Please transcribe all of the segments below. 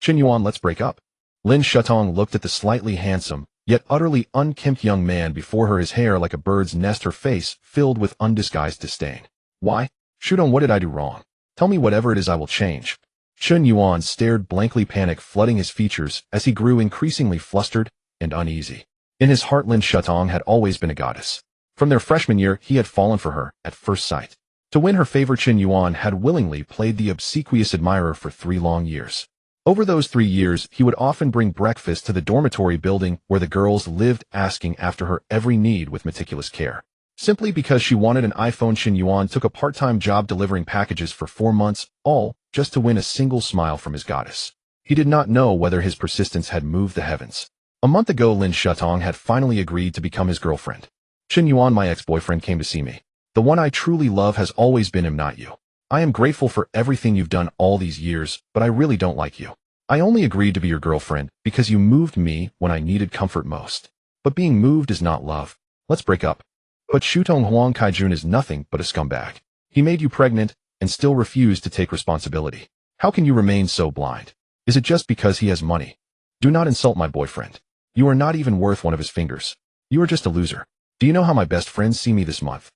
Chen Yuan, let's break up. Lin Shutong looked at the slightly handsome, yet utterly unkempt young man before her, his hair like a bird's nest, her face filled with undisguised disdain. Why? Shutong, what did I do wrong? Tell me whatever it is, I will change. Chen Yuan stared blankly, panic flooding his features as he grew increasingly flustered and uneasy. In his heart, Lin Shutong had always been a goddess. From their freshman year, he had fallen for her at first sight. To win her favor, Chen Yuan had willingly played the obsequious admirer for 3 long years. Over those 3 years, he would often bring breakfast to the dormitory building where the girls lived, asking after her every need with meticulous care. Simply because she wanted an iPhone, Chen Yuan took a part-time job delivering packages for 4 months, all just to win a single smile from his goddess. He did not know whether his persistence had moved the heavens. A month ago, Lin Shutong had finally agreed to become his girlfriend. Chen Yuan, my ex-boyfriend, came to see me. The one I truly love has always been him, not you. I am grateful for everything you've done all these years, but I really don't like you. I only agreed to be your girlfriend because you moved me when I needed comfort most. But being moved is not love. Let's break up. But Shutong Huang Kaijun is nothing but a scumbag. He made you pregnant and still refused to take responsibility. How can you remain so blind? Is it just because he has money? Do not insult my boyfriend. You are not even worth one of his fingers. You are just a loser. Do you know how my best friends see me this month?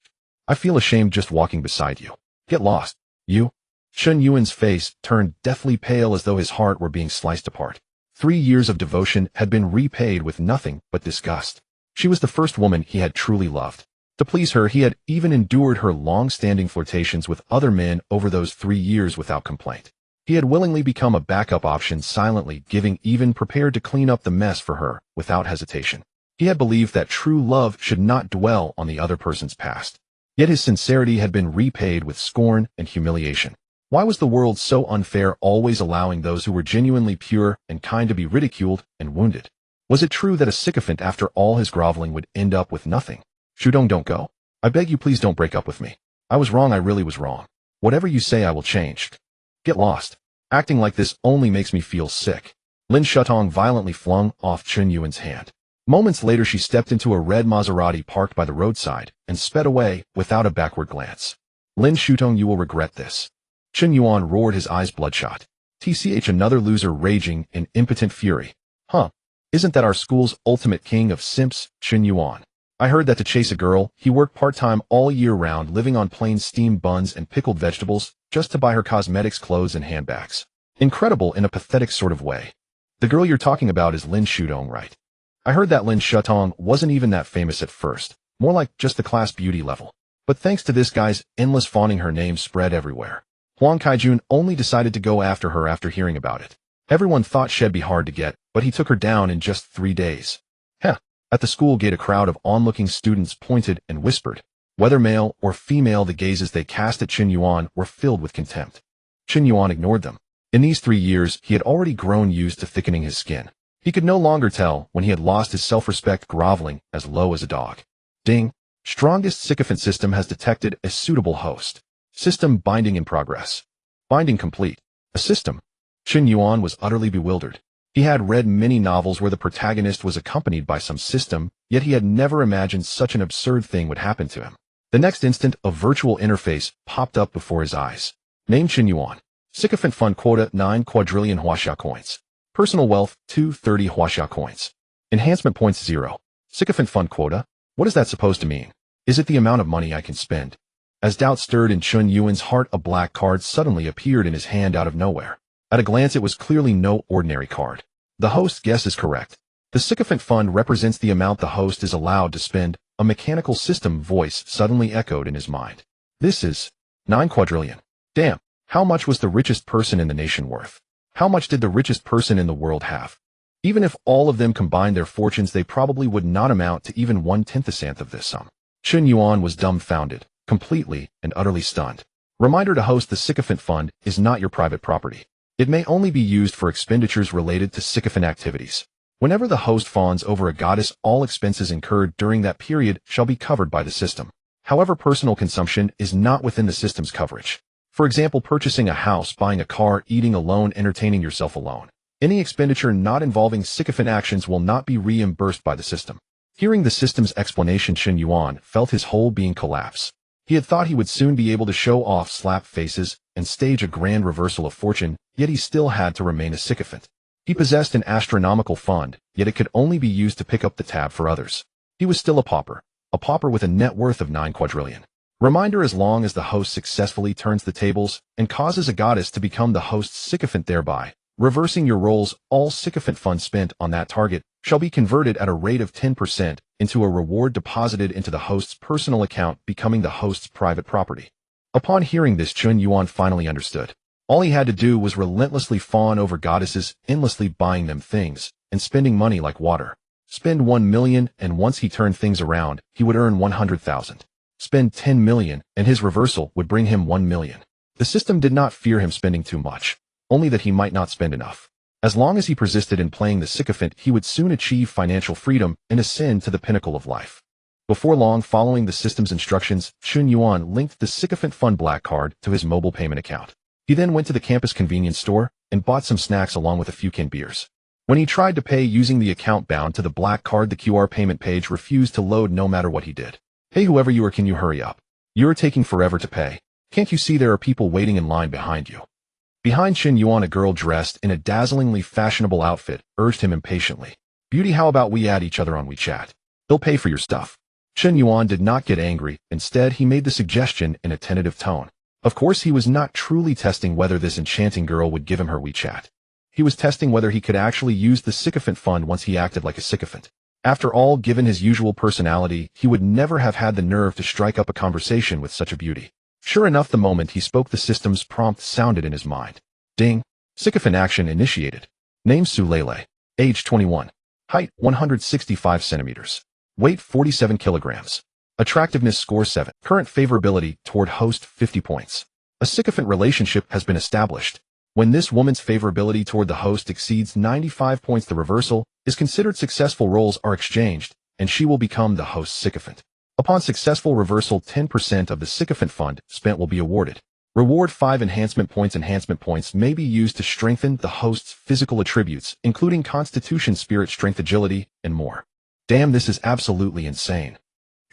I feel ashamed just walking beside you. Get lost. You? Chen Yuan's face turned deathly pale as though his heart were being sliced apart. 3 years of devotion had been repaid with nothing but disgust. She was the first woman he had truly loved. To please her, he had even endured her long-standing flirtations with other men over those 3 years without complaint. He had willingly become a backup option, silently giving, even prepared to clean up the mess for her without hesitation. He had believed that true love should not dwell on the other person's past. Yet his sincerity had been repaid with scorn and humiliation. Why was the world so unfair, always allowing those who were genuinely pure and kind to be ridiculed and wounded? Was it true that a sycophant, after all his groveling, would end up with nothing? Shutong, don't go. I beg you, please don't break up with me. I was wrong, I really was wrong. Whatever you say, I will change. Get lost. Acting like this only makes me feel sick. Lin Shutong violently flung off Chen Yuan's hand. Moments later, she stepped into a red Maserati parked by the roadside and sped away without a backward glance. Lin Shutong, you will regret this. Chen Yuan roared, his eyes bloodshot. TCH, another loser raging in impotent fury. Huh. Isn't that our school's ultimate king of simps, Chen Yuan? I heard that to chase a girl, he worked part-time all year round, living on plain steamed buns and pickled vegetables, just to buy her cosmetics, clothes, and handbags. Incredible in a pathetic sort of way. The girl you're talking about is Lin Shutong, right? I heard that Lin Shutong wasn't even that famous at first, more like just the class beauty level. But thanks to this guy's endless fawning, her name spread everywhere. Huang Kaijun only decided to go after her after hearing about it. Everyone thought she'd be hard to get, but he took her down in just 3 days. Heh. At the school gate, a crowd of onlooking students pointed and whispered. Whether male or female, the gazes they cast at Chen Yuan were filled with contempt. Chen Yuan ignored them. In these 3 years, he had already grown used to thickening his skin. He could no longer tell when he had lost his self-respect, groveling as low as a dog. Ding. Strongest sycophant system has detected a suitable host. System binding in progress. Binding complete. A system. Chen Yuan was utterly bewildered. He had read many novels where the protagonist was accompanied by some system, yet he had never imagined such an absurd thing would happen to him. The next instant, a virtual interface popped up before his eyes. Name Chen Yuan. Sycophant fund quota 9 quadrillion Huaxia coins. Personal wealth 230 Huaxia coins. Enhancement points 0. Sycophant fund quota? What is that supposed to mean? Is it the amount of money I can spend? As doubt stirred in Chen Yuan's heart, a black card suddenly appeared in his hand out of nowhere. At a glance, it was clearly no ordinary card. The host's guess is correct. The sycophant fund represents the amount the host is allowed to spend. A mechanical system voice suddenly echoed in his mind. This is 9 quadrillion. Damn, how much was the richest person in the nation worth? How much did the richest person in the world have? Even if all of them combined their fortunes, they probably would not amount to even 1/10th of this sum. Chen Yuan was dumbfounded, completely and utterly stunned. Reminder to host: the sycophant fund is not your private property. It may only be used for expenditures related to sycophant activities. Whenever the host fawns over a goddess, all expenses incurred during that period shall be covered by the system. However, personal consumption is not within the system's coverage. For example, purchasing a house, buying a car, eating alone, entertaining yourself alone. Any expenditure not involving sycophant actions will not be reimbursed by the system. Hearing the system's explanation, Chen Yuan felt his whole being collapse. He had thought he would soon be able to show off, slap faces, and stage a grand reversal of fortune, yet he still had to remain a sycophant. He possessed an astronomical fund, yet it could only be used to pick up the tab for others. He was still a pauper with a net worth of 9 quadrillion. Reminder: as long as the host successfully turns the tables and causes a goddess to become the host's sycophant, thereby reversing your roles, all sycophant funds spent on that target shall be converted at a rate of 10% into a reward deposited into the host's personal account, becoming the host's private property. Upon hearing this, Chun Yuan finally understood. All he had to do was relentlessly fawn over goddesses, endlessly buying them things, and spending money like water. Spend 1 million, and once he turned things around, he would earn 100,000. Spend 10 million, and his reversal would bring him 1 million. The system did not fear him spending too much, only that he might not spend enough. As long as he persisted in playing the sycophant, he would soon achieve financial freedom and ascend to the pinnacle of life. Before long, following the system's instructions, Chun Yuan linked the sycophant fund black card to his mobile payment account. He then went to the campus convenience store and bought some snacks along with a few canned beers. When he tried to pay using the account bound to the black card, the QR payment page refused to load no matter what he did. Hey, whoever you are, can you hurry up? You're taking forever to pay. Can't you see there are people waiting in line behind you? Behind Chun Yuan, a girl dressed in a dazzlingly fashionable outfit urged him impatiently. Beauty, how about we add each other on WeChat? They'll pay for your stuff. Chun Yuan did not get angry. Instead, he made the suggestion in a tentative tone. Of course, he was not truly testing whether this enchanting girl would give him her WeChat. He was testing whether he could actually use the sycophant fund once he acted like a sycophant. After all, given his usual personality, he would never have had the nerve to strike up a conversation with such a beauty. Sure enough, the moment he spoke, the system's prompt sounded in his mind. Ding. Sycophant action initiated. Name: Su Lele. Age 21. Height 165 centimeters. Weight 47 kilograms. Attractiveness score 7. Current favorability toward host 50 points. A sycophant relationship has been established. When this woman's favorability toward the host exceeds 95 points, the reversal is considered successful. Roles are exchanged, and she will become the host's sycophant. Upon successful reversal, 10% of the sycophant fund spent will be awarded. Reward: 5 enhancement points. Enhancement points may be used to strengthen the host's physical attributes, including constitution, spirit, strength, agility, and more. Damn, this is absolutely insane.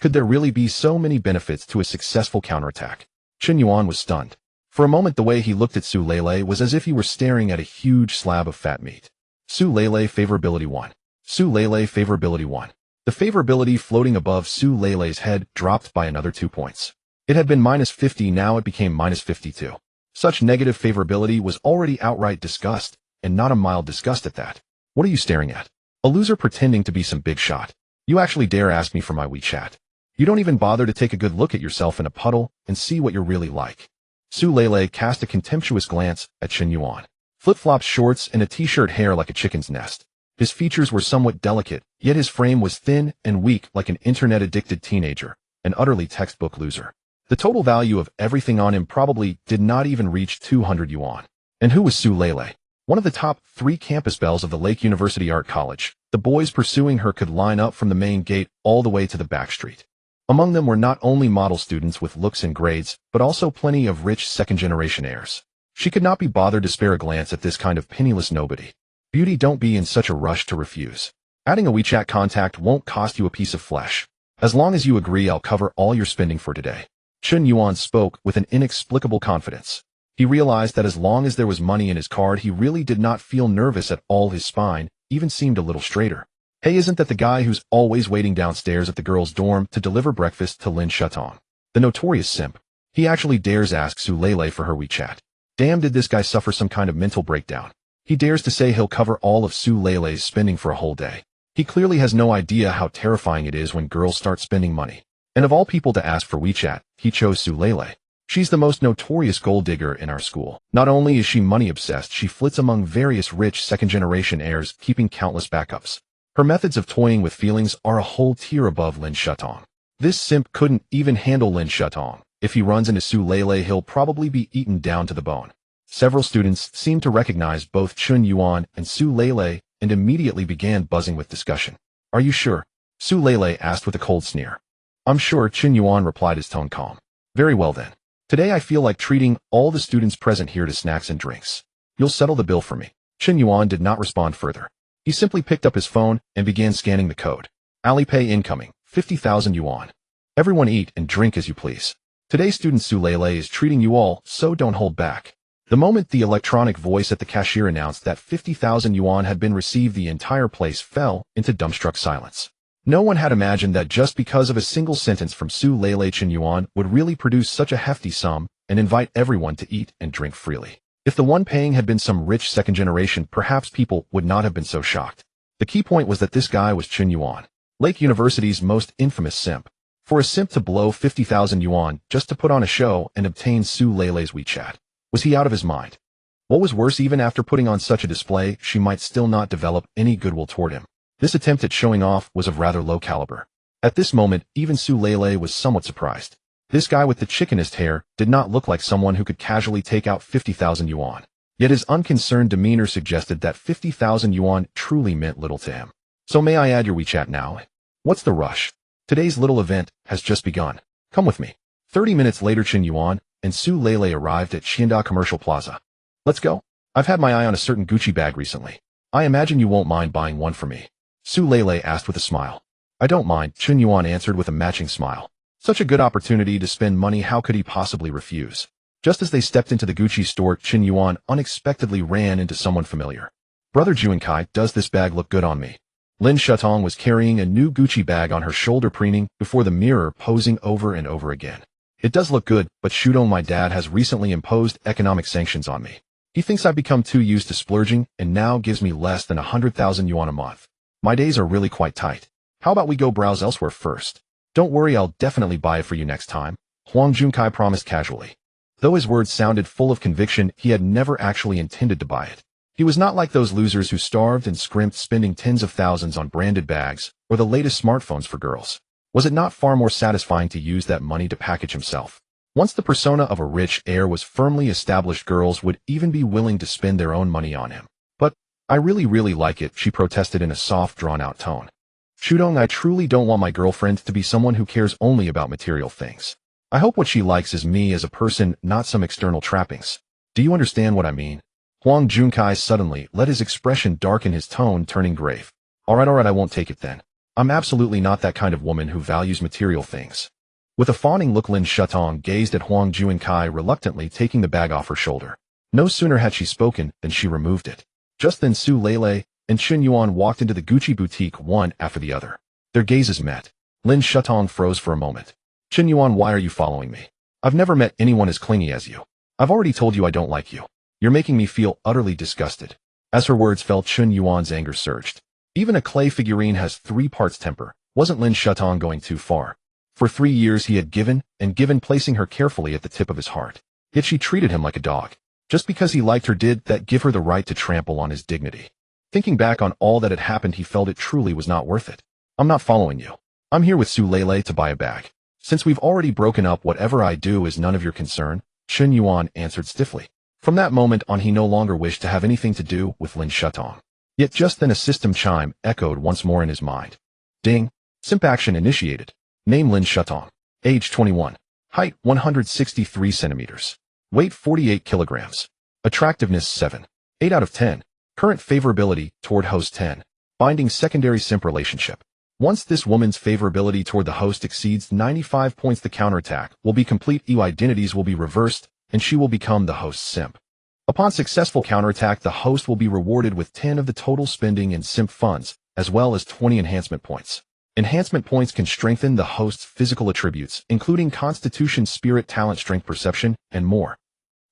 Could there really be so many benefits to a successful counterattack? Chun Yuan was stunned. For a moment, the way he looked at Su Lele was as if he were staring at a huge slab of fat meat. Su Lele favorability 1. Su Lele favorability 1. The favorability floating above Su Lele's head dropped by another 2 points. It had been minus 50, now it became minus 52. Such negative favorability was already outright disgust, and not a mild disgust at that. What are you staring at? A loser pretending to be some big shot. You actually dare ask me for my WeChat? You don't even bother to take a good look at yourself in a puddle and see what you're really like. Su Lele cast a contemptuous glance at Chun Yuan. Flip-flop shorts and a t-shirt, hair like a chicken's nest. His features were somewhat delicate, yet his frame was thin and weak like an internet-addicted teenager, an utterly textbook loser. The total value of everything on him probably did not even reach 200 yuan. And who was Su Lele? One of the top 3 campus belles of the Lake University Art College. The boys pursuing her could line up from the main gate all the way to the back street. Among them were not only model students with looks and grades, but also plenty of rich second-generation heirs. She could not be bothered to spare a glance at this kind of penniless nobody. Beauty, don't be in such a rush to refuse. Adding a WeChat contact won't cost you a piece of flesh. As long as you agree, I'll cover all your spending for today. Chun Yuan spoke with an inexplicable confidence. He realized that as long as there was money in his card, he really did not feel nervous at all. His spine even seemed a little straighter. Hey, isn't that the guy who's always waiting downstairs at the girls' dorm to deliver breakfast to Lin Shatong? The notorious simp. He actually dares ask Su Lele for her WeChat. Damn, did this guy suffer some kind of mental breakdown? He dares to say he'll cover all of Su Lele's spending for a whole day. He clearly has no idea how terrifying it is when girls start spending money. And of all people to ask for WeChat, he chose Su Lele. She's the most notorious gold digger in our school. Not only is she money-obsessed, she flits among various rich second-generation heirs, keeping countless backups. Her methods of toying with feelings are a whole tier above Lin Shatong. This simp couldn't even handle Lin Shatong. If he runs into Su Lele, he'll probably be eaten down to the bone. Several students seemed to recognize both Chun Yuan and Su Lele and immediately began buzzing with discussion. Are you sure? Su Lele asked with a cold sneer. I'm sure, Chun Yuan replied, his tone calm. Very well then. Today I feel like treating all the students present here to snacks and drinks. You'll settle the bill for me. Chun Yuan did not respond further. He simply picked up his phone and began scanning the code. Alipay incoming, 50,000 yuan. Everyone eat and drink as you please. Today student Su Lele is treating you all, so don't hold back. The moment the electronic voice at the cashier announced that 50,000 yuan had been received, the entire place fell into dumbstruck silence. No one had imagined that just because of a single sentence from Su Lele, Chen Yuan would really produce such a hefty sum and invite everyone to eat and drink freely. If the one paying had been some rich second generation, perhaps people would not have been so shocked. The key point was that this guy was Chen Yuan, Lake University's most infamous simp. For a simp to blow 50,000 yuan just to put on a show and obtain Su Lele's WeChat. Was he out of his mind? What was worse, even after putting on such a display, she might still not develop any goodwill toward him. This attempt at showing off was of rather low caliber. At this moment, even Su Lele was somewhat surprised. This guy with the chickenest hair did not look like someone who could casually take out 50,000 yuan. Yet his unconcerned demeanor suggested that 50,000 yuan truly meant little to him. So may I add your WeChat now? What's the rush? Today's little event has just begun. Come with me. 30 minutes later, Chen Yuan and Su Lele arrived at Xianda Commercial Plaza. Let's go. I've had my eye on a certain Gucci bag recently. I imagine you won't mind buying one for me. Su Lele asked with a smile. I don't mind, Chen Yuan answered with a matching smile. Such a good opportunity to spend money, how could he possibly refuse? Just as they stepped into the Gucci store, Chen Yuan unexpectedly ran into someone familiar. Brother Juankai, does this bag look good on me? Lin Shutong was carrying a new Gucci bag on her shoulder, preening before the mirror, posing over and over again. It does look good, but Shudong, my dad has recently imposed economic sanctions on me. He thinks I've become too used to splurging and now gives me less than 100,000 yuan a month. My days are really quite tight. How about we go browse elsewhere first? Don't worry, I'll definitely buy it for you next time, Huang Junkai promised casually. Though his words sounded full of conviction, he had never actually intended to buy it. He was not like those losers who starved and scrimped, spending tens of thousands on branded bags or the latest smartphones for girls. Was it not far more satisfying to use that money to package himself? Once the persona of a rich heir was firmly established, girls would even be willing to spend their own money on him. But I really like it, she protested in a soft, drawn-out tone. Shudong, I truly don't want my girlfriend to be someone who cares only about material things. I hope what she likes is me as a person, not some external trappings. Do you understand what I mean? Huang Junkai suddenly let his expression darken, his tone turning grave. Alright, I won't take it then. I'm absolutely not that kind of woman who values material things. With a fawning look, Lin Shutong gazed at Huang Junkai, reluctantly taking the bag off her shoulder. No sooner had she spoken than she removed it. Just then Su Lele and Chen Yuan walked into the Gucci boutique, one after the other. Their gazes met. Lin Shutong froze for a moment. Chen Yuan, why are you following me? I've never met anyone as clingy as you. I've already told you I don't like you. You're making me feel utterly disgusted. As her words fell, Chen Yuan's anger surged. Even a clay figurine has 3 parts temper. Wasn't Lin Shutong going too far? For 3 years he had given and given, placing her carefully at the tip of his heart. Yet she treated him like a dog. Just because he liked her, did that give her the right to trample on his dignity? Thinking back on all that had happened, he felt it truly was not worth it. I'm not following you. I'm here with Su Lele to buy a bag. Since we've already broken up, whatever I do is none of your concern, Chen Yuan answered stiffly. From that moment on, he no longer wished to have anything to do with Lin Shutong. Yet just then a system chime echoed once more in his mind. Ding. Simp action initiated. Name Lin Shutong. Age 21. Height 163 centimeters. Weight 48 kilograms. Attractiveness 7. 8 out of 10. Current favorability toward host 10. Binding secondary simp relationship. Once this woman's favorability toward the host exceeds 95 points, the counterattack will be complete. Identities will be reversed, and she will become the host's simp. Upon successful counterattack, the host will be rewarded with 10 of the total spending in simp funds, as well as 20 enhancement points. Enhancement points can strengthen the host's physical attributes, including constitution, spirit, talent, strength, perception, and more.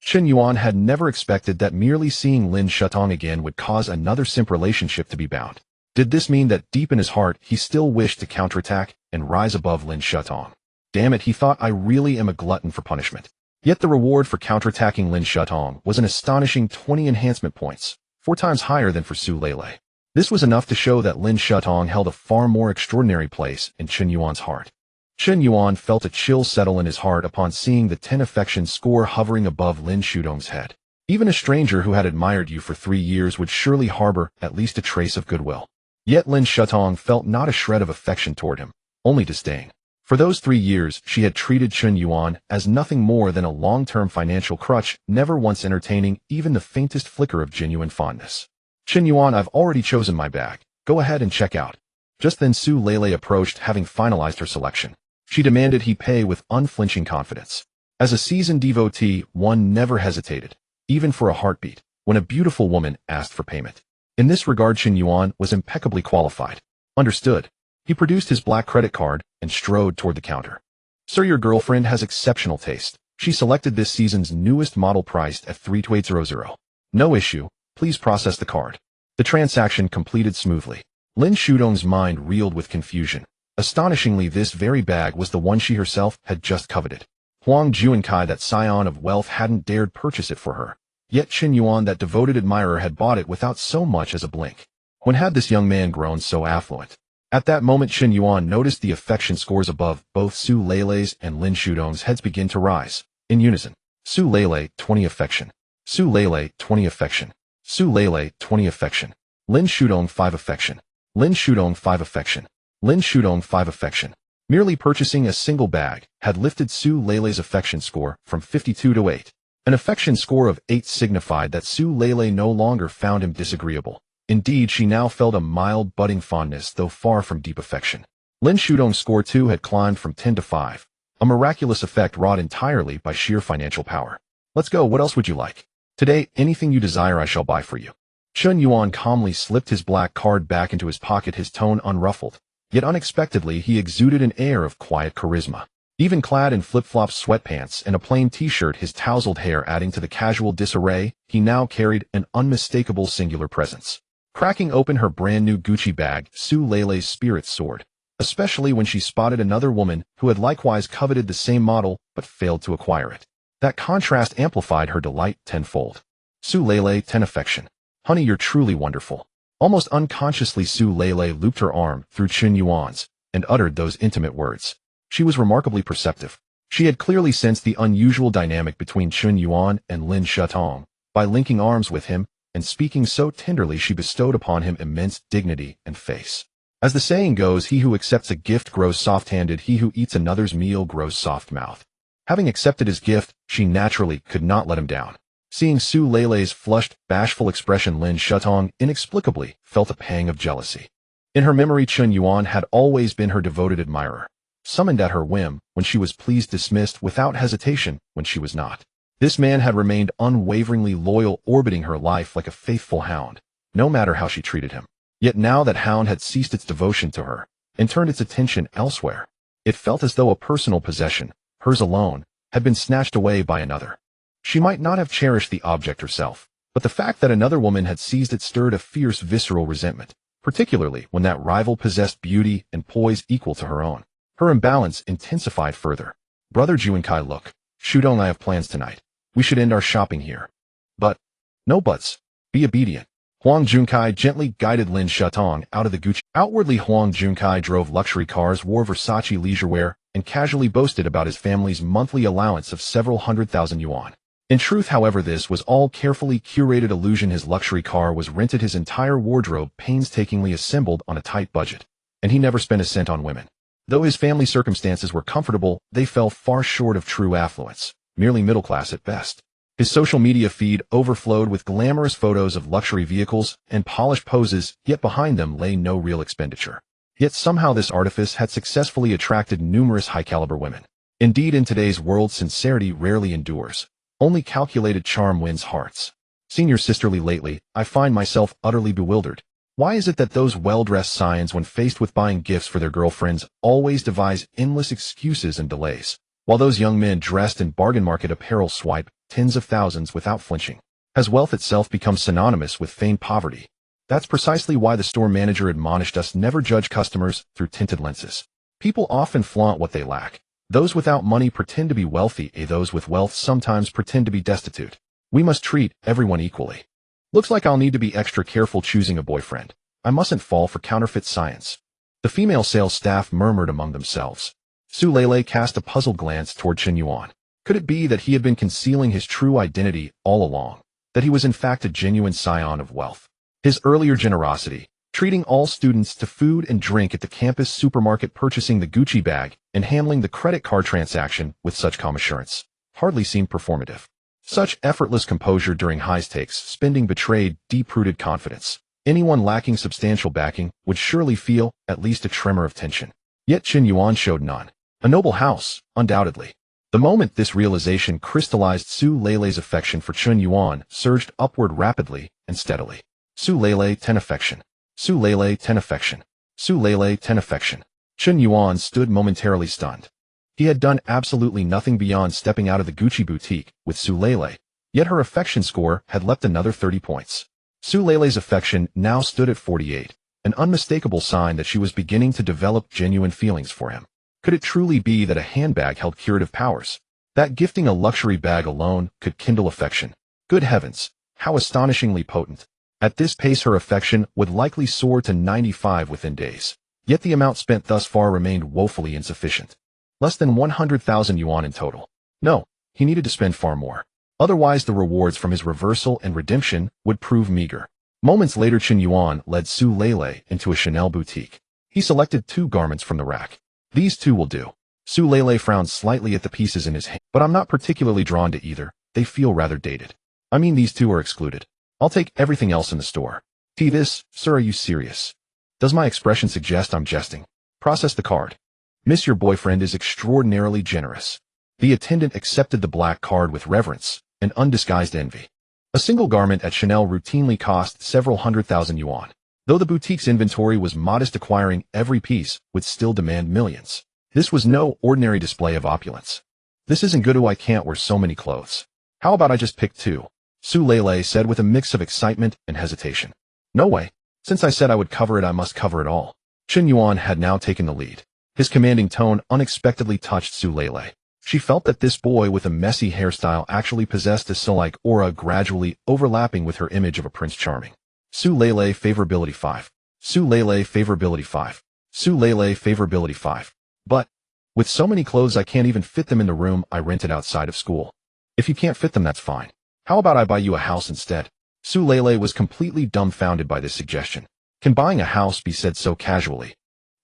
Chen Yuan had never expected that merely seeing Lin Shutong again would cause another simp relationship to be bound. Did this mean that deep in his heart he still wished to counterattack and rise above Lin Shutong? Damn it, he thought, I really am a glutton for punishment. Yet the reward for counterattacking Lin Shutong was an astonishing 20 enhancement points, 4 times higher than for Su Lele. This was enough to show that Lin Shutong held a far more extraordinary place in Chen Yuan's heart. Chen Yuan felt a chill settle in his heart upon seeing the 10 affection score hovering above Lin Shutong's head. Even a stranger who had admired you for 3 years would surely harbor at least a trace of goodwill. Yet Lin Shutong felt not a shred of affection toward him, only disdain. For those 3 years, she had treated Chen Yuan as nothing more than a long-term financial crutch, never once entertaining even the faintest flicker of genuine fondness. Chen Yuan, I've already chosen my bag. Go ahead and check out. Just then Su Lele approached, having finalized her selection. She demanded he pay with unflinching confidence. As a seasoned devotee, one never hesitated. even for a heartbeat, when a beautiful woman asked for payment. In this regard, Qin Yuan was impeccably qualified. Understood. He produced his black credit card and strode toward the counter. Sir, your girlfriend has exceptional taste. She selected this season's newest model priced at 32800. No issue. Please process the card. The transaction completed smoothly. Lin Shudong's mind reeled with confusion. Astonishingly, this very bag was the one she herself had just coveted. Huang Juankai, that scion of wealth, hadn't dared purchase it for her. Yet Qin Yuan, that devoted admirer, had bought it without so much as a blink. When had this young man grown so affluent? At that moment, Qin Yuan noticed the affection scores above both Su Leilei's and Lin Shudong's heads begin to rise. In unison. Su Leilei, 20 affection. Su Leilei, 20 affection. Su Leilei, 20 affection. Lin Shudong, 5 affection. Lin Shudong, 5 affection. Lin Shudong, 5 affection. Merely purchasing a single bag had lifted Su Leilei's affection score from 52 to 8. An affection score of 8 signified that Su Leilei no longer found him disagreeable. Indeed, she now felt a mild, budding fondness, though far from deep affection. Lin Shudong's score too had climbed from 10 to 5. A miraculous effect wrought entirely by sheer financial power. Let's go, what else would you like? Today, anything you desire I shall buy for you. Qin Yuan calmly slipped his black card back into his pocket, his tone unruffled. Yet unexpectedly, he exuded an air of quiet charisma. Even clad in flip-flop sweatpants and a plain t-shirt, his tousled hair adding to the casual disarray, he now carried an unmistakable singular presence. Cracking open her brand-new Gucci bag, Su Leilei's spirits soared, especially when she spotted another woman who had likewise coveted the same model but failed to acquire it. That contrast amplified her delight tenfold. Su Leilei, 10 affection. Honey, you're truly wonderful. Almost unconsciously, Su Leilei looped her arm through Qin Yuan's and uttered those intimate words. She was remarkably perceptive. She had clearly sensed the unusual dynamic between Qin Yuan and Lin Shutong. By linking arms with him and speaking so tenderly, she bestowed upon him immense dignity and face. As the saying goes, he who accepts a gift grows soft-handed, he who eats another's meal grows soft-mouthed. Having accepted his gift, she naturally could not let him down. Seeing Su Leilei's flushed, bashful expression, Lin Shutong inexplicably felt a pang of jealousy. In her memory, Qin Yuan had always been her devoted admirer. Summoned at her whim when she was pleased, dismissed without hesitation when she was not. This man had remained unwaveringly loyal, orbiting her life like a faithful hound, no matter how she treated him. Yet now that hound had ceased its devotion to her and turned its attention elsewhere. It felt as though a personal possession, hers alone, had been snatched away by another. She might not have cherished the object herself, but the fact that another woman had seized it stirred a fierce, visceral resentment, particularly when that rival possessed beauty and poise equal to her own. Her imbalance intensified further. Brother Juankai, look. Shudong, I have plans tonight. We should end our shopping here. But, no buts. Be obedient. Huang Juankai gently guided Lin Shutong out of the Gucci. Outwardly, Huang Juankai drove luxury cars, wore Versace leisurewear, and casually boasted about his family's monthly allowance of several 100,000 yuan. In truth, however, this was all carefully curated illusion. His luxury car was rented, his entire wardrobe painstakingly assembled on a tight budget, and he never spent a cent on women. Though his family circumstances were comfortable, they fell far short of true affluence, merely middle class at best. His social media feed overflowed with glamorous photos of luxury vehicles and polished poses, yet behind them lay no real expenditure. Yet somehow this artifice had successfully attracted numerous high-caliber women. Indeed, in today's world, sincerity rarely endures. Only calculated charm wins hearts. Seen your sisterly lately, I find myself utterly bewildered. Why is it that those well-dressed scions, when faced with buying gifts for their girlfriends, always devise endless excuses and delays, while those young men dressed in bargain market apparel swipe tens of thousands without flinching? Has wealth itself become synonymous with feigned poverty? That's precisely why the store manager admonished us never judge customers through tinted lenses. People often flaunt what they lack. Those without money pretend to be wealthy, those with wealth sometimes pretend to be destitute. We must treat everyone equally. Looks like I'll need to be extra careful choosing a boyfriend. I mustn't fall for counterfeit science. The female sales staff murmured among themselves. Su Leilei cast a puzzled glance toward Qin Yuan. Could it be that he had been concealing his true identity all along? That he was in fact a genuine scion of wealth? His earlier generosity, treating all students to food and drink at the campus supermarket, purchasing the Gucci bag, and handling the credit card transaction with such calm assurance, hardly seemed performative. Such effortless composure during high-stakes spending betrayed deep-rooted confidence. Anyone lacking substantial backing would surely feel at least a tremor of tension. Yet Qin Yuan showed none. A noble house, undoubtedly. The moment this realization crystallized, Su Leilei's affection for Chun Yuan surged upward rapidly and steadily. Su Leilei 10 affection. Su Leilei 10 affection. Su Leilei 10 affection. Chun Yuan stood momentarily stunned. He had done absolutely nothing beyond stepping out of the Gucci boutique with Su Leilei, yet her affection score had leapt another 30 points. Su Leilei's affection now stood at 48, an unmistakable sign that she was beginning to develop genuine feelings for him. Could it truly be that a handbag held curative powers? That gifting a luxury bag alone could kindle affection? Good heavens, how astonishingly potent. At this pace her affection would likely soar to 95 within days. Yet the amount spent thus far remained woefully insufficient. Less than 100,000 yuan in total. No, he needed to spend far more. Otherwise the rewards from his reversal and redemption would prove meager. Moments later Chun Yuan led Su Leilei into a Chanel boutique. He selected 2 garments from the rack. These 2 will do. Su Leilei frowned slightly at the pieces in his hand. But I'm not particularly drawn to either. They feel rather dated. I mean, these 2 are excluded. I'll take everything else in the store. This, sir, are you serious? Does my expression suggest I'm jesting? Process the card. Miss, your boyfriend is extraordinarily generous. The attendant accepted the black card with reverence and undisguised envy. A single garment at Chanel routinely cost several 100,000 yuan. Though the boutique's inventory was modest, acquiring every piece would still demand millions. This was no ordinary display of opulence. This isn't good. I can't wear so many clothes. How about I just pick 2? Su Leilei said with a mix of excitement and hesitation. No way. Since I said I would cover it, I must cover it all. Chun Yuan had now taken the lead. His commanding tone unexpectedly touched Su Leilei. She felt that this boy with a messy hairstyle actually possessed a Sil-like aura, gradually overlapping with her image of a Prince Charming. Su Leilei favorability 5. Su Leilei favorability 5. Su Leilei favorability 5. But, with so many clothes I can't even fit them in the room I rented outside of school. If you can't fit them, that's fine. How about I buy you a house instead? Su Leilei was completely dumbfounded by this suggestion. Can buying a house be said so casually?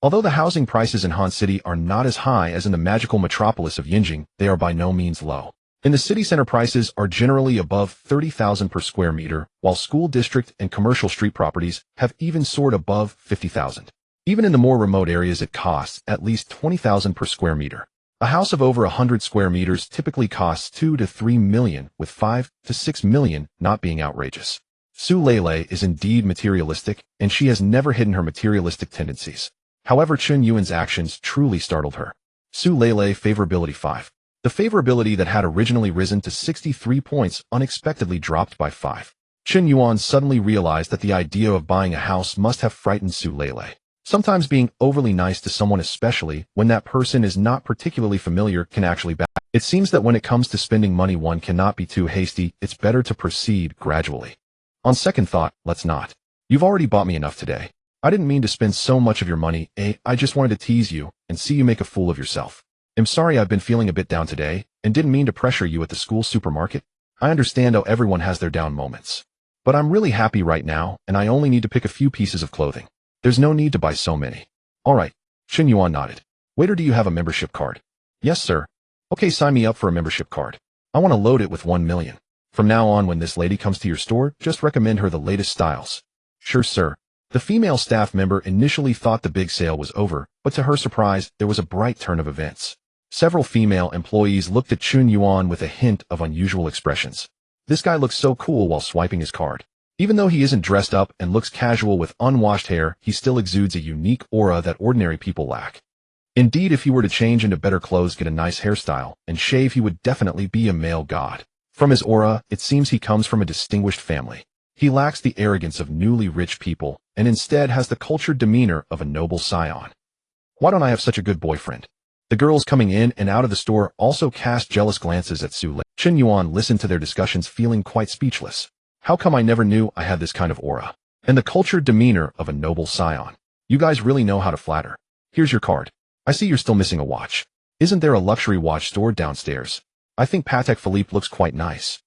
Although the housing prices in Han City are not as high as in the magical metropolis of Yinjing, they are by no means low. In the city center, prices are generally above 30,000 per square meter, while school district and commercial street properties have even soared above 50,000. Even in the more remote areas it costs at least 20,000 per square meter. A house of over 100 square meters typically costs 2 to 3 million, with 5 to 6 million not being outrageous. Su Leilei is indeed materialistic, and she has never hidden her materialistic tendencies. However, Chun Yuan's actions truly startled her. Su Leilei favorability 5. The favorability that had originally risen to 63 points unexpectedly dropped by 5. Chun Yuan suddenly realized that the idea of buying a house must have frightened Su Leilei. Sometimes being overly nice to someone, especially when that person is not particularly familiar, can actually back. It seems that when it comes to spending money, one cannot be too hasty. It's better to proceed gradually. On second thought, let's not. You've already bought me enough today. I didn't mean to spend so much of your money, I just wanted to tease you and see you make a fool of yourself. I'm sorry, I've been feeling a bit down today and didn't mean to pressure you at the school supermarket. I understand how everyone has their down moments. But I'm really happy right now, and I only need to pick a few pieces of clothing. There's no need to buy so many. All right. Chun Yuan nodded. Waiter, do you have a membership card? Yes, sir. Okay, sign me up for a membership card. I want to load it with 1 million. From now on, when this lady comes to your store, just recommend her the latest styles. Sure, sir. The female staff member initially thought the big sale was over, but to her surprise, there was a bright turn of events. Several female employees looked at Chun Yuan with a hint of unusual expressions. This guy looks so cool while swiping his card. Even though he isn't dressed up and looks casual with unwashed hair, he still exudes a unique aura that ordinary people lack. Indeed, if he were to change into better clothes, get a nice hairstyle, and shave, he would definitely be a male god. From his aura, it seems he comes from a distinguished family. He lacks the arrogance of newly rich people, and instead has the cultured demeanor of a noble scion. Why don't I have such a good boyfriend? The girls coming in and out of the store also cast jealous glances at Su Leilei. Chun Yuan listened to their discussions, feeling quite speechless. How come I never knew I had this kind of aura? And the cultured demeanor of a noble scion. You guys really know how to flatter. Here's your card. I see you're still missing a watch. Isn't there a luxury watch store downstairs? I think Patek Philippe looks quite nice.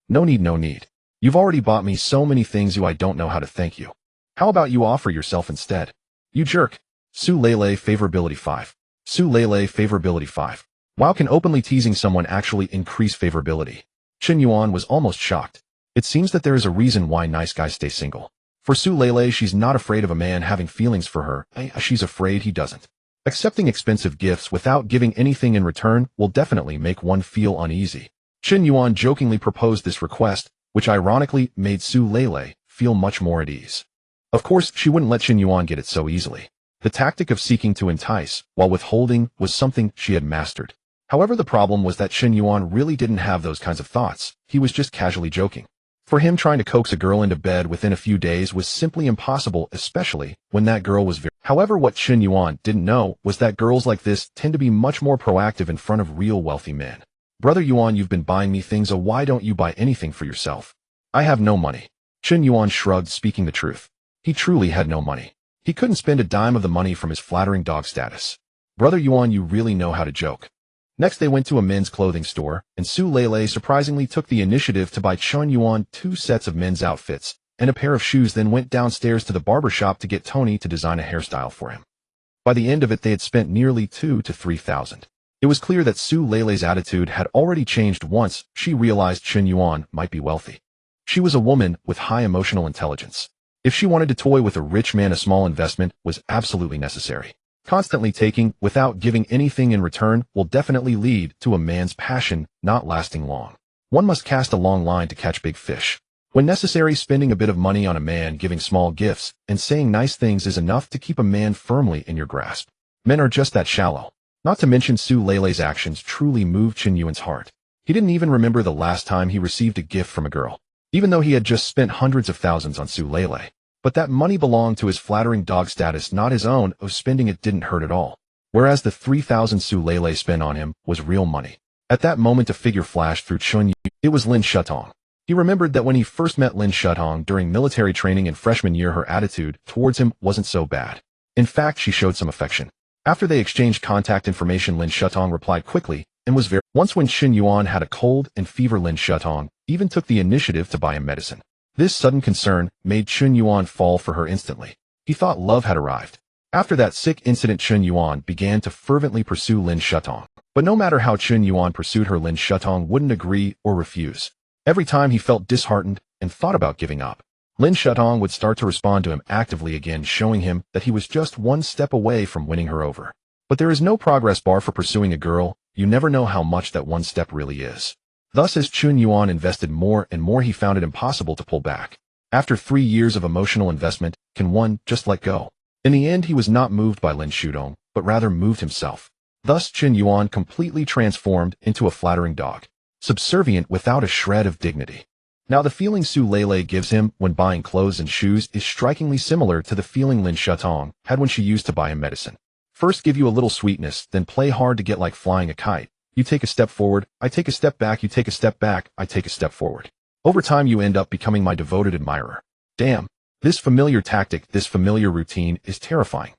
No need, no need. You've already bought me so many things I don't know how to thank you. How about you offer yourself instead? You jerk. Su Leilei favorability 5. Su Leilei favorability 5. Wow, can openly teasing someone actually increase favorability? Chun Yuan was almost shocked. It seems that there is a reason why nice guys stay single. For Su Leilei, she's not afraid of a man having feelings for her. She's afraid he doesn't. Accepting expensive gifts without giving anything in return will definitely make one feel uneasy. Chen Yuan jokingly proposed this request, which ironically made Su Lei feel much more at ease. Of course, she wouldn't let Chen Yuan get it so easily. The tactic of seeking to entice, while withholding, was something she had mastered. However, the problem was that Chen Yuan really didn't have those kinds of thoughts. He was just casually joking. For him, trying to coax a girl into bed within a few days was simply impossible, especially when that girl was very... However, what Chen Yuan didn't know was that girls like this tend to be much more proactive in front of real wealthy men. Brother Yuan, you've been buying me things, so why don't you buy anything for yourself? I have no money. Chen Yuan shrugged, speaking the truth. He truly had no money. He couldn't spend a dime of the money from his flattering dog status. Brother Yuan, you really know how to joke. Next, they went to a men's clothing store, and Su Lei surprisingly took the initiative to buy Chen Yuan 2 sets of men's outfits and a pair of shoes, then went downstairs to the barber shop to get Tony to design a hairstyle for him. By the end of it, they had spent nearly 2,000 to 3,000. It was clear that Su Lei's attitude had already changed once she realized Chen Yuan might be wealthy. She was a woman with high emotional intelligence. If she wanted to toy with a rich man, a small investment was absolutely necessary. Constantly taking, without giving anything in return, will definitely lead to a man's passion not lasting long. One must cast a long line to catch big fish. When necessary, spending a bit of money on a man, giving small gifts, and saying nice things is enough to keep a man firmly in your grasp. Men are just that shallow. Not to mention Su Lei's actions truly moved Chen Yuan's heart. He didn't even remember the last time he received a gift from a girl, even though he had just spent hundreds of thousands on Su Lei. But that money belonged to his flattering dog status, not his own. Spending it didn't hurt at all. Whereas the 3,000 Su Lei spent on him was real money. At that moment, a figure flashed through Chen Yuan. It was Lin Shutong. He remembered that when he first met Lin Shutong during military training in freshman year, her attitude towards him wasn't so bad. In fact, she showed some affection. After they exchanged contact information, Lin Shutong replied quickly and was very... Once when Chen Yuan had a cold and fever, Lin Shutong even took the initiative to buy him medicine. This sudden concern made Chen Yuan fall for her instantly. He thought love had arrived. After that sick incident, Chen Yuan began to fervently pursue Lin Shutong. But no matter how Chen Yuan pursued her, Lin Shutong wouldn't agree or refuse. Every time he felt disheartened and thought about giving up, Lin Shutong would start to respond to him actively again, showing him that he was just one step away from winning her over. But there is no progress bar for pursuing a girl. You never know how much that one step really is. Thus, as Chen Yuan invested more and more, he found it impossible to pull back. After 3 years of emotional investment, can one just let go? In the end, he was not moved by Lin Shutong, but rather moved himself. Thus, Chen Yuan completely transformed into a flattering dog, subservient without a shred of dignity. Now, the feeling Su Lei gives him when buying clothes and shoes is strikingly similar to the feeling Lin Shutong had when she used to buy him medicine. First give you a little sweetness, then play hard to get, like flying a kite. You take a step forward, I take a step back, you take a step back, I take a step forward. Over time, you end up becoming my devoted admirer. Damn, this familiar tactic, this familiar routine is terrifying.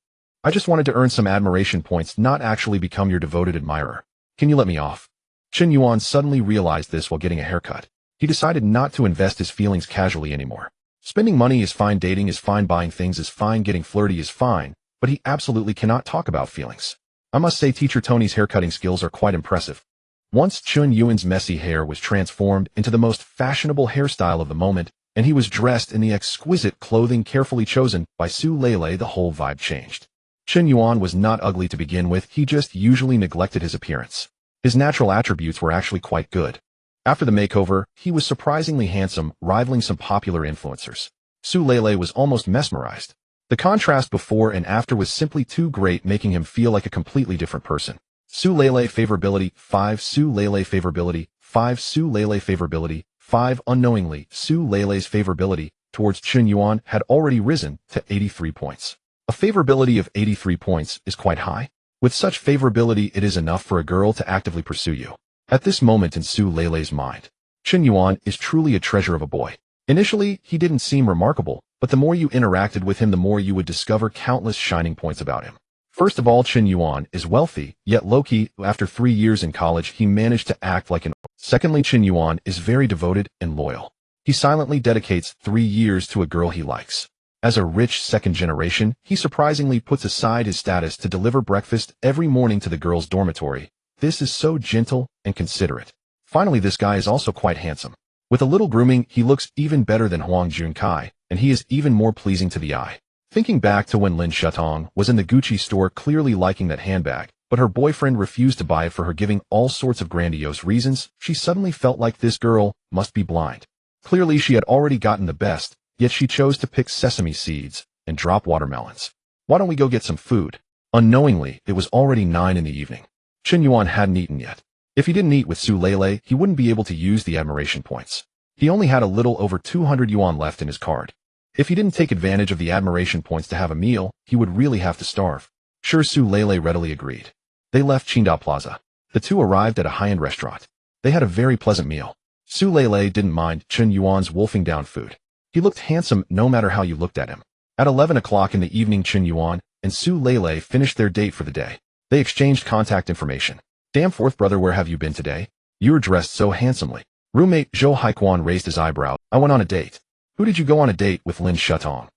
I just wanted to earn some admiration points, not actually become your devoted admirer. Can you let me off? Chen Yuan suddenly realized this while getting a haircut. He decided not to invest his feelings casually anymore. Spending money is fine, dating is fine, buying things is fine, getting flirty is fine, but he absolutely cannot talk about feelings. I must say, Teacher Tony's haircutting skills are quite impressive. Once Chen Yuan's messy hair was transformed into the most fashionable hairstyle of the moment, and he was dressed in the exquisite clothing carefully chosen by Su Lei, the whole vibe changed. Chen Yuan was not ugly to begin with, he just usually neglected his appearance. His natural attributes were actually quite good. After the makeover, he was surprisingly handsome, rivaling some popular influencers. Su Lei was almost mesmerized. The contrast before and after was simply too great, making him feel like a completely different person. Su Lei favorability 5, Su Lei favorability 5, Su Lei favorability 5. Unknowingly, Su Lei's favorability towards Chen Yuan had already risen to 83 points. A favorability of 83 points is quite high. With such favorability, it is enough for a girl to actively pursue you. At this moment in Su Lei's mind, Chen Yuan is truly a treasure of a boy. Initially, he didn't seem remarkable, but the more you interacted with him, the more you would discover countless shining points about him. First of all, Chen Yuan is wealthy, yet low-key. After 3 years in college, he managed to act like an... Secondly, Chen Yuan is very devoted and loyal. He silently dedicates 3 years to a girl he likes. As a rich second generation, he surprisingly puts aside his status to deliver breakfast every morning to the girl's dormitory. This is so gentle and considerate. Finally, this guy is also quite handsome. With a little grooming, he looks even better than Huang Junkai, and he is even more pleasing to the eye. Thinking back to when Lin Shatong was in the Gucci store clearly liking that handbag, but her boyfriend refused to buy it for her giving all sorts of grandiose reasons, she suddenly felt like this girl must be blind. Clearly she had already gotten the best, yet she chose to pick sesame seeds and drop watermelons. Why don't we go get some food? Unknowingly, it was already 9 in the evening. Chen Yuan hadn't eaten yet. If he didn't eat with Su Lele, he wouldn't be able to use the admiration points. He only had a little over 200 yuan left in his card. If he didn't take advantage of the admiration points to have a meal, he would really have to starve. Sure, Su Lele readily agreed. They left Qingdao Plaza. The two arrived at a high-end restaurant. They had a very pleasant meal. Su Lele didn't mind Chen Yuan's wolfing down food. He looked handsome no matter how you looked at him. At 11 o'clock in the evening, Chen Yuan and Su Lele finished their date for the day. They exchanged contact information. Damn, fourth brother, where have you been today? You're dressed so handsomely. Roommate Zhou Haikuan raised his eyebrow. I went on a date. Who did you go on a date with? Lin Shatong.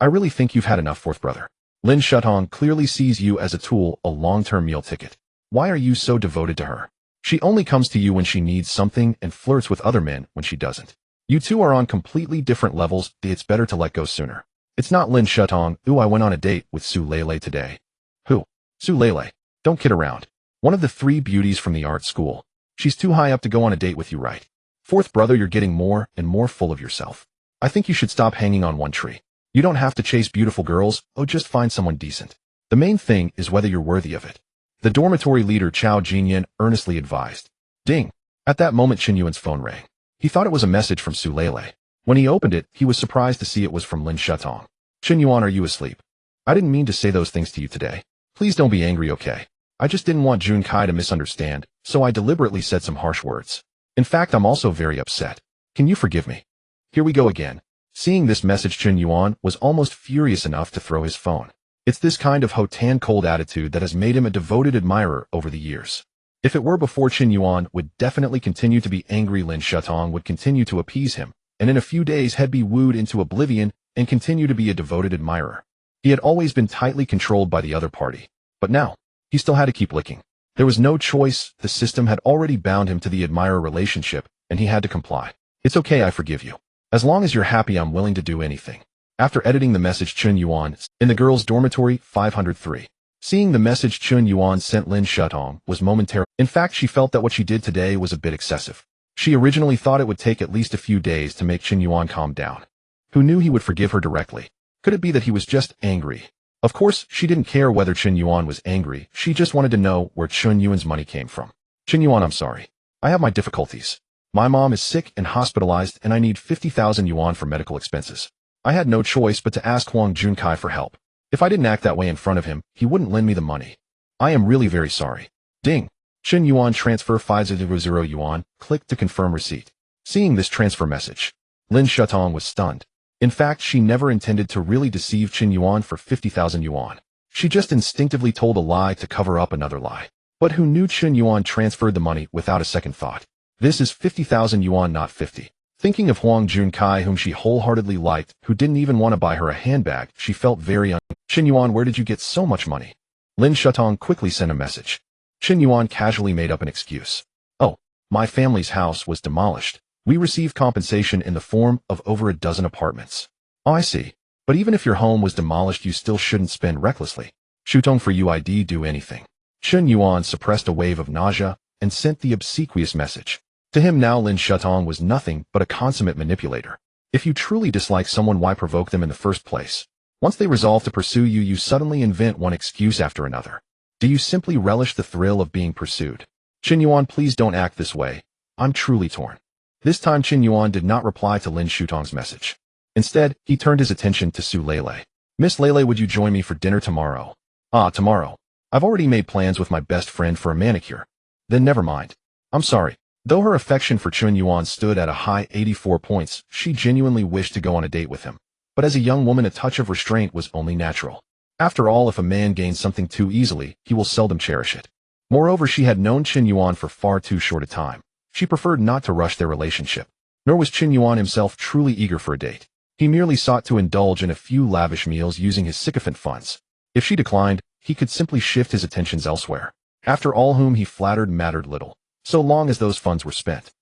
I really think you've had enough, fourth brother. Lin Shatong clearly sees you as a tool, a long-term meal ticket. Why are you so devoted to her? She only comes to you when she needs something and flirts with other men when she doesn't. You two are on completely different levels. It's better to let go sooner. It's not Lin Shatong. Ooh, I went on a date with Su Lele today. Who? Su Lele. Don't kid around. One of the 3 beauties from the art school. She's too high up to go on a date with you, right? Fourth brother, you're getting more and more full of yourself. I think you should stop hanging on one tree. You don't have to chase beautiful girls. Oh, just find someone decent. The main thing is whether you're worthy of it. The dormitory leader Chao Jinyan earnestly advised. Ding. At that moment, Chen Yuan's phone rang. He thought it was a message from Su Lele. When he opened it, he was surprised to see it was from Lin Shatong. Chen Yuan, are you asleep? I didn't mean to say those things to you today. Please don't be angry, okay? I just didn't want Jun Kai to misunderstand, so I deliberately said some harsh words. In fact, I'm also very upset. Can you forgive me? Here we go again. Seeing this message, Chen Yuan was almost furious enough to throw his phone. It's this kind of Hotan cold attitude that has made him a devoted admirer over the years. If it were before, Chen Yuan would definitely continue to be angry. Lin Shatong would continue to appease him, and in a few days he'd be wooed into oblivion and continue to be a devoted admirer. He had always been tightly controlled by the other party, but now, he still had to keep licking. There was no choice. The system had already bound him to the admirer relationship, and he had to comply. It's okay, I forgive you. As long as you're happy, I'm willing to do anything. After editing the message, Chen Yuan, in the girls' dormitory, 503. Seeing the message Chen Yuan sent Lin Shatong was momentary. In fact, she felt that what she did today was a bit excessive. She originally thought it would take at least a few days to make Chen Yuan calm down. Who knew he would forgive her directly? Could it be that he was just angry? Of course, she didn't care whether Chen Yuan was angry. She just wanted to know where Chen Yuan's money came from. Chen Yuan, I'm sorry. I have my difficulties. My mom is sick and hospitalized, and I need 50,000 yuan for medical expenses. I had no choice but to ask Huang Junkai for help. If I didn't act that way in front of him, he wouldn't lend me the money. I am really very sorry. Ding. Chen Yuan transfer 500 yuan. Click to confirm receipt. Seeing this transfer message, Lin Shatong was stunned. In fact, she never intended to really deceive Chen Yuan for 50,000 yuan. She just instinctively told a lie to cover up another lie. But who knew Chen Yuan transferred the money without a second thought? This is 50,000 yuan, not 50. Thinking of Huang Junkai, whom she wholeheartedly liked, who didn't even want to buy her a handbag, she felt very Chen Yuan, where did you get so much money? Lin Shatong quickly sent a message. Chen Yuan casually made up an excuse. Oh, my family's house was demolished. We received compensation in the form of over a dozen apartments. Oh, I see. But even if your home was demolished, you still shouldn't spend recklessly. Shutong for UID do anything. Chen Yuan suppressed a wave of nausea and sent the obsequious message. To him now, Lin Shatong was nothing but a consummate manipulator. If you truly dislike someone, why provoke them in the first place? Once they resolve to pursue you, you suddenly invent one excuse after another. Do you simply relish the thrill of being pursued? Chen Yuan, please don't act this way. I'm truly torn. This time Chen Yuan did not reply to Lin Shutong's message. Instead, he turned his attention to Su Lele. Miss Lele, would you join me for dinner tomorrow? Ah, tomorrow. I've already made plans with my best friend for a manicure. Then never mind. I'm sorry. Though her affection for Chen Yuan stood at a high 84 points, she genuinely wished to go on a date with him. But as a young woman, a touch of restraint was only natural. After all, if a man gains something too easily, he will seldom cherish it. Moreover, she had known Chen Yuan for far too short a time. She preferred not to rush their relationship. Nor was Chen Yuan himself truly eager for a date. He merely sought to indulge in a few lavish meals using his sycophant funds. If she declined, he could simply shift his attentions elsewhere. After all, whom he flattered mattered little, so long as those funds were spent.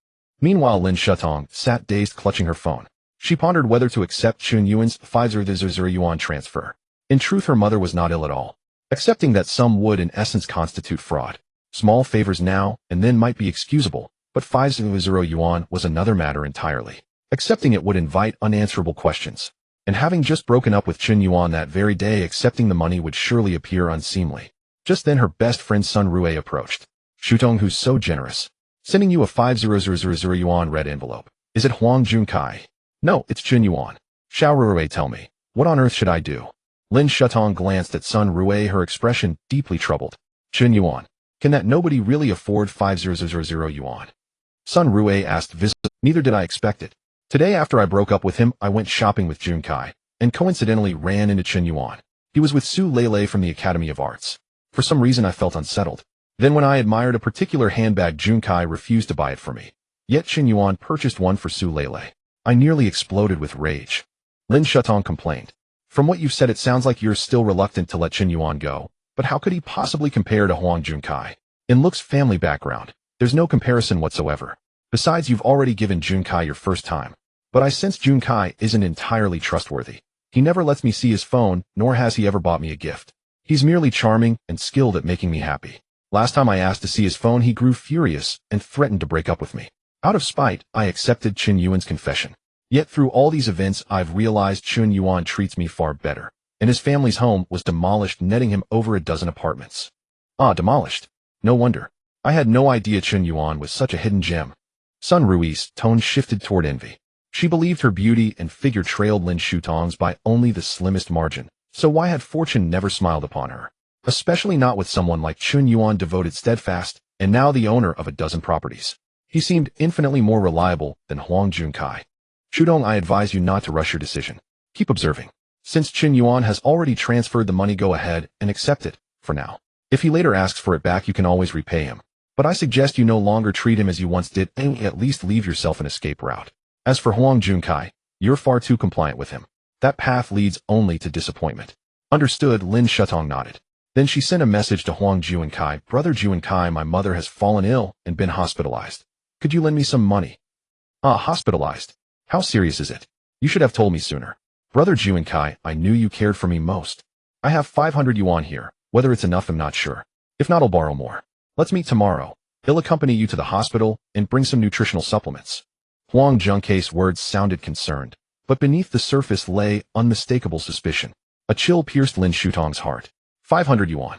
Meanwhile, Lin Shatong sat dazed, clutching her phone. She pondered whether to accept Chun Yuan's 500 yuan transfer. In truth, her mother was not ill at all. Accepting that some would in essence constitute fraud. Small favors now and then might be excusable, but 500 yuan was another matter entirely. Accepting it would invite unanswerable questions. And having just broken up with Chun Yuan that very day, accepting the money would surely appear unseemly. Just then her best friend Sun Rui approached. Shutong, who's so generous. Sending you a 500 yuan red envelope. Is it Huang Junkai? No, it's Chun Yuan. Xiao Rui, tell me, what on earth should I do? Lin Shutong glanced at Sun Rui, her expression deeply troubled. Chun Yuan, can that nobody really afford 500 yuan? Sun Rui asked visibly. Neither did I expect it. Today after I broke up with him, I went shopping with Junkai, and coincidentally ran into Chun Yuan. He was with Su Lele from the Academy of Arts. For some reason I felt unsettled. Then when I admired a particular handbag, Junkai refused to buy it for me. Yet Chun Yuan purchased one for Su Lele. I nearly exploded with rage. Lin Shutong complained. From what you've said, it sounds like you're still reluctant to let Chun Yuan go, but how could he possibly compare to Huang Junkai? In looks, family background, there's no comparison whatsoever. Besides, you've already given Junkai your first time. But I sense Junkai isn't entirely trustworthy. He never lets me see his phone, nor has he ever bought me a gift. He's merely charming and skilled at making me happy. Last time I asked to see his phone, he grew furious and threatened to break up with me. Out of spite, I accepted Chun Yuan's confession. Yet through all these events, I've realized Chun Yuan treats me far better, and his family's home was demolished, netting him over a dozen apartments. Ah, demolished. No wonder. I had no idea Chun Yuan was such a hidden gem. Sun Rui's tone shifted toward envy. She believed her beauty and figure trailed Lin Shutong's by only the slimmest margin, so why had fortune never smiled upon her? Especially not with someone like Chun Yuan, devoted, steadfast, and now the owner of a dozen properties. He seemed infinitely more reliable than Huang Junkai. Shutong, I advise you not to rush your decision. Keep observing. Since Chun Yuan has already transferred the money, go ahead and accept it, for now. If he later asks for it back, you can always repay him. But I suggest you no longer treat him as you once did, and at least leave yourself an escape route. As for Huang Junkai, you're far too compliant with him. That path leads only to disappointment. Understood, Lin Shutong nodded. Then she sent a message to Huang Junkai. Brother Junkai, my mother has fallen ill and been hospitalized. Could you lend me some money? Ah, hospitalized. How serious is it? You should have told me sooner. Brother Junkai, I knew you cared for me most. I have 500 yuan here. Whether it's enough, I'm not sure. If not, I'll borrow more. Let's meet tomorrow. He'll accompany you to the hospital and bring some nutritional supplements. Huang Junkai's words sounded concerned, but beneath the surface lay unmistakable suspicion. A chill pierced Lin Shutong's heart. 500 yuan.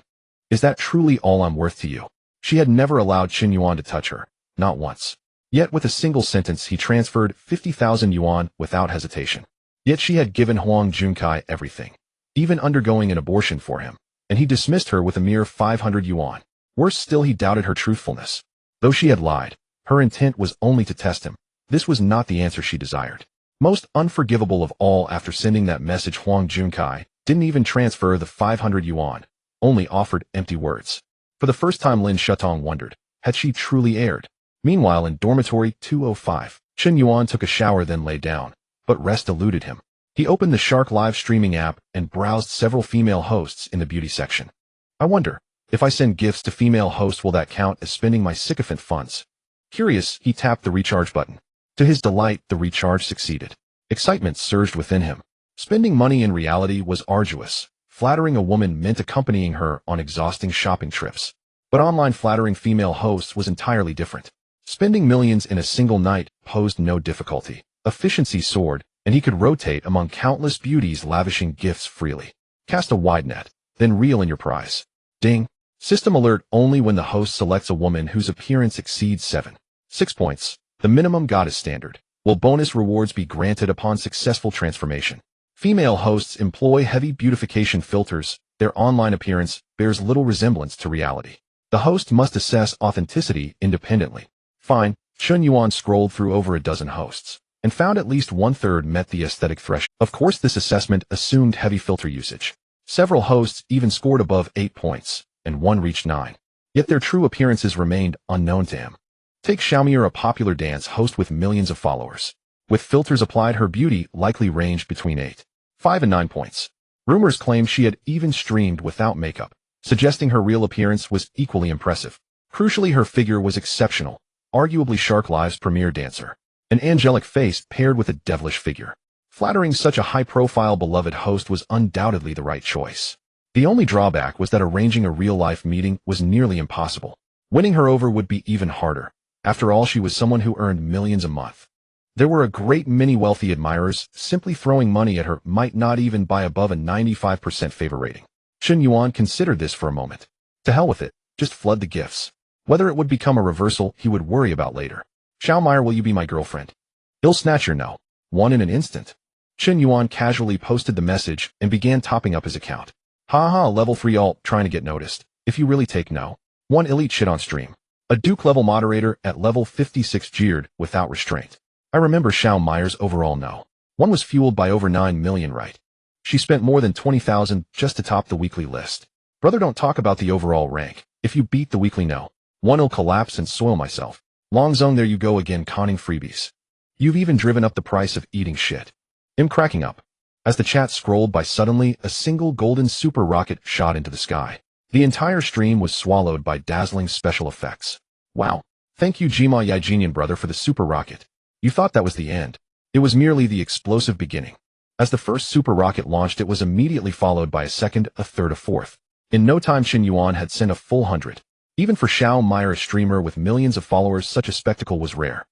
Is that truly all I'm worth to you? She had never allowed Chun Yuan to touch her, not once. Yet with a single sentence he transferred 50,000 yuan without hesitation. Yet she had given Huang Junkai everything, even undergoing an abortion for him, and he dismissed her with a mere 500 yuan. Worse still, he doubted her truthfulness. Though she had lied, her intent was only to test him. This was not the answer she desired. Most unforgivable of all, after sending that message, Huang Junkai didn't even transfer the 500 yuan, only offered empty words. For the first time, Lin Shutong wondered, had she truly erred? Meanwhile, in dormitory 205, Chun Yuan took a shower, then lay down, but rest eluded him. He opened the Shark live streaming app and browsed several female hosts in the beauty section. I wonder, if I send gifts to female hosts, will that count as spending my sycophant funds? Curious, he tapped the recharge button. To his delight, the recharge succeeded. Excitement surged within him. Spending money in reality was arduous. Flattering a woman meant accompanying her on exhausting shopping trips. But online flattering female hosts was entirely different. Spending millions in a single night posed no difficulty. Efficiency soared, and he could rotate among countless beauties, lavishing gifts freely. Cast a wide net, then reel in your prize. Ding. System alert: only when the host selects a woman whose appearance exceeds 6 points, the minimum goddess standard, will bonus rewards be granted upon successful transformation. Female hosts employ heavy beautification filters. Their online appearance bears little resemblance to reality. The host must assess authenticity independently. Fine. Chun Yuan scrolled through over a dozen hosts and found at least 1/3 met the aesthetic threshold. Of course, this assessment assumed heavy filter usage. Several hosts even scored above 8 points, and one reached 9. Yet their true appearances remained unknown to him. Take Xiaomir, a popular dance host with millions of followers. With filters applied, her beauty likely ranged between 8, 5 and 9 points. Rumors claimed she had even streamed without makeup, suggesting her real appearance was equally impressive. Crucially, her figure was exceptional, arguably Shark Live's premier dancer. An angelic face paired with a devilish figure. Flattering such a high-profile beloved host was undoubtedly the right choice. The only drawback was that arranging a real-life meeting was nearly impossible. Winning her over would be even harder. After all, she was someone who earned millions a month. There were a great many wealthy admirers. Simply throwing money at her might not even buy above a 95% favor rating. Chen Yuan considered this for a moment. To hell with it, just flood the gifts. Whether it would become a reversal, he would worry about later. Xiao Meyer, will you be my girlfriend? He'll snatch your no. One in an instant. Chen Yuan casually posted the message and began topping up his account. Haha, level 3 alt, trying to get noticed. If you really take no. 1 elite shit on stream. A Duke level moderator at level 56 jeered without restraint. I remember Xiao Meyer's overall no. 1 was fueled by over 9 million, right? She spent more than 20,000 just to top the weekly list. Brother, don't talk about the overall rank. If you beat the weekly no. 1'll collapse and soil myself. Long zone, there you go again, conning freebies. You've even driven up the price of eating shit. I'm cracking up. As the chat scrolled by, suddenly a single golden super rocket shot into the sky. The entire stream was swallowed by dazzling special effects. Wow. Thank you Jima Yijinian brother for the super rocket. You thought that was the end. It was merely the explosive beginning. As the first super rocket launched, it was immediately followed by a second, a third, a fourth. In no time, Chen Yuan had sent a full 100. Even for Xiao Meyer, a streamer with millions of followers, such a spectacle was rare.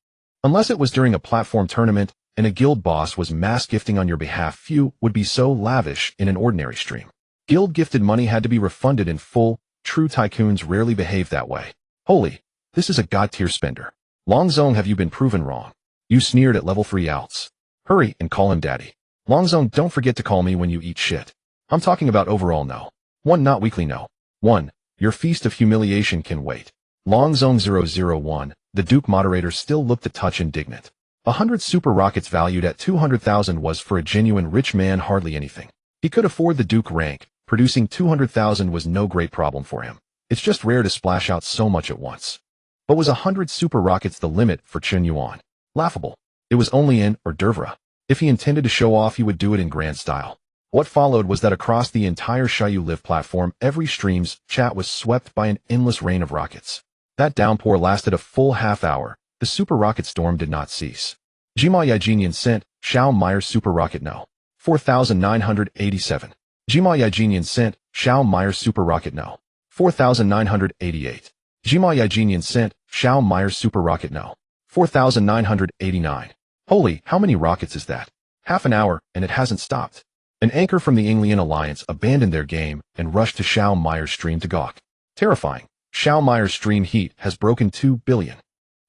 Unless it was during a platform tournament and a guild boss was mass gifting on your behalf, few would be so lavish in an ordinary stream. Guild gifted money had to be refunded in full. True tycoons rarely behave that way. Holy, this is a god tier spender. Long Zone, have you been proven wrong? You sneered at level 3 outs. Hurry and call him daddy. Long Zone, don't forget to call me when you eat shit. I'm talking about overall no. 1, not weekly no. 1, your feast of humiliation can wait. Long Zone 001, the Duke moderator still looked a touch indignant. 100 super rockets valued at 200,000 was for a genuine rich man hardly anything. He could afford the Duke rank. Producing 200,000 was no great problem for him. It's just rare to splash out so much at once. But was 100 super rockets the limit for Chen Yuan? Laughable. It was only in hors d'oeuvre. If he intended to show off, he would do it in grand style. What followed was that across the entire Xiaoyu Live platform, every stream's chat was swept by an endless rain of rockets. That downpour lasted a full half hour. The super rocket storm did not cease. Jima Yijinian sent Xiao Meyer super rocket no. 4,987. Jima Yijinian sent Xiao Meyer super rocket no. 4,988. Jima Yijinian sent Xiao Meyer super rocket no. 4,989. Holy, how many rockets is that? Half an hour, and it hasn't stopped. An anchor from the Anglian Alliance abandoned their game and rushed to Xiao Meyer's stream to gawk. Terrifying. Xiao Meyer's stream heat has broken 2 billion.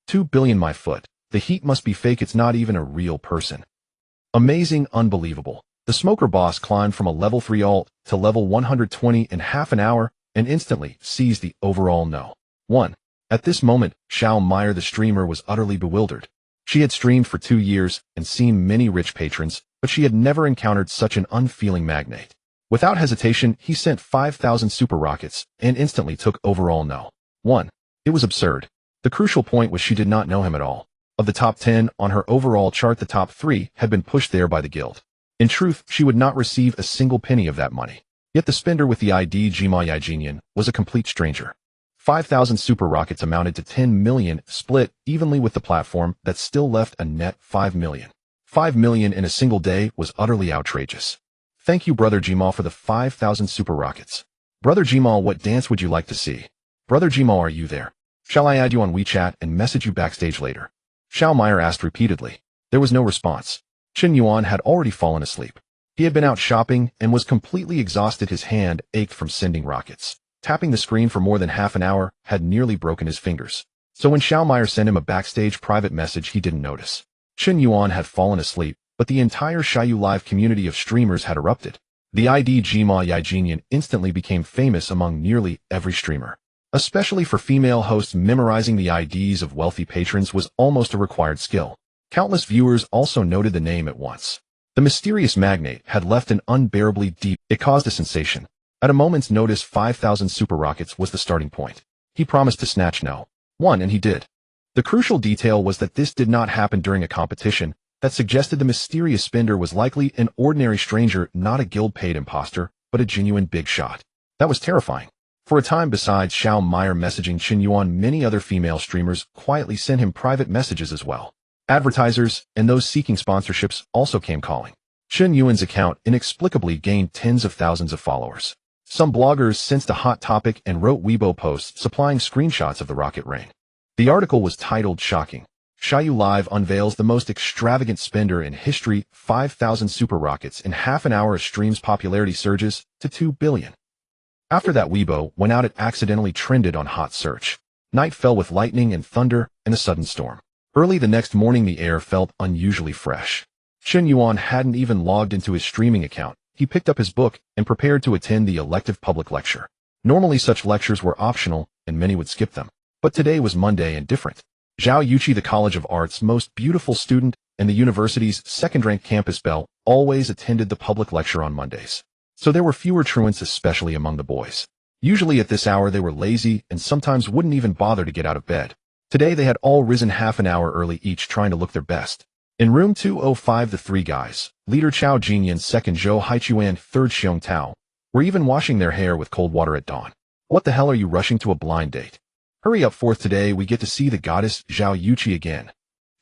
2 billion my foot. The heat must be fake, it's not even a real person. Amazing, unbelievable. The smoker boss climbed from a level 3 alt to level 120 in half an hour and instantly seized the overall no. 1. At this moment, Xiao Meyer the streamer was utterly bewildered. She had streamed for 2 years and seen many rich patrons, but she had never encountered such an unfeeling magnate. Without hesitation, he sent 5,000 super rockets and instantly took overall no. 1. It was absurd. The crucial point was she did not know him at all. Of the top 10 on her overall chart, the top 3 had been pushed there by the guild. In truth, she would not receive a single penny of that money. Yet the spender with the ID Jima Yijinian was a complete stranger. 5,000 super rockets amounted to 10 million, split evenly with the platform that still left a net 5 million. 5 million in a single day was utterly outrageous. Thank you, Brother Jimal, for the 5,000 super rockets. Brother Jimal, what dance would you like to see? Brother Jimal, are you there? Shall I add you on WeChat and message you backstage later? Xiao Meyer asked repeatedly. There was no response. Chen Yuan had already fallen asleep. He had been out shopping and was completely exhausted. His hand ached from sending rockets. Tapping the screen for more than half an hour had nearly broken his fingers. So when Xiao Meyer sent him a backstage private message, he didn't notice. Chen Yuan had fallen asleep, but the entire Xiaoyu Live community of streamers had erupted. The ID Jima Yijinian instantly became famous among nearly every streamer. Especially for female hosts, memorizing the IDs of wealthy patrons was almost a required skill. Countless viewers also noted the name at once. The mysterious magnate had left an unbearably deep. It caused a sensation. At a moment's notice, 5,000 super rockets was the starting point. He promised to snatch no. 1, and he did. The crucial detail was that this did not happen during a competition that suggested the mysterious spender was likely an ordinary stranger, not a guild-paid imposter, but a genuine big shot. That was terrifying. For a time, besides Xiao Meyer messaging Chen Yuan, many other female streamers quietly sent him private messages as well. Advertisers and those seeking sponsorships also came calling. Chen Yuan's account inexplicably gained tens of thousands of followers. Some bloggers sensed a hot topic and wrote Weibo posts supplying screenshots of the rocket rain. The article was titled Shocking. Xiaoyu Live unveils the most extravagant spender in history, 5,000 super rockets in half an hour as stream's popularity surges to 2 billion. After that Weibo went out, it accidentally trended on hot search. Night fell with lightning and thunder and a sudden storm. Early the next morning the air felt unusually fresh. Chen Yuan hadn't even logged into his streaming account. He picked up his book and prepared to attend the elective public lecture. Normally such lectures were optional and many would skip them. But today was Monday and different. Zhao Yuqi, the College of Art's most beautiful student and the university's second-ranked campus belle, always attended the public lecture on Mondays. So there were fewer truants, especially among the boys. Usually at this hour they were lazy and sometimes wouldn't even bother to get out of bed. Today they had all risen half an hour early each, trying to look their best. In room 205 the three guys, leader Chao Jinyan, second Zhou Haichuan, third Xiong Tao, were even washing their hair with cold water at dawn. What the hell are you rushing to a blind date? Hurry up, fourth, today we get to see the goddess Zhao Yuqi again.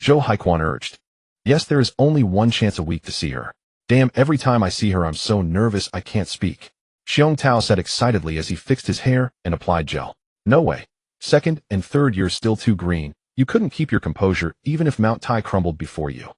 Zhou Haiquan urged. Yes, there is only one chance a week to see her. Damn, every time I see her I'm so nervous I can't speak. Xiong Tao said excitedly as he fixed his hair and applied gel. No way. Second and third, you're still too green. You couldn't keep your composure even if Mount Tai crumbled before you.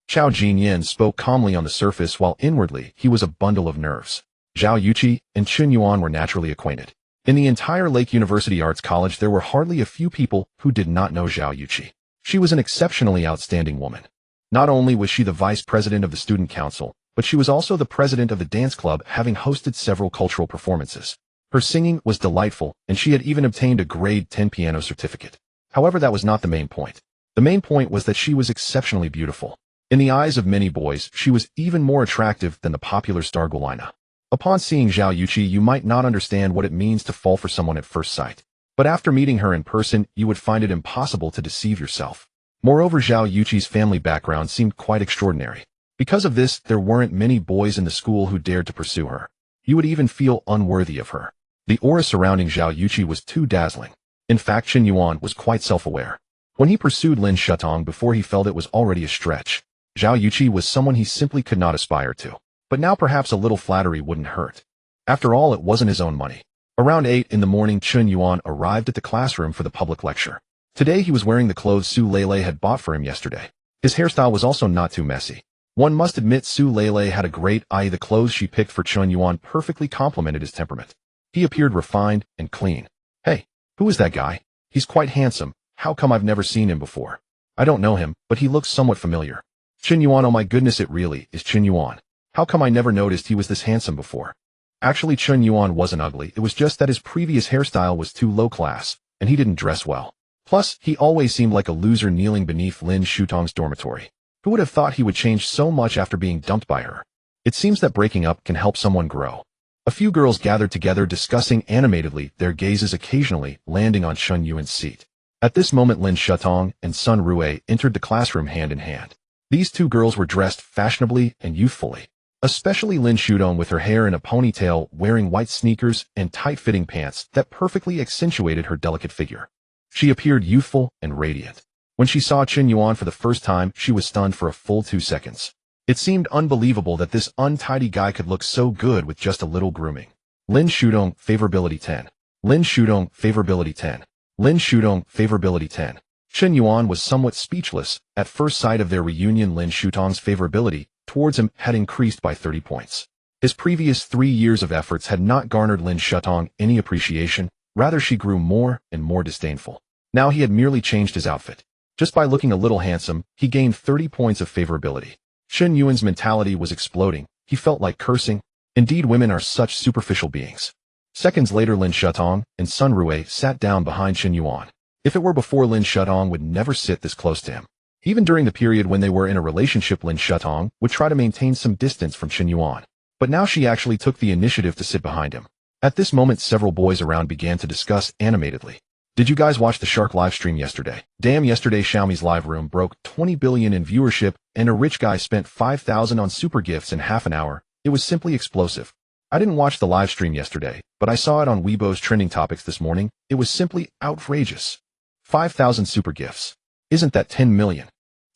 Chao Jinyan spoke calmly on the surface while inwardly he was a bundle of nerves. Zhao Yuqi and Chen Yuan were naturally acquainted. In the entire Lake University Arts College there were hardly a few people who did not know Zhao Yuqi. She was an exceptionally outstanding woman. Not only was she the vice president of the student council, but she was also the president of the dance club, having hosted several cultural performances. Her singing was delightful, and she had even obtained a grade 10 piano certificate. However, that was not the main point. The main point was that she was exceptionally beautiful. In the eyes of many boys, she was even more attractive than the popular star Guilina. Upon seeing Zhao Yuqi, you might not understand what it means to fall for someone at first sight. But after meeting her in person, you would find it impossible to deceive yourself. Moreover, Zhao Yuqi's family background seemed quite extraordinary. Because of this, there weren't many boys in the school who dared to pursue her. You would even feel unworthy of her. The aura surrounding Zhao Yuqi was too dazzling. In fact, Chen Yuan was quite self-aware. When he pursued Lin Shutong before, he felt it was already a stretch. Zhao Yuqi was someone he simply could not aspire to. But now perhaps a little flattery wouldn't hurt. After all, it wasn't his own money. Around 8 in the morning, Chen Yuan arrived at the classroom for the public lecture. Today he was wearing the clothes Su Lele had bought for him yesterday. His hairstyle was also not too messy. One must admit Su Lele had a great eye. The clothes she picked for Chen Yuan perfectly complemented his temperament. He appeared refined and clean. Hey, who is that guy? He's quite handsome. How come I've never seen him before? I don't know him, but he looks somewhat familiar. Chen Yuan, oh my goodness, it really is Chen Yuan. How come I never noticed he was this handsome before? Actually, Chen Yuan wasn't ugly. It was just that his previous hairstyle was too low class, and he didn't dress well. Plus, he always seemed like a loser kneeling beneath Lin Shutong's dormitory. Who would have thought he would change so much after being dumped by her? It seems that breaking up can help someone grow. A few girls gathered together, discussing animatedly, their gazes occasionally landing on Chen Yuan's seat. At this moment, Lin Shutong and Sun Rue entered the classroom hand in hand. These two girls were dressed fashionably and youthfully. Especially Lin Shutong, with her hair in a ponytail, wearing white sneakers and tight-fitting pants that perfectly accentuated her delicate figure. She appeared youthful and radiant. When she saw Chen Yuan for the first time, she was stunned for a full 2 seconds. It seemed unbelievable that this untidy guy could look so good with just a little grooming. Lin Shutong, favorability 10. Lin Shutong, favorability 10. Lin Shutong, favorability 10. Chen Yuan was somewhat speechless. At first sight of their reunion, Lin Shutong's favorability towards him had increased by 30 points. His previous 3 years of efforts had not garnered Lin Shutong any appreciation. Rather, she grew more and more disdainful. Now he had merely changed his outfit. Just by looking a little handsome, he gained 30 points of favorability. Chen Yuan's mentality was exploding. He felt like cursing. Indeed, women are such superficial beings. Seconds later, Lin Shutong and Sun Rue sat down behind Chen Yuan. If it were before, Lin Shutong would never sit this close to him. Even during the period when they were in a relationship, Lin Shutong would try to maintain some distance from Chen Yuan. But now she actually took the initiative to sit behind him. At this moment, several boys around began to discuss animatedly. Did you guys watch the Shark livestream yesterday? Damn, yesterday Xiaomi's live room broke 20 billion in viewership, and a rich guy spent 5,000 on super gifts in half an hour. It was simply explosive. I didn't watch the live stream yesterday, but I saw it on Weibo's trending topics this morning. It was simply outrageous. 5,000 super gifts. Isn't that 10 million?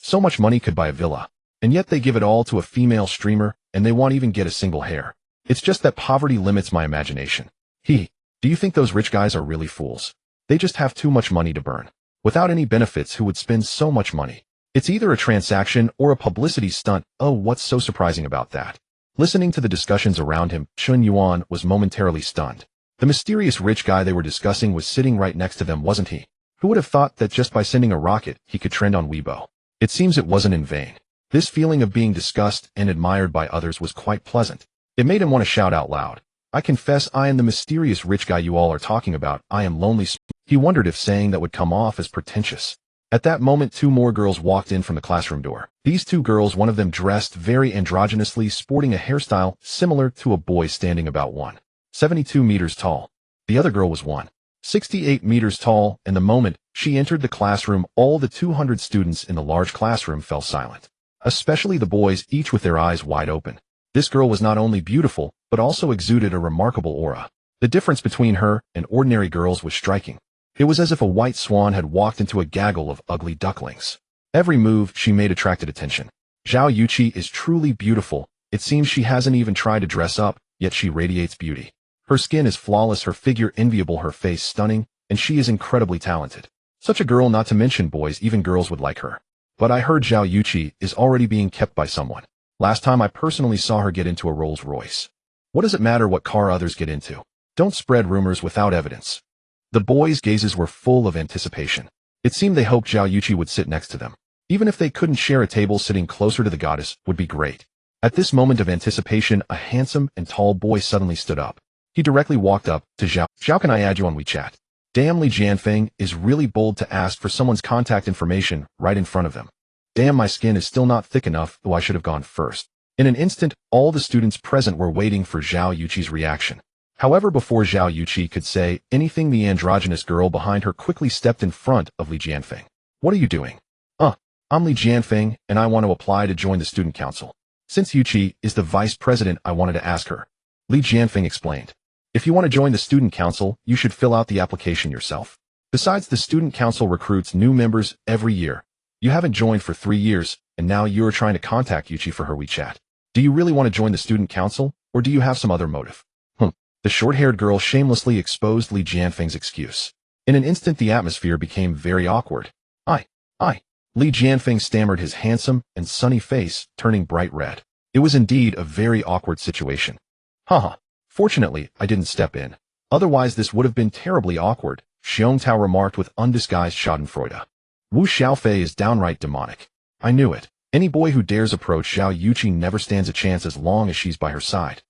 So much money could buy a villa. And yet they give it all to a female streamer, and they won't even get a single hair. It's just that poverty limits my imagination. Do you think those rich guys are really fools? They just have too much money to burn. Without any benefits, who would spend so much money? It's either a transaction or a publicity stunt. Oh, what's so surprising about that? Listening to the discussions around him, Chun Yuan was momentarily stunned. The mysterious rich guy they were discussing was sitting right next to them, wasn't he? Who would have thought that just by sending a rocket, he could trend on Weibo? It seems it wasn't in vain. This feeling of being discussed and admired by others was quite pleasant. It made him want to shout out loud, "I confess I am the mysterious rich guy you all are talking about. I am lonely." He wondered if saying that would come off as pretentious. At that moment, two more girls walked in from the classroom door. These two girls, one of them dressed very androgynously, sporting a hairstyle similar to a boy standing about 172 meters tall. The other girl was 168 meters tall, and the moment she entered the classroom, all the 200 students in the large classroom fell silent. Especially the boys, each with their eyes wide open. This girl was not only beautiful, but also exuded a remarkable aura. The difference between her and ordinary girls was striking. It was as if a white swan had walked into a gaggle of ugly ducklings. Every move she made attracted attention. Zhao Yuqi is truly beautiful. It seems she hasn't even tried to dress up, yet she radiates beauty. Her skin is flawless, her figure enviable, her face stunning, and she is incredibly talented. Such a girl, not to mention boys, even girls would like her. But I heard Zhao Yuqi is already being kept by someone. Last time I personally saw her get into a Rolls Royce. What does it matter what car others get into? Don't spread rumors without evidence. The boys' gazes were full of anticipation. It seemed they hoped Zhao Yuqi would sit next to them. Even if they couldn't share a table, sitting closer to the goddess would be great. At this moment of anticipation, a handsome and tall boy suddenly stood up. He directly walked up to Zhao. "Zhao, can I add you on WeChat?" Damn, Li Jianfeng is really bold to ask for someone's contact information right in front of them. Damn, my skin is still not thick enough, though I should have gone first. In an instant, all the students present were waiting for Zhao Yuqi's reaction. However, before Zhao Yuqi could say anything, the androgynous girl behind her quickly stepped in front of Li Jianfeng. "What are you doing?" I'm Li Jianfeng, and I want to apply to join the student council. Since Yuqi is the vice president, I wanted to ask her. Li Jianfeng explained. "If you want to join the student council, you should fill out the application yourself. Besides, the student council recruits new members every year. You haven't joined for 3 years, and now you're trying to contact Yuqi for her WeChat. Do you really want to join the student council, or do you have some other motive?" The short-haired girl shamelessly exposed Li Jianfeng's excuse. In an instant, the atmosphere became very awkward. I. Li Jianfeng stammered, his handsome and sunny face turning bright red. It was indeed a very awkward situation. Fortunately, I didn't step in. Otherwise, this would have been terribly awkward, Xiong Tao remarked with undisguised schadenfreude. Wu Xiaofei is downright demonic. I knew it. Any boy who dares approach Zhao Yuqi never stands a chance as long as she's by her side.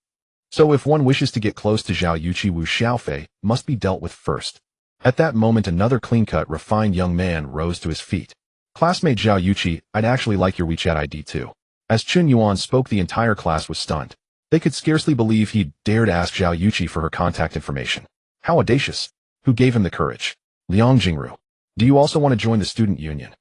So if one wishes to get close to Zhao Yuqi, Wu Xiaofei must be dealt with first. At that moment, another clean-cut, refined young man rose to his feet. "Classmate Zhao Yuqi, I'd actually like your WeChat ID too." As Chun Yuan spoke, the entire class was stunned. They could scarcely believe he'd dared ask Zhao Yuqi for her contact information. How audacious. Who gave him the courage? Liang Jingru. "Do you also want to join the student union?"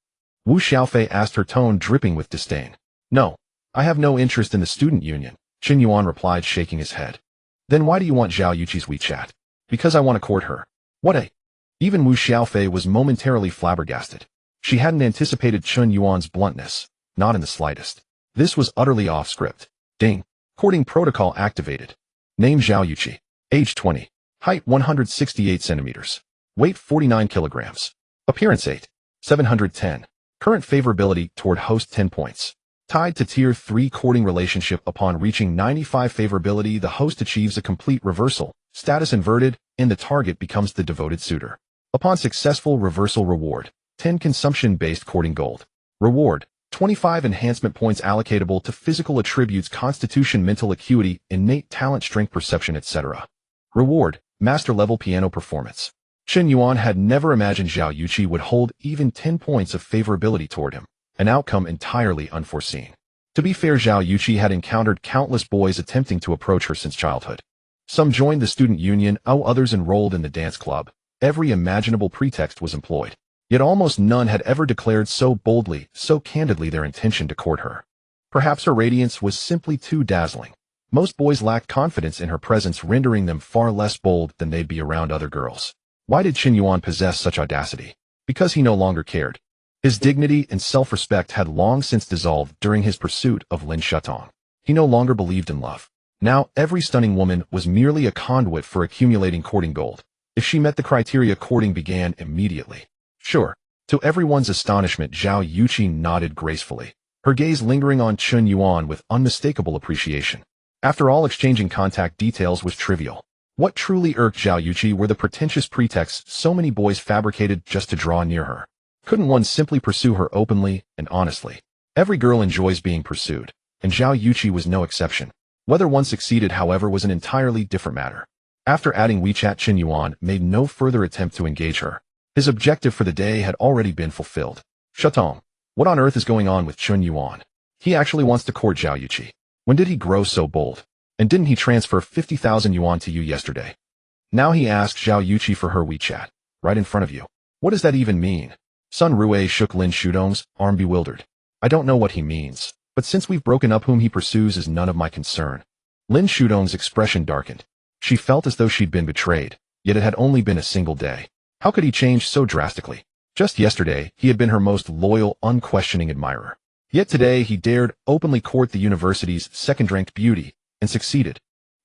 Wu Xiaofei asked, her tone dripping with disdain. "No, I have no interest in the student union," Chun Yuan replied, shaking his head. "Then why do you want Zhao Yuqi's WeChat?" "Because I want to court her." "What a..." Even Wu Xiaofei was momentarily flabbergasted. She hadn't anticipated Chun Yuan's bluntness, not in the slightest. This was utterly off script. Ding. Courting protocol activated. Name Zhao Yuqi. Age 20. Height 168 centimeters. Weight 49 kilograms. Appearance 8. 710. Current favorability toward host 10 points. Tied to Tier 3 courting relationship. Upon reaching 95 favorability, the host achieves a complete reversal, status inverted, and the target becomes the devoted suitor. Upon successful reversal, reward 10 consumption-based courting gold. Reward 25 enhancement points allocatable to physical attributes, constitution, mental acuity, innate talent, strength, perception, etc. Reward master-level piano performance. Chun Yuan had never imagined Zhao Yuqi would hold even 10 points of favorability toward him, an outcome entirely unforeseen. To be fair, Zhao Yuqi had encountered countless boys attempting to approach her since childhood. Some joined the student union, others enrolled in the dance club. Every imaginable pretext was employed. Yet almost none had ever declared so boldly, so candidly their intention to court her. Perhaps her radiance was simply too dazzling. Most boys lacked confidence in her presence, rendering them far less bold than they'd be around other girls. Why did Chun Yuan possess such audacity? Because he no longer cared. His dignity and self-respect had long since dissolved during his pursuit of Lin Shatong. He no longer believed in love. Now, every stunning woman was merely a conduit for accumulating courting gold. If she met the criteria, courting began immediately. Sure. To everyone's astonishment, Zhao Yuqi nodded gracefully, her gaze lingering on Chun Yuan with unmistakable appreciation. After all, exchanging contact details was trivial. What truly irked Zhao Yuqi were the pretentious pretexts so many boys fabricated just to draw near her. Couldn't one simply pursue her openly and honestly? Every girl enjoys being pursued, and Zhao Yuqi was no exception. Whether one succeeded, however, was an entirely different matter. After adding WeChat, Chun Yuan made no further attempt to engage her. His objective for the day had already been fulfilled. Shatong, what on earth is going on with Chun Yuan? He actually wants to court Zhao Yuqi. When did he grow so bold? And didn't he transfer 50,000 yuan to you yesterday? Now he asks Zhao Yuqi for her WeChat, right in front of you. What does that even mean? Sun Rue shook Lin Shudong's arm, bewildered. I don't know what he means, but since we've broken up, whom he pursues is none of my concern. Lin Shudong's expression darkened. She felt as though she'd been betrayed, yet it had only been a single day. How could he change so drastically? Just yesterday, he had been her most loyal, unquestioning admirer. Yet today he dared openly court the university's second-ranked beauty, and succeeded.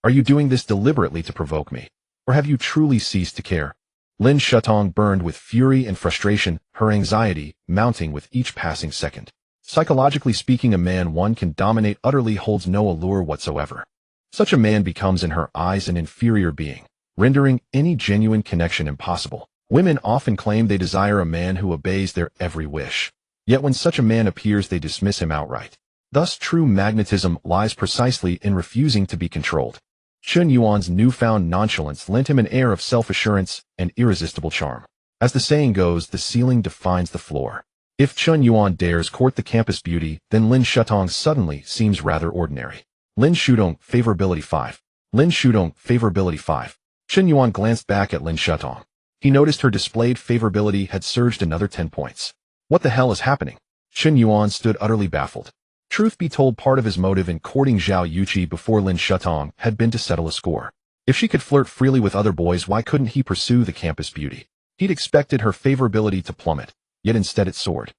Are you doing this deliberately to provoke me? Or have you truly ceased to care? Lin Shatong burned with fury and frustration, her anxiety mounting with each passing second. Psychologically speaking, a man one can dominate utterly holds no allure whatsoever. Such a man becomes in her eyes an inferior being, rendering any genuine connection impossible. Women often claim they desire a man who obeys their every wish. Yet when such a man appears, they dismiss him outright. Thus, true magnetism lies precisely in refusing to be controlled. Chun Yuan's newfound nonchalance lent him an air of self-assurance and irresistible charm. As the saying goes, the ceiling defines the floor. If Chun Yuan dares court the campus beauty, then Lin Shatong suddenly seems rather ordinary. Lin Shudong, favorability 5. Lin Shudong, favorability 5. Chun Yuan glanced back at Lin Shatong. He noticed her displayed favorability had surged another 10 points. What the hell is happening? Chun Yuan stood utterly baffled. Truth be told, part of his motive in courting Zhao Yuqi before Lin Shatong had been to settle a score. If she could flirt freely with other boys, why couldn't he pursue the campus beauty? He'd expected her favorability to plummet, yet instead it soared.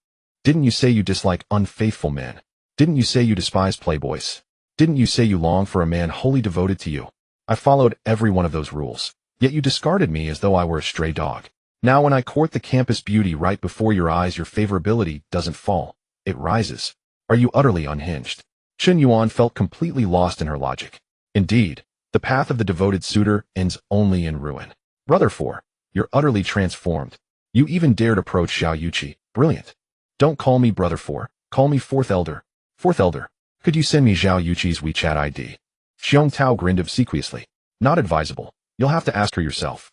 Didn't you say you dislike unfaithful men? Didn't you say you despise playboys? Didn't you say you long for a man wholly devoted to you? I followed every one of those rules, yet you discarded me as though I were a stray dog. Now when I court the campus beauty right before your eyes, your favorability doesn't fall, it rises. Are you utterly unhinged? Chun Yuan felt completely lost in her logic. Indeed, the path of the devoted suitor ends only in ruin. Brother 4, you're utterly transformed. You even dared approach Zhao Yuqi. Brilliant. Don't call me Brother 4, call me Fourth Elder. Fourth Elder, could you send me Zhao Yuqi's WeChat ID? Xiong Tao grinned obsequiously. Not advisable. You'll have to ask her yourself.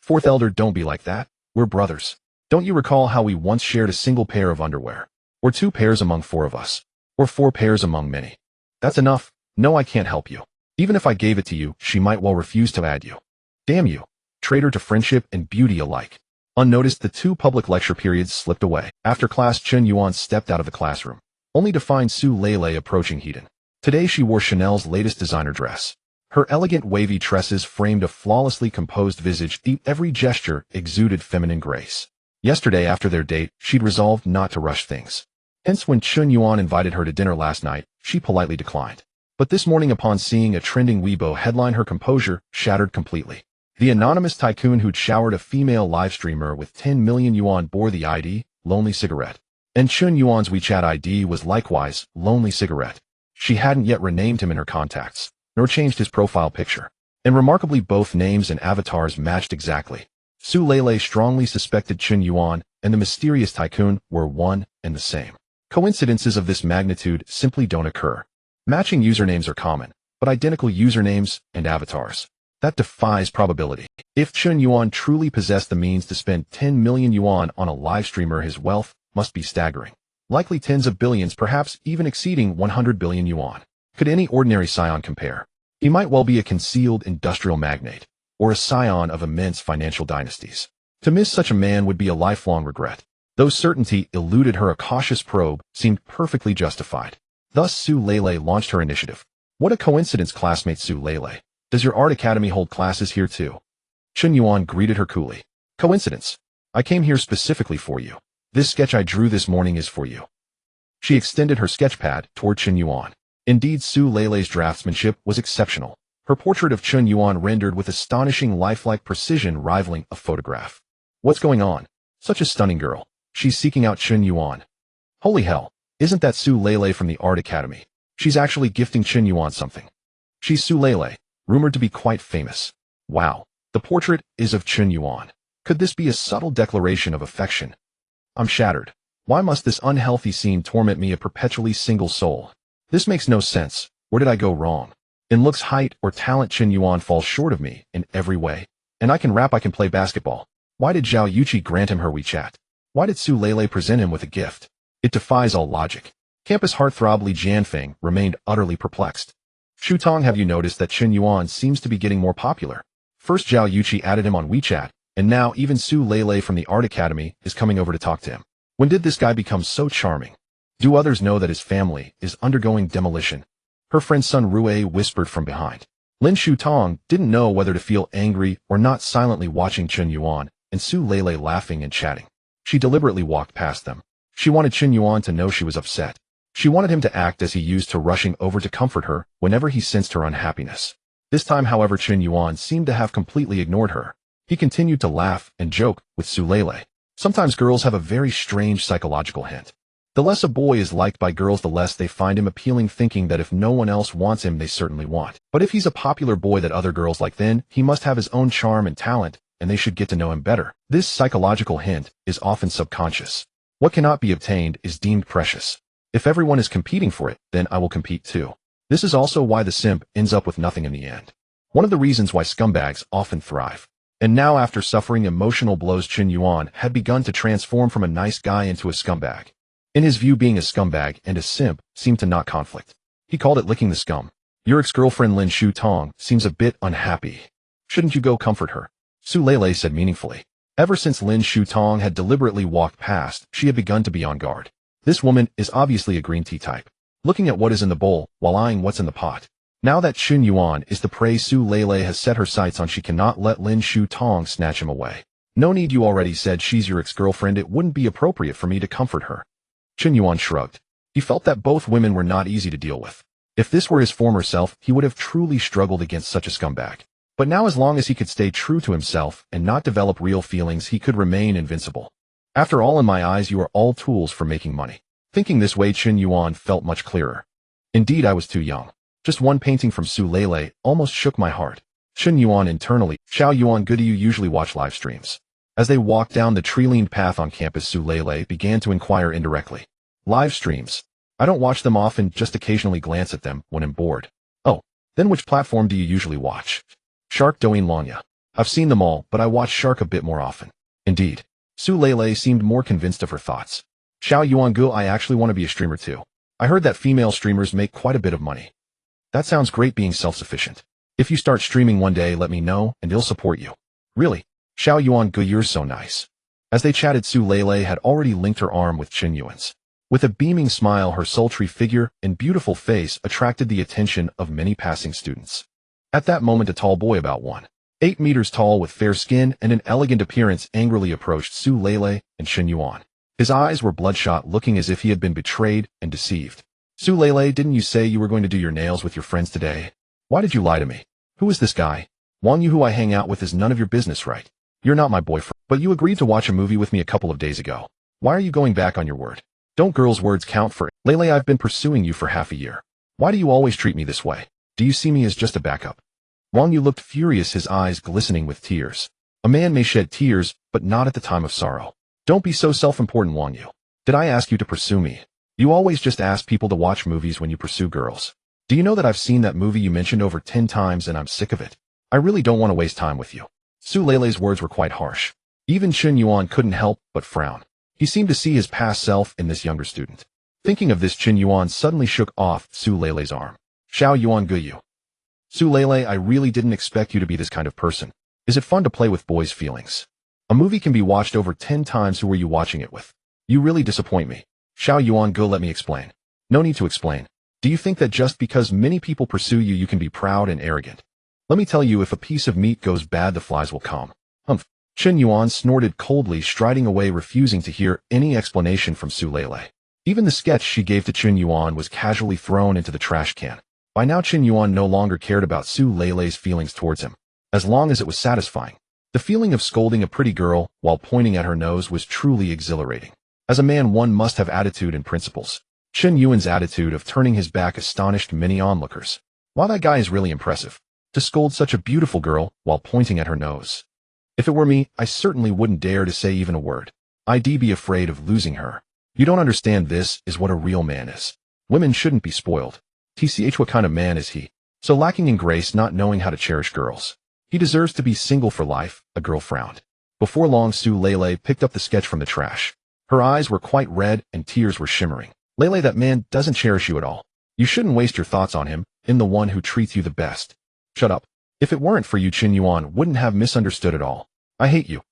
Fourth Elder, don't be like that. We're brothers. Don't you recall how we once shared a single pair of underwear? Or 2 pairs among 4 of us. Or 4 pairs among many. That's enough. No, I can't help you. Even if I gave it to you, she might well refuse to add you. Damn you. Traitor to friendship and beauty alike. Unnoticed, the 2 public lecture periods slipped away. After class, Chun Yuan stepped out of the classroom, only to find Su Lele approaching Heaton. Today she wore Chanel's latest designer dress. Her elegant wavy tresses framed a flawlessly composed visage. Every gesture exuded feminine grace. Yesterday, after their date, she'd resolved not to rush things. Hence, when Chun Yuan invited her to dinner last night, she politely declined. But this morning, upon seeing a trending Weibo headline, her composure shattered completely. The anonymous tycoon who'd showered a female live streamer with 10 million yuan bore the ID, Lonely Cigarette. And Chun Yuan's WeChat ID was likewise, Lonely Cigarette. She hadn't yet renamed him in her contacts, nor changed his profile picture. And remarkably, both names and avatars matched exactly. Su Lele strongly suspected Chun Yuan and the mysterious tycoon were one and the same. Coincidences of this magnitude simply don't occur. Matching usernames are common, but identical usernames and avatars, that defies probability. If Chun Yuan truly possessed the means to spend 10 million yuan on a live streamer, his wealth must be staggering. Likely tens of billions, perhaps even exceeding 100 billion yuan. Could any ordinary scion compare? He might well be a concealed industrial magnate, or a scion of immense financial dynasties. To miss such a man would be a lifelong regret. Though certainty eluded her, a cautious probe seemed perfectly justified. Thus Su Lele launched her initiative. What a coincidence, classmate Su Lele. Does your art academy hold classes here too? Chun Yuan greeted her coolly. Coincidence. I came here specifically for you. This sketch I drew this morning is for you. She extended her sketchpad toward Chen Yuan. Indeed, Su Leilei's draftsmanship was exceptional. Her portrait of Chen Yuan rendered with astonishing lifelike precision rivaling a photograph. What's going on? Such a stunning girl. She's seeking out Chen Yuan. Holy hell, isn't that Su Leilei from the Art Academy? She's actually gifting Chen Yuan something. She's Su Leilei, rumored to be quite famous. Wow, the portrait is of Chen Yuan. Could this be a subtle declaration of affection? I'm shattered. Why must this unhealthy scene torment me, a perpetually single soul? This makes no sense. Where did I go wrong? In looks, height, or talent, Chen Yuan falls short of me in every way. And I can rap, I can play basketball. Why did Zhao Yuqi grant him her WeChat? Why did Su Leilei present him with a gift? It defies all logic. Campus heartthrob Li Jianfeng remained utterly perplexed. Shu Tong, have you noticed that Chen Yuan seems to be getting more popular? First Zhao Yuqi added him on WeChat, and now even Su Leilei from the Art Academy is coming over to talk to him. When did this guy become so charming? Do others know that his family is undergoing demolition? Her friend Sun Rue whispered from behind. Lin Shu Tong didn't know whether to feel angry or not, silently watching Chen Yuan and Su Leilei laughing and chatting. She deliberately walked past them. She wanted Chen Yuan to know she was upset. She wanted him to act as he used to, rushing over to comfort her whenever he sensed her unhappiness. This time, however, Chen Yuan seemed to have completely ignored her. He continued to laugh and joke with Su Leilei. Sometimes girls have a very strange psychological hint. The less a boy is liked by girls, the less they find him appealing, thinking that if no one else wants him, they certainly want. But if he's a popular boy that other girls like, then he must have his own charm and talent, and they should get to know him better. This psychological hint is often subconscious. What cannot be obtained is deemed precious. If everyone is competing for it, then I will compete too. This is also why the simp ends up with nothing in the end. One of the reasons why scumbags often thrive. And now, after suffering emotional blows, Chen Yuan had begun to transform from a nice guy into a scumbag. In his view, being a scumbag and a simp seemed to not conflict. He called it licking the scum. Your ex-girlfriend Lin Shu Tong seems a bit unhappy. Shouldn't you go comfort her? Su Leilei said meaningfully. Ever since Lin Shu Tong had deliberately walked past, she had begun to be on guard. This woman is obviously a green tea type, looking at what is in the bowl while eyeing what's in the pot. Now that Chen Yuan is the prey Su Leilei has set her sights on, she cannot let Lin Shu Tong snatch him away. No need, you already said she's your ex-girlfriend. It wouldn't be appropriate for me to comfort her. Chen Yuan shrugged. He felt that both women were not easy to deal with. If this were his former self, he would have truly struggled against such a scumbag. But now, as long as he could stay true to himself and not develop real feelings, he could remain invincible. After all, in my eyes, you are all tools for making money. Thinking this way, Chen Yuan felt much clearer. Indeed, I was too young. Just one painting from Su Leilei almost shook my heart. Chen Yuan internally. Xiao Yuan, good, do you usually watch live streams? As they walked down the tree-lined path on campus, Su Leilei began to inquire indirectly. Live streams? I don't watch them often, just occasionally glance at them when I'm bored. Oh, then which platform do you usually watch? Shark, Douyin, Lanya. I've seen them all, but I watch Shark a bit more often. Indeed. Su Leilei seemed more convinced of her thoughts. Xiao Yuan, Gu, I actually want to be a streamer too. I heard that female streamers make quite a bit of money. That sounds great, being self-sufficient. If you start streaming one day, let me know, and they'll support you. Really? Xiao Yuan, Gu, you're so nice. As they chatted, Su Leilei had already linked her arm with Chen Yuan's. With a beaming smile, her sultry figure and beautiful face attracted the attention of many passing students. At that moment, a tall boy about 1.8 meters tall with fair skin and an elegant appearance angrily approached Su Leilei and Chen Yuan. His eyes were bloodshot, looking as if he had been betrayed and deceived. Su Leilei, didn't you say you were going to do your nails with your friends today? Why did you lie to me? Who is this guy? Wang Yu, who I hang out with, is none of your business, right? You're not my boyfriend, but you agreed to watch a movie with me a couple of days ago. Why are you going back on your word? Don't girls' words count for it? Leilei, I've been pursuing you for half a year. Why do you always treat me this way? Do you see me as just a backup? Wang Yu looked furious, his eyes glistening with tears. A man may shed tears, but not at the time of sorrow. Don't be so self-important, Wang Yu. Did I ask you to pursue me? You always just ask people to watch movies when you pursue girls. Do you know that I've seen that movie you mentioned over 10 times and I'm sick of it? I really don't want to waste time with you. Su Leilei's words were quite harsh. Even Chen Yuan couldn't help but frown. He seemed to see his past self in this younger student. Thinking of this, Chen Yuan suddenly shook off Su Leilei's arm. Xiao Yuan, Guyu. Su Leilei, I really didn't expect you to be this kind of person. Is it fun to play with boys' feelings? A movie can be watched over 10 times. Who were you watching it with? You really disappoint me. Xiao Yuan, go, let me explain. No need to explain. Do you think that just because many people pursue you, you can be proud and arrogant? Let me tell you, if a piece of meat goes bad, the flies will come. Humph. Chen Yuan snorted coldly, striding away, refusing to hear any explanation from Su Lei. Even the sketch she gave to Chen Yuan was casually thrown into the trash can. By now Chen Yuan no longer cared about Su Lei's feelings towards him, as long as it was satisfying. The feeling of scolding a pretty girl while pointing at her nose was truly exhilarating. As a man, one must have attitude and principles. Chen Yuan's attitude of turning his back astonished many onlookers. Wow, that guy is really impressive. To scold such a beautiful girl while pointing at her nose. If it were me, I certainly wouldn't dare to say even a word. I'd be afraid of losing her. You don't understand, this is what a real man is. Women shouldn't be spoiled. TCH, what kind of man is he? So lacking in grace, not knowing how to cherish girls. He deserves to be single for life, a girl frowned. Before long, Su Lei picked up the sketch from the trash. Her eyes were quite red and tears were shimmering. Lei, that man doesn't cherish you at all. You shouldn't waste your thoughts on him, in the one who treats you the best. Shut up. If it weren't for you, Chen Yuan wouldn't have misunderstood at all. I hate you.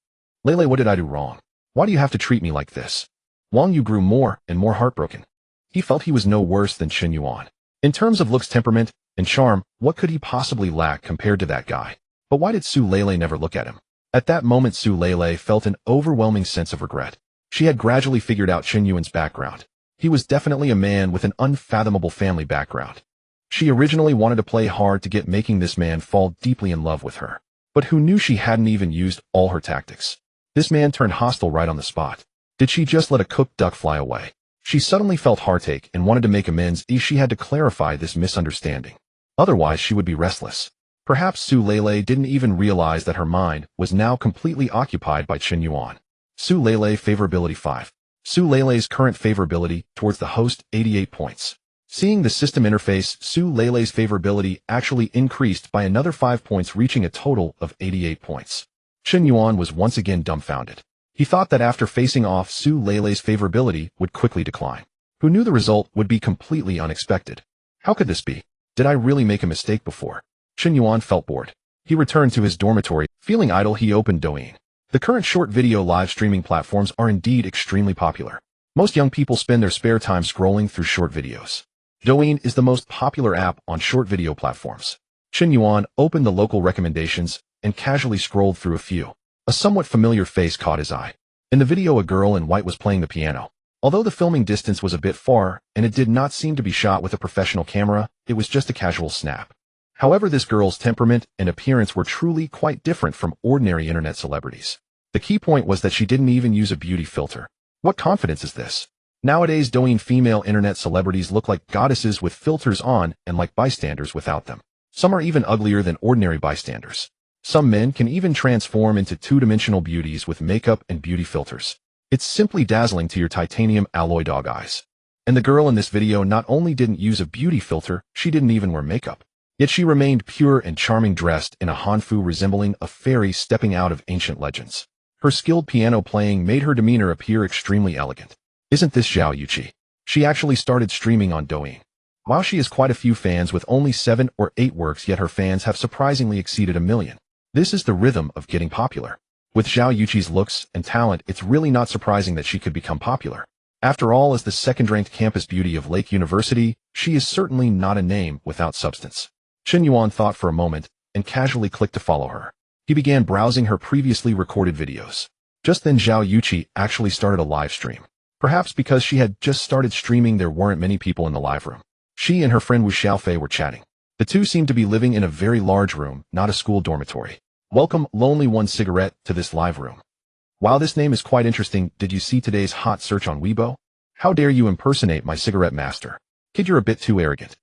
Lei, what did I do wrong? Why do you have to treat me like this? Wang Yu grew more and more heartbroken. He felt he was no worse than Chen Yuan. In terms of looks, temperament, and charm, what could he possibly lack compared to that guy? But why did Su Lei never look at him? At that moment, Su Lei felt an overwhelming sense of regret. She had gradually figured out Chen Yuan's background. He was definitely a man with an unfathomable family background. She originally wanted to play hard to get making this man fall deeply in love with her. But who knew she hadn't even used all her tactics? This man turned hostile right on the spot. Did she just let a cooked duck fly away? She suddenly felt heartache and wanted to make amends. She had to clarify this misunderstanding. Otherwise, she would be restless. Perhaps Su Lei didn't even realize that her mind was now completely occupied by Chen Yuan. Su Lei favorability 5. Su Lei's current favorability towards the host 88 points. Seeing the system interface, Su Lei's favorability actually increased by another 5 points, reaching a total of 88 points. Chen Yuan was once again dumbfounded. He thought that after facing off, Su Lei's favorability would quickly decline. Who knew the result would be completely unexpected? How could this be? Did I really make a mistake before? Chen Yuan felt bored. He returned to his dormitory. Feeling idle, he opened Douyin. The current short video live streaming platforms are indeed extremely popular. Most young people spend their spare time scrolling through short videos. Douyin is the most popular app on short video platforms. Chen Yuan opened the local recommendations and casually scrolled through a few. A somewhat familiar face caught his eye. In the video, a girl in white was playing the piano. Although the filming distance was a bit far, and it did not seem to be shot with a professional camera, it was just a casual snap. However, this girl's temperament and appearance were truly quite different from ordinary internet celebrities. The key point was that she didn't even use a beauty filter. What confidence is this? Nowadays, Douyin female internet celebrities look like goddesses with filters on and like bystanders without them. Some are even uglier than ordinary bystanders. Some men can even transform into two-dimensional beauties with makeup and beauty filters. It's simply dazzling to your titanium alloy dog eyes. And the girl in this video not only didn't use a beauty filter, she didn't even wear makeup. Yet she remained pure and charming, dressed in a hanfu resembling a fairy stepping out of ancient legends. Her skilled piano playing made her demeanor appear extremely elegant. Isn't this Zhao Yuqi? She actually started streaming on Douyin. While she has quite a few fans with only 7 or 8 works, yet her fans have surprisingly exceeded 1 million. This is the rhythm of getting popular. With Zhao Yuqi's looks and talent, it's really not surprising that she could become popular. After all, as the second-ranked campus beauty of Lake University, she is certainly not a name without substance. Chen Yuan thought for a moment and casually clicked to follow her. He began browsing her previously recorded videos. Just then, Zhao Yuqi actually started a live stream. Perhaps because she had just started streaming, there weren't many people in the live room. She and her friend Wu Xiaofei were chatting. The two seemed to be living in a very large room, not a school dormitory. Welcome, Lonely One Cigarette, to this live room. Wow, this name is quite interesting. Did you see today's hot search on Weibo? How dare you impersonate my cigarette master? Kid, you're a bit too arrogant.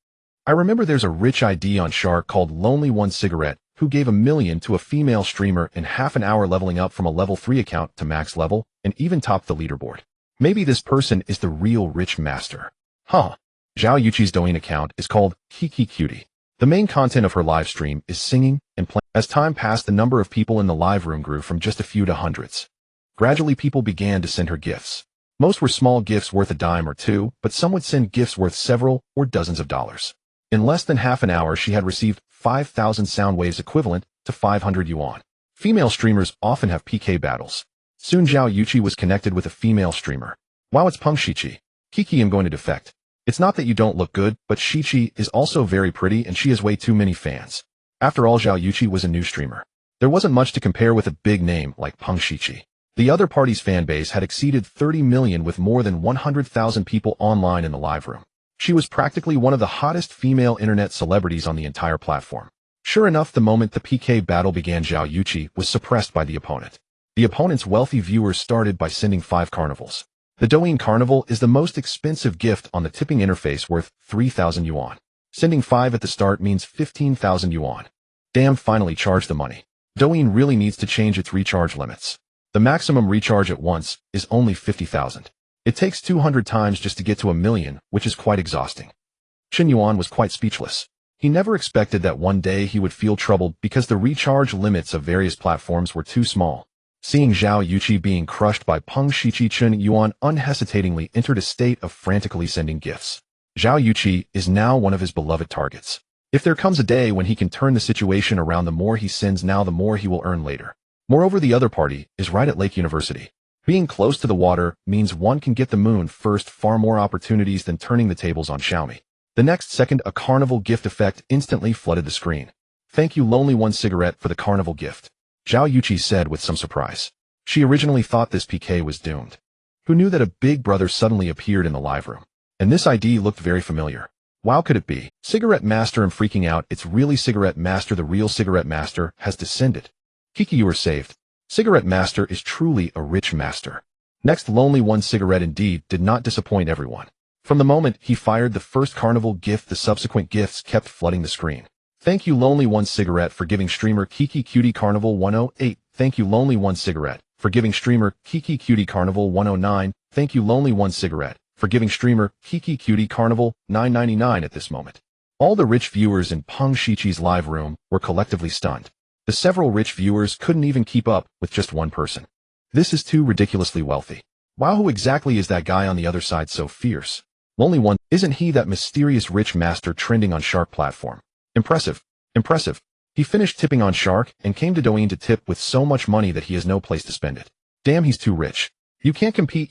I remember there's a rich ID on Shark called Lonely One Cigarette who gave $1 million to a female streamer in half an hour, leveling up from a level 3 account to max level and even topped the leaderboard. Maybe this person is the real rich master. Huh. Zhao Yuqi's Douyin account is called Kiki Cutie. The main content of her live stream is singing and playing. As time passed, the number of people in the live room grew from just a few to hundreds. Gradually, people began to send her gifts. Most were small gifts worth $10 or $2, but some would send gifts worth several or dozens of dollars. In less than half an hour, she had received 5,000 sound waves, equivalent to 500 yuan. Female streamers often have PK battles. Soon Zhao Yuqi was connected with a female streamer. Wow, it's Peng Shiqi. Kiki, I'm going to defect. It's not that you don't look good, but Shiqi is also very pretty and she has way too many fans. After all, Zhao Yuqi was a new streamer. There wasn't much to compare with a big name like Peng Shiqi. The other party's fanbase had exceeded 30 million with more than 100,000 people online in the live room. She was practically one of the hottest female internet celebrities on the entire platform. Sure enough, the moment the PK battle began, Zhao Yuqi was suppressed by the opponent. The opponent's wealthy viewers started by sending 5 carnivals. The Douyin Carnival is the most expensive gift on the tipping interface, worth 3,000 yuan. Sending 5 at the start means 15,000 yuan. Damn, finally charge the money. Douyin really needs to change its recharge limits. The maximum recharge at once is only 50,000. It takes 200 times just to get to a million, which is quite exhausting. Chen Yuan was quite speechless. He never expected that one day he would feel troubled because the recharge limits of various platforms were too small. Seeing Zhao Yuqi being crushed by Peng Shiqi, Chen Yuan unhesitatingly entered a state of frantically sending gifts. Zhao Yuqi is now one of his beloved targets. If there comes a day when he can turn the situation around, the more he sends now, the more he will earn later. Moreover, the other party is right at Lake University. Being close to the water means one can get the moon first, far more opportunities than turning the tables on Xiaomi. The next second, a carnival gift effect instantly flooded the screen. Thank you, Lonely One cigarette, for the carnival gift, Zhao Yuqi said with some surprise. She originally thought this PK was doomed. Who knew that a big brother suddenly appeared in the live room? And this ID looked very familiar. Wow, could it be? Cigarette Master, I'm freaking out. It's really Cigarette Master. The real Cigarette Master has descended. Kiki, you are saved. Cigarette Master is truly a rich master. Next, Lonely One cigarette indeed did not disappoint everyone. From the moment he fired the first carnival gift, the subsequent gifts kept flooding the screen. Thank you, Lonely One cigarette, for giving streamer Kiki Cutie Carnival 108. Thank you, Lonely One cigarette, for giving streamer Kiki Cutie Carnival 109. Thank you, Lonely One cigarette, for giving streamer Kiki Cutie Carnival 999. At this moment, all the rich viewers in Peng Shiqi's live room were collectively stunned. The several rich viewers couldn't even keep up with just one person. This is too ridiculously wealthy. Wow, who exactly is that guy on the other side so fierce? Lonely One, isn't he that mysterious rich master trending on Shark platform? Impressive. Impressive. He finished tipping on Shark and came to Douyin to tip with so much money that he has no place to spend it. Damn, he's too rich. You can't compete,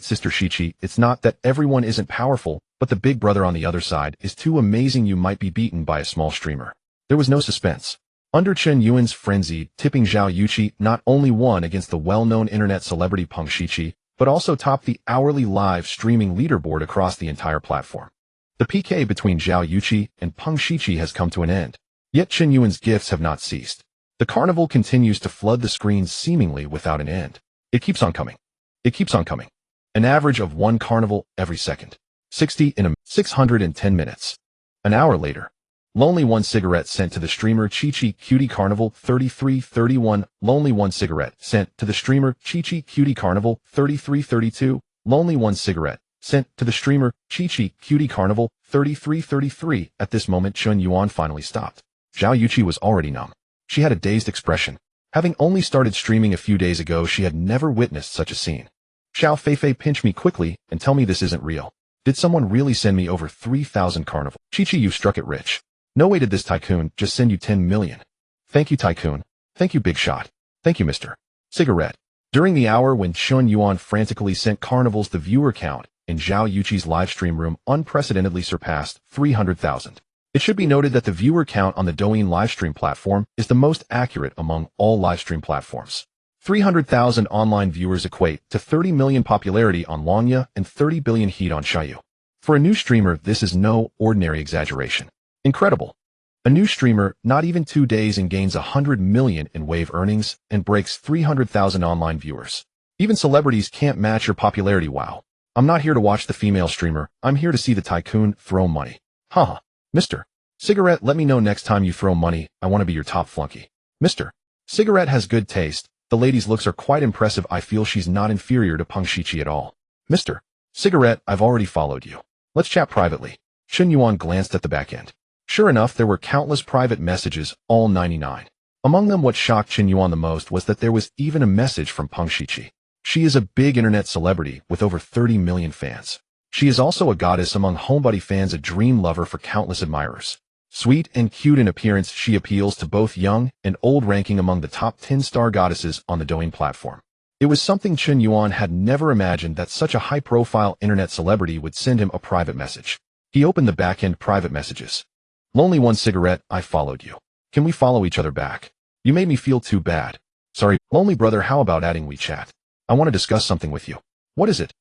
Sister Shiqi. It's not that everyone isn't powerful, but the big brother on the other side is too amazing. You might be beaten by a small streamer. There was no suspense. Under Chen Yuan's frenzy, tipping, Zhao Yuqi not only won against the well-known internet celebrity Peng Shiqi, but also topped the hourly live streaming leaderboard across the entire platform. The PK between Zhao Yuqi and Peng Shiqi has come to an end. Yet Chen Yuan's gifts have not ceased. The carnival continues to flood the screens seemingly without an end. It keeps on coming. It keeps on coming. An average of 1 carnival every second. 60 in 610 minutes. An hour later. Lonely One cigarette sent to the streamer Chi-Chi Cutie Carnival 3331. Lonely One cigarette sent to the streamer Chi-Chi Cutie Carnival 3332. Lonely One cigarette sent to the streamer Chi-Chi Cutie Carnival 3333. At this moment, Chen Yuan finally stopped. Zhao Yuqi was already numb. She had a dazed expression. Having only started streaming a few days ago, she had never witnessed such a scene. Xiao Feifei, pinch me quickly and tell me this isn't real. Did someone really send me over 3,000 carnival? Chi-Chi, you struck it rich. No way did this tycoon just send you 10 million. Thank you, tycoon. Thank you, big shot. Thank you, Mr. Cigarette. During the hour when Chen Yuan frantically sent carnivals, the viewer count in Zhao Yuqi's livestream room unprecedentedly surpassed 300,000. It should be noted that the viewer count on the Douyin livestream platform is the most accurate among all livestream platforms. 300,000 online viewers equate to 30 million popularity on Longya and 30 billion heat on Xiaoyu. For a new streamer, this is no ordinary exaggeration. Incredible. A new streamer, not even 2 days, and gains 100 million in wave earnings and breaks 300,000 online viewers. Even celebrities can't match your popularity. Wow. I'm not here to watch the female streamer. I'm here to see the tycoon throw money. Haha. Mr. Cigarette, let me know next time you throw money. I want to be your top flunky. Mr. Cigarette has good taste. The lady's looks are quite impressive. I feel she's not inferior to Peng Shiqi at all. Mr. Cigarette, I've already followed you. Let's chat privately. Chen Yuan glanced at the back end. Sure enough, there were countless private messages, all 99. Among them, what shocked Chen Yuan the most was that there was even a message from Peng Shiqi. She is a big internet celebrity with over 30 million fans. She is also a goddess among homebody fans, a dream lover for countless admirers. Sweet and cute in appearance, she appeals to both young and old, ranking among the top 10 star goddesses on the Douyin platform. It was something Chen Yuan had never imagined, that such a high-profile internet celebrity would send him a private message. He opened the back-end private messages. Lonely One cigarette, I followed you. Can we follow each other back? You made me feel too bad. Sorry, lonely brother, how about adding WeChat? I want to discuss something with you. What is it?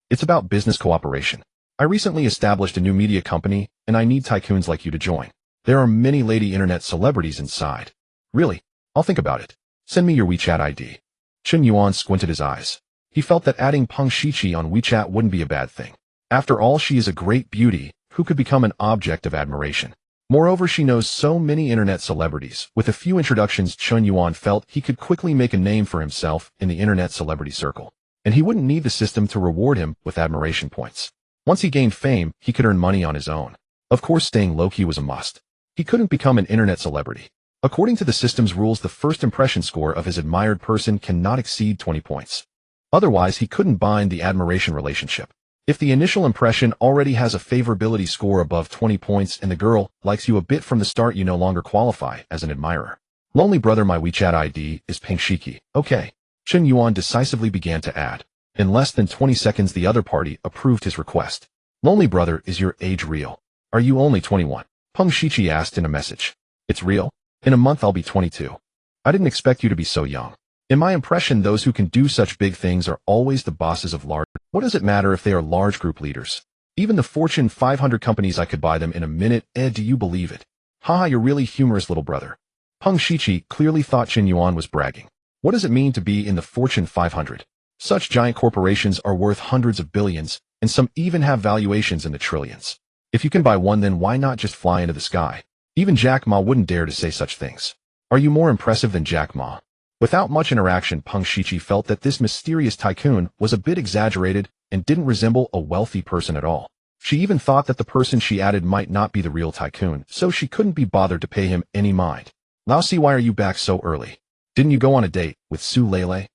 It's about business cooperation. I recently established a new media company, and I need tycoons like you to join. There are many lady internet celebrities inside. Really? I'll think about it. Send me your WeChat ID. Chen Yuan squinted his eyes. He felt that adding Peng Shiqi on WeChat wouldn't be a bad thing. After all, she is a great beauty who could become an object of admiration. Moreover, she knows so many internet celebrities. With a few introductions, Chen Yuan felt he could quickly make a name for himself in the internet celebrity circle. And he wouldn't need the system to reward him with admiration points. Once he gained fame, he could earn money on his own. Of course, staying low-key was a must. He couldn't become an internet celebrity. According to the system's rules, the first impression score of his admired person cannot exceed 20 points. Otherwise, he couldn't bind the admiration relationship. If the initial impression already has a favorability score above 20 points and the girl likes you a bit from the start, you no longer qualify as an admirer. Lonely brother, my WeChat ID is Peng Shiqi. Okay. Chen Yuan decisively began to add. In less than 20 seconds, the other party approved his request. Lonely brother, is your age real? Are you only 21? Peng Shiqi asked in a message. It's real. In a month I'll be 22. I didn't expect you to be so young. In my impression, those who can do such big things are always the bosses of large. What does it matter if they are large group leaders? Even the Fortune 500 companies, I could buy them in a minute. Do you believe it? Haha, you're really humorous, little brother. Peng Shiqi clearly thought Chen Yuan was bragging. What does it mean to be in the Fortune 500? Such giant corporations are worth hundreds of billions, and some even have valuations in the trillions. If you can buy one, then why not just fly into the sky? Even Jack Ma wouldn't dare to say such things. Are you more impressive than Jack Ma? Without much interaction, Peng Shiqi felt that this mysterious tycoon was a bit exaggerated and didn't resemble a wealthy person at all. She even thought that the person she added might not be the real tycoon, so she couldn't be bothered to pay him any mind. Laosi, why are you back so early? Didn't you go on a date with Su Lele?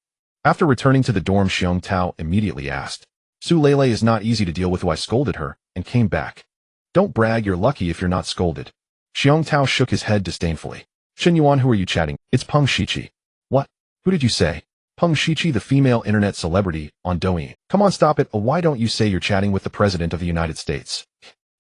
After returning to the dorm, Xiong Tao immediately asked. Su Lele is not easy to deal with, so I scolded her and came back. Don't brag, you're lucky if you're not scolded. Xiong Tao shook his head disdainfully. Chen Yuan, who are you chatting? It's Peng Shiqi. What? Who did you say? Peng Shiqi, the female internet celebrity on Douyin. Come on, stop it. Why don't you say you're chatting with the President of the United States?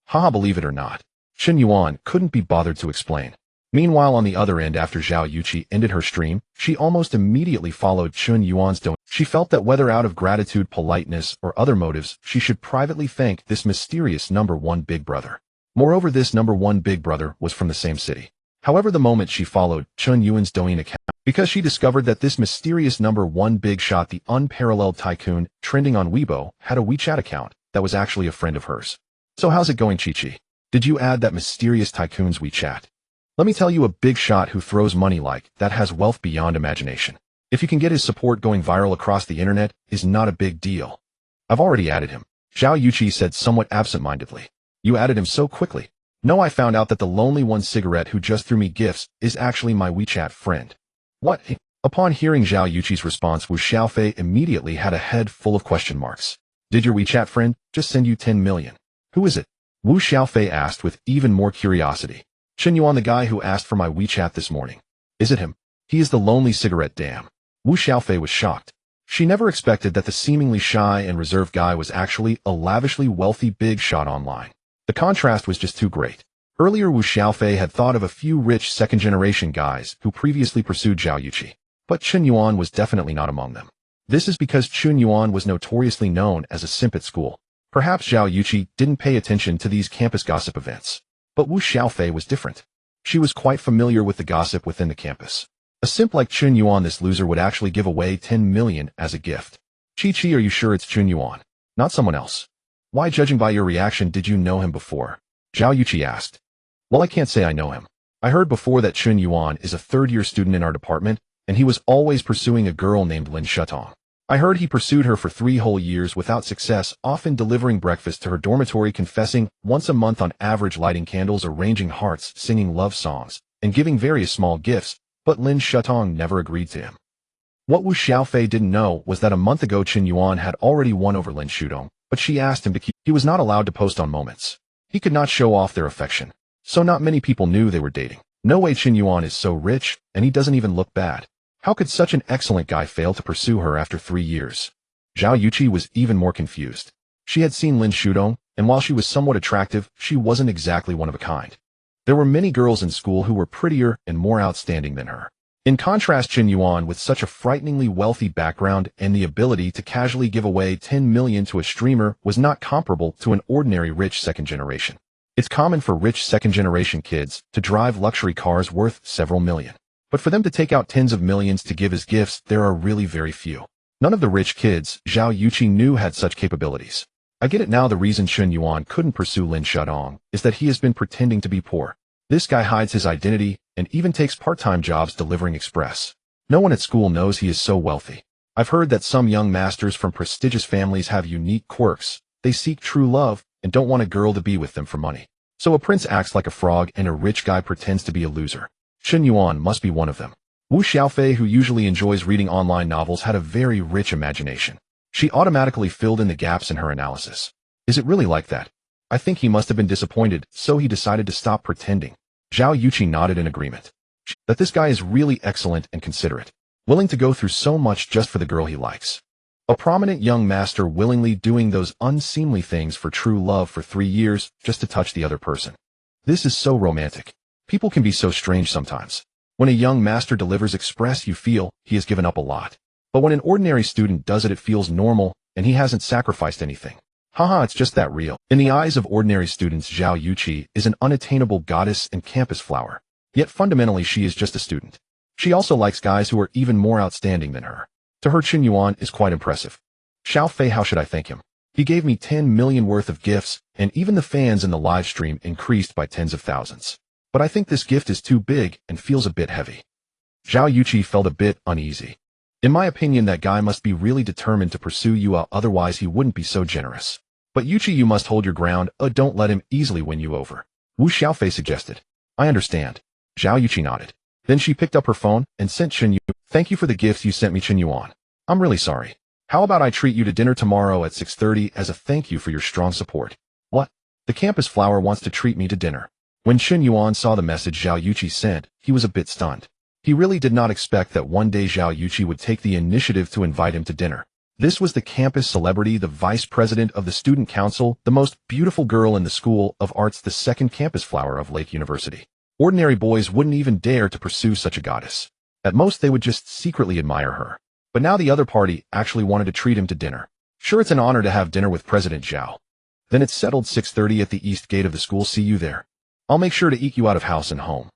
Haha, believe it or not. Chen Yuan couldn't be bothered to explain. Meanwhile, on the other end, after Zhao Yuqi ended her stream, she almost immediately followed Chen Yuan's donation. She felt that whether out of gratitude, politeness, or other motives, she should privately thank this mysterious number one big brother. Moreover, this number one big brother was from the same city. However, the moment she followed Chen Yuan's Douyin account, because she discovered that this mysterious number one big shot, the unparalleled tycoon trending on Weibo, had a WeChat account that was actually a friend of hers. So how's it going, Chi-Chi? Did you add that mysterious tycoon's WeChat? Let me tell you, a big shot who throws money like that has wealth beyond imagination. If you can get his support going viral across the internet, is not a big deal. I've already added him. Zhao Yuqi said somewhat absent-mindedly. You added him so quickly. No, I found out that the lonely one cigarette who just threw me gifts is actually my WeChat friend. What? Upon hearing Zhao Yuqi's response, Wu Xiaofei immediately had a head full of question marks. Did your WeChat friend just send you 10 million? Who is it? Wu Xiaofei asked with even more curiosity. Chen Yuan, the guy who asked for my WeChat this morning. Is it him? He is the lonely cigarette, damn. Wu Xiaofei was shocked. She never expected that the seemingly shy and reserved guy was actually a lavishly wealthy big shot online. The contrast was just too great. Earlier, Wu Xiaofei had thought of a few rich second-generation guys who previously pursued Zhao Yuqi, but Chen Yuan was definitely not among them. This is because Chen Yuan was notoriously known as a simp at school. Perhaps Zhao Yuqi didn't pay attention to these campus gossip events. But Wu Xiaofei was different. She was quite familiar with the gossip within the campus. A simp like Chen Yuan, this loser, would actually give away 10 million as a gift. Chi-Chi, are you sure it's Chen Yuan, not someone else? Why, judging by your reaction, did you know him before? Zhao Yuqi asked. Well, I can't say I know him. I heard before that Chen Yuan is a third-year student in our department, and he was always pursuing a girl named Lin Shutong. I heard he pursued her for 3 whole years without success, often delivering breakfast to her dormitory, confessing once a month on average, lighting candles, arranging hearts, singing love songs, and giving various small gifts, but Lin Shutong never agreed to him. What Wu Xiaofei didn't know was that a month ago Chen Yuan had already won over Lin Shutong, but she asked him to keep. He was not allowed to post on moments. He could not show off their affection, so not many people knew they were dating. No way, Chen Yuan is so rich, and he doesn't even look bad. How could such an excellent guy fail to pursue her after 3 years? Zhao Yuqi was even more confused. She had seen Lin Shudong, and while she was somewhat attractive, she wasn't exactly one of a kind. There were many girls in school who were prettier and more outstanding than her. In contrast, Chen Yuan, with such a frighteningly wealthy background and the ability to casually give away 10 million to a streamer, was not comparable to an ordinary rich second generation. It's common for rich second generation kids to drive luxury cars worth several million. But for them to take out tens of millions to give as gifts, there are really very few. None of the rich kids Zhao Yuqi knew had such capabilities. I get it now. The reason Chen Yuan couldn't pursue Lin Shutong is that he has been pretending to be poor. This guy hides his identity and even takes part-time jobs delivering express. No one at school knows he is so wealthy. I've heard that some young masters from prestigious families have unique quirks. They seek true love and don't want a girl to be with them for money. So a prince acts like a frog and a rich guy pretends to be a loser. Chen Yuan must be one of them. Wu Xiaofei, who usually enjoys reading online novels, had a very rich imagination. She automatically filled in the gaps in her analysis. Is it really like that? I think he must have been disappointed, so he decided to stop pretending. Zhao Yuqi nodded in agreement. That this guy is really excellent and considerate, willing to go through so much just for the girl he likes. A prominent young master willingly doing those unseemly things for true love for 3 years just to touch the other person. This is so romantic. People can be so strange sometimes. When a young master delivers express, you feel he has given up a lot. But when an ordinary student does it, it feels normal, and he hasn't sacrificed anything. Haha, it's just that real. In the eyes of ordinary students, Zhao Yuqi is an unattainable goddess and campus flower. Yet fundamentally, she is just a student. She also likes guys who are even more outstanding than her. To her, Chen Yuan is quite impressive. Xiaofei, how should I thank him? He gave me 10 million worth of gifts, and even the fans in the live stream increased by tens of thousands. But I think this gift is too big and feels a bit heavy. Zhao Yuqi felt a bit uneasy. In my opinion, that guy must be really determined to pursue you, otherwise he wouldn't be so generous. But Yuqi, you must hold your ground. Don't let him easily win you over. Wu Xiaofei suggested. I understand. Zhao Yuqi nodded. Then she picked up her phone and sent Chen Yuan. Thank you for the gifts you sent me, Chen Yuan. I'm really sorry. How about I treat you to dinner tomorrow at 6:30 as a thank you for your strong support? What? The campus flower wants to treat me to dinner. When Chen Yuan saw the message Zhao Yuqi sent, he was a bit stunned. He really did not expect that one day Zhao Yuqi would take the initiative to invite him to dinner. This was the campus celebrity, the vice president of the student council, the most beautiful girl in the School of Arts, the second campus flower of Lake University. Ordinary boys wouldn't even dare to pursue such a goddess. At most, they would just secretly admire her. But now the other party actually wanted to treat him to dinner. Sure, it's an honor to have dinner with President Zhao. Then it's settled. 6:30 at the east gate of the school. See you there. I'll make sure to eat you out of house and home.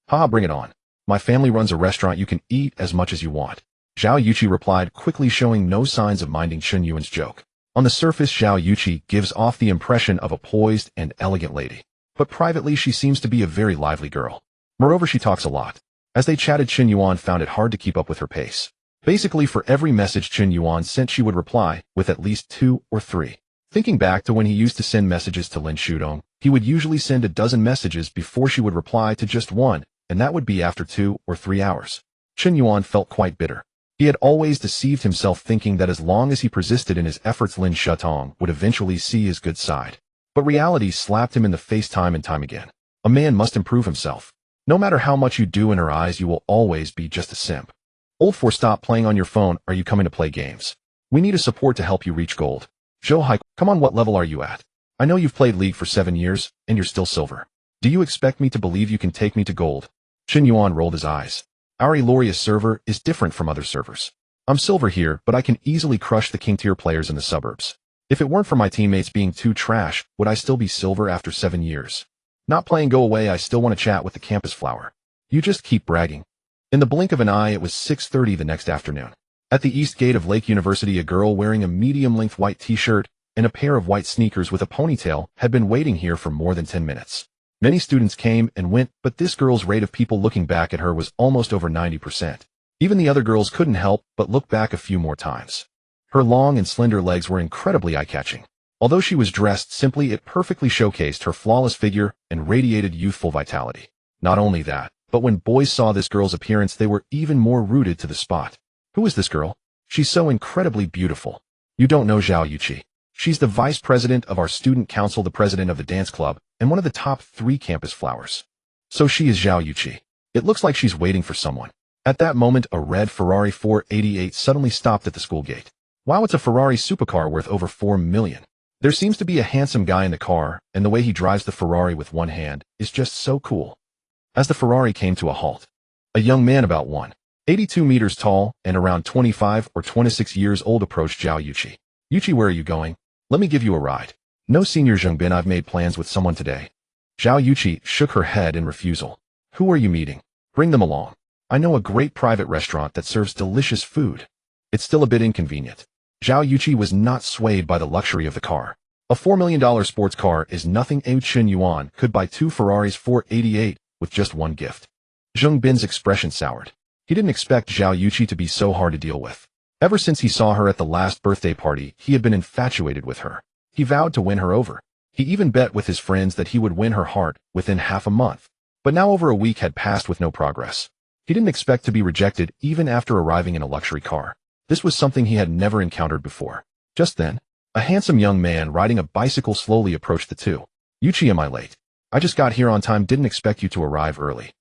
Haha, bring it on. My family runs a restaurant. You can eat as much as you want. Zhao Yuqi replied, quickly showing no signs of minding Chen Yuan's joke. On the surface, Zhao Yuqi gives off the impression of a poised and elegant lady. But privately, she seems to be a very lively girl. Moreover, she talks a lot. As they chatted, Chen Yuan found it hard to keep up with her pace. Basically, for every message Chen Yuan sent, she would reply with at least 2 or 3. Thinking back to when he used to send messages to Lin Shudong, he would usually send a dozen messages before she would reply to just one, and that would be after 2 or 3 hours. Chen Yuan felt quite bitter. He had always deceived himself, thinking that as long as he persisted in his efforts, Lin Shutong would eventually see his good side. But reality slapped him in the face time and time again. A man must improve himself. No matter how much you do in her eyes, you will always be just a simp. Old 4, stop playing on your phone. Are you coming to play games? We need a support to help you reach gold. Zhou Hai, come on, what level are you at? I know you've played League for 7 years, and you're still silver. Do you expect me to believe you can take me to gold? Chen Yuan rolled his eyes. Our Eloria server is different from other servers. I'm silver here, but I can easily crush the king tier players in the suburbs. If it weren't for my teammates being too trash, would I still be silver after 7 years? Not playing, go away. I still want to chat with the campus flower. You just keep bragging. In the blink of an eye, it was 6:30 the next afternoon. At the east gate of Lake University, a girl wearing a medium-length white t-shirt and a pair of white sneakers with a ponytail had been waiting here for more than 10 minutes. Many students came and went, but this girl's rate of people looking back at her was almost over 90%. Even the other girls couldn't help but look back a few more times. Her long and slender legs were incredibly eye-catching. Although she was dressed simply, it perfectly showcased her flawless figure and radiated youthful vitality. Not only that, but when boys saw this girl's appearance, they were even more rooted to the spot. Who is this girl? She's so incredibly beautiful. You don't know Zhao Yuqi. She's the vice president of our student council, the president of the dance club, and one of the top 3 campus flowers. So she is Zhao Yuqi. It looks like she's waiting for someone. At that moment, a red Ferrari 488 suddenly stopped at the school gate. Wow, it's a Ferrari supercar worth over 4 million. There seems to be a handsome guy in the car, and the way he drives the Ferrari with one hand is just so cool. As the Ferrari came to a halt, a young man about 82 meters tall and around 25 or 26 years old, approached Zhao Yuqi. Yuqi, where are you going? Let me give you a ride. No, Senior Zhengbin, I've made plans with someone today. Zhao Yuqi shook her head in refusal. Who are you meeting? Bring them along. I know a great private restaurant that serves delicious food. It's still a bit inconvenient. Zhao Yuqi was not swayed by the luxury of the car. A $4 million sports car is nothing. Chen Yuan could buy 2 Ferraris 488 with just one gift. Zheng Bin's expression soured. He didn't expect Zhao Yuqi to be so hard to deal with. Ever since he saw her at the last birthday party, he had been infatuated with her. He vowed to win her over. He even bet with his friends that he would win her heart within half a month. But now over a week had passed with no progress. He didn't expect to be rejected even after arriving in a luxury car. This was something he had never encountered before. Just then, a handsome young man riding a bicycle slowly approached the two. Yuqi, am I late? I just got here on time, didn't expect you to arrive early.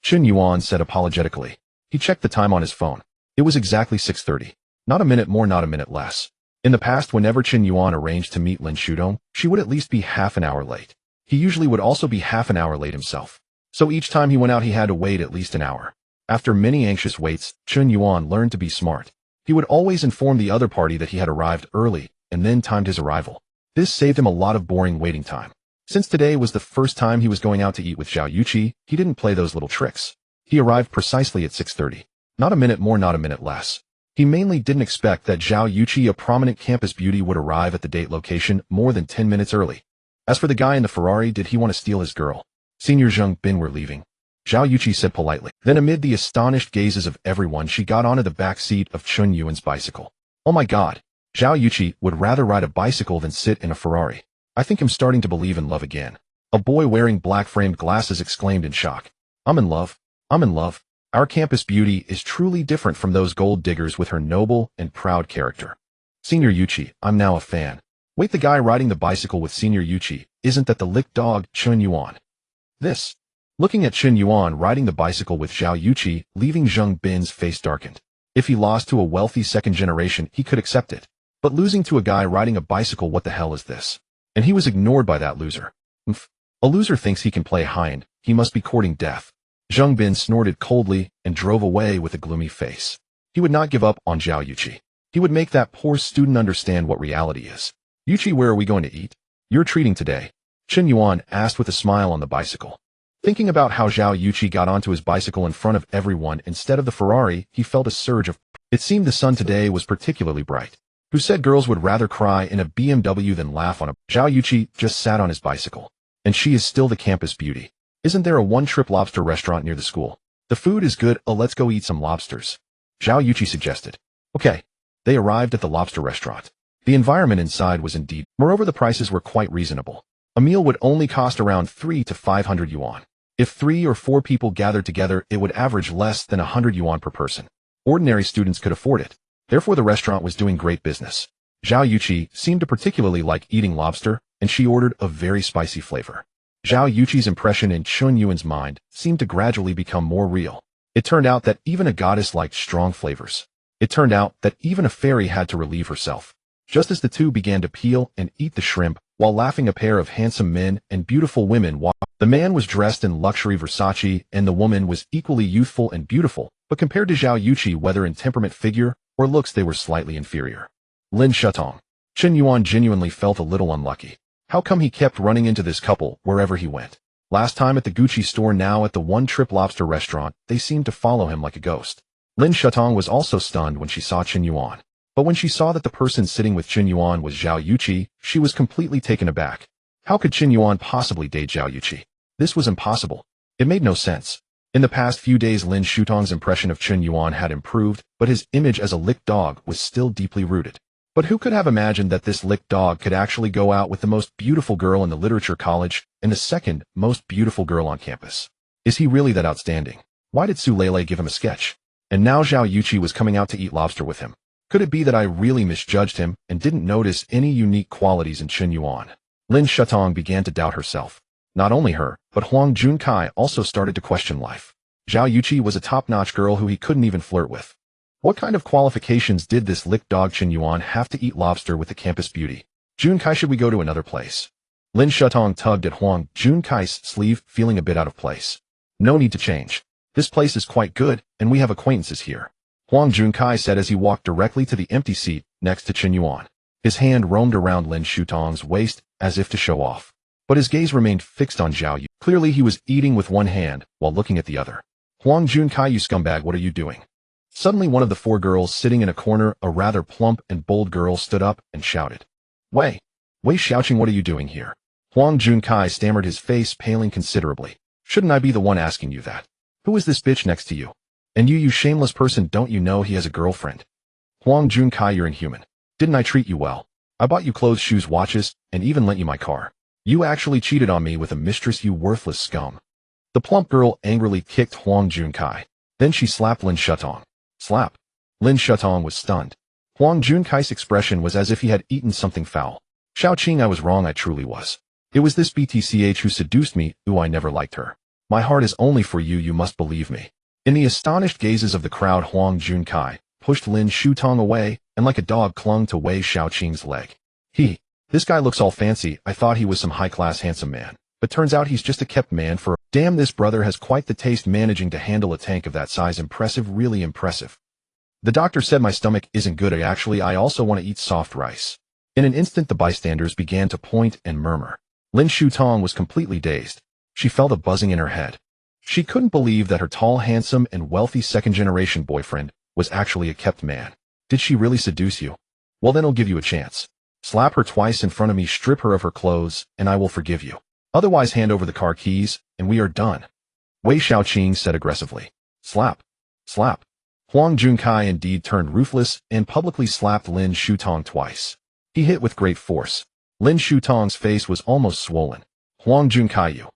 Chen Yuan said apologetically. He checked the time on his phone. It was exactly 6:30. Not a minute more, not a minute less. In the past, whenever Chen Yuan arranged to meet Lin Shudong, she would at least be half an hour late. He usually would also be half an hour late himself. So each time he went out, he had to wait at least an hour. After many anxious waits, Chen Yuan learned to be smart. He would always inform the other party that he had arrived early, and then timed his arrival. This saved him a lot of boring waiting time. Since today was the first time he was going out to eat with Zhao Yuqi, he didn't play those little tricks. He arrived precisely at 6:30. Not a minute more, not a minute less. He mainly didn't expect that Zhao Yuqi, a prominent campus beauty, would arrive at the date location more than 10 minutes early. As for the guy in the Ferrari, did he want to steal his girl? Senior Zheng Bin, we're leaving. Zhao Yuqi said politely. Then amid the astonished gazes of everyone, she got onto the back seat of Chen Yuan's bicycle. Oh my god. Zhao Yuqi would rather ride a bicycle than sit in a Ferrari. I think I'm starting to believe in love again. A boy wearing black-framed glasses exclaimed in shock. I'm in love. I'm in love. Our campus beauty is truly different from those gold diggers with her noble and proud character. Senior Yuqi, I'm now a fan. Wait, the guy riding the bicycle with Senior Yuqi, isn't that the lick dog, Chen Yuan? This. Looking at Chen Yuan riding the bicycle with Zhao Yuqi, leaving Zheng Bin's face darkened. If he lost to a wealthy second generation, he could accept it. But losing to a guy riding a bicycle, what the hell is this? And he was ignored by that loser. A loser thinks he can play hind, he must be courting death. Zheng Bin snorted coldly and drove away with a gloomy face. He would not give up on Zhao Yuqi. He would make that poor student understand what reality is. Yuqi, where are we going to eat? You're treating today. Chen Yuan asked with a smile on the bicycle. Thinking about how Zhao Yuqi got onto his bicycle in front of everyone instead of the Ferrari, he felt a surge of... It seemed the sun today was particularly bright. Who said girls would rather cry in a BMW than laugh on a... Zhao Yuqi just sat on his bicycle. And she is still the campus beauty. Isn't there a one-trip lobster restaurant near the school? The food is good, let's go eat some lobsters. Zhao Yuqi suggested. Okay. They arrived at the lobster restaurant. The environment inside was indeed... Moreover, the prices were quite reasonable. A meal would only cost around 300 to 500 yuan. If 3 or 4 people gathered together, it would average less than 100 yuan per person. Ordinary students could afford it. Therefore, the restaurant was doing great business. Zhao Yuqi seemed to particularly like eating lobster, and she ordered a very spicy flavor. Zhao Yuqi's impression in Chen Yuan's mind seemed to gradually become more real. It turned out that even a goddess liked strong flavors. It turned out that even a fairy had to relieve herself. Just as the two began to peel and eat the shrimp, while laughing, a pair of handsome men and beautiful women walked. The man was dressed in luxury Versace, and the woman was equally youthful and beautiful, but compared to Zhao Yuqi, whether in temperament, figure, or looks, they were slightly inferior. Lin Shutong. Chen Yuan genuinely felt a little unlucky. How come he kept running into this couple wherever he went? Last time at the Gucci store, now at the one-trip lobster restaurant, they seemed to follow him like a ghost. Lin Shutong was also stunned when she saw Chen Yuan. But when she saw that the person sitting with Chen Yuan was Zhao Yuqi, she was completely taken aback. How could Chen Yuan possibly date Zhao Yuqi? This was impossible. It made no sense. In the past few days, Lin Shutong's impression of Chen Yuan had improved, but his image as a lick dog was still deeply rooted. But who could have imagined that this lick dog could actually go out with the most beautiful girl in the literature college and the second most beautiful girl on campus? Is he really that outstanding? Why did Su Lele give him a sketch? And now Zhao Yuqi was coming out to eat lobster with him. Could it be that I really misjudged him and didn't notice any unique qualities in Chen Yuan? Lin Shutong began to doubt herself. Not only her, but Huang Junkai also started to question life. Zhao Yuqi was a top-notch girl who he couldn't even flirt with. What kind of qualifications did this lick dog Chen Yuan have to eat lobster with the campus beauty? Junkai, should we go to another place? Lin Shutong tugged at Huang Junkai's sleeve, feeling a bit out of place. No need to change. This place is quite good, and we have acquaintances here, Huang Junkai said as he walked directly to the empty seat next to Chen Yuan. His hand roamed around Lin Shutong's waist as if to show off. But his gaze remained fixed on Zhao Yu. Clearly he was eating with one hand while looking at the other. Huang Junkai, you scumbag, what are you doing? Suddenly one of the four girls sitting in a corner, a rather plump and bold girl, stood up and shouted. Wei Xiaoqing, what are you doing here? Huang Junkai stammered, his face paling considerably. Shouldn't I be the one asking you that? Who is this bitch next to you? And you shameless person, don't you know he has a girlfriend? Huang Junkai, you're inhuman. Didn't I treat you well? I bought you clothes, shoes, watches, and even lent you my car. You actually cheated on me with a mistress, you worthless scum. The plump girl angrily kicked Huang Junkai. Then she slapped Lin Shutong. Slap. Lin Shutong was stunned. Huang Junkai's expression was as if he had eaten something foul. Xiaoqing, I was wrong, I truly was. It was this BTCH who seduced me, ooh, I never liked her. My heart is only for you, you must believe me. In the astonished gazes of the crowd, Huang Junkai pushed Lin Shutong away and like a dog clung to Wei Xiaoqing's leg. This guy looks all fancy, I thought he was some high-class handsome man. But turns out he's just a kept man for damn, this brother has quite the taste, managing to handle a tank of that size. Impressive, really impressive. The doctor said my stomach isn't good, I also want to eat soft rice. In an instant the bystanders began to point and murmur. Lin Shutong was completely dazed. She felt a buzzing in her head. She couldn't believe that her tall, handsome, and wealthy second-generation boyfriend was actually a kept man. Did she really seduce you? Well, then I'll give you a chance. Slap her twice in front of me, strip her of her clothes, and I will forgive you. Otherwise hand over the car keys, and we are done. Wei Xiaoqing said aggressively. Slap. Slap. Huang Junkai indeed turned ruthless and publicly slapped Lin Shutong twice. He hit with great force. Lin Shutong's face was almost swollen. Huang Junkai, you.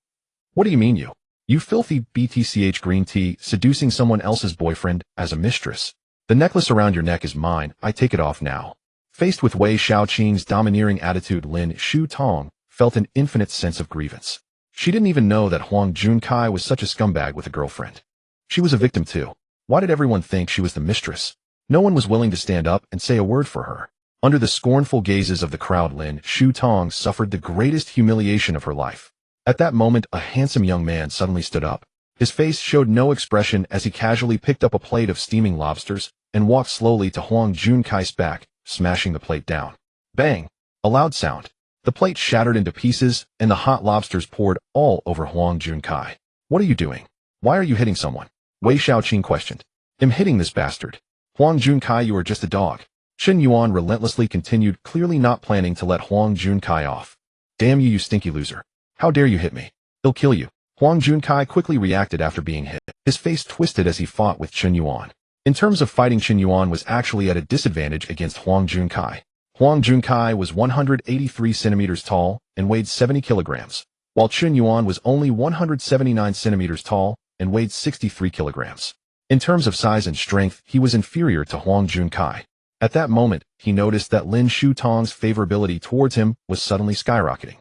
What do you mean you? You filthy BTCH green tea, seducing someone else's boyfriend as a mistress. The necklace around your neck is mine, I take it off now. Faced with Wei Xiaoqing's domineering attitude, Lin Shutong felt an infinite sense of grievance. She didn't even know that Huang Junkai was such a scumbag with a girlfriend. She was a victim too. Why did everyone think she was the mistress? No one was willing to stand up and say a word for her. Under the scornful gazes of the crowd, Lin Shutong suffered the greatest humiliation of her life. At that moment, a handsome young man suddenly stood up. His face showed no expression as he casually picked up a plate of steaming lobsters and walked slowly to Huang Junkai's back, smashing the plate down. Bang! A loud sound. The plate shattered into pieces, and the hot lobsters poured all over Huang Junkai. What are you doing? Why are you hitting someone? Wei Xiaoqing questioned. I'm hitting this bastard. Huang Junkai, you are just a dog. Chen Yuan relentlessly continued, clearly not planning to let Huang Junkai off. Damn you, you stinky loser. How dare you hit me? He'll kill you. Huang Junkai quickly reacted after being hit. His face twisted as he fought with Chen Yuan. In terms of fighting, Chen Yuan was actually at a disadvantage against Huang Junkai. Huang Junkai was 183 centimeters tall and weighed 70 kilograms, while Chen Yuan was only 179 centimeters tall and weighed 63 kilograms. In terms of size and strength, he was inferior to Huang Junkai. At that moment, he noticed that Lin Shutong's favorability towards him was suddenly skyrocketing.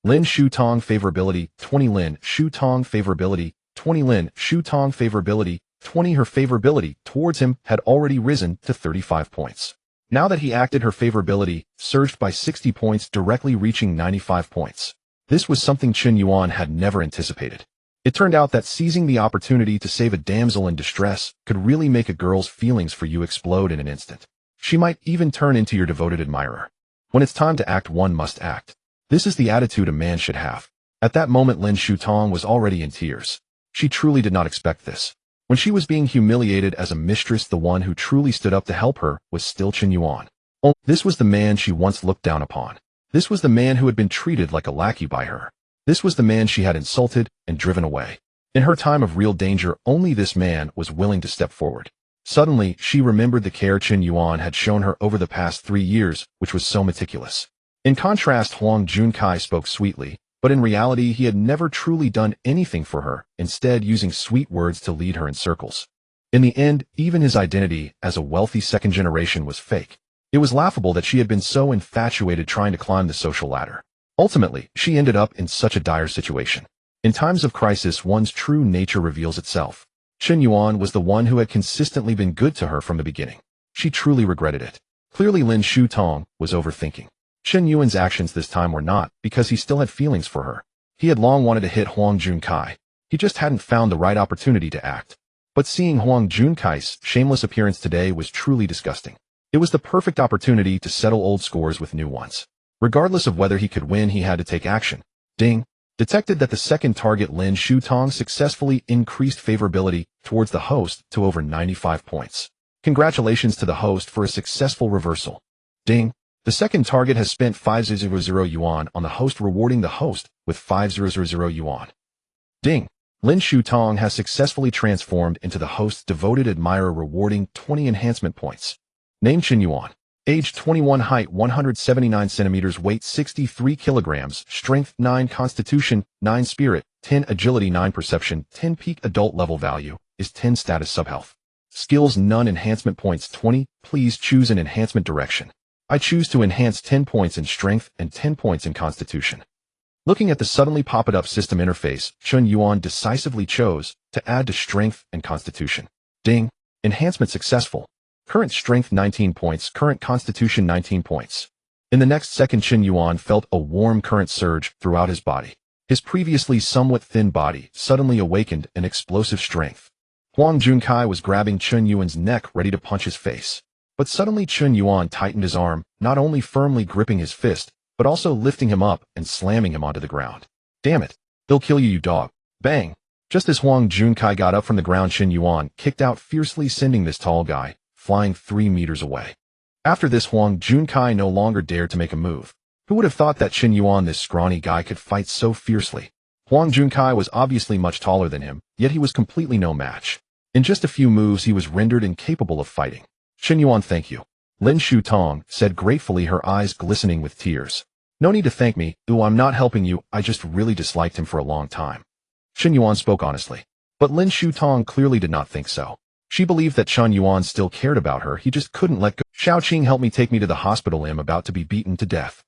Lin Shutong favorability 20, Lin Shutong favorability 20, Lin Shutong favorability 20. Her favorability towards him had already risen to 35 points. Now that he acted, her favorability surged by 60 points, directly reaching 95 points. This was something Chen Yuan had never anticipated. It turned out that seizing the opportunity to save a damsel in distress could really make a girl's feelings for you explode in an instant. She might even turn into your devoted admirer. When it's time to act, one must act. This is the attitude a man should have. At that moment, Lin Shutong was already in tears. She truly did not expect this. When she was being humiliated as a mistress, the one who truly stood up to help her was still Chen Yuan. Oh, this was the man she once looked down upon. This was the man who had been treated like a lackey by her. This was the man she had insulted and driven away. In her time of real danger, only this man was willing to step forward. Suddenly, she remembered the care Chen Yuan had shown her over the past 3 years, which was so meticulous. In contrast, Huang Junkai spoke sweetly, but in reality he had never truly done anything for her, instead using sweet words to lead her in circles. In the end, even his identity as a wealthy second generation was fake. It was laughable that she had been so infatuated trying to climb the social ladder. Ultimately, she ended up in such a dire situation. In times of crisis, one's true nature reveals itself. Chen Yuan was the one who had consistently been good to her from the beginning. She truly regretted it. Clearly Lin Shutong was overthinking. Chen Yuan's actions this time were not, because he still had feelings for her. He had long wanted to hit Huang Junkai. He just hadn't found the right opportunity to act. But seeing Huang Junkai's shameless appearance today was truly disgusting. It was the perfect opportunity to settle old scores with new ones. Regardless of whether he could win, he had to take action. Ding! Detected that the second target Lin Shutong successfully increased favorability towards the host to over 95 points. Congratulations to the host for a successful reversal. Ding! The second target has spent 5,000 yuan on the host, rewarding the host with 5,000 yuan. Ding! Lin Shutong has successfully transformed into the host's devoted admirer, rewarding 20 enhancement points. Name: Chen Yuan. Age 21, height 179 centimeters, weight 63 kilograms, strength 9, constitution 9, spirit 10, agility 9, perception 10, peak adult level value is 10, status subhealth. Skills: none, enhancement points 20. Please choose an enhancement direction. I choose to enhance 10 points in strength and 10 points in constitution. Looking at the suddenly pop-up system interface, Chen Yuan decisively chose to add to strength and constitution. Ding! Enhancement successful. Current strength 19 points, current constitution 19 points. In the next second, Chen Yuan felt a warm current surge throughout his body. His previously somewhat thin body suddenly awakened an explosive strength. Huang Junkai was grabbing Chen Yuan's neck, ready to punch his face. But suddenly Chen Yuan tightened his arm, not only firmly gripping his fist, but also lifting him up and slamming him onto the ground. Damn it! They'll kill you, you dog. Bang! Just as Huang Junkai got up from the ground, Chen Yuan kicked out fiercely, sending this tall guy flying 3 meters away. After this, Huang Junkai no longer dared to make a move. Who would have thought that Chen Yuan, this scrawny guy, could fight so fiercely? Huang Junkai was obviously much taller than him, yet he was completely no match. In just a few moves, he was rendered incapable of fighting. Chen Yuan, thank you. Lin Shutong said gratefully, her eyes glistening with tears. No need to thank me. Ooh, I'm not helping you. I just really disliked him for a long time. Chen Yuan spoke honestly. But Lin Shutong clearly did not think so. She believed that Chen Yuan still cared about her. He just couldn't let go. Xiaoqing, help me, take me to the hospital. I'm about to be beaten to death.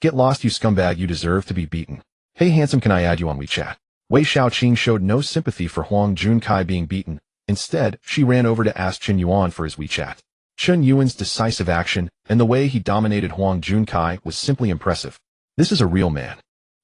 Get lost, you scumbag. You deserve to be beaten. Hey handsome, can I add you on WeChat? Wei Xiaoqing showed no sympathy for Huang Junkai being beaten. Instead, she ran over to ask Chen Yuan for his WeChat. Chen Yuan's decisive action and the way he dominated Huang Junkai was simply impressive. This is a real man.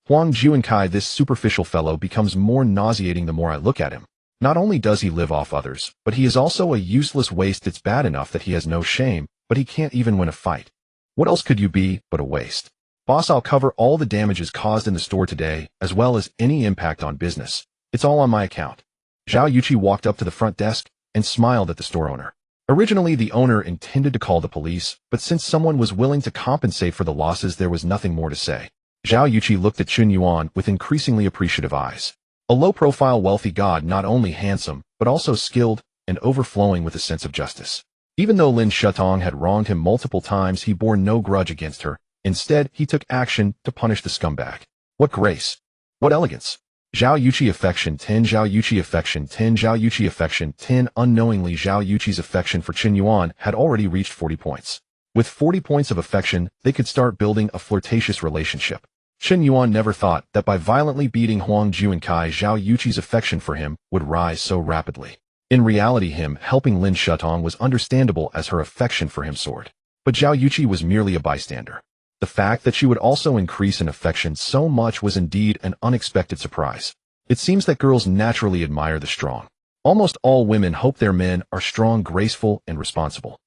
Huang Junkai, this superficial fellow, becomes more nauseating the more I look at him. Not only does he live off others, but he is also a useless waste. It's bad enough that he has no shame, but he can't even win a fight. What else could you be but a waste? Boss, I'll cover all the damages caused in the store today, as well as any impact on business. It's all on my account. Zhao Yuqi walked up to the front desk and smiled at the store owner. Originally, the owner intended to call the police, but since someone was willing to compensate for the losses, there was nothing more to say. Zhao Yuqi looked at Chen Yuan with increasingly appreciative eyes. A low-profile wealthy god, not only handsome, but also skilled and overflowing with a sense of justice. Even though Lin Shutong had wronged him multiple times, he bore no grudge against her. Instead, he took action to punish the scumbag. What grace! What elegance! Zhao Yuqi affection 10, Zhao Yuqi affection 10, Zhao Yuqi affection 10. Unknowingly, Zhao Yuqi's affection for Chen Yuan had already reached 40 points. With 40 points of affection, they could start building a flirtatious relationship. Chen Yuan never thought that by violently beating Huang Junkai, Zhao Yuqi's affection for him would rise so rapidly. In reality, him helping Lin Shutong was understandable as her affection for him soared. But Zhao Yuqi was merely a bystander. The fact that she would also increase in affection so much was indeed an unexpected surprise. It seems that girls naturally admire the strong. Almost all women hope their men are strong, graceful, and responsible.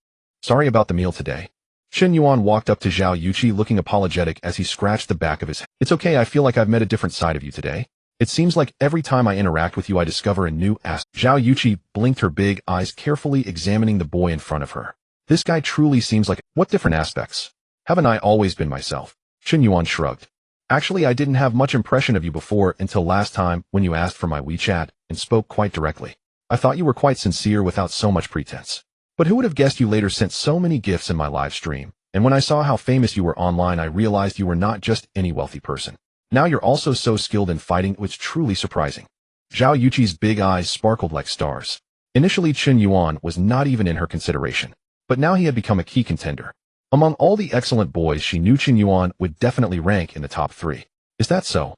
Sorry about the meal today. Chen Yuan walked up to Zhao Yuqi looking apologetic as he scratched the back of his head. It's okay, I feel like I've met a different side of you today. It seems like every time I interact with you I discover a new aspect. Zhao Yuqi blinked her big eyes, carefully examining the boy in front of her. This guy truly seems like... What different aspects? Haven't I always been myself? Chen Yuan shrugged. Actually, I didn't have much impression of you before until last time when you asked for my WeChat and spoke quite directly. I thought you were quite sincere without so much pretense. But who would have guessed you later sent so many gifts in my live stream? And when I saw how famous you were online, I realized you were not just any wealthy person. Now you're also so skilled in fighting, it was truly surprising. Zhao Yuqi's big eyes sparkled like stars. Initially, Chen Yuan was not even in her consideration. But now he had become a key contender. Among all the excellent boys, she knew Chen Yuan would definitely rank in the top 3. Is that so?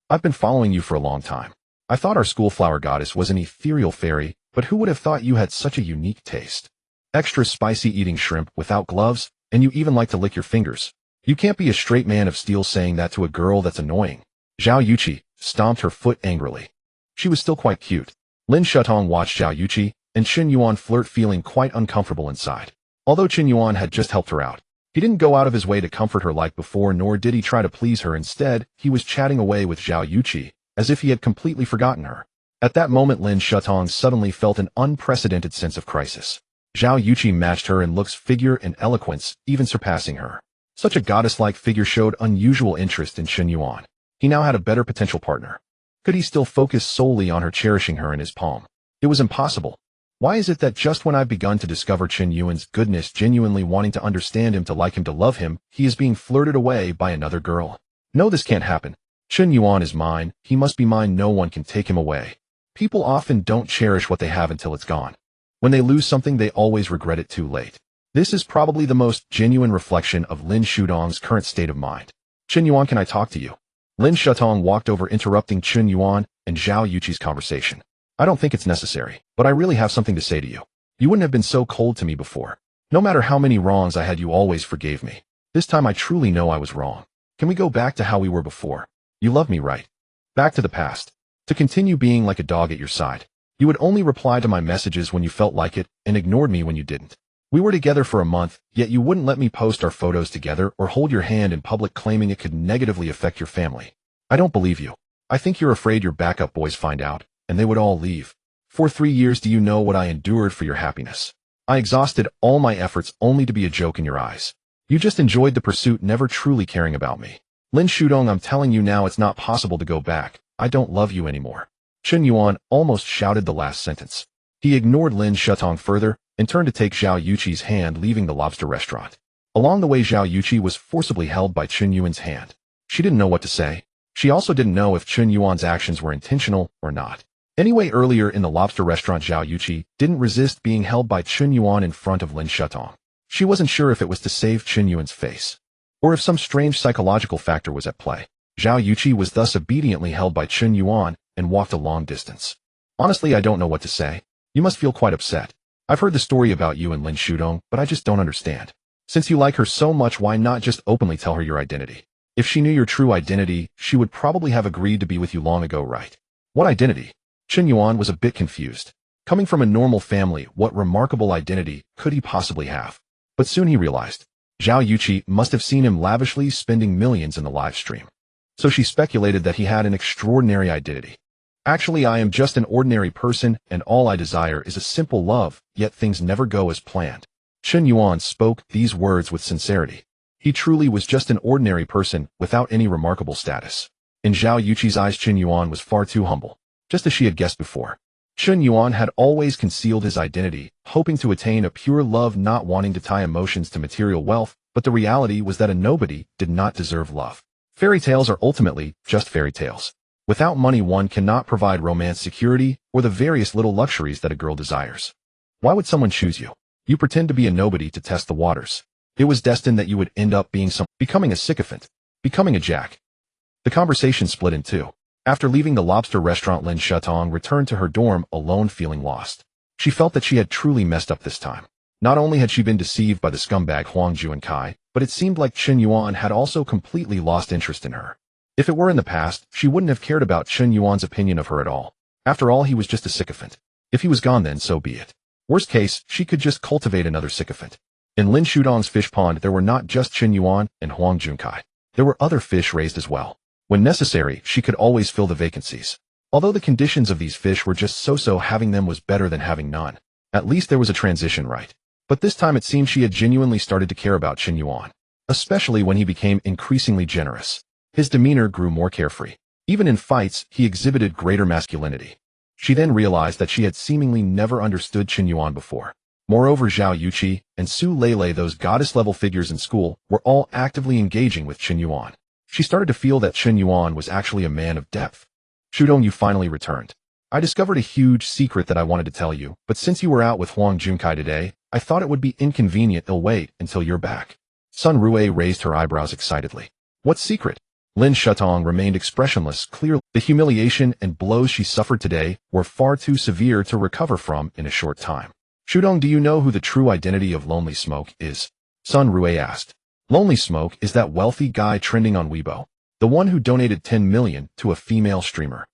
I've been following you for a long time. I thought our school flower goddess was an ethereal fairy, but who would have thought you had such a unique taste? Extra spicy, eating shrimp without gloves, and you even like to lick your fingers. You can't be a straight man of steel saying that to a girl. That's annoying. Zhao Yuqi stomped her foot angrily. She was still quite cute. Lin Shutong watched Zhao Yuqi and Chen Yuan flirt, feeling quite uncomfortable inside. Although Chen Yuan had just helped her out, he didn't go out of his way to comfort her like before, nor did he try to please her. Instead, he was chatting away with Zhao Yuqi, as if he had completely forgotten her. At that moment, Lin Shutong suddenly felt an unprecedented sense of crisis. Zhao Yuqi matched her in looks, figure, and eloquence, even surpassing her. Such a goddess-like figure showed unusual interest in Chen Yuan. He now had a better potential partner. Could he still focus solely on her, cherishing her in his palm? It was impossible. Why is it that just when I've begun to discover Chen Yuan's goodness, genuinely wanting to understand him, to like him, to love him, he is being flirted away by another girl? No, this can't happen. Chen Yuan is mine. He must be mine. No one can take him away. People often don't cherish what they have until it's gone. When they lose something, they always regret it too late. This is probably the most genuine reflection of Lin Shutong's current state of mind. Chen Yuan, can I talk to you? Lin Shutong walked over, interrupting Chen Yuan and Zhao Yuqi's conversation. I don't think it's necessary, but I really have something to say to you. You wouldn't have been so cold to me before. No matter how many wrongs I had, you always forgave me. This time I truly know I was wrong. Can we go back to how we were before? You love me, right? Back to the past. To continue being like a dog at your side. You would only reply to my messages when you felt like it, and ignored me when you didn't. We were together for a month, yet you wouldn't let me post our photos together or hold your hand in public, claiming it could negatively affect your family. I don't believe you. I think you're afraid your backup boys find out, and they would all leave. For 3 years, do you know what I endured for your happiness? I exhausted all my efforts only to be a joke in your eyes. You just enjoyed the pursuit, never truly caring about me. Lin Shutong, I'm telling you now, it's not possible to go back. I don't love you anymore. Chen Yuan almost shouted the last sentence. He ignored Lin Shutong further and turned to take Zhao Yuqi's hand, leaving the lobster restaurant. Along the way, Zhao Yuqi was forcibly held by Chen Yuan's hand. She didn't know what to say. She also didn't know if Chen Yuan's actions were intentional or not. Anyway, earlier in the lobster restaurant, Zhao Yuqi didn't resist being held by Chen Yuan in front of Lin Shutong. She wasn't sure if it was to save Chen Yuan's face, or if some strange psychological factor was at play. Zhao Yuqi was thus obediently held by Chen Yuan and walked a long distance. Honestly, I don't know what to say. You must feel quite upset. I've heard the story about you and Lin Shutong, but I just don't understand. Since you like her so much, why not just openly tell her your identity? If she knew your true identity, she would probably have agreed to be with you long ago, right? What identity? Chen Yuan was a bit confused. Coming from a normal family, what remarkable identity could he possibly have? But soon he realized. Zhao Yuqi must have seen him lavishly spending millions in the live stream. So she speculated that he had an extraordinary identity. Actually, I am just an ordinary person, and all I desire is a simple love, yet things never go as planned. Chen Yuan spoke these words with sincerity. He truly was just an ordinary person, without any remarkable status. In Zhao Yuqi's eyes, Chen Yuan was far too humble, just as she had guessed before. Chen Yuan had always concealed his identity, hoping to attain a pure love, not wanting to tie emotions to material wealth, but the reality was that a nobody did not deserve love. Fairy tales are ultimately just fairy tales. Without money, one cannot provide romance, security, or the various little luxuries that a girl desires. Why would someone choose you? You pretend to be a nobody to test the waters. It was destined that you would end up being becoming a sycophant, becoming a jack. The conversation split in two. After leaving the lobster restaurant, Lin Shutong returned to her dorm alone, feeling lost. She felt that she had truly messed up this time. Not only had she been deceived by the scumbag Huang Juankai, but it seemed like Chen Yuan had also completely lost interest in her. If it were in the past, she wouldn't have cared about Chen Yuan's opinion of her at all. After all, he was just a sycophant. If he was gone, then so be it. Worst case, she could just cultivate another sycophant. In Lin Shutong's fish pond, there were not just Chen Yuan and Huang Junkai. There were other fish raised as well. When necessary, she could always fill the vacancies. Although the conditions of these fish were just so-so, having them was better than having none. At least there was a transition, right? But this time it seemed she had genuinely started to care about Chen Yuan, especially when he became increasingly generous. His demeanor grew more carefree. Even in fights, he exhibited greater masculinity. She then realized that she had seemingly never understood Chen Yuan before. Moreover, Zhao Yuqi and Su Lele, those goddess-level figures in school, were all actively engaging with Chen Yuan. She started to feel that Chen Yuan was actually a man of depth. Shudong, you finally returned. I discovered a huge secret that I wanted to tell you, but since you were out with Huang Junkai today, I thought it would be inconvenient. I'll wait until you're back. Sun Rue raised her eyebrows excitedly. What secret? Lin Shutong remained expressionless. Clearly, the humiliation and blows she suffered today were far too severe to recover from in a short time. Shudong, do you know who the true identity of Lonely Smoke is? Sun Rue asked. Lonely Smoke is that wealthy guy trending on Weibo. The one who donated 10 million to a female streamer.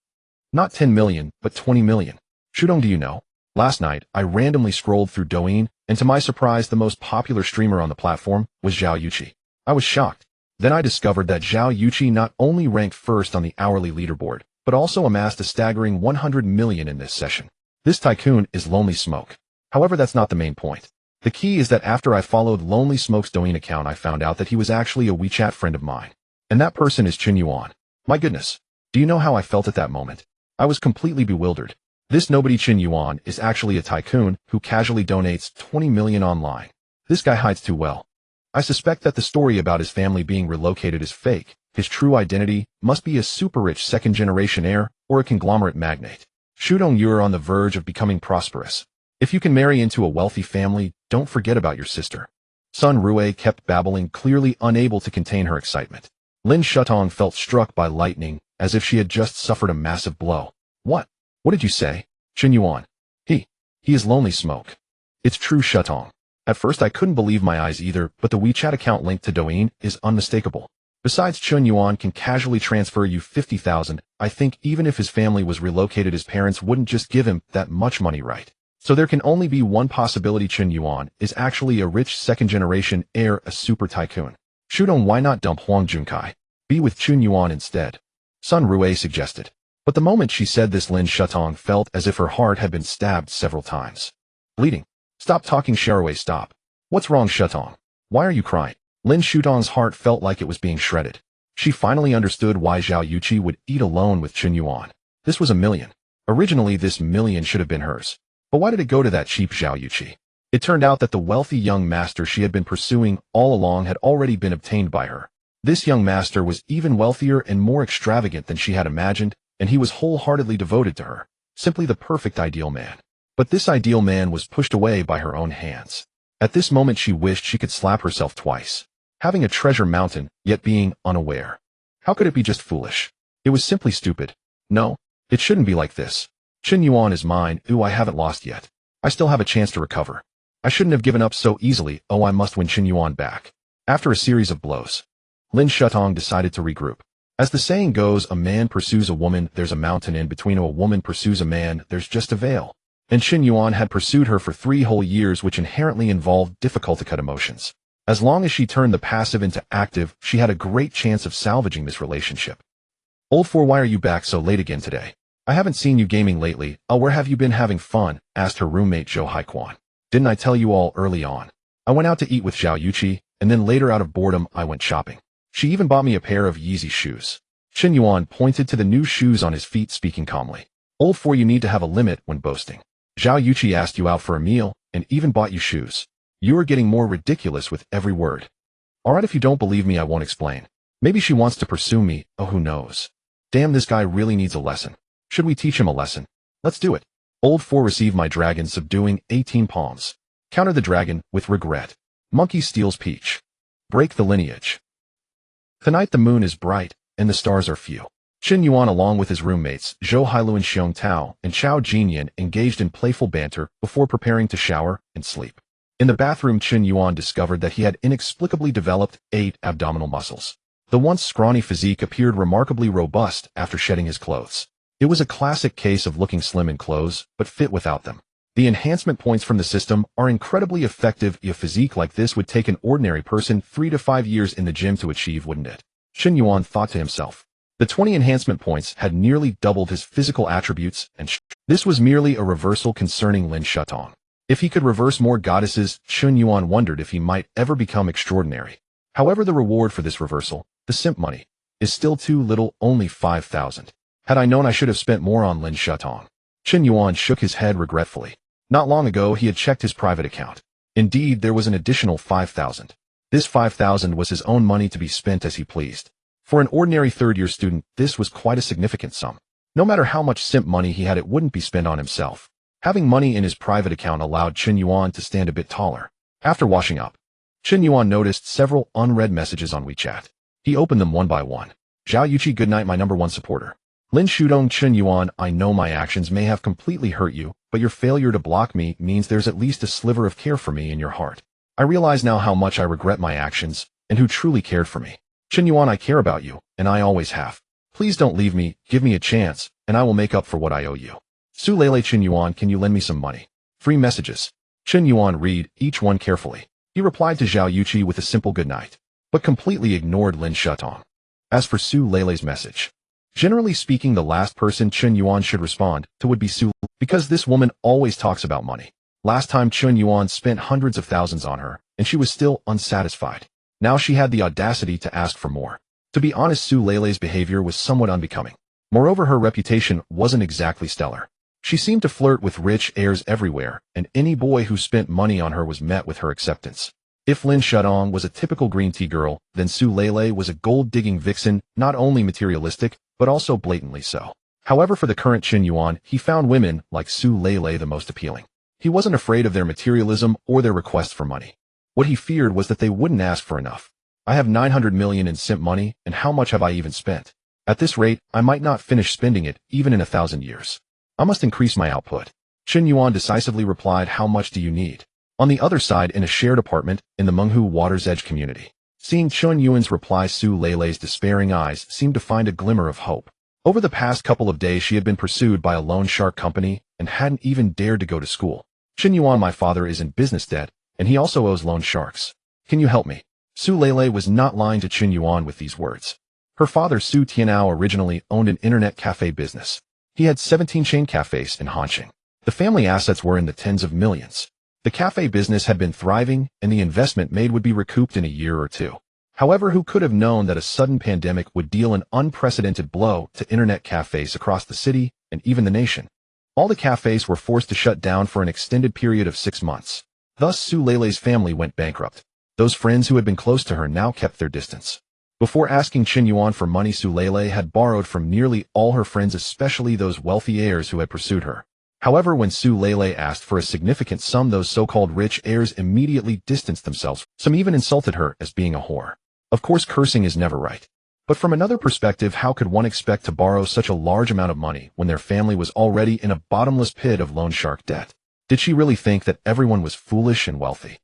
Not 10 million, but 20 million. Shudong, do you know? Last night, I randomly scrolled through Douyin, and to my surprise, the most popular streamer on the platform was Zhao Yuqi. I was shocked. Then I discovered that Zhao Yuqi not only ranked first on the hourly leaderboard, but also amassed a staggering 100 million in this session. This tycoon is Lonely Smoke. However, that's not the main point. The key is that after I followed Lonely Smoke's Douyin account, I found out that he was actually a WeChat friend of mine. And that person is Chen Yuan. My goodness. Do you know how I felt at that moment? I was completely bewildered. This nobody Chen Yuan is actually a tycoon who casually donates 20 million online. This guy hides too well. I suspect that the story about his family being relocated is fake. His true identity must be a super-rich second-generation heir or a conglomerate magnate. Shudong, you are on the verge of becoming prosperous. If you can marry into a wealthy family, don't forget about your sister. Sun Rue kept babbling, clearly unable to contain her excitement. Lin Shutong felt struck by lightning, as if she had just suffered a massive blow. What? What did you say? Chen Yuan. He is Lonely Smoke. It's true, Shutong. At first I couldn't believe my eyes either, but the WeChat account linked to Douyin is unmistakable. Besides, Chen Yuan can casually transfer you 50,000. I think even if his family was relocated, his parents wouldn't just give him that much money, right? So there can only be one possibility. Chen Yuan is actually a rich second-generation heir, a super tycoon. Shudong, why not dump Huang Junkai? Be with Chen Yuan instead. Sun Rue suggested. But the moment she said this, Lin Shutong felt as if her heart had been stabbed several times. Bleeding. Stop talking, Sharue, stop. What's wrong, Shutong? Why are you crying? Lin Shutong's heart felt like it was being shredded. She finally understood why Zhao Yuqi would eat alone with Chen Yuan. This was $1 million. Originally, this $1 million should have been hers. But why did it go to that cheap Zhao Yuqi? It turned out that the wealthy young master she had been pursuing all along had already been obtained by her. This young master was even wealthier and more extravagant than she had imagined, and he was wholeheartedly devoted to her. Simply the perfect ideal man. But this ideal man was pushed away by her own hands. At this moment she wished she could slap herself twice. Having a treasure mountain, yet being unaware. How could it be just foolish? It was simply stupid. No, it shouldn't be like this. Chen Yuan is mine. Ooh, I haven't lost yet. I still have a chance to recover. I shouldn't have given up so easily. Oh, I must win Chen Yuan back. After a series of blows, Lin Shutong decided to regroup. As the saying goes, a man pursues a woman, there's a mountain in between. A woman pursues a man, there's just a veil. And Chen Yuan had pursued her for 3 whole years, which inherently involved difficult-to-cut emotions. As long as she turned the passive into active, she had a great chance of salvaging this relationship. Old Four, why are you back so late again today? I haven't seen you gaming lately. Oh, where have you been having fun? Asked her roommate Zhou Haiquan. Didn't I tell you all early on? I went out to eat with Zhao Yuqi, and then later out of boredom I went shopping. She even bought me a pair of Yeezy shoes. Chen Yuan pointed to the new shoes on his feet, speaking calmly. Old Four, you need to have a limit when boasting. Zhao Yuqi asked you out for a meal, and even bought you shoes. You are getting more ridiculous with every word. Alright, if you don't believe me, I won't explain. Maybe she wants to pursue me, oh who knows. Damn, this guy really needs a lesson. Should we teach him a lesson? Let's do it. Old Four, receive my dragon, subduing 18 palms. Counter the dragon, with regret. Monkey steals peach. Break the lineage. Tonight the moon is bright, and the stars are few. Chen Yuan, along with his roommates, Zhou Hailuan, Xiong Tao, and Chao Jinyan, engaged in playful banter before preparing to shower and sleep. In the bathroom, Chen Yuan discovered that he had inexplicably developed 8 abdominal muscles. The once scrawny physique appeared remarkably robust after shedding his clothes. It was a classic case of looking slim in clothes, but fit without them. The enhancement points from the system are incredibly effective. A physique like this would take an ordinary person 3 to 5 years in the gym to achieve, wouldn't it? Chen Yuan thought to himself. The 20 enhancement points had nearly doubled his physical attributes, and this was merely a reversal concerning Lin Shutong. If he could reverse more goddesses, Chen Yuan wondered if he might ever become extraordinary. However, the reward for this reversal, the simp money, is still too little, only 5,000. Had I known, I should have spent more on Lin Shutong. Chen Yuan shook his head regretfully. Not long ago, he had checked his private account. Indeed, there was an additional 5,000. This 5,000 was his own money to be spent as he pleased. For an ordinary third-year student, this was quite a significant sum. No matter how much simp money he had, it wouldn't be spent on himself. Having money in his private account allowed Chen Yuan to stand a bit taller. After washing up, Chen Yuan noticed several unread messages on WeChat. He opened them one by one. Zhao Yuqi, good night, my #1 supporter. Lin Shudong, Chen Yuan, I know my actions may have completely hurt you, but your failure to block me means there's at least a sliver of care for me in your heart. I realize now how much I regret my actions, and who truly cared for me. Chen Yuan, I care about you, and I always have. Please don't leave me, give me a chance, and I will make up for what I owe you. Su Lele Chen Yuan, can you lend me some money? 3 messages. Chen Yuan read each one carefully. He replied to Zhao Yuqi with a simple good night, but completely ignored Lin Shutong. As for Su Lele's message, generally speaking, the last person Chen Yuan should respond to would be Su, because this woman always talks about money. Last time Chen Yuan spent hundreds of thousands on her, and she was still unsatisfied. Now she had the audacity to ask for more. To be honest, Su Lele's behavior was somewhat unbecoming. Moreover, her reputation wasn't exactly stellar. She seemed to flirt with rich heirs everywhere, and any boy who spent money on her was met with her acceptance. If Lin Shutong was a typical green tea girl, then Su Lele was a gold-digging vixen, not only materialistic, but also blatantly so. However, for the current Chen Yuan, he found women like Su Lele the most appealing. He wasn't afraid of their materialism or their request for money. What he feared was that they wouldn't ask for enough. I have 900 million in simp money, and how much have I even spent? At this rate, I might not finish spending it, even in 1,000 years. I must increase my output. Chen Yuan decisively replied, how much do you need? On the other side, in a shared apartment, in the Menghu Water's Edge community. Seeing Chen Yuan's reply, Su Lele's despairing eyes seemed to find a glimmer of hope. Over the past couple of days, she had been pursued by a loan shark company and hadn't even dared to go to school. Chen Yuan, my father is in business debt, and he also owes loan sharks. Can you help me? Su Lele was not lying to Chen Yuan with these words. Her father, Su Tianao, originally owned an internet cafe business. He had 17 chain cafes in Hanqing. The family assets were in the tens of millions. The cafe business had been thriving, and the investment made would be recouped in a year or two. However, who could have known that a sudden pandemic would deal an unprecedented blow to internet cafes across the city and even the nation? All the cafes were forced to shut down for an extended period of 6 months. Thus, Su Lele's family went bankrupt. Those friends who had been close to her now kept their distance. Before asking Chen Yuan for money, Su Lele had borrowed from nearly all her friends, especially those wealthy heirs who had pursued her. However, when Su Lele asked for a significant sum, those so-called rich heirs immediately distanced themselves. Some even insulted her as being a whore. Of course, cursing is never right. But from another perspective, how could one expect to borrow such a large amount of money when their family was already in a bottomless pit of loan shark debt? Did she really think that everyone was foolish and wealthy?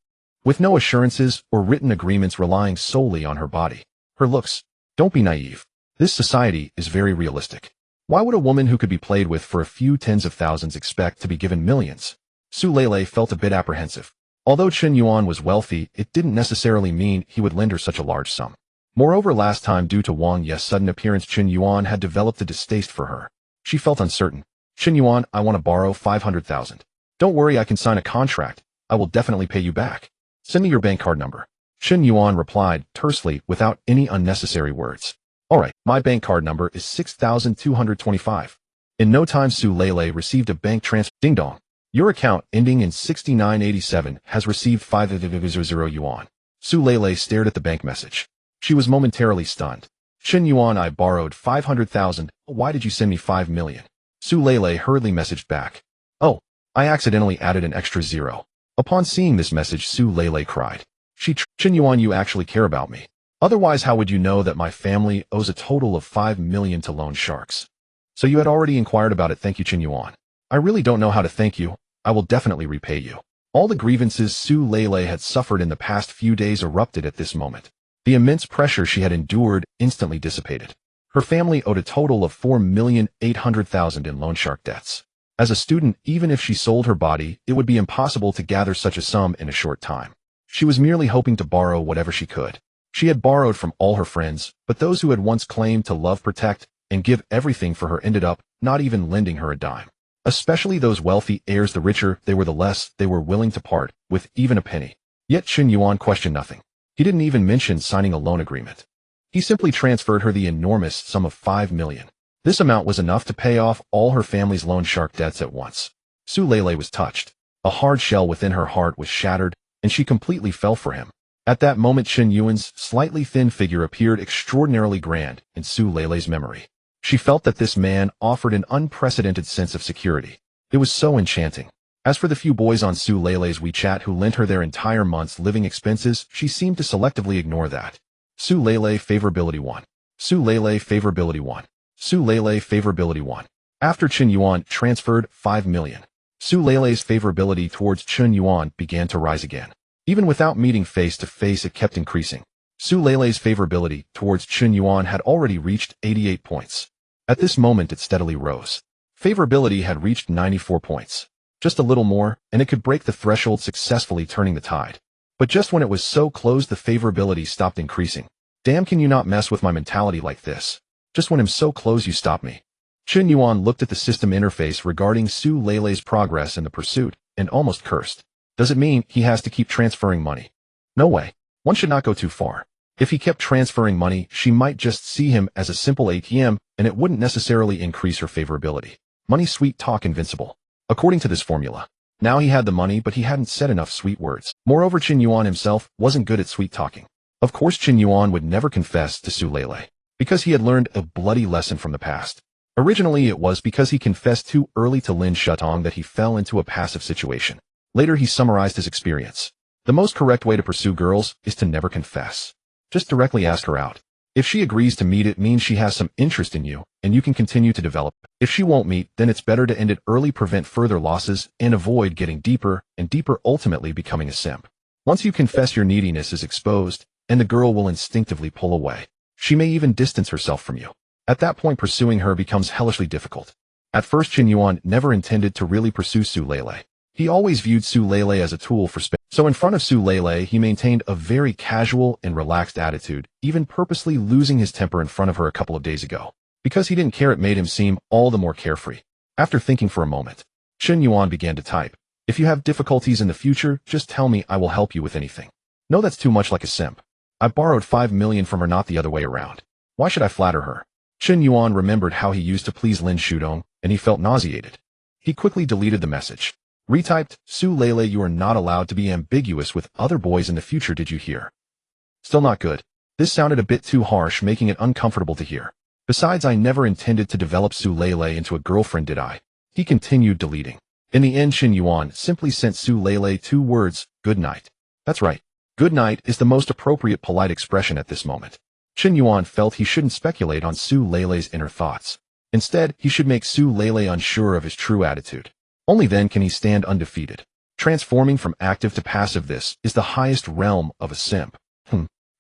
With no assurances or written agreements, relying solely on her body, her looks. Don't be naive. This society is very realistic. Why would a woman who could be played with for a few tens of thousands expect to be given millions? Su Lele felt a bit apprehensive. Although Chen Yuan was wealthy, it didn't necessarily mean he would lend her such a large sum. Moreover, last time, due to Wang Ye's sudden appearance, Chen Yuan had developed a distaste for her. She felt uncertain. Chen Yuan, I want to borrow 500,000. Don't worry, I can sign a contract. I will definitely pay you back. Send me your bank card number. Chen Yuan replied tersely without any unnecessary words. All right, my bank card number is 6,225. In no time, Su Lele received a bank transfer. Ding dong. Your account ending in 6987 has received 500 yuan. Su Lele stared at the bank message. She was momentarily stunned. Chen Yuan, I borrowed 500,000. Why did you send me 5 million? Su Lele hurriedly messaged back. Oh, I accidentally added an extra 0. Upon seeing this message, Su Lele cried. Chen Yuan, you actually care about me. Otherwise, how would you know that my family owes a total of 5 million to loan sharks? So you had already inquired about it. Thank you, Chen Yuan. I really don't know how to thank you. I will definitely repay you. All the grievances Su Lele had suffered in the past few days erupted at this moment. The immense pressure she had endured instantly dissipated. Her family owed a total of 4,800,000 in loan shark debts. As a student, even if she sold her body, it would be impossible to gather such a sum in a short time. She was merely hoping to borrow whatever she could. She had borrowed from all her friends, but those who had once claimed to love, protect, and give everything for her ended up not even lending her a dime. Especially those wealthy heirs, the richer they were, the less they were willing to part with even a penny. Yet Chen Yuan questioned nothing. He didn't even mention signing a loan agreement. He simply transferred her the enormous sum of 5 million. This amount was enough to pay off all her family's loan shark debts at once. Su Lele was touched. A hard shell within her heart was shattered, and she completely fell for him. At that moment, Chen Yuan's slightly thin figure appeared extraordinarily grand in Su Lele's memory. She felt that this man offered an unprecedented sense of security. It was so enchanting. As for the few boys on Su Lele's WeChat who lent her their entire month's living expenses, she seemed to selectively ignore that. Su Lele favorability 1. Su Lele favorability 1. Su Lele favorability 1. After Chen Yuan transferred 5 million, Su Lele's favorability towards Chen Yuan began to rise again. Even without meeting face to face, it kept increasing. Su Lele's favorability towards Chen Yuan had already reached 88 points. At this moment, it steadily rose. Favorability had reached 94 points. Just a little more, and it could break the threshold, successfully turning the tide. But just when it was so close, the favorability stopped increasing. Damn, can you not mess with my mentality like this? Just when I'm so close, you stop me. Chen Yuan looked at the system interface regarding Su Leilei's progress in the pursuit, and almost cursed. Does it mean he has to keep transferring money? No way. One should not go too far. If he kept transferring money, she might just see him as a simple ATM, and it wouldn't necessarily increase her favorability. Money, sweet talk, invincible. According to this formula. Now he had the money, but he hadn't said enough sweet words. Moreover, Chen Yuan himself wasn't good at sweet talking. Of course, Chen Yuan would never confess to Su Leilei, because he had learned a bloody lesson from the past. Originally, it was because he confessed too early to Lin Shutong that he fell into a passive situation. Later, he summarized his experience. The most correct way to pursue girls is to never confess. Just directly ask her out. If she agrees to meet, it means she has some interest in you, and you can continue to develop. If she won't meet, then it's better to end it early, prevent further losses, and avoid getting deeper and deeper, ultimately becoming a simp. Once you confess, your neediness is exposed, and the girl will instinctively pull away. She may even distance herself from you. At that point, pursuing her becomes hellishly difficult. At first, Chen Yuan never intended to really pursue Su Leilei. He always viewed Su Leilei as a tool for spending. So in front of Su Leilei, he maintained a very casual and relaxed attitude, even purposely losing his temper in front of her a couple of days ago. Because he didn't care, it made him seem all the more carefree. After thinking for a moment, Chen Yuan began to type. If you have difficulties in the future, just tell me, I will help you with anything. No, that's too much like a simp. I borrowed 5 million from her, not the other way around. Why should I flatter her? Chen Yuan remembered how he used to please Lin Shudong, and he felt nauseated. He quickly deleted the message. Retyped, Su Leilei, you are not allowed to be ambiguous with other boys in the future, did you hear? Still not good. This sounded a bit too harsh, making it uncomfortable to hear. Besides, I never intended to develop Su Leilei into a girlfriend, did I? He continued deleting. In the end, Chen Yuan simply sent Su Leilei 2 words, good night. That's right. Good night is the most appropriate polite expression at this moment. Chen Yuan felt he shouldn't speculate on Su Leilei's inner thoughts. Instead, he should make Su Leilei unsure of his true attitude. Only then can he stand undefeated. Transforming from active to passive, this is the highest realm of a simp.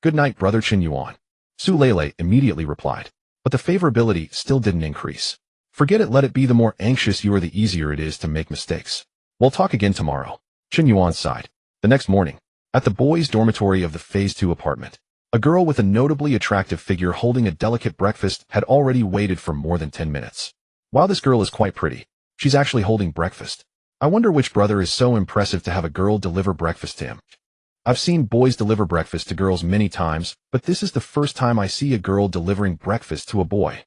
Good night, brother Chen Yuan. Su Leilei immediately replied. But the favorability still didn't increase. Forget it, let it be. The more anxious you are, the easier it is to make mistakes. We'll talk again tomorrow. Chen Yuan sighed. The next morning, at the boys' dormitory of the Phase 2 apartment, a girl with a notably attractive figure holding a delicate breakfast had already waited for more than 10 minutes. While this girl is quite pretty, she's actually holding breakfast. I wonder which brother is so impressive to have a girl deliver breakfast to him. I've seen boys deliver breakfast to girls many times, but this is the first time I see a girl delivering breakfast to a boy.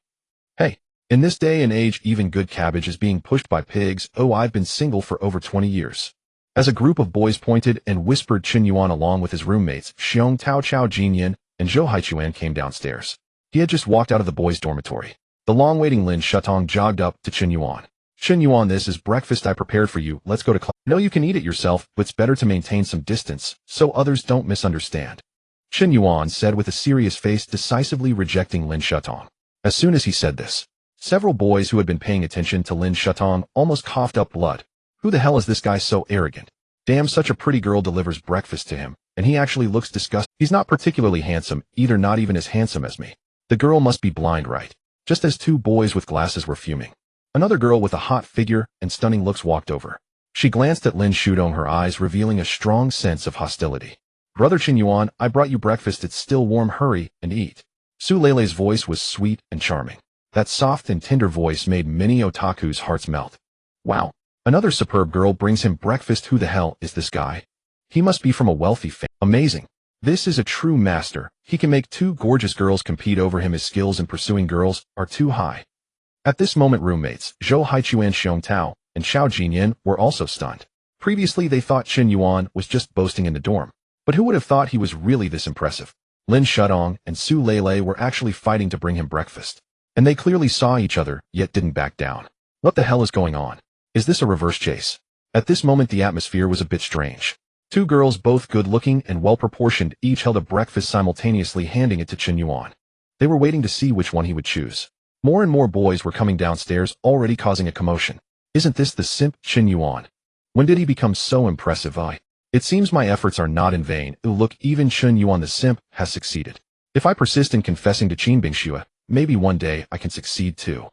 Hey, in this day and age, even good cabbage is being pushed by pigs. Oh, I've been single for over 20 years. As a group of boys pointed and whispered, Chen Yuan along with his roommates, Xiong Tao Chao Jinyan, and Zhou Haichuan came downstairs. He had just walked out of the boys' dormitory. The long-waiting Lin Shutong jogged up to Chen Yuan. Chen Yuan, this is breakfast I prepared for you. Let's go to class. No, you can eat it yourself, but it's better to maintain some distance, so others don't misunderstand. Chen Yuan said with a serious face, decisively rejecting Lin Shutong. As soon as he said this, several boys who had been paying attention to Lin Shutong almost coughed up blood. Who the hell is this guy so arrogant? Damn, such a pretty girl delivers breakfast to him, and he actually looks disgusting. He's not particularly handsome, either, not even as handsome as me. The girl must be blind, right? Just as 2 boys with glasses were fuming. Another girl with a hot figure and stunning looks walked over. She glanced at Lin Shudong, her eyes revealing a strong sense of hostility. Brother Chen Yuan, I brought you breakfast, it's still warm, hurry and eat. Su Leilei's voice was sweet and charming. That soft and tender voice made many otakus' hearts melt. Wow, another superb girl brings him breakfast. Who the hell is this guy? He must be from a wealthy family. Amazing. This is a true master. He can make 2 gorgeous girls compete over him. His skills in pursuing girls are too high. At this moment, roommates Zhou Haichuan, Xiong Tao, and Xiao Jinyan were also stunned. Previously, they thought Chen Yuan was just boasting in the dorm. But who would have thought he was really this impressive? Lin Shutong and Su Leilei were actually fighting to bring him breakfast. And they clearly saw each other, yet didn't back down. What the hell is going on? Is this a reverse chase? At this moment, the atmosphere was a bit strange. 2 girls, both good-looking and well-proportioned, each held a breakfast, simultaneously handing it to Chen Yuan. They were waiting to see which one he would choose. More and more boys were coming downstairs, already causing a commotion. Isn't this the simp Chen Yuan? When did he become so impressive? It seems my efforts are not in vain. Look, even Chen Yuan the simp has succeeded. If I persist in confessing to Qin Bingxue, maybe one day I can succeed too.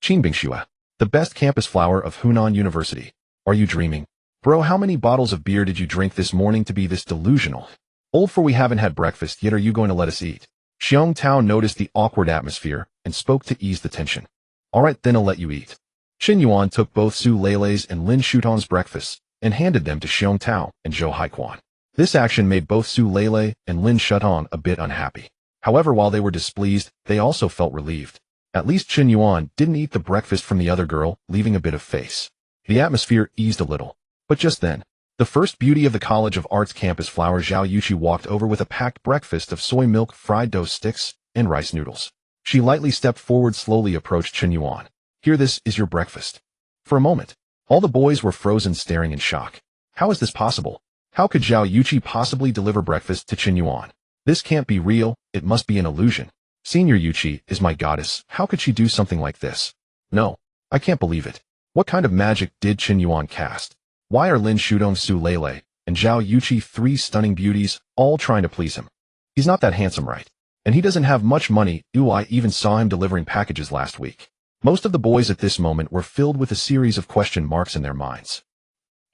Qin Bingxue. the best campus flower of Hunan University. Are you dreaming? Bro, how many bottles of beer did you drink this morning to be this delusional? Old for we haven't had breakfast yet, are you going to let us eat? Xiong Tao noticed the awkward atmosphere and spoke to ease the tension. Alright then, I'll let you eat. Qin Yuan took both Su Leilei's and Lin Shuton's breakfasts and handed them to Xiong Tao and Zhou Haiquan. This action made both Su Leilei and Lin Shuton a bit unhappy. However, while they were displeased, they also felt relieved. At least Qin Yuan didn't eat the breakfast from the other girl, leaving a bit of face. The atmosphere eased a little. But just then, the first beauty of the College of Arts campus flower Zhao Yuqi walked over with a packed breakfast of soy milk, fried dough sticks, and rice noodles. She lightly stepped forward, slowly approached Qin Yuan. Here, this is your breakfast. For a moment, all the boys were frozen, staring in shock. How is this possible? How could Zhao Yuqi possibly deliver breakfast to Qin Yuan? This can't be real, it must be an illusion. Senior Yuqi is my goddess, how could she do something like this? No, I can't believe it. What kind of magic did Qin Yuan cast? Why are Lin Shudong, Su Leilei, and Zhao Yuqi three stunning beauties, all trying to please him? He's not that handsome, right? And he doesn't have much money. I even saw him delivering packages last week. Most of the boys at this moment were filled with a series of question marks in their minds.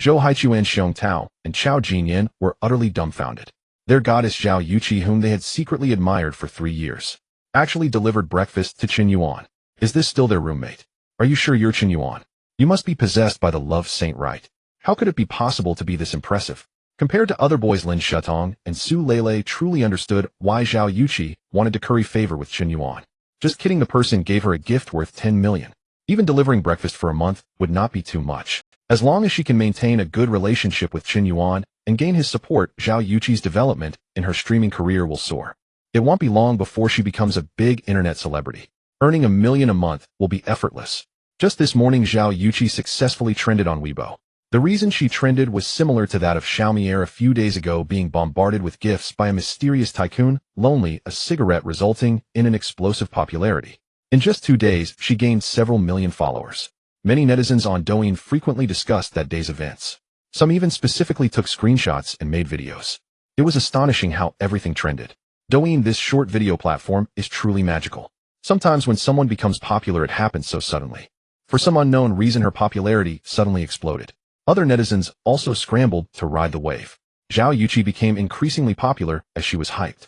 Zhou Haichuan, Xiong Tao, and Chao Jinyan were utterly dumbfounded. Their goddess Zhao Yuqi, whom they had secretly admired for 3 years, actually delivered breakfast to Qin Yuan. Is this still their roommate? Are you sure you're Qin Yuan? You must be possessed by the love saint, right? How could it be possible to be this impressive? Compared to other boys, Lin Shutong and Su Leilei truly understood why Zhao Yuqi wanted to curry favor with Qin Yuan. Just kidding, the person gave her a gift worth 10 million. Even delivering breakfast for a month would not be too much. As long as she can maintain a good relationship with Qin Yuan and gain his support, Zhao Yuqi's development in her streaming career will soar. It won't be long before she becomes a big internet celebrity. Earning $1 million a month will be effortless. Just this morning, Zhao Yuqi successfully trended on Weibo. The reason she trended was similar to that of Xiaomi Air a few days ago, being bombarded with gifts by a mysterious tycoon, Lonely, a cigarette, resulting in an explosive popularity. In just 2 days, she gained several million followers. Many netizens on Douyin frequently discussed that day's events. Some even specifically took screenshots and made videos. It was astonishing how everything trended. Douyin, this short video platform, is truly magical. Sometimes when someone becomes popular, it happens so suddenly. For some unknown reason, her popularity suddenly exploded. Other netizens also scrambled to ride the wave. Zhao Yuqi became increasingly popular as she was hyped.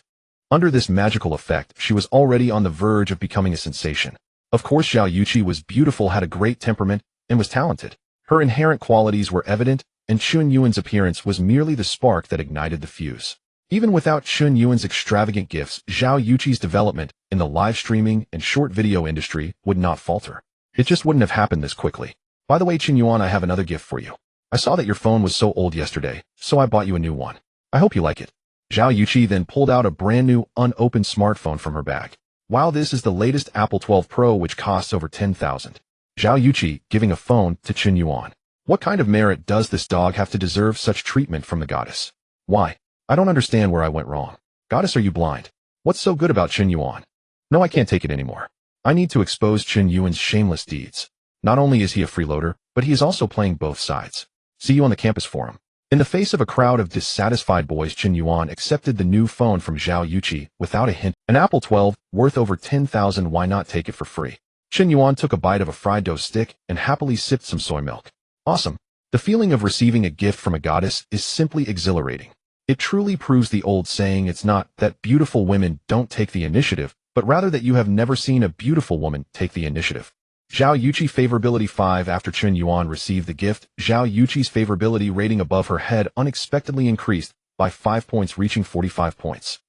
Under this magical effect, she was already on the verge of becoming a sensation. Of course, Zhao Yuqi was beautiful, had a great temperament, and was talented. Her inherent qualities were evident, and Chun Yuan's appearance was merely the spark that ignited the fuse. Even without Chun Yuan's extravagant gifts, Zhao Yuqi's development in the live streaming and short video industry would not falter. It just wouldn't have happened this quickly. By the way, Qin Yuan, I have another gift for you. I saw that your phone was so old yesterday, so I bought you a new one. I hope you like it. Zhao Yuqi then pulled out a brand new, unopened smartphone from her bag. Wow, this is the latest Apple 12 Pro, which costs over 10,000. Zhao Yuqi giving a phone to Qin Yuan. What kind of merit does this dog have to deserve such treatment from the goddess? Why? I don't understand where I went wrong. Goddess, are you blind? What's so good about Qin Yuan? No, I can't take it anymore. I need to expose Qin Yuan's shameless deeds. Not only is he a freeloader, but he is also playing both sides. See you on the campus forum. In the face of a crowd of dissatisfied boys, Qin Yuan accepted the new phone from Zhao Yuqi without a hint. An Apple 12, worth over 10,000, why not take it for free? Qin Yuan took a bite of a fried dough stick and happily sipped some soy milk. Awesome. The feeling of receiving a gift from a goddess is simply exhilarating. It truly proves the old saying, it's not that beautiful women don't take the initiative, but rather that you have never seen a beautiful woman take the initiative. Zhao Yuqi favorability 5. After Qin Yuan received the gift, Zhao Yuqi's favorability rating above her head unexpectedly increased by 5 points, reaching 45 points.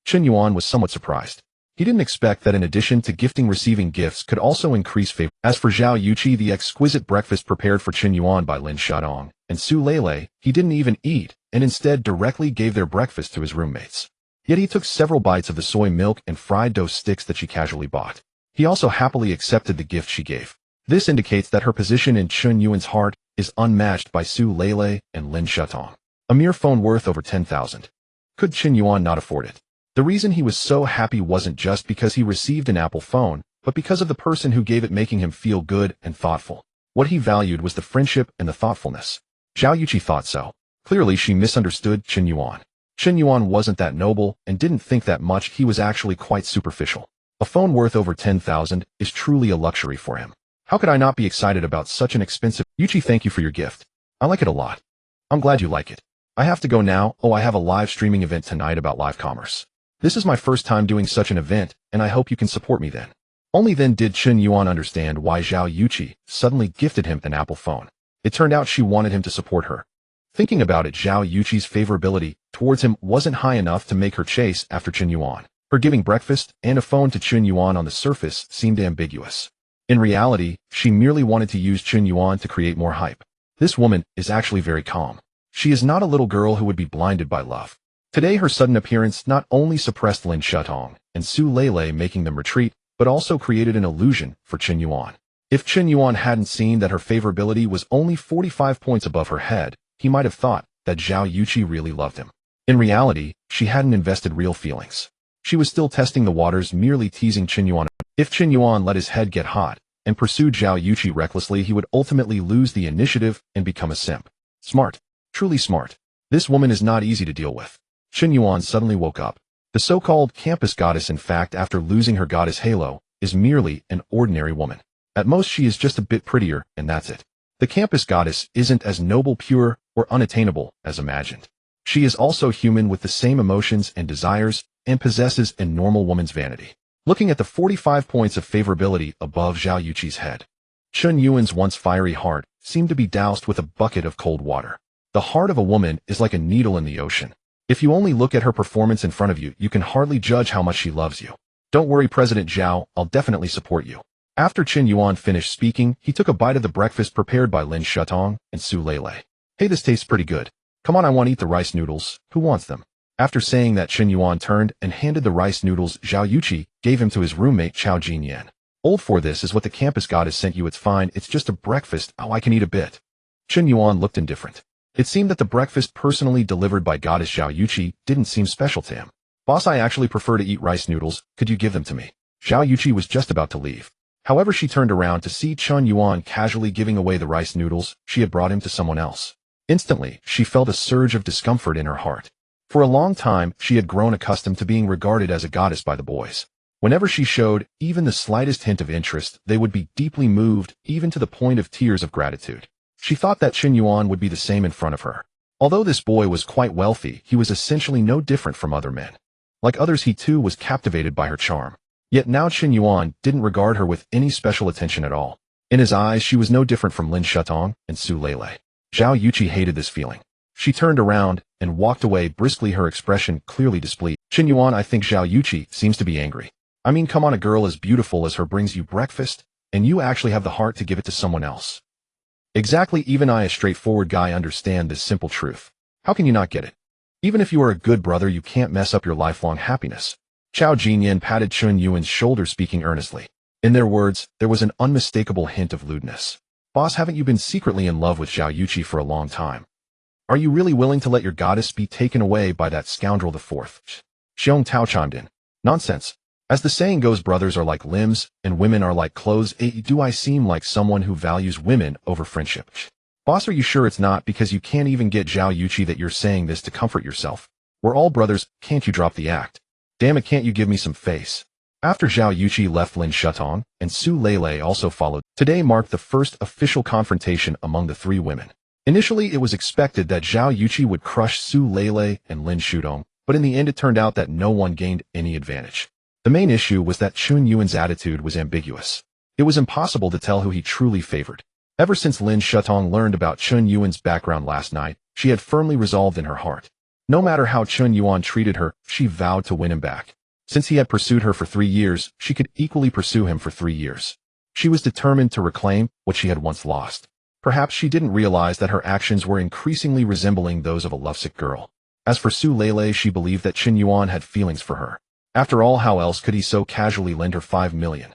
Qin Yuan was somewhat surprised. He didn't expect that in addition to gifting, receiving gifts could also increase favor. As for Zhao Yuqi, the exquisite breakfast prepared for Qin Yuan by Lin Shadong and Su Leilei, he didn't even eat, and instead directly gave their breakfast to his roommates. Yet he took several bites of the soy milk and fried dough sticks that she casually bought. He also happily accepted the gift she gave. This indicates that her position in Qin Yuan's heart is unmatched by Su Leilei and Lin Shutong. A mere phone worth over 10,000. Could Qin Yuan not afford it? The reason he was so happy wasn't just because he received an Apple phone, but because of the person who gave it, making him feel good and thoughtful. What he valued was the friendship and the thoughtfulness. Zhao Yuqi thought so. Clearly, she misunderstood Qin Yuan. Qin Yuan wasn't that noble and didn't think that much. He was actually quite superficial. A phone worth over 10,000 is truly a luxury for him. How could I not be excited about such an expensive— Yuchi, thank you for your gift. I like it a lot. I'm glad you like it. I have to go now. Oh, I have a live streaming event tonight about live commerce. This is my first time doing such an event, and I hope you can support me then. Only then did Chen Yuan understand why Zhao Yuqi suddenly gifted him an Apple phone. It turned out she wanted him to support her. Thinking about it, Zhao Yuqi's favorability towards him wasn't high enough to make her chase after Chen Yuan. Her giving breakfast and a phone to Chen Yuan on the surface seemed ambiguous. In reality, she merely wanted to use Chen Yuan to create more hype. This woman is actually very calm. She is not a little girl who would be blinded by love. Today her sudden appearance not only suppressed Lin Shutong and Su Lei, making them retreat, but also created an illusion for Chen Yuan. If Chen Yuan hadn't seen that her favorability was only 45 points above her head, he might have thought that Zhao Yuqi really loved him. In reality, she hadn't invested real feelings. She was still testing the waters, merely teasing Chen Yuan. If Chen Yuan let his head get hot and pursued Zhao Yuqi recklessly, he would ultimately lose the initiative and become a simp. Smart. Truly smart. This woman is not easy to deal with. Chen Yuan suddenly woke up. The so-called campus goddess, in fact, after losing her goddess halo, is merely an ordinary woman. At most she is just a bit prettier, and that's it. The campus goddess isn't as noble, pure, or unattainable as imagined. She is also human with the same emotions and desires, and possesses a normal woman's vanity. Looking at the 45 points of favorability above Zhao Yuqi's head, Chen Yuan's once fiery heart seemed to be doused with a bucket of cold water. The heart of a woman is like a needle in the ocean. If you only look at her performance in front of you, you can hardly judge how much she loves you. Don't worry, President Zhao, I'll definitely support you. After Chen Yuan finished speaking, he took a bite of the breakfast prepared by Lin Shutong and Su Lei. Hey, this tastes pretty good. Come on, I want to eat the rice noodles. Who wants them? After saying that, Chen Yuan turned and handed the rice noodles Zhao Yuqi gave him to his roommate Chao Jinyan. Old for this is what the campus goddess sent you. It's fine, it's just a breakfast. Oh, I can eat a bit. Chen Yuan looked indifferent. It seemed that the breakfast personally delivered by goddess Zhao Yuqi didn't seem special to him. Boss, I actually prefer to eat rice noodles. Could you give them to me? Zhao Yuqi was just about to leave. However, she turned around to see Chen Yuan casually giving away the rice noodles she had brought him to someone else. Instantly, she felt a surge of discomfort in her heart. For a long time, she had grown accustomed to being regarded as a goddess by the boys. Whenever she showed even the slightest hint of interest, they would be deeply moved, even to the point of tears of gratitude. She thought that Chen Yuan would be the same in front of her. Although this boy was quite wealthy, he was essentially no different from other men. Like others, he too was captivated by her charm. Yet now Chen Yuan didn't regard her with any special attention at all. In his eyes, she was no different from Lin Shutong and Su Lei. Zhao Yuqi hated this feeling. She turned around and walked away briskly, her expression clearly displeased. Chen Yuan, I think Zhao Yuqi seems to be angry. I mean, come on, a girl as beautiful as her brings you breakfast, and you actually have the heart to give it to someone else. Exactly, even I, a straightforward guy, understand this simple truth. How can you not get it? Even if you are a good brother, you can't mess up your lifelong happiness. Chao Jinyan patted Chen Yuan's shoulder, speaking earnestly. In their words, there was an unmistakable hint of lewdness. Boss, haven't you been secretly in love with Zhao Yuqi for a long time? Are you really willing to let your goddess be taken away by that scoundrel the fourth? Xiong Tao chimed in. Nonsense. As the saying goes, brothers are like limbs, and women are like clothes. Do I seem like someone who values women over friendship? Boss, are you sure it's not because you can't even get Zhao Yuqi that you're saying this to comfort yourself? We're all brothers, can't you drop the act? Damn it, can't you give me some face? After Zhao Yuqi left, Lin Shutong and Su Lei also followed. Today marked the first official confrontation among the three women. Initially, it was expected that Zhao Yuqi would crush Su Lei and Lin Shutong, but in the end it turned out that no one gained any advantage. The main issue was that Chen Yuan's attitude was ambiguous. It was impossible to tell who he truly favored. Ever since Lin Shutong learned about Chen Yuan's background last night, she had firmly resolved in her heart. No matter how Chen Yuan treated her, she vowed to win him back. Since he had pursued her for 3 years, she could equally pursue him for 3 years. She was determined to reclaim what she had once lost. Perhaps she didn't realize that her actions were increasingly resembling those of a lovesick girl. As for Su Lei, she believed that Chen Yuan had feelings for her. After all, how else could he so casually lend her 5 million?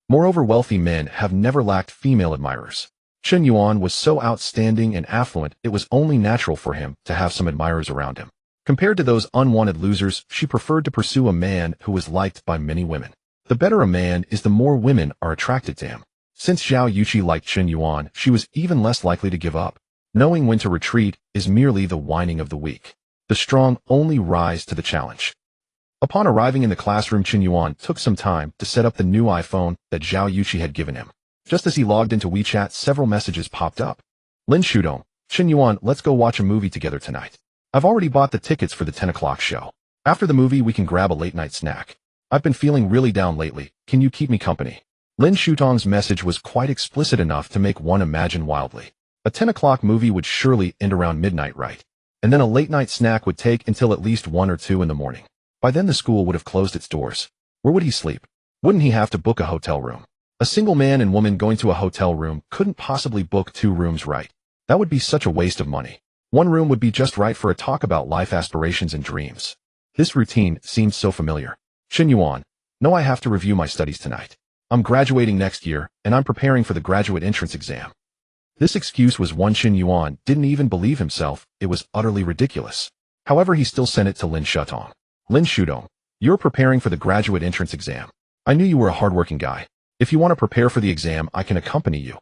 Moreover, wealthy men have never lacked female admirers. Chen Yuan was so outstanding and affluent, it was only natural for him to have some admirers around him. Compared to those unwanted losers, she preferred to pursue a man who was liked by many women. The better a man is, the more women are attracted to him. Since Zhao Yuqi liked Chen Yuan, she was even less likely to give up. Knowing when to retreat is merely the whining of the weak. The strong only rise to the challenge. Upon arriving in the classroom, Chen Yuan took some time to set up the new iPhone that Zhao Yuqi had given him. Just as he logged into WeChat, several messages popped up. Lin Shudong, Chen Yuan, let's go watch a movie together tonight. I've already bought the tickets for the 10 o'clock show. After the movie, we can grab a late-night snack. I've been feeling really down lately. Can you keep me company? Lin Shutong's message was quite explicit enough to make one imagine wildly. A 10 o'clock movie would surely end around midnight, right? And then a late-night snack would take until at least 1 or 2 in the morning. By then the school would have closed its doors. Where would he sleep? Wouldn't he have to book a hotel room? A single man and woman going to a hotel room couldn't possibly book 2 rooms, right? That would be such a waste of money. 1 room would be just right for a talk about life aspirations and dreams. This routine seemed so familiar. Chen Yuan, no, I have to review my studies tonight. I'm graduating next year, and I'm preparing for the graduate entrance exam. This excuse was one Chen Yuan didn't even believe himself. It was utterly ridiculous. However, he still sent it to Lin Shutong. Lin Shudong, you're preparing for the graduate entrance exam. I knew you were a hardworking guy. If you want to prepare for the exam, I can accompany you.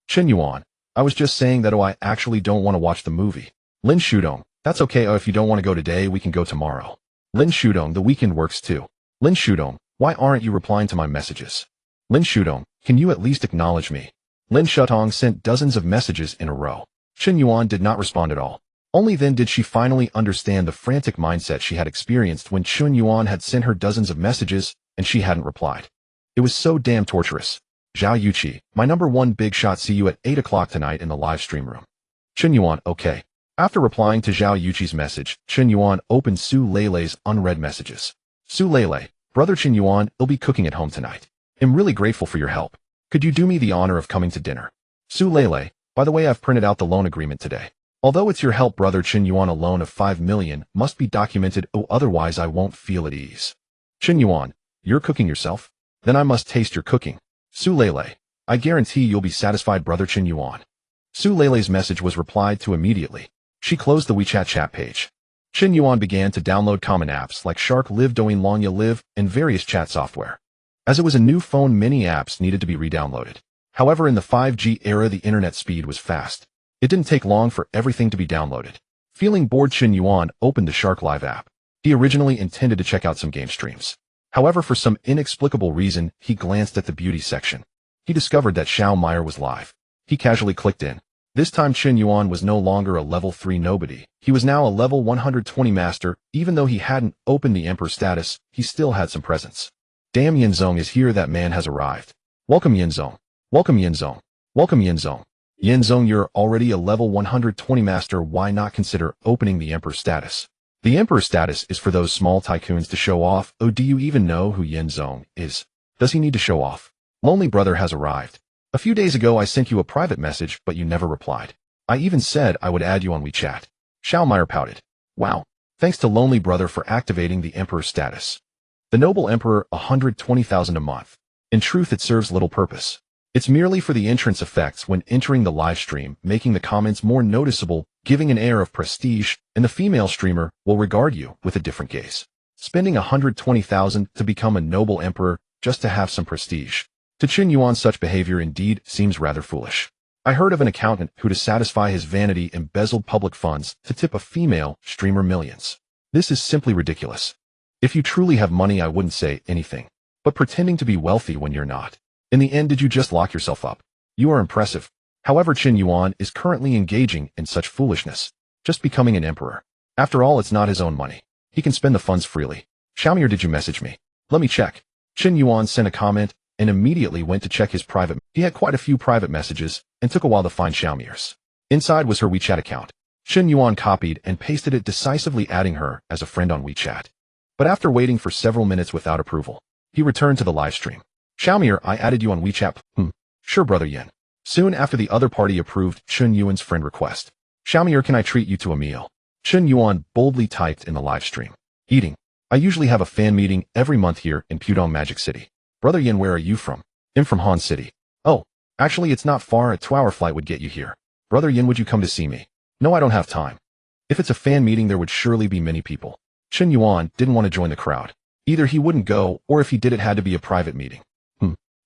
Chen Yuan, I was just saying that I actually don't want to watch the movie. Lin Shudong, that's okay. If you don't want to go today, we can go tomorrow. Lin Shudong, the weekend works too. Lin Shudong, why aren't you replying to my messages? Lin Shudong, can you at least acknowledge me? Lin Shutong sent dozens of messages in a row. Chen Yuan did not respond at all. Only then did she finally understand the frantic mindset she had experienced when Chen Yuan had sent her dozens of messages and she hadn't replied. It was so damn torturous. Zhao Yuqi, my number 1 big shot, see you at 8 o'clock tonight in the live stream room. Chen Yuan, okay. After replying to Zhao Yuqi's message, Chen Yuan opened Su Leilei's unread messages. Su Leilei, brother Chen Yuan, I'll be cooking at home tonight. I'm really grateful for your help. Could you do me the honor of coming to dinner? Su Leilei, by the way, I've printed out the loan agreement today. Although it's your help, brother Chen Yuan, a loan of 5 million must be documented, otherwise I won't feel at ease. Chen Yuan, you're cooking yourself? Then I must taste your cooking. Su Leilei, I guarantee you'll be satisfied, brother Chen Yuan. Su Leilei's message was replied to immediately. She closed the WeChat chat page. Chen Yuan began to download common apps like Shark Live, Douyin Longya Live, and various chat software. As it was a new phone, many apps needed to be re-downloaded. However, in the 5G era, the internet speed was fast. It didn't take long for everything to be downloaded. Feeling bored, Chen Yuan opened the Shark Live app. He originally intended to check out some game streams. However, for some inexplicable reason, he glanced at the beauty section. He discovered that Xiao Meyer was live. He casually clicked in. This time, Chen Yuan was no longer a level 3 nobody. He was now a level 120 master. Even though he hadn't opened the Emperor status, he still had some presence. Damn, Yinzong is here. That man has arrived. Welcome, Yinzong. Welcome, Yinzong. Welcome, Yinzong. Yinzong, you're already a level 120 master. Why not consider opening the Emperor status? The Emperor status is for those small tycoons to show off. Oh, do you even know who Yinzong is? Does he need to show off? Lonely brother has arrived. A few days ago, I sent you a private message, but you never replied. I even said I would add you on WeChat. Xiao Meyer pouted. Wow. Thanks to Lonely Brother for activating the Emperor status. The Noble Emperor, 120,000 a month. In truth, it serves little purpose. It's merely for the entrance effects when entering the live stream, making the comments more noticeable, giving an air of prestige, and the female streamer will regard you with a different gaze. Spending 120,000 to become a Noble Emperor just to have some prestige. To Chen Yuan, such behavior indeed seems rather foolish. I heard of an accountant who, to satisfy his vanity, embezzled public funds to tip a female streamer millions. This is simply ridiculous. If you truly have money, I wouldn't say anything. But pretending to be wealthy when you're not. In the end, did you just lock yourself up? You are impressive. However, Chen Yuan is currently engaging in such foolishness. Just becoming an emperor. After all, it's not his own money. He can spend the funds freely. Xiaomi, did you message me? Let me check. Chen Yuan sent a comment and immediately went to check his private. He had quite a few private messages and took a while to find Xiaomi's. Inside was her WeChat account. Chen Yuan copied and pasted it, decisively adding her as a friend on WeChat. But after waiting for several minutes without approval, he returned to the live stream. Xiaomi, I added you on WeChat. Sure, brother Yin. Soon after, the other party approved Chen Yuan's friend request. Xiaomi, can I treat you to a meal? Chen Yuan boldly typed in the live stream. Eating. I usually have a fan meeting every month here in Pudong Magic City. Brother Yin, where are you from? I'm from Han City. Oh, actually it's not far. A 2-hour flight would get you here. Brother Yin, would you come to see me? No, I don't have time. If it's a fan meeting, there would surely be many people. Chen Yuan didn't want to join the crowd. Either he wouldn't go, or if he did, it had to be a private meeting.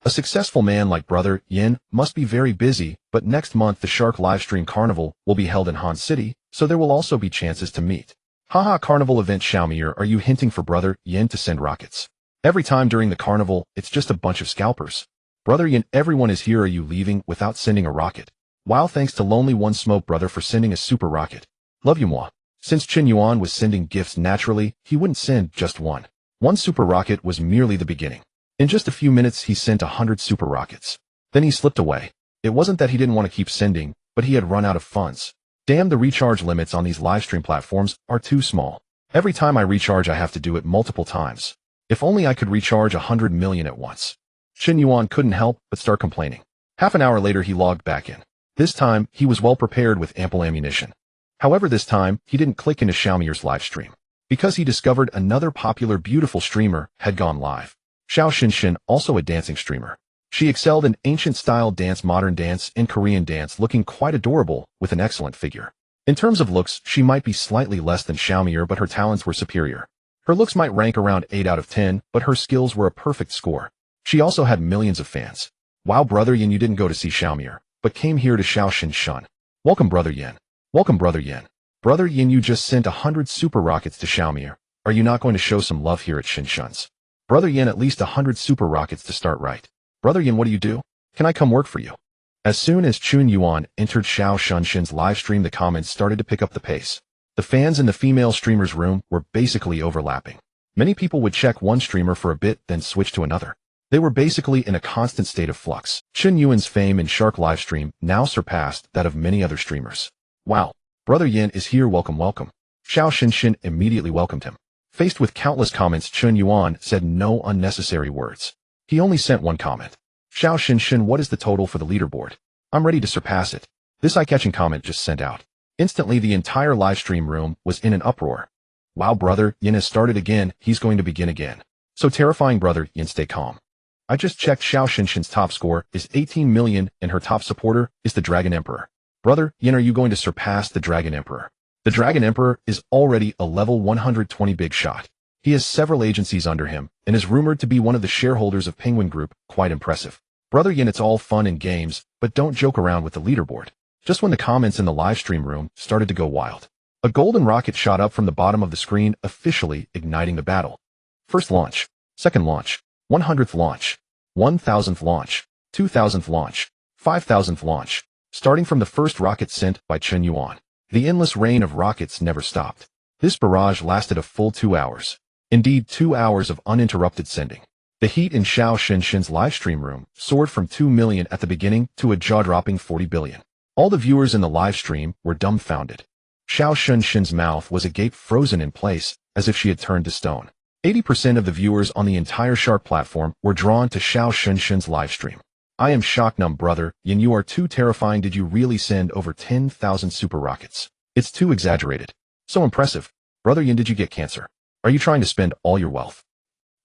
A successful man like brother Yin must be very busy, but next month the Shark Livestream Carnival will be held in Han City, so there will also be chances to meet. Haha, carnival event. Xiaomi, are you hinting for brother Yin to send rockets? Every time during the carnival, it's just a bunch of scalpers. Brother Yin, everyone is here. Are you leaving without sending a rocket? Wow, thanks to Lonely One Smoke Brother for sending a super rocket. Love you, moi. Since Chen Yuan was sending gifts naturally, he wouldn't send just one. One super rocket was merely the beginning. In just a few minutes, he sent 100 super rockets. Then he slipped away. It wasn't that he didn't want to keep sending, but he had run out of funds. Damn, the recharge limits on these livestream platforms are too small. Every time I recharge, I have to do it multiple times. If only I could recharge 100 million at once. Chen Yuan couldn't help but start complaining. Half an hour later, he logged back in. This time, he was well prepared with ample ammunition. However, this time, he didn't click into Xiaomier's live stream, because he discovered another popular beautiful streamer had gone live. Xiao Xinshin, also a dancing streamer. She excelled in ancient-style dance, modern dance, and Korean dance, looking quite adorable with an excellent figure. In terms of looks, she might be slightly less than Xiaomier, but her talents were superior. Her looks might rank around 8 out of 10, but her skills were a perfect score. She also had millions of fans. Wow, Brother Yin, you didn't go to see Xiaomier, but came here to Xiao Xinshin. Welcome, Brother Yin. Welcome, Brother Yin. Brother Yin, you just sent 100 super rockets to Xiaomier. Are you not going to show some love here at Xinshin's? Brother Yin, at least 100 super rockets to start right. Brother Yin, what do you do? Can I come work for you? As soon as Chun Yuan entered Xiao Xinshin's live stream, the comments started to pick up the pace. The fans in the female streamer's room were basically overlapping. Many people would check one streamer for a bit, then switch to another. They were basically in a constant state of flux. Chun Yuan's fame in Shark livestream now surpassed that of many other streamers. Wow, Brother Yin is here, welcome, welcome. Xiao Xinshin immediately welcomed him. Faced with countless comments, Chun Yuan said no unnecessary words. He only sent one comment. Xiao Xinshin, what is the total for the leaderboard? I'm ready to surpass it. This eye-catching comment just sent out. Instantly, the entire livestream room was in an uproar. Wow, Brother Yin has started again, he's going to begin again. So terrifying, Brother Yin, stay calm. I just checked, Xiao Xinshin's top score is 18 million and her top supporter is the Dragon Emperor. Brother Yin, are you going to surpass the Dragon Emperor? The Dragon Emperor is already a level 120 big shot. He has several agencies under him and is rumored to be one of the shareholders of Penguin Group, quite impressive. Brother Yin, it's all fun and games, but don't joke around with the leaderboard. Just when the comments in the live stream room started to go wild, a golden rocket shot up from the bottom of the screen, officially igniting the battle. First launch, second launch, 100th launch, 1000th launch, 2000th launch, 5000th launch. Starting from the first rocket sent by Chen Yuan, the endless rain of rockets never stopped. This barrage lasted a full 2 hours. Indeed, 2 hours of uninterrupted sending. The heat in Xiao Xinshin's livestream room soared from 2 million at the beginning to a jaw-dropping 40 billion. All the viewers in the live stream were dumbfounded. Xiao Xinshin's mouth was agape, frozen in place, as if she had turned to stone. 80% of the viewers on the entire Shark platform were drawn to Xiao Xinshin's livestream. I am shocked, numb, Brother Yin, you are too terrifying. Did you really send over 10,000 super rockets? It's too exaggerated. So impressive. Brother Yin, did you get cancer? Are you trying to spend all your wealth?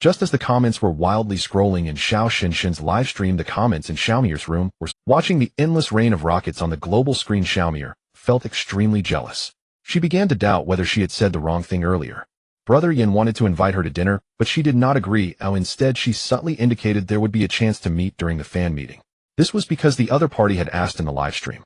Just as the comments were wildly scrolling in Xiao Xinshin's live stream, the comments in Xiaomier's room were watching the endless rain of rockets on the global screen. Xiaomier felt extremely jealous. She began to doubt whether she had said the wrong thing earlier. Brother Yin wanted to invite her to dinner, but she did not agree. Instead, she subtly indicated there would be a chance to meet during the fan meeting. This was because the other party had asked in the live stream.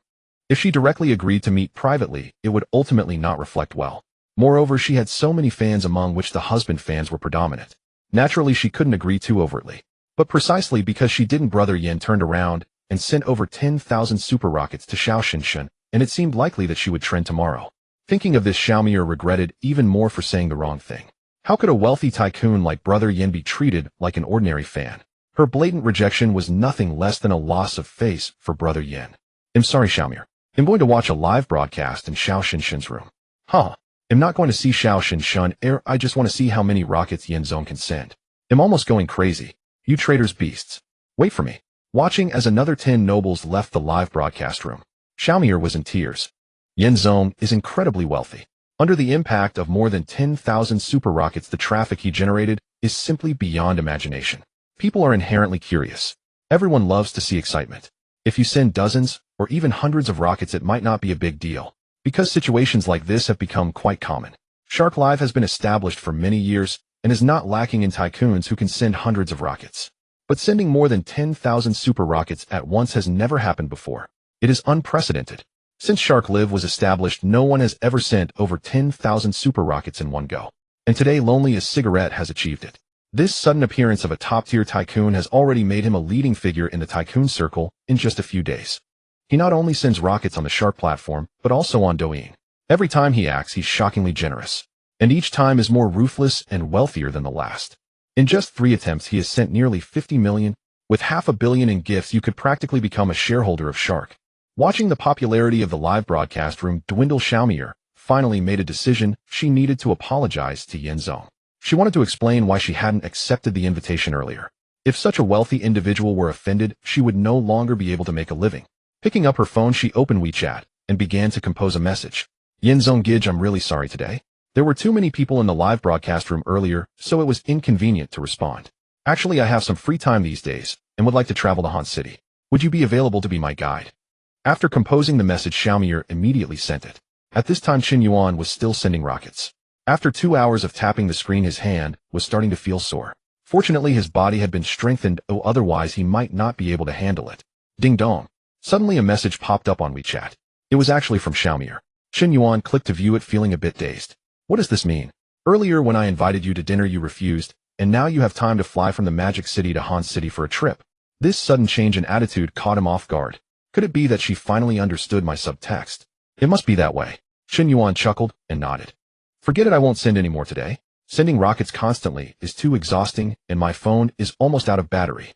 If she directly agreed to meet privately, it would ultimately not reflect well. Moreover, she had so many fans, among which the husband fans were predominant. Naturally, she couldn't agree too overtly. But precisely because she didn't, Brother Yin turned around and sent over 10,000 super rockets to Xiao Xinshin, and it seemed likely that she would trend tomorrow. Thinking of this, Xiaomier regretted even more for saying the wrong thing. How could a wealthy tycoon like Brother Yin be treated like an ordinary fan? Her blatant rejection was nothing less than a loss of face for Brother Yin. I'm sorry, Xiaomier. I'm going to watch a live broadcast in Xiao Xinshin's room. I'm not going to see Xiao Xinshin. I just want to see how many rockets Yin Zone can send. I'm almost going crazy. You traitors, beasts. Wait for me. Watching as another 10 nobles left the live broadcast room, Xiaomier was in tears. Yin Zone is incredibly wealthy. Under the impact of more than 10,000 super rockets, the traffic he generated is simply beyond imagination. People are inherently curious. Everyone loves to see excitement. If you send dozens or even hundreds of rockets, it might not be a big deal, because situations like this have become quite common. Shark Live has been established for many years and is not lacking in tycoons who can send hundreds of rockets. But sending more than 10,000 super rockets at once has never happened before. It is unprecedented. Since Shark Live was established, no one has ever sent over 10,000 super rockets in one go. And today, Lonely as Cigarette has achieved it. This sudden appearance of a top-tier tycoon has already made him a leading figure in the tycoon circle in just a few days. He not only sends rockets on the Shark platform, but also on Douyin. Every time he acts, he's shockingly generous. And each time is more ruthless and wealthier than the last. In just 3 attempts, he has sent nearly 50 million. With $500 million in gifts, you could practically become a shareholder of Shark. Watching the popularity of the live broadcast room dwindle, Xiaomier finally made a decision. She needed to apologize to Yinzong. She wanted to explain why she hadn't accepted the invitation earlier. If such a wealthy individual were offended, she would no longer be able to make a living. Picking up her phone, she opened WeChat and began to compose a message. Yinzong Gij, I'm really sorry today. There were too many people in the live broadcast room earlier, so it was inconvenient to respond. Actually, I have some free time these days and would like to travel to Han City. Would you be available to be my guide? After composing the message, Xiaomier immediately sent it. At this time, Qin Yuan was still sending rockets. After 2 hours of tapping the screen, his hand was starting to feel sore. Fortunately, his body had been strengthened, otherwise he might not be able to handle it. Ding dong. Suddenly a message popped up on WeChat. It was actually from Xiaomier. Qin Yuan clicked to view it, feeling a bit dazed. What does this mean? Earlier when I invited you to dinner, you refused, and now you have time to fly from the Magic City to Han City for a trip. This sudden change in attitude caught him off guard. Could it be that she finally understood my subtext? It must be that way. Qin Yuan chuckled and nodded. Forget it, I won't send any more today. Sending rockets constantly is too exhausting, and my phone is almost out of battery.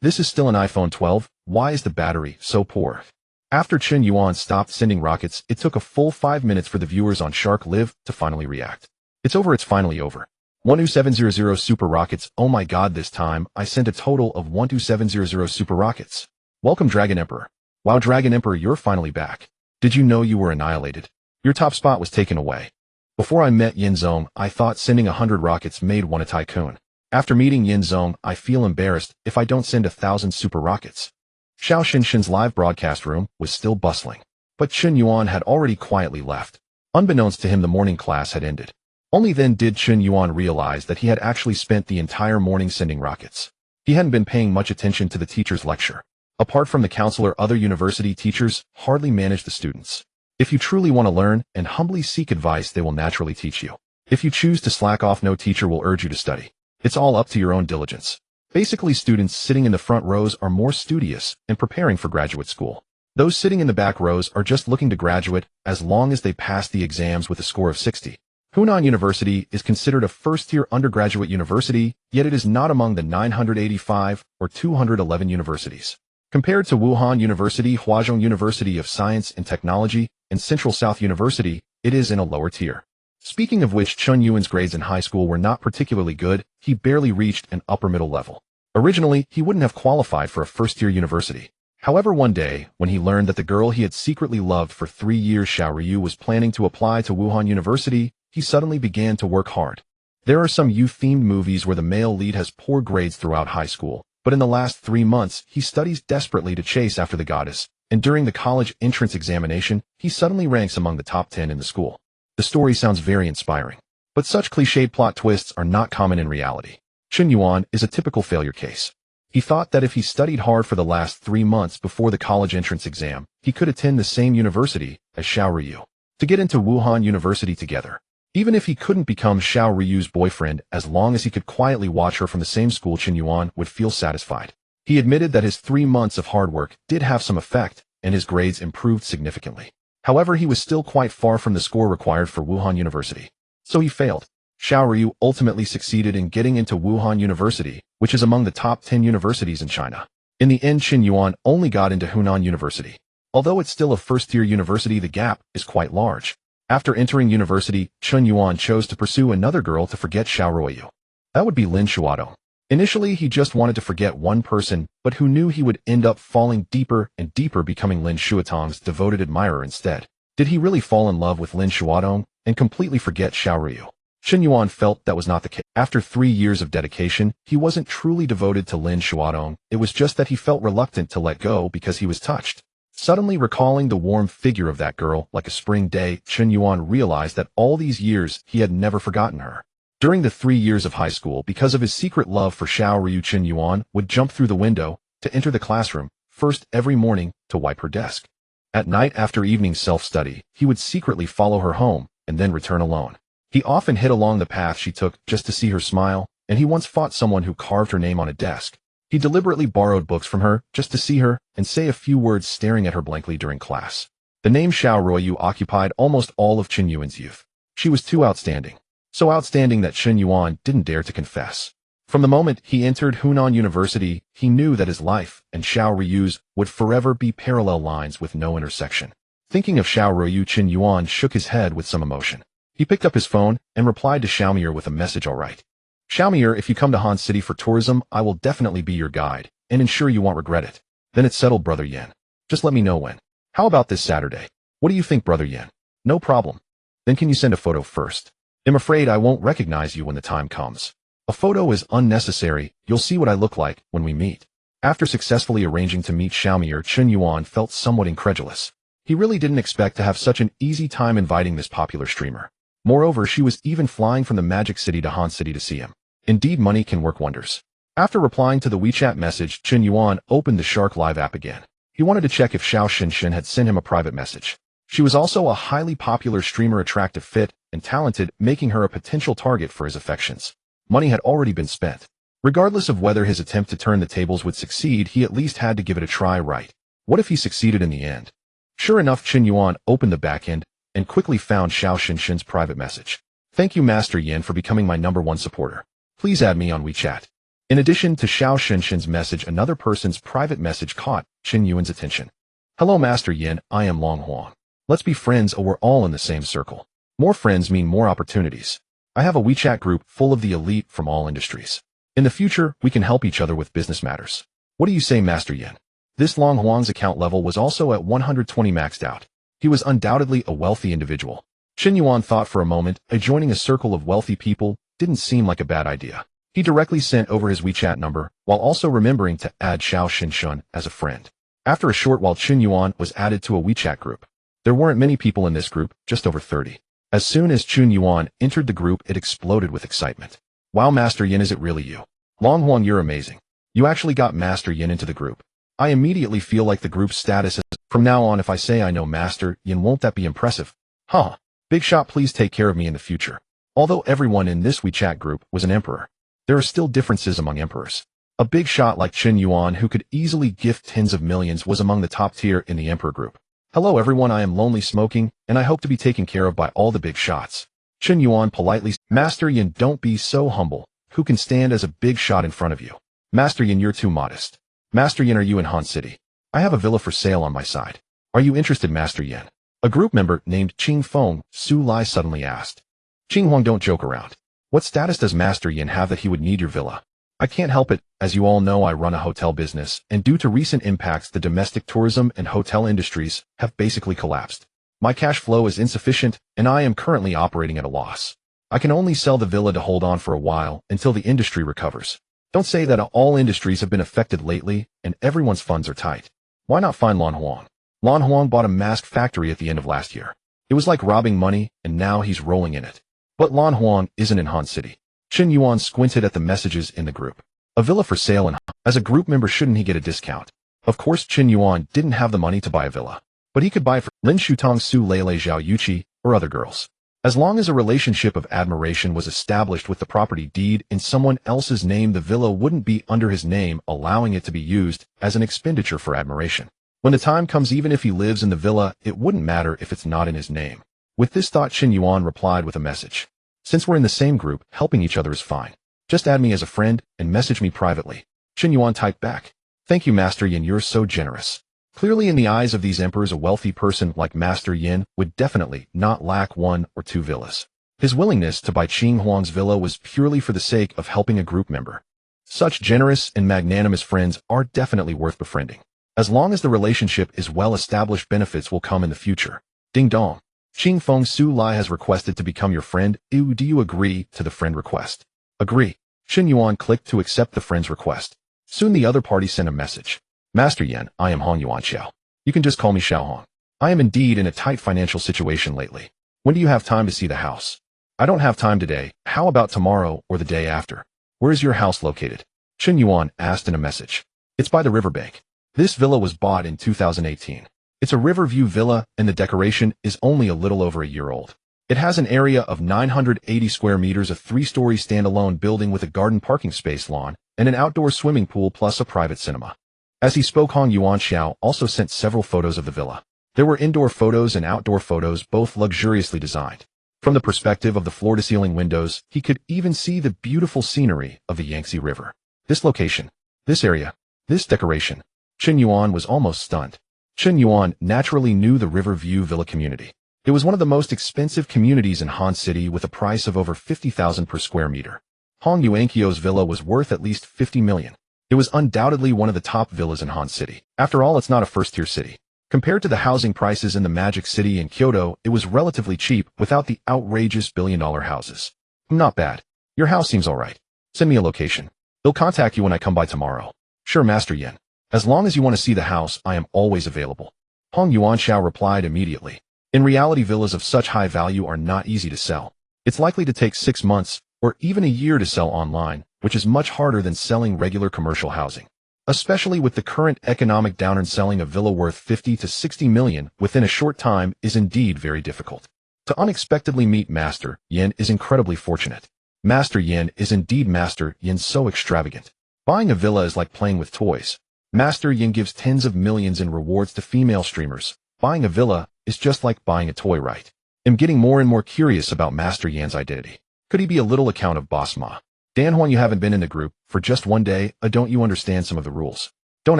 This is still an iPhone 12, why is the battery so poor? After Qin Yuan stopped sending rockets, it took a full 5 minutes for the viewers on Shark Live to finally react. It's finally over. 12700 super rockets, oh my god, this time I sent a total of 12700 super rockets. Welcome Dragon Emperor. Wow Dragon Emperor, you're finally back. Did you know you were annihilated? Your top spot was taken away. Before I met Yinzong, I thought sending 100 rockets made one a tycoon. After meeting Yinzong, I feel embarrassed if I don't send 1,000 super rockets. Xiao Xinshin's live broadcast room was still bustling, but Qin Yuan had already quietly left. Unbeknownst to him, the morning class had ended. Only then did Qin Yuan realize that he had actually spent the entire morning sending rockets. He hadn't been paying much attention to the teacher's lecture. Apart from the counselor, other university teachers hardly manage the students. If you truly want to learn and humbly seek advice, they will naturally teach you. If you choose to slack off, no teacher will urge you to study. It's all up to your own diligence. Basically, students sitting in the front rows are more studious and preparing for graduate school. Those sitting in the back rows are just looking to graduate as long as they pass the exams with a score of 60. Hunan University is considered a first-tier undergraduate university, yet it is not among the 985 or 211 universities. Compared to Wuhan University, Huazhong University of Science and Technology, and Central South University, it is in a lower tier. Speaking of which, Chun Yuan's grades in high school were not particularly good. He barely reached an upper middle level. Originally, he wouldn't have qualified for a first-tier university. However, one day, when he learned that the girl he had secretly loved for 3 years, Xiao Ryu, was planning to apply to Wuhan University, he suddenly began to work hard. There are some youth-themed movies where the male lead has poor grades throughout high school, but in the last 3 months, he studies desperately to chase after the goddess, and during the college entrance examination, he suddenly ranks among the top 10 in the school. The story sounds very inspiring, but such cliched plot twists are not common in reality. Qin Yuan is a typical failure case. He thought that if he studied hard for the last 3 months before the college entrance exam, he could attend the same university as Xiao Ryu, to get into Wuhan University together. Even if he couldn't become Xiao Ryu's boyfriend, as long as he could quietly watch her from the same school, Qin Yuan would feel satisfied. He admitted that his 3 months of hard work did have some effect, and his grades improved significantly. However, he was still quite far from the score required for Wuhan University. So he failed. Xiao Ryu ultimately succeeded in getting into Wuhan University, which is among the top 10 universities in China. In the end, Qin Yuan only got into Hunan University. Although it's still a first-tier university, the gap is quite large. After entering university, Qin Yuan chose to pursue another girl to forget Xiao Ryu. That would be Lin Shuadong. Initially, he just wanted to forget one person, but who knew he would end up falling deeper and deeper, becoming Lin Shuadong's devoted admirer instead. Did he really fall in love with Lin Shuadong and completely forget Xiao Ryu? Qin Yuan felt that was not the case. After 3 years of dedication, he wasn't truly devoted to Lin Shuadong. It was just that he felt reluctant to let go because he was touched. Suddenly recalling the warm figure of that girl like a spring day, Qin Yuan realized that all these years he had never forgotten her. During the 3 years of high school, because of his secret love for Xiao Ryu, Qin Yuan would jump through the window to enter the classroom, first every morning to wipe her desk. At night, after evening self-study, he would secretly follow her home and then return alone. He often hid along the path she took just to see her smile, and he once fought someone who carved her name on a desk. He deliberately borrowed books from her just to see her and say a few words, staring at her blankly during class. The name Xiao Ruoyu occupied almost all of Chen Yuan's youth. She was too outstanding. So outstanding that Chen Yuan didn't dare to confess. From the moment he entered Hunan University, he knew that his life and Xiao Ruyu's would forever be parallel lines with no intersection. Thinking of Xiao Ruoyu, Chen Yuan shook his head with some emotion. He picked up his phone and replied to Xiaomier with a message. All right. Xiaomier, if you come to Han City for tourism, I will definitely be your guide, and ensure you won't regret it. Then it's settled, Brother Yen. Just let me know when. How about this Saturday? What do you think, Brother Yen? No problem. Then can you send a photo first? I'm afraid I won't recognize you when the time comes. A photo is unnecessary, you'll see what I look like when we meet. After successfully arranging to meet Xiaomier, Chen Yuan felt somewhat incredulous. He really didn't expect to have such an easy time inviting this popular streamer. Moreover, she was even flying from the Magic City to Han City to see him. Indeed, money can work wonders. After replying to the WeChat message, Chen Yuan opened the Shark Live app again. He wanted to check if Xiao Xinshin had sent him a private message. She was also a highly popular streamer, attractive, fit, and talented, making her a potential target for his affections. Money had already been spent. Regardless of whether his attempt to turn the tables would succeed, he at least had to give it a try, right? What if he succeeded in the end? Sure enough, Chen Yuan opened the backend and quickly found Xiao Xinshin's private message. Thank you, Master Yin, for becoming my #1 supporter. Please add me on WeChat. In addition to Xiao Xinshin's message, another person's private message caught Chen Yuan's attention. Hello, Master Yin, I am Long Huang. Let's be friends, or we're all in the same circle. More friends mean more opportunities. I have a WeChat group full of the elite from all industries. In the future, we can help each other with business matters. What do you say, Master Yin? This Long Huang's account level was also at 120 maxed out. He was undoubtedly a wealthy individual. Chen Yuan thought for a moment, joining a circle of wealthy people didn't seem like a bad idea. He directly sent over his WeChat number, while also remembering to add Xiao Xinshin as a friend. After a short while, Chen Yuan was added to a WeChat group. There weren't many people in this group, just over 30. As soon as Chen Yuan entered the group, it exploded with excitement. Wow, Master Yin, is it really you? Long Huang, you're amazing. You actually got Master Yin into the group. I immediately feel like the group's status is, from now on, if I say I know Master Yin, won't that be impressive? Huh. Big shot, please take care of me in the future. Although everyone in this WeChat group was an emperor, there are still differences among emperors. A big shot like Chen Yuan, who could easily gift tens of millions, was among the top tier in the emperor group. Hello everyone, I am Lonely Smoking, and I hope to be taken care of by all the big shots. Chen Yuan politely, Master Yin, don't be so humble. Who can stand as a big shot in front of you? Master Yin, you're too modest. Master Yin, are you in Han City? I have a villa for sale on my side. Are you interested, Master Yin? A group member named Qing Feng Su Lai suddenly asked. Qing Huang, don't joke around. What status does Master Yin have that he would need your villa? I can't help it. As you all know, I run a hotel business, and due to recent impacts, the domestic tourism and hotel industries have basically collapsed. My cash flow is insufficient, and I am currently operating at a loss. I can only sell the villa to hold on for a while until the industry recovers. Don't say that. All industries have been affected lately, and everyone's funds are tight. Why not find Lan Huang? Lan Huang bought a mask factory at the end of last year. It was like robbing money, and now he's rolling in it. But Lan Huang isn't in Han City. Chen Yuan squinted at the messages in the group. A villa for sale, and as a group member, shouldn't he get a discount? Of course, Chen Yuan didn't have the money to buy a villa, but he could buy for Lin Shutong, Su Lele, Zhao Yuqi, or other girls. As long as a relationship of admiration was established with the property deed in someone else's name, the villa wouldn't be under his name, allowing it to be used as an expenditure for admiration. When the time comes, even if he lives in the villa, it wouldn't matter if it's not in his name. With this thought, Chen Yuan replied with a message. Since we're in the same group, helping each other is fine. Just add me as a friend and message me privately. Chen Yuan typed back. Thank you, Master Yin, you're so generous. Clearly, in the eyes of these emperors, a wealthy person like Master Yin would definitely not lack 1 or 2 villas. His willingness to buy Qing Huang's villa was purely for the sake of helping a group member. Such generous and magnanimous friends are definitely worth befriending. As long as the relationship is well established, benefits will come in the future. Ding dong. Qing Feng Su Lai has requested to become your friend. Do you agree to the friend request? Agree. Chen Yuan clicked to accept the friend's request. Soon the other party sent a message. Master Yin, I am Hong Yuan Xiao. You can just call me Xiao Hong. I am indeed in a tight financial situation lately. When do you have time to see the house? I don't have time today. How about tomorrow or the day after? Where is your house located? Chen Yuan asked in a message. It's by the riverbank. This villa was bought in 2018. It's a riverview villa, and the decoration is only a little over a year old. It has an area of 980 square meters, a 3-story standalone building with a garden parking space lawn, and an outdoor swimming pool plus a private cinema. As he spoke, Hong Yuanxiao also sent several photos of the villa. There were indoor photos and outdoor photos, both luxuriously designed. From the perspective of the floor-to-ceiling windows, he could even see the beautiful scenery of the Yangtze River. This location, this area, this decoration. Chen Yuan was almost stunned. Chen Yuan naturally knew the Riverview Villa community. It was one of the most expensive communities in Han City with a price of over 50,000 per square meter. Hong Yuanqiao's villa was worth at least 50 million. It was undoubtedly one of the top villas in Han City. After all, it's not a first-tier city. Compared to the housing prices in the Magic City in Kyoto, it was relatively cheap without the outrageous billion-dollar houses. Not bad. Your house seems alright. Send me a location. They'll contact you when I come by tomorrow. Sure, Master Yin. As long as you want to see the house, I am always available. Hong Yuanxiao replied immediately. In reality, villas of such high value are not easy to sell. It's likely to take 6 months, or even a year to sell online, which is much harder than selling regular commercial housing. Especially with the current economic downturn, selling a villa worth 50 to 60 million within a short time is indeed very difficult. To unexpectedly meet Master Yin is incredibly fortunate. Master Yin is indeed Master Yin, so extravagant. Buying a villa is like playing with toys. Master Yin gives tens of millions in rewards to female streamers. Buying a villa is just like buying a toy, right? I'm getting more and more curious about Master Yin's identity. Could he be a little account of Boss Ma? Dan Huang, you haven't been in the group for just one day, don't you understand some of the rules? Don't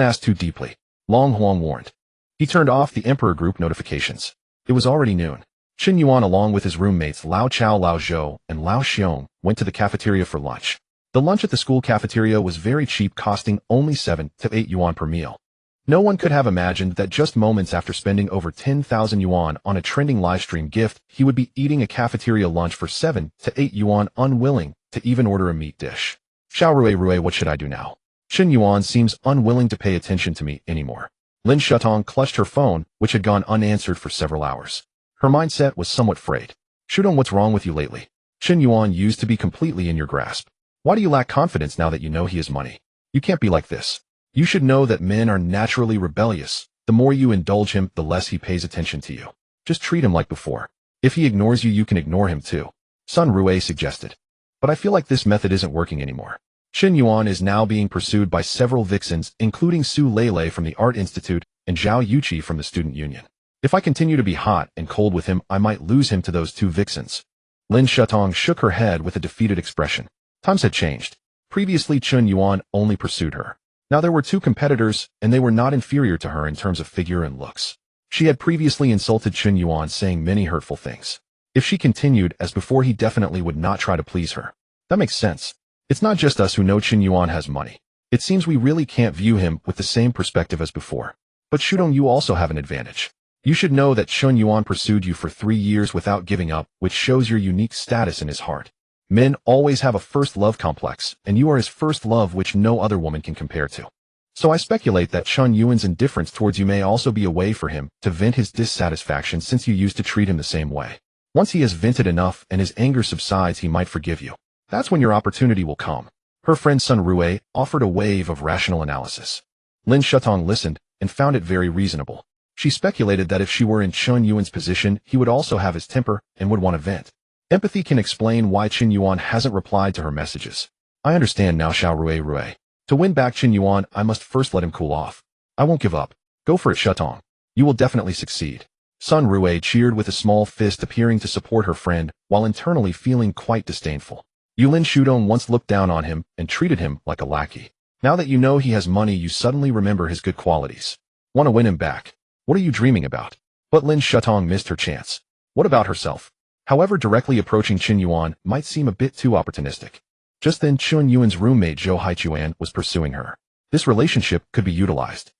ask too deeply. Long Huang warned. He turned off the Emperor group notifications. It was already noon. Chen Yuan, along with his roommates Lao Chao, Lao Zhou, and Lao Xiong, went to the cafeteria for lunch. The lunch at the school cafeteria was very cheap, costing only 7 to 8 yuan per meal. No one could have imagined that just moments after spending over 10,000 yuan on a trending livestream gift, he would be eating a cafeteria lunch for 7 to 8 yuan, unwilling to even order a meat dish. Xiao Rui, what should I do now? Chen Yuan seems unwilling to pay attention to me anymore. Lin Shutong clutched her phone, which had gone unanswered for several hours. Her mindset was somewhat frayed. Shudong, what's wrong with you lately? Chen Yuan used to be completely in your grasp. Why do you lack confidence now that you know he has money? You can't be like this. You should know that men are naturally rebellious. The more you indulge him, the less he pays attention to you. Just treat him like before. If he ignores you, you can ignore him too. Sun Rui suggested. But I feel like this method isn't working anymore. Chen Yuan is now being pursued by several vixens, including Su Lele from the Art Institute and Zhao Yuqi from the Student Union. If I continue to be hot and cold with him, I might lose him to those 2 vixens. Lin Shutong shook her head with a defeated expression. Times had changed. Previously, Chen Yuan only pursued her. Now there were 2 competitors, and they were not inferior to her in terms of figure and looks. She had previously insulted Chen Yuan, saying many hurtful things. If she continued as before, he definitely would not try to please her. That makes sense. It's not just us who know Chen Yuan has money. It seems we really can't view him with the same perspective as before. But Shudong, you also have an advantage. You should know that Chen Yuan pursued you for 3 years without giving up, which shows your unique status in his heart. Men always have a first love complex, and you are his first love, which no other woman can compare to. So I speculate that Chen Yuan's indifference towards you may also be a way for him to vent his dissatisfaction, since you used to treat him the same way. Once he has vented enough and his anger subsides, he might forgive you. That's when your opportunity will come. Her friend Sun Rui offered a wave of rational analysis. Lin Shutong listened and found it very reasonable. She speculated that if she were in Chen Yuan's position, he would also have his temper and would want to vent. Empathy can explain why Chen Yuan hasn't replied to her messages. I understand now, Xiao Rui. To win back Chen Yuan, I must first let him cool off. I won't give up. Go for it, Shutong. You will definitely succeed. Sun Rui cheered with a small fist, appearing to support her friend, while internally feeling quite disdainful. Yulin Shudong once looked down on him and treated him like a lackey. Now that you know he has money, you suddenly remember his good qualities. Want to win him back. What are you dreaming about? But Lin Shutong missed her chance. What about herself? However, directly approaching Chen Yuan might seem a bit too opportunistic. Just then, Chen Yuan's roommate Zhou Haichuan was pursuing her. This relationship could be utilized.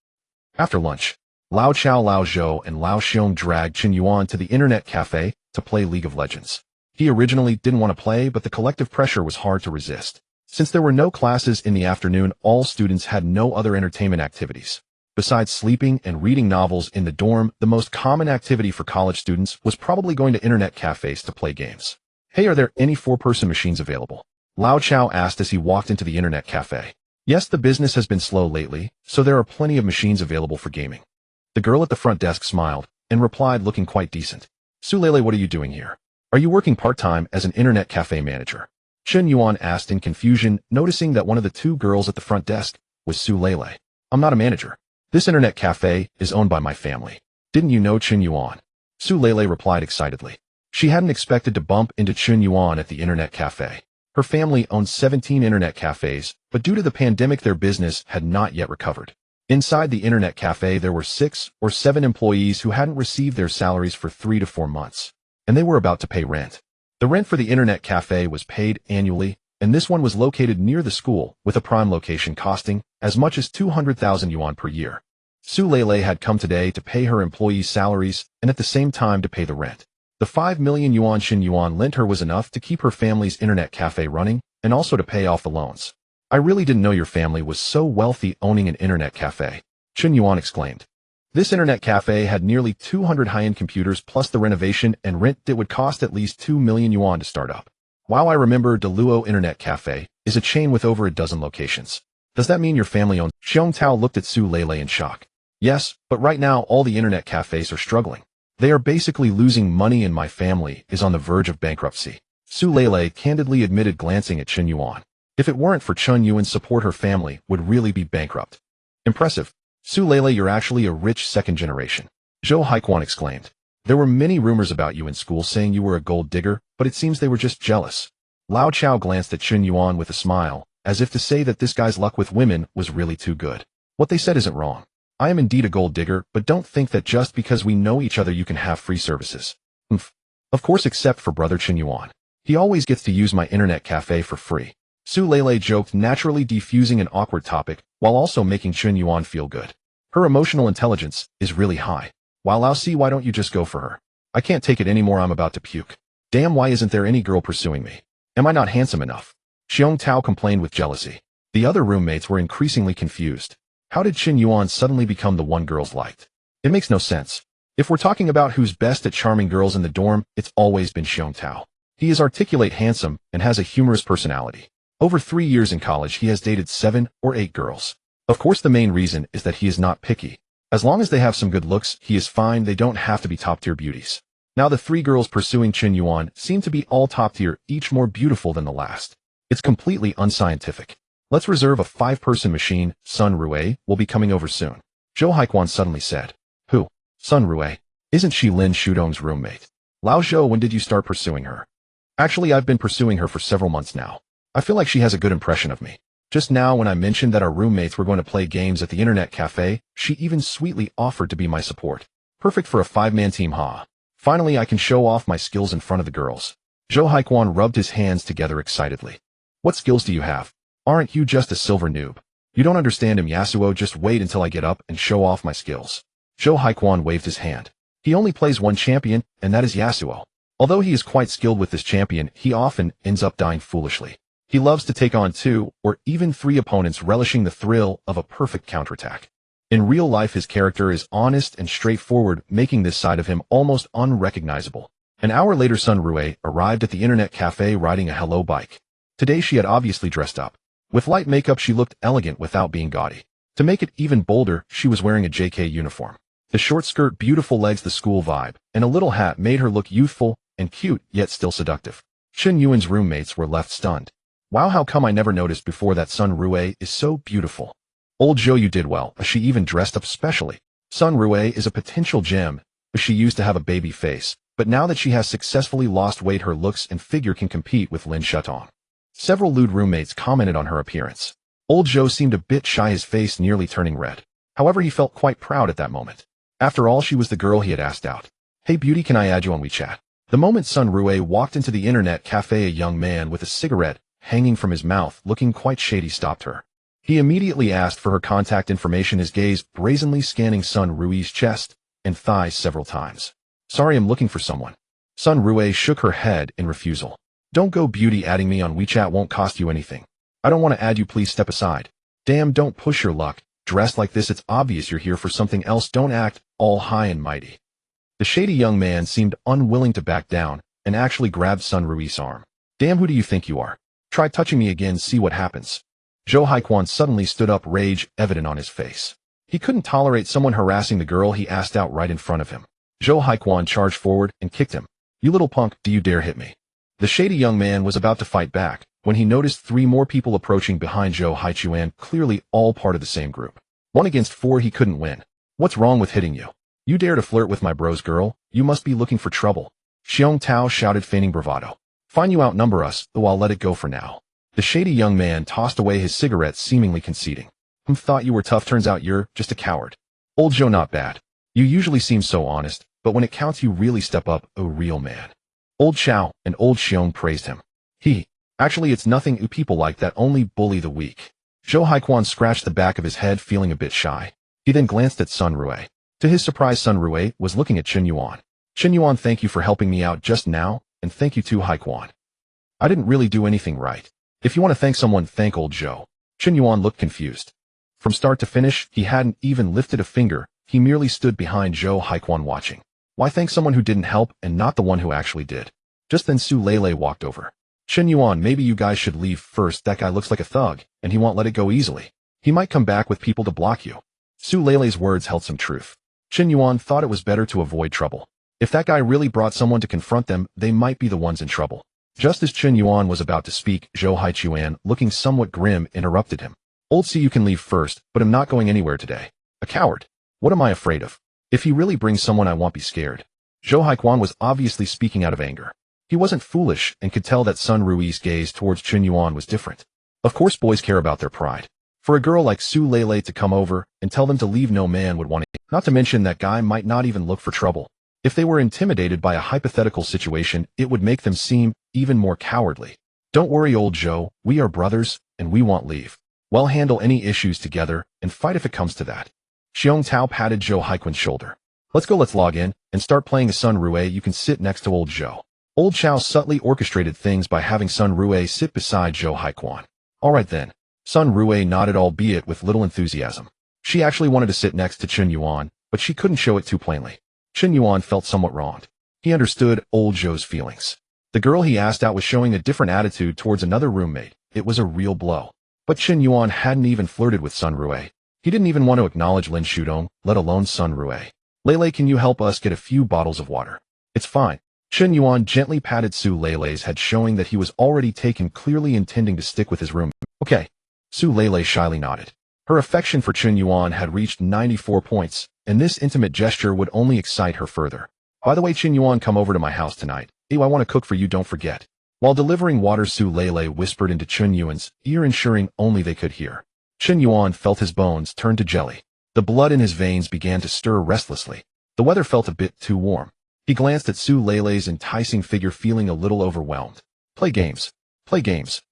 After lunch, Lao Chao, Lao Zhou, and Lao Xiong dragged Chen Yuan to the internet cafe to play League of Legends. He originally didn't want to play, but the collective pressure was hard to resist. Since there were no classes in the afternoon, all students had no other entertainment activities. Besides sleeping and reading novels in the dorm, the most common activity for college students was probably going to internet cafes to play games. Hey, are there any 4-person machines available? Lao Chao asked as he walked into the internet cafe. Yes, the business has been slow lately, so there are plenty of machines available for gaming. The girl at the front desk smiled and replied, looking quite decent. Su Lele, what are you doing here? Are you working part-time as an internet cafe manager? Chen Yuan asked in confusion, noticing that one of the two girls at the front desk was Su Lele. I'm not a manager. This internet cafe is owned by my family. Didn't you know, Chen Yuan? Su Lele replied excitedly. She hadn't expected to bump into Chen Yuan at the internet cafe. Her family owned 17 internet cafes, but due to the pandemic their business had not yet recovered. Inside the internet cafe there were 6 or 7 employees who hadn't received their salaries for 3 to 4 months, and they were about to pay rent. The rent for the internet cafe was paid annually, and this one was located near the school, with a prime location costing as much as 200,000 yuan per year. Su Lele had come today to pay her employees' salaries and at the same time to pay the rent. The 5 million yuan Chen Yuan lent her was enough to keep her family's internet cafe running and also to pay off the loans. I really didn't know your family was so wealthy owning an internet cafe, Chen Yuan exclaimed. This internet cafe had nearly 200 high-end computers plus the renovation and rent that would cost at least 2 million yuan to start up. Wow, I remember Deluo Internet Cafe is a chain with over a dozen locations. Does that mean your family owns? Xiong Tao looked at Su Lele in shock. Yes, but right now all the internet cafes are struggling. They are basically losing money and my family is on the verge of bankruptcy. Su Lele candidly admitted, glancing at Chen Yuan. If it weren't for Chen Yuan's support, her family would really be bankrupt. Impressive. Su Lele, you're actually a rich second generation. Zhou Haikuan exclaimed. There were many rumors about you in school saying you were a gold digger, but it seems they were just jealous. Lao Chao glanced at Chen Yuan with a smile, as if to say that this guy's luck with women was really too good. What they said isn't wrong. I am indeed a gold digger, but don't think that just because we know each other you can have free services. Of course, except for brother Chen Yuan. He always gets to use my internet cafe for free. Su Lele joked, naturally defusing an awkward topic, while also making Chen Yuan feel good. Her emotional intelligence is really high. While Lao Si, why don't you just go for her? I can't take it anymore, I'm about to puke. Damn, why isn't there any girl pursuing me? Am I not handsome enough? Xiong Tao complained with jealousy. The other roommates were increasingly confused. How did Chen Yuan suddenly become the one girls liked? It makes no sense. If we're talking about who's best at charming girls in the dorm, it's always been Xiong Tao. He is articulate, handsome, and has a humorous personality. Over 3 years in college he has dated 7 or 8 girls. Of course the main reason is that he is not picky. As long as they have some good looks, he is fine, they don't have to be top-tier beauties. Now the 3 girls pursuing Chen Yuan seem to be all top-tier, each more beautiful than the last. It's completely unscientific. Let's reserve a 5-person machine. Sun Rue will be coming over soon. Zhou Haikuan suddenly said. Who? Sun Rue? Isn't she Lin Shudong's roommate? Lao Zhou, when did you start pursuing her? Actually, I've been pursuing her for several months now. I feel like she has a good impression of me. Just now when I mentioned that our roommates were going to play games at the internet cafe, she even sweetly offered to be my support. Perfect for a 5-man team, huh? Finally, I can show off my skills in front of the girls. Zhou Haikuan rubbed his hands together excitedly. What skills do you have? Aren't you just a silver noob? You don't understand him, Yasuo, just wait until I get up and show off my skills. Zhou Haikuan waved his hand. He only plays one champion, and that is Yasuo. Although he is quite skilled with this champion, he often ends up dying foolishly. He loves to take on 2 or even 3 opponents, relishing the thrill of a perfect counterattack. In real life his character is honest and straightforward, making this side of him almost unrecognizable. An hour later Sun Rue arrived at the internet cafe riding a hello bike. Today she had obviously dressed up. With light makeup she looked elegant without being gaudy. To make it even bolder, she was wearing a JK uniform. The short skirt, beautiful legs, the school vibe, and a little hat made her look youthful and cute, yet still seductive. Chen Yuan's roommates were left stunned. Wow, how come I never noticed before that Sun Rue is so beautiful? Old Zhou, you did well, she even dressed up specially. Sun Rue is a potential gem, but she used to have a baby face, but now that she has successfully lost weight her looks and figure can compete with Lin Shutong. Several lewd roommates commented on her appearance. Old Zhou seemed a bit shy, his face nearly turning red. However, he felt quite proud at that moment. After all, she was the girl he had asked out. Hey beauty, can I add you on WeChat? The moment Sun Rue walked into the internet cafe, a young man with a cigarette hanging from his mouth, looking quite shady, stopped her. He immediately asked for her contact information, his gaze brazenly scanning Sun Rue's chest and thighs several times. Sorry, I'm looking for someone. Sun Rue shook her head in refusal. Don't go beauty, adding me on WeChat won't cost you anything. I don't want to add you, please step aside. Damn, don't push your luck. Dressed like this, it's obvious you're here for something else. Don't act all high and mighty. The shady young man seemed unwilling to back down and actually grabbed Sun Rue's arm. Damn, who do you think you are? Try touching me again, see what happens. Zhou Haikuan suddenly stood up, rage evident on his face. He couldn't tolerate someone harassing the girl he asked out right in front of him. Zhou Haikuan charged forward and kicked him. You little punk, do you dare hit me? The shady young man was about to fight back when he noticed 3 more people approaching behind Zhou Haichuan, clearly all part of the same group. 1 against 4, he couldn't win. What's wrong with hitting you? You dare to flirt with my bro's girl? You must be looking for trouble. Xiong Tao shouted, feigning bravado. Fine, you outnumber us, though I'll let it go for now. The shady young man tossed away his cigarette, seemingly conceding. Thought you were tough, turns out you're just a coward. Old Zhou, not bad. You usually seem so honest, but when it counts you really step up, a real man. Old Xiao and Old Xiong praised him. Actually it's nothing, people like that only bully the weak. Zhou Haiquan scratched the back of his head, feeling a bit shy. He then glanced at Sun Rue. To his surprise, Sun Rue was looking at Qin Yuan. Qin Yuan, thank you for helping me out just now, and thank you too, Haiquan. I didn't really do anything right. If you want to thank someone, thank old Zhou. Qin Yuan looked confused. From start to finish, he hadn't even lifted a finger, he merely stood behind Zhou Haiquan watching. Why thank someone who didn't help and not the one who actually did? Just then Su Lele walked over. Qin Yuan, maybe you guys should leave first, that guy looks like a thug, and he won't let it go easily. He might come back with people to block you. Su Lele's words held some truth. Qin Yuan thought it was better to avoid trouble. If that guy really brought someone to confront them, they might be the ones in trouble. Just as Qin Yuan was about to speak, Zhou Haichuan, looking somewhat grim, interrupted him. Old C, you can leave first, but I'm not going anywhere today. A coward. What am I afraid of? If he really brings someone, I won't be scared. Zhou Haiquan was obviously speaking out of anger. He wasn't foolish and could tell that Sun Rui's gaze towards Qin Yuan was different. Of course boys care about their pride. For a girl like Su Lele to come over and tell them to leave, no man would want it. Not to mention that guy might not even look for trouble. If they were intimidated by a hypothetical situation, it would make them seem even more cowardly. Don't worry, old Zhou, we are brothers, and we won't leave. We'll handle any issues together and fight if it comes to that. Xiong Tao patted Zhou Haiquan's shoulder. Let's go, let's log in and start playing as Sun Rue. You can sit next to old Zhou. Old Xiao subtly orchestrated things by having Sun Rue sit beside Zhou Haiquan. Alright then. Sun Rue nodded, albeit with little enthusiasm. She actually wanted to sit next to Qin Yuan, but she couldn't show it too plainly. Qin Yuan felt somewhat wronged. He understood old Zhou's feelings. The girl he asked out was showing a different attitude towards another roommate. It was a real blow. But Qin Yuan hadn't even flirted with Sun Rue. He didn't even want to acknowledge Lin Shudong, let alone Sun Rue. Lele, can you help us get a few bottles of water? It's fine. Qin Yuan gently patted Su Lele's head, showing that he was already taken, clearly intending to stick with his roommate. Okay. Su Lele shyly nodded. Her affection for Qin Yuan had reached 94 points, and this intimate gesture would only excite her further. By the way, Qin Yuan, come over to my house tonight. I want to cook for you, don't forget. While delivering water, Su Lele whispered into Qin Yuan's ear, ensuring only they could hear. Qin Yuan felt his bones turn to jelly. The blood in his veins began to stir restlessly. The weather felt a bit too warm. He glanced at Su Lele's enticing figure, feeling a little overwhelmed. Play games. Play games.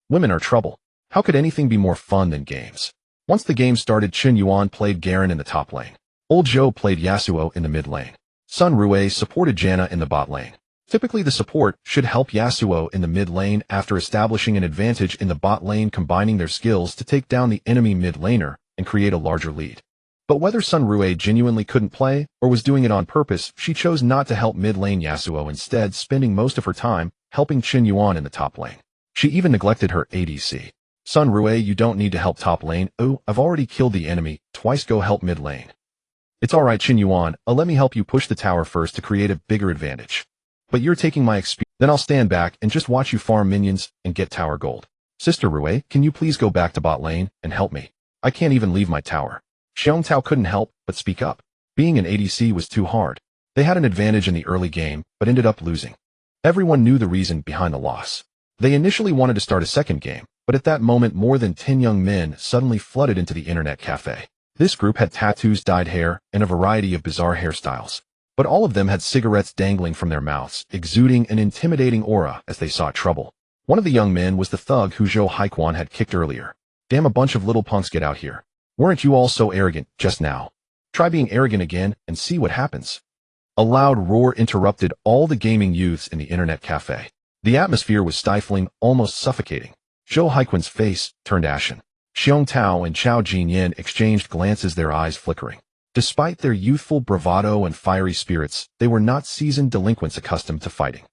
Women are trouble. How could anything be more fun than games? Once the game started, Qin Yuan played Garen in the top lane. Old Zhou played Yasuo in the mid lane. Sun Rue supported Janna in the bot lane. Typically the support should help Yasuo in the mid lane after establishing an advantage in the bot lane, combining their skills to take down the enemy mid laner and create a larger lead. But whether Sun Rue genuinely couldn't play or was doing it on purpose, she chose not to help mid lane Yasuo, instead spending most of her time helping Qin Yuan in the top lane. She even neglected her ADC. Sun Rue, you don't need to help top lane. Oh, I've already killed the enemy twice, go help mid lane. It's alright, Qin Yuan, let me help you push the tower first to create a bigger advantage. But you're taking my experience, then I'll stand back and just watch you farm minions and get tower gold. Sister Rue, can you please go back to bot lane and help me? I can't even leave my tower. Xiong Tao couldn't help but speak up. Being an ADC was too hard. They had an advantage in the early game, but ended up losing. Everyone knew the reason behind the loss. They initially wanted to start a second game, but at that moment more than 10 young men suddenly flooded into the internet cafe. This group had tattoos, dyed hair, and a variety of bizarre hairstyles. But all of them had cigarettes dangling from their mouths, exuding an intimidating aura as they sought trouble. One of the young men was the thug who Zhou Haiquan had kicked earlier. Damn, a bunch of little punks, get out here. Weren't you all so arrogant just now? Try being arrogant again and see what happens. A loud roar interrupted all the gaming youths in the internet cafe. The atmosphere was stifling, almost suffocating. Zhou Haiquan's face turned ashen. Xiong Tao and Chao Jinyan exchanged glances, their eyes flickering. Despite their youthful bravado and fiery spirits, they were not seasoned delinquents accustomed to fighting.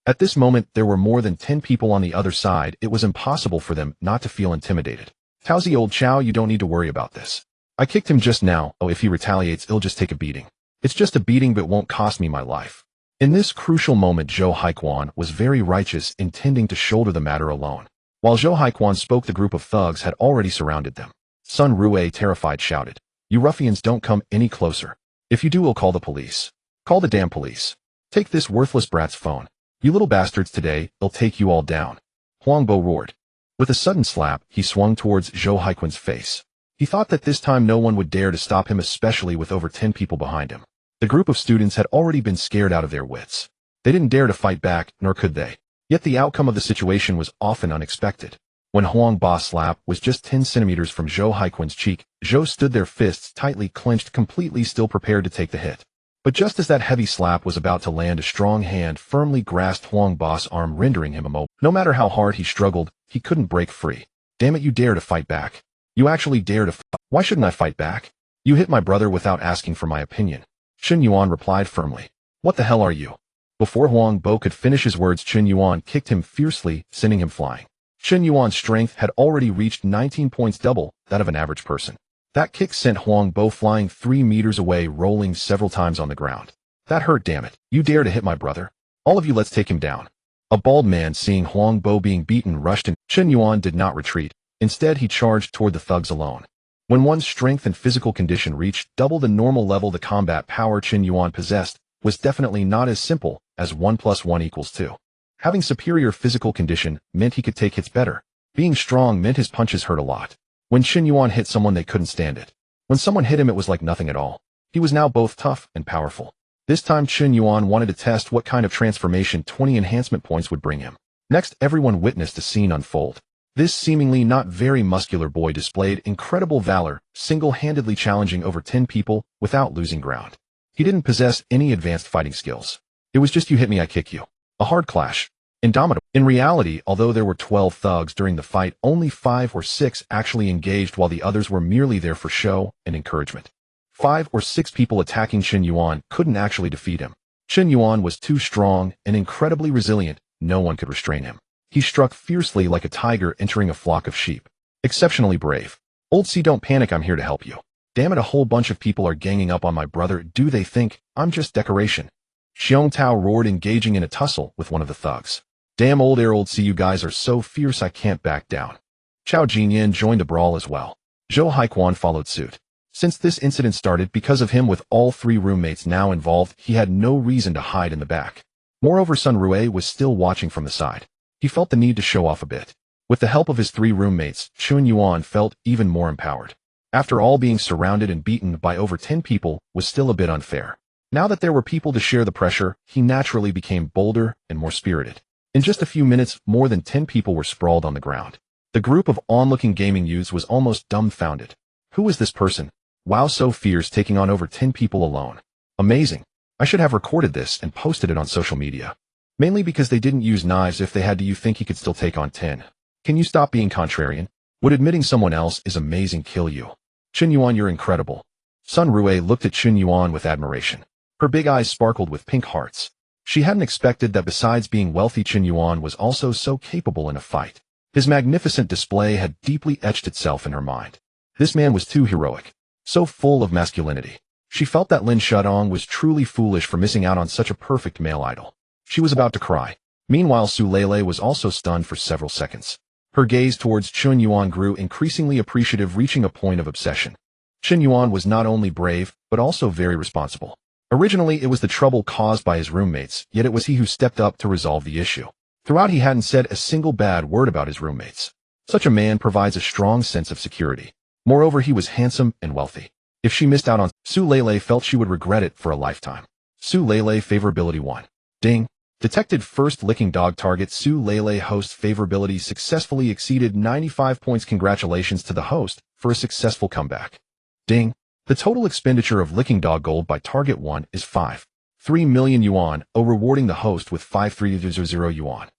At this moment, there were more than 10 people on the other side. It was impossible for them not to feel intimidated. Taozi, old Chao, you don't need to worry about this. I kicked him just now. Oh, if he retaliates, he'll just take a beating. It's just a beating, but won't cost me my life. In this crucial moment, Zhou Haikuan was very righteous, intending to shoulder the matter alone. While Zhou Haikuan spoke, the group of thugs had already surrounded them. Sun Rue, terrified, shouted, "You ruffians, don't come any closer. If you do, we'll call the police. Call the damn police. Take this worthless brat's phone. You little bastards, today, they'll take you all down." Huang Bo roared. With a sudden slap, he swung towards Zhou Haikuan's face. He thought that this time no one would dare to stop him, especially with over 10 people behind him. The group of students had already been scared out of their wits. They didn't dare to fight back, nor could they. Yet the outcome of the situation was often unexpected. When Huang Ba's slap was just 10 centimeters from Zhou Haikuan's cheek, Zhou stood there, fists tightly clenched, completely still, prepared to take the hit. But just as that heavy slap was about to land, a strong hand firmly grasped Huang Ba's arm, rendering him immobile. No matter how hard he struggled, he couldn't break free. "Damn it, you dare to fight back. You actually dare to fight. Why shouldn't I fight back? You hit my brother without asking for my opinion." Chen Yuan replied firmly. "What the hell are you?" Before Huang Bo could finish his words, Chen Yuan kicked him fiercely, sending him flying. Chen Yuan's strength had already reached 19 points, double that of an average person. That kick sent Huang Bo flying 3 meters away, rolling several times on the ground. "That hurt, damn it. You dare to hit my brother? All of you, let's take him down." A bald man, seeing Huang Bo being beaten, rushed in. Chen Yuan did not retreat. Instead, he charged toward the thugs alone. When one's strength and physical condition reached double the normal level, the combat power Chen Yuan possessed was definitely not as simple as 1 + 1 = 2. Having superior physical condition meant he could take hits better. Being strong meant his punches hurt a lot. When Chen Yuan hit someone, they couldn't stand it. When someone hit him, it was like nothing at all. He was now both tough and powerful. This time, Chen Yuan wanted to test what kind of transformation 20 enhancement points would bring him. Next, everyone witnessed a scene unfold. This seemingly not very muscular boy displayed incredible valor, single-handedly challenging over 10 people without losing ground. He didn't possess any advanced fighting skills. It was just, "You hit me, I kick you." A hard clash. Indomitable. In reality, although there were 12 thugs during the fight, only 5 or 6 actually engaged, while the others were merely there for show and encouragement. 5 or 6 people attacking Chen Yuan couldn't actually defeat him. Chen Yuan was too strong and incredibly resilient. No one could restrain him. He struck fiercely like a tiger entering a flock of sheep. Exceptionally brave. "Old C, don't panic, I'm here to help you." "Damn it, a whole bunch of people are ganging up on my brother. Do they think I'm just decoration?" Xiong Tao roared, engaging in a tussle with one of the thugs. "Damn old C, you guys are so fierce, I can't back down." Chao Jinyan joined the brawl as well. Zhou Haikuan followed suit. Since this incident started because of him, with all 3 roommates now involved, he had no reason to hide in the back. Moreover, Sun Rue was still watching from the side. He felt the need to show off a bit. With the help of his 3 roommates, Chen Yuan felt even more empowered. After all, being surrounded and beaten by over 10 people was still a bit unfair. Now that there were people to share the pressure, he naturally became bolder and more spirited. In just a few minutes, more than 10 people were sprawled on the ground. The group of onlooking gaming youths was almost dumbfounded. Who was this person? Wow, so fierce, taking on over 10 people alone. Amazing. I should have recorded this and posted it on social media. Mainly because they didn't use knives. If they had to, you think he could still take on 10? Can you stop being contrarian? Would admitting someone else is amazing kill you? Chen Yuan, you're incredible. Sun Rue looked at Chen Yuan with admiration. Her big eyes sparkled with pink hearts. She hadn't expected that besides being wealthy, Chen Yuan was also so capable in a fight. His magnificent display had deeply etched itself in her mind. This man was too heroic, so full of masculinity. She felt that Lin Shudong was truly foolish for missing out on such a perfect male idol. She was about to cry. Meanwhile, Su Lele was also stunned for several seconds. Her gaze towards Chen Yuan grew increasingly appreciative, reaching a point of obsession. Chen Yuan was not only brave, but also very responsible. Originally, it was the trouble caused by his roommates, yet it was he who stepped up to resolve the issue. Throughout, he hadn't said a single bad word about his roommates. Such a man provides a strong sense of security. Moreover, he was handsome and wealthy. If she missed out on Su Lele, felt she would regret it for a lifetime. Su Lele favorability 1. Ding. Detected first licking dog target. Su Lele host favorability successfully exceeded 95 points. Congratulations to the host for a successful comeback. Ding. The total expenditure of licking dog gold by target 1 is 5.3 million yuan, rewarding the host with 5,300 yuan.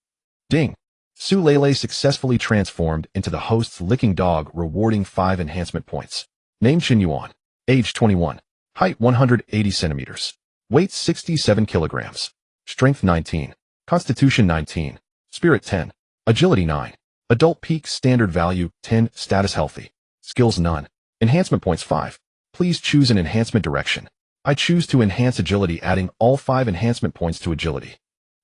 Ding. Su Lele successfully transformed into the host's licking dog, rewarding 5 enhancement points. Name Chen Yuan. Age 21. Height 180 centimeters. Weight 67 kilograms. Strength 19. Constitution 19. Spirit 10. Agility 9. Adult peak standard value 10. Status healthy. Skills none. Enhancement points 5. Please choose an enhancement direction. I choose to enhance agility, adding all 5 enhancement points to agility.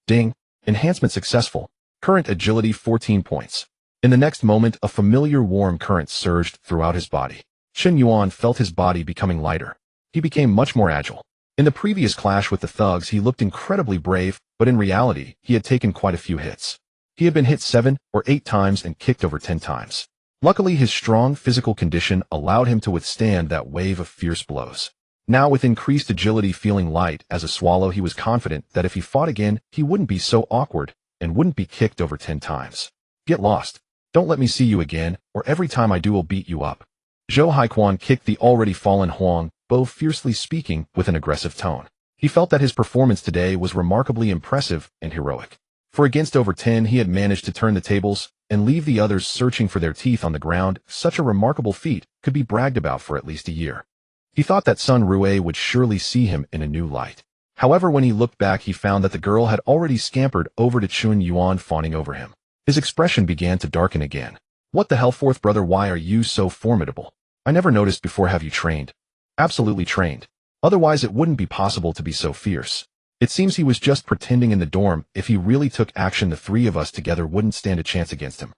Ding. Enhancement successful. Current agility 14 points. In the next moment, a familiar warm current surged throughout his body. Chen Yuan felt his body becoming lighter. He became much more agile. In the previous clash with the thugs, he looked incredibly brave, but in reality, he had taken quite a few hits. He had been hit 7 or 8 times and kicked over 10 times. Luckily, his strong physical condition allowed him to withstand that wave of fierce blows. Now, with increased agility, feeling light as a swallow, he was confident that if he fought again, he wouldn't be so awkward and wouldn't be kicked over 10 times. Get lost. Don't let me see you again, or every time I do, I'll beat you up. Zhou Haiquan kicked the already fallen Huang Bo, fiercely speaking with an aggressive tone. He felt that his performance today was remarkably impressive and heroic. For against over 10, he had managed to turn the tables and leave the others searching for their teeth on the ground. Such a remarkable feat could be bragged about for at least a year. He thought that Sun Rue would surely see him in a new light. However, when he looked back, he found that the girl had already scampered over to Chun Yuan, fawning over him. His expression began to darken again. What the hell, fourth brother, why are you so formidable? I never noticed before. Have you trained? Absolutely trained. Otherwise it wouldn't be possible to be so fierce. It seems he was just pretending in the dorm. If he really took action, the 3 of us together wouldn't stand a chance against him.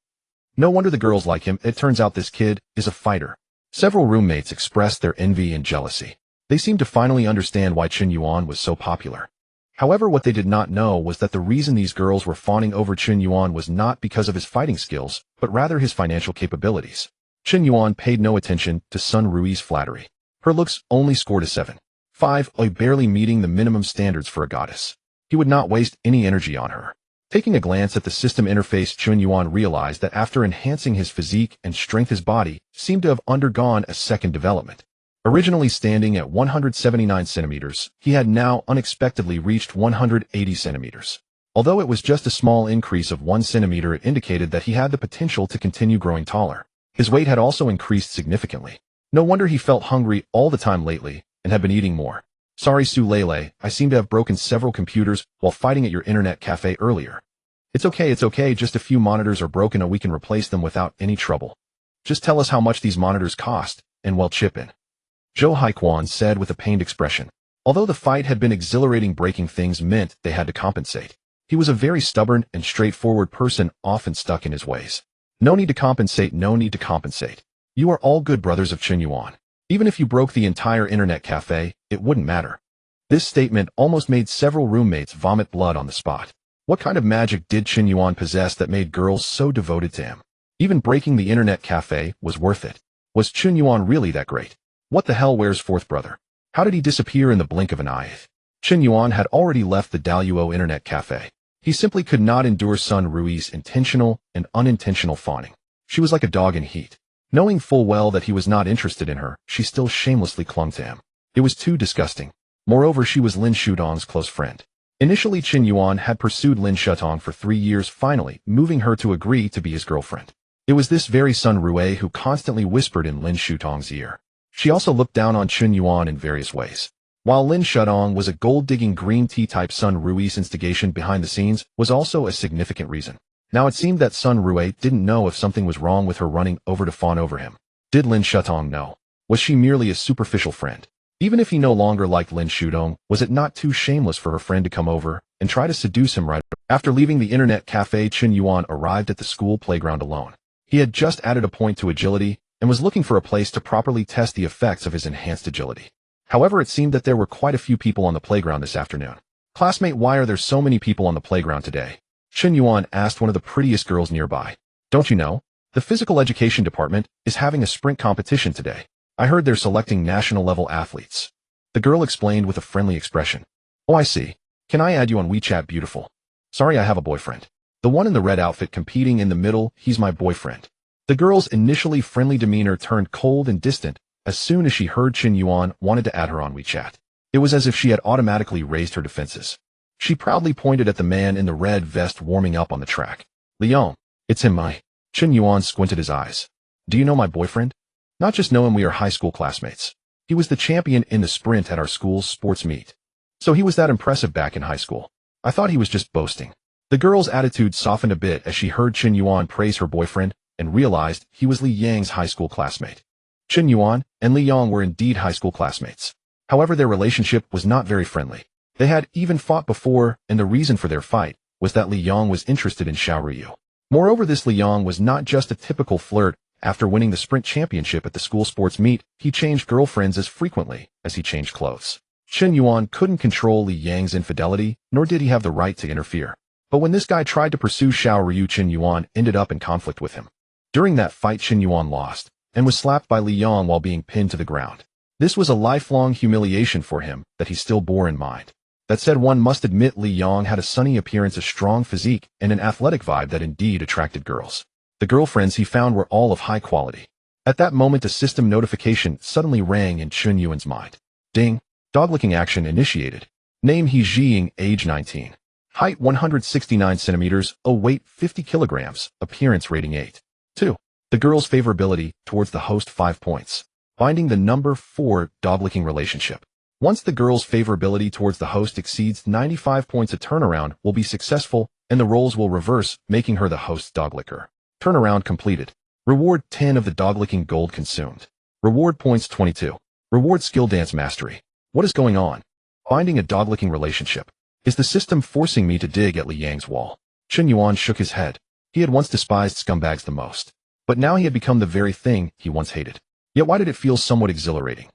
No wonder the girls like him. It turns out this kid is a fighter. Several roommates expressed their envy and jealousy. They seemed to finally understand why Chen Yuan was so popular. However, what they did not know was that the reason these girls were fawning over Chen Yuan was not because of his fighting skills, but rather his financial capabilities. Chen Yuan paid no attention to Sun Rui's flattery. Her looks only scored a 7.5, barely meeting the minimum standards for a goddess. He would not waste any energy on her. Taking a glance at the system interface, Chen Yuan realized that after enhancing his physique and strength, his body seemed to have undergone a second development. Originally standing at 179 centimeters, he had now unexpectedly reached 180 centimeters. Although it was just a small increase of 1 centimeter, it indicated that he had the potential to continue growing taller. His weight had also increased significantly. No wonder he felt hungry all the time lately and had been eating more. Sorry, Su Lele, I seem to have broken several computers while fighting at your internet cafe earlier. It's okay, just a few monitors are broken and we can replace them without any trouble. Just tell us how much these monitors cost, and we'll chip in. Zhou Haiquan said with a pained expression. Although the fight had been exhilarating, breaking things meant they had to compensate. He was a very stubborn and straightforward person, often stuck in his ways. No need to compensate, no need to compensate. You are all good brothers of Chen Yuan. Even if you broke the entire internet cafe, it wouldn't matter. This statement almost made several roommates vomit blood on the spot. What kind of magic did Chen Yuan possess that made girls so devoted to him? Even breaking the internet cafe was worth it. Was Chen Yuan really that great? What the hell, where's fourth brother? How did he disappear in the blink of an eye? Chen Yuan had already left the Daluo internet cafe. He simply could not endure Sun Rui's intentional and unintentional fawning. She was like a dog in heat. Knowing full well that he was not interested in her, she still shamelessly clung to him. It was too disgusting. Moreover, she was Lin Shudong's close friend. Initially, Chen Yuan had pursued Lin Shudong for 3 years, finally moving her to agree to be his girlfriend. It was this very Sun Rue who constantly whispered in Lin Shudong's ear. She also looked down on Chen Yuan in various ways. While Lin Shudong was a gold-digging green tea type, Sun Rui's instigation behind the scenes was also a significant reason. Now it seemed that Sun Rue didn't know if something was wrong with her running over to fawn over him. Did Lin Shudong know? Was she merely a superficial friend? Even if he no longer liked Lin Shudong, was it not too shameless for her friend to come over and try to seduce him right after leaving the internet cafe? Chen Yuan arrived at the school playground alone. He had just added a point to agility and was looking for a place to properly test the effects of his enhanced agility. However, it seemed that there were quite a few people on the playground this afternoon. Classmate, why are there so many people on the playground today? Chen Yuan asked one of the prettiest girls nearby. Don't you know? The physical education department is having a sprint competition today. I heard they're selecting national-level athletes. The girl explained with a friendly expression. Oh, I see. Can I add you on WeChat, beautiful? Sorry, I have a boyfriend. The one in the red outfit competing in the middle, he's my boyfriend. The girl's initially friendly demeanor turned cold and distant as soon as she heard Chen Yuan wanted to add her on WeChat. It was as if she had automatically raised her defenses. She proudly pointed at the man in the red vest warming up on the track. Leon, it's him, Chen Yuan squinted his eyes. Do you know my boyfriend? Not just know him, we are high school classmates. He was the champion in the sprint at our school's sports meet. So he was that impressive back in high school. I thought he was just boasting. The girl's attitude softened a bit as she heard Chen Yuan praise her boyfriend and realized he was Li Yang's high school classmate. Chen Yuan and Li Yang were indeed high school classmates. However, their relationship was not very friendly. They had even fought before, and the reason for their fight was that Li Yong was interested in Xiao Ruyu. Moreover, this Li Yong was not just a typical flirt. After winning the sprint championship at the school sports meet, he changed girlfriends as frequently as he changed clothes. Chen Yuan couldn't control Li Yang's infidelity, nor did he have the right to interfere. But when this guy tried to pursue Xiao Ruyu, Chen Yuan ended up in conflict with him. During that fight, Chen Yuan lost, and was slapped by Li Yong while being pinned to the ground. This was a lifelong humiliation for him that he still bore in mind. That said, one must admit Li Yong had a sunny appearance, a strong physique, and an athletic vibe that indeed attracted girls. The girlfriends he found were all of high quality. At that moment, a system notification suddenly rang in Chen Yuan's mind. Ding! Dog-licking action initiated. Name He Jiying, age 19. Height 169 centimeters, weight 50 kilograms, appearance rating 8. 2. The girl's favorability towards the host 5 points. Finding the number 4 dog-licking relationship. Once the girl's favorability towards the host exceeds 95 points, a turnaround will be successful and the roles will reverse, making her the host's dog-licker. Turnaround completed. Reward 10 of the dog-licking gold consumed. Reward points 22. Reward skill dance mastery. What is going on? Finding a dog-licking relationship. Is the system forcing me to dig at Li Yang's wall? Chen Yuan shook his head. He had once despised scumbags the most. But now he had become the very thing he once hated. Yet why did it feel somewhat exhilarating?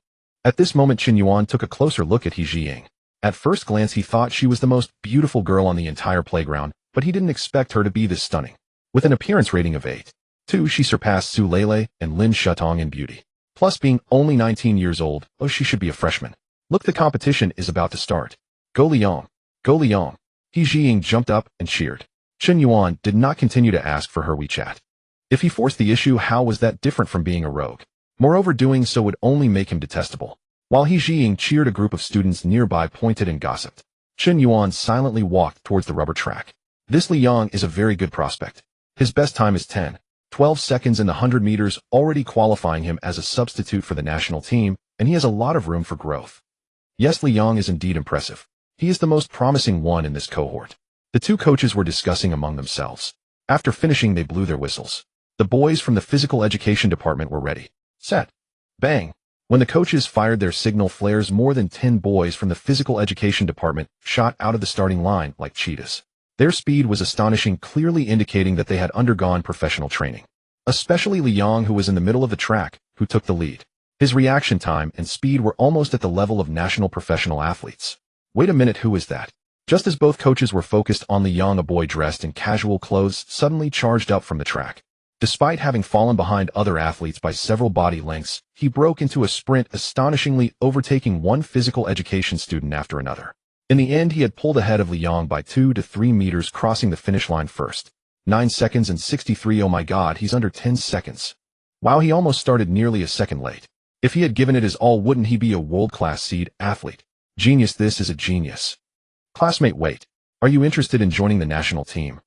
At this moment, Chen Yuan took a closer look at He Jiying. At first glance, he thought she was the most beautiful girl on the entire playground, but he didn't expect her to be this stunning. With an appearance rating of 8. 2, she surpassed Su Lele and Lin Shutong in beauty. Plus, being only 19 years old, she should be a freshman. Look, the competition is about to start. Go Li Yong! Go Li Yong! He Jiying jumped up and cheered. Chen Yuan did not continue to ask for her WeChat. If he forced the issue, how was that different from being a rogue? Moreover, doing so would only make him detestable. While He Jiying cheered, a group of students nearby pointed and gossiped. Chen Yuan silently walked towards the rubber track. This Li Yong is a very good prospect. His best time is 10.12 seconds in the 100 meters, already qualifying him as a substitute for the national team, and he has a lot of room for growth. Yes, Li Yong is indeed impressive. He is the most promising one in this cohort. The two coaches were discussing among themselves. After finishing, they blew their whistles. The boys from the physical education department were ready. Set. Bang. When the coaches fired their signal flares, more than 10 boys from the physical education department shot out of the starting line like cheetahs. Their speed was astonishing, clearly indicating that they had undergone professional training. Especially Li Yong, who was in the middle of the track, who took the lead. His reaction time and speed were almost at the level of national professional athletes. Wait a minute, who is that? Just as both coaches were focused on Li Yong, a boy dressed in casual clothes suddenly charged up from the track. Despite having fallen behind other athletes by several body lengths, he broke into a sprint, astonishingly overtaking one physical education student after another. In the end, he had pulled ahead of Li Yong by 2 to 3 meters, crossing the finish line first. 9 seconds and 63. Oh my god, he's under 10 seconds. Wow, he almost started nearly a second late. If he had given it his all, wouldn't he be a world-class seed athlete? Genius, this is a genius. Classmate, wait. Are you interested in joining the national team?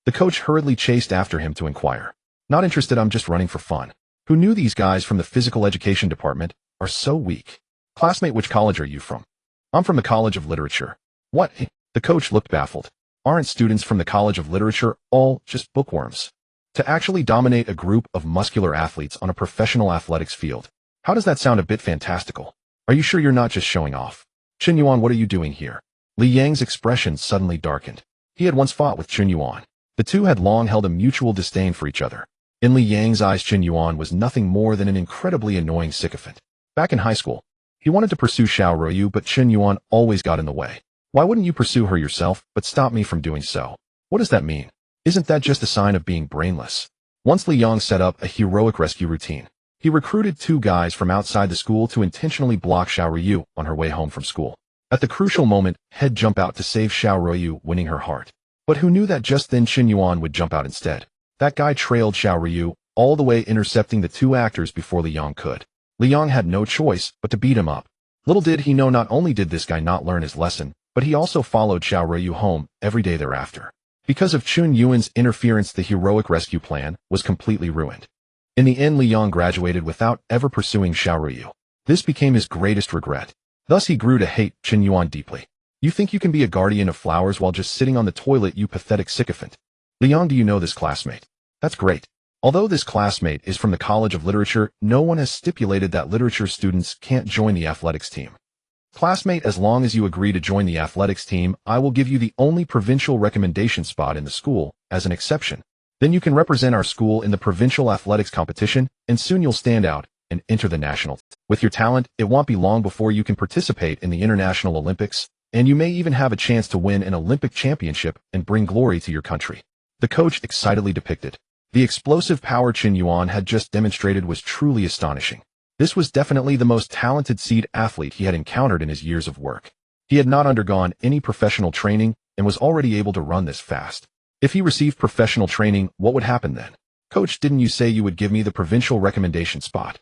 The coach hurriedly chased after him to inquire. Not interested, I'm just running for fun. Who knew these guys from the physical education department are so weak? Classmate, which college are you from? I'm from the College of Literature. What? The coach looked baffled. Aren't students from the College of Literature all just bookworms? To actually dominate a group of muscular athletes on a professional athletics field. How does that sound? A bit fantastical. Are you sure you're not just showing off? Chen Yuan, what are you doing here? Li Yang's expression suddenly darkened. He had once fought with Chen Yuan. The two had long held a mutual disdain for each other. In Li Yang's eyes, Chen Yuan was nothing more than an incredibly annoying sycophant. Back in high school, he wanted to pursue Xiao Ruyu, but Chen Yuan always got in the way. Why wouldn't you pursue her yourself, but stop me from doing so? What does that mean? Isn't that just a sign of being brainless? Once Li Yong set up a heroic rescue routine. He recruited 2 guys from outside the school to intentionally block Xiao Ruyu on her way home from school. At the crucial moment, he'd jump out to save Xiao Ruyu, winning her heart. But who knew that just then Chen Yuan would jump out instead? That guy trailed Xiao Ruyu all the way, intercepting the 2 actors before Li Yong could. Li Yong had no choice but to beat him up. Little did he know, not only did this guy not learn his lesson, but he also followed Xiao Ruyu home every day thereafter. Because of Chen Yuan's interference, the heroic rescue plan was completely ruined. In the end, Li Yong graduated without ever pursuing Xiao Ruyu. This became his greatest regret. Thus he grew to hate Chen Yuan deeply. You think you can be a guardian of flowers while just sitting on the toilet, you pathetic sycophant. Li Yong, do you know this classmate? That's great. Although this classmate is from the College of Literature, no one has stipulated that literature students can't join the athletics team. "Classmate, as long as you agree to join the athletics team, I will give you the only provincial recommendation spot in the school, as an exception. Then you can represent our school in the provincial athletics competition, and soon you'll stand out and enter the national. With your talent, it won't be long before you can participate in the International Olympics, and you may even have a chance to win an Olympic championship and bring glory to your country." The coach excitedly depicted. The explosive power Chen Yuan had just demonstrated was truly astonishing. This was definitely the most talented seed athlete he had encountered in his years of work. He had not undergone any professional training and was already able to run this fast. If he received professional training, what would happen then? "Coach, didn't you say you would give me the provincial recommendation spot?"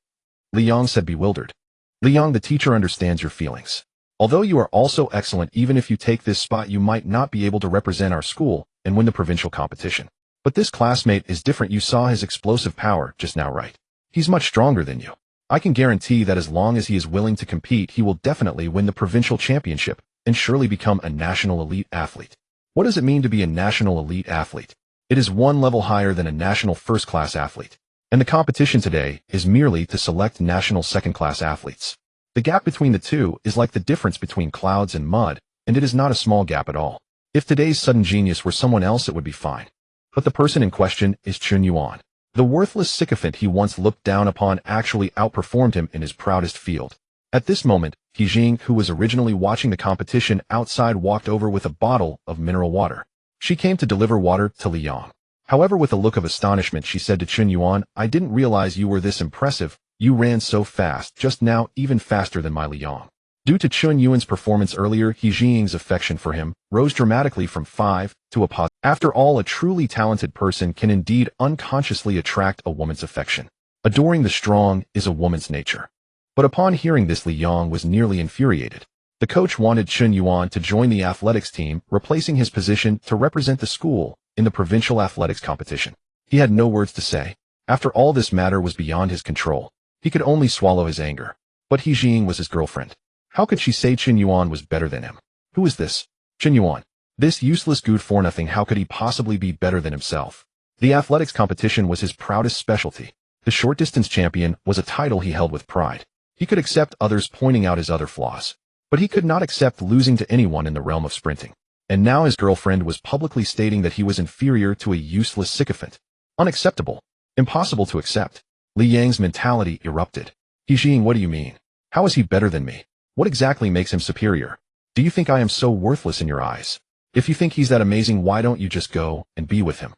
Li Yang said, bewildered. "Li Yang, the teacher understands your feelings. Although you are also excellent, even if you take this spot, you might not be able to represent our school and win the provincial competition. But this classmate is different. You saw his explosive power just now, right? He's much stronger than you. I can guarantee that as long as he is willing to compete, he will definitely win the provincial championship and surely become a national elite athlete." What does it mean to be a national elite athlete? It is one level higher than a national first-class athlete. And the competition today is merely to select national second-class athletes. The gap between the two is like the difference between clouds and mud, and it is not a small gap at all. If today's sudden genius were someone else, it would be fine. But the person in question is Chen Yuan. The worthless sycophant he once looked down upon actually outperformed him in his proudest field. At this moment, He Jing, who was originally watching the competition outside, walked over with a bottle of mineral water. She came to deliver water to Li Yang. However, with a look of astonishment, she said to Chen Yuan, "I didn't realize you were this impressive. You ran so fast just now, even faster than my Li Yang." Due to Chen Yuan's performance earlier, He Jing's affection for him rose dramatically from 5 to a positive. After all, a truly talented person can indeed unconsciously attract a woman's affection. Adoring the strong is a woman's nature. But upon hearing this, Li Yang was nearly infuriated. The coach wanted Chen Yuan to join the athletics team, replacing his position to represent the school in the provincial athletics competition. He had no words to say. After all, this matter was beyond his control. He could only swallow his anger. But He Jing was his girlfriend. How could she say Chen Yuan was better than him? Who is this? Chen Yuan. This useless good for nothing, how could he possibly be better than himself? The athletics competition was his proudest specialty. The short distance champion was a title he held with pride. He could accept others pointing out his other flaws. But he could not accept losing to anyone in the realm of sprinting. And now his girlfriend was publicly stating that he was inferior to a useless sycophant. Unacceptable. Impossible to accept. Li Yang's mentality erupted. He Jing, what do you mean? How is he better than me? What exactly makes him superior? Do you think I am so worthless in your eyes? If you think he's that amazing, why don't you just go and be with him?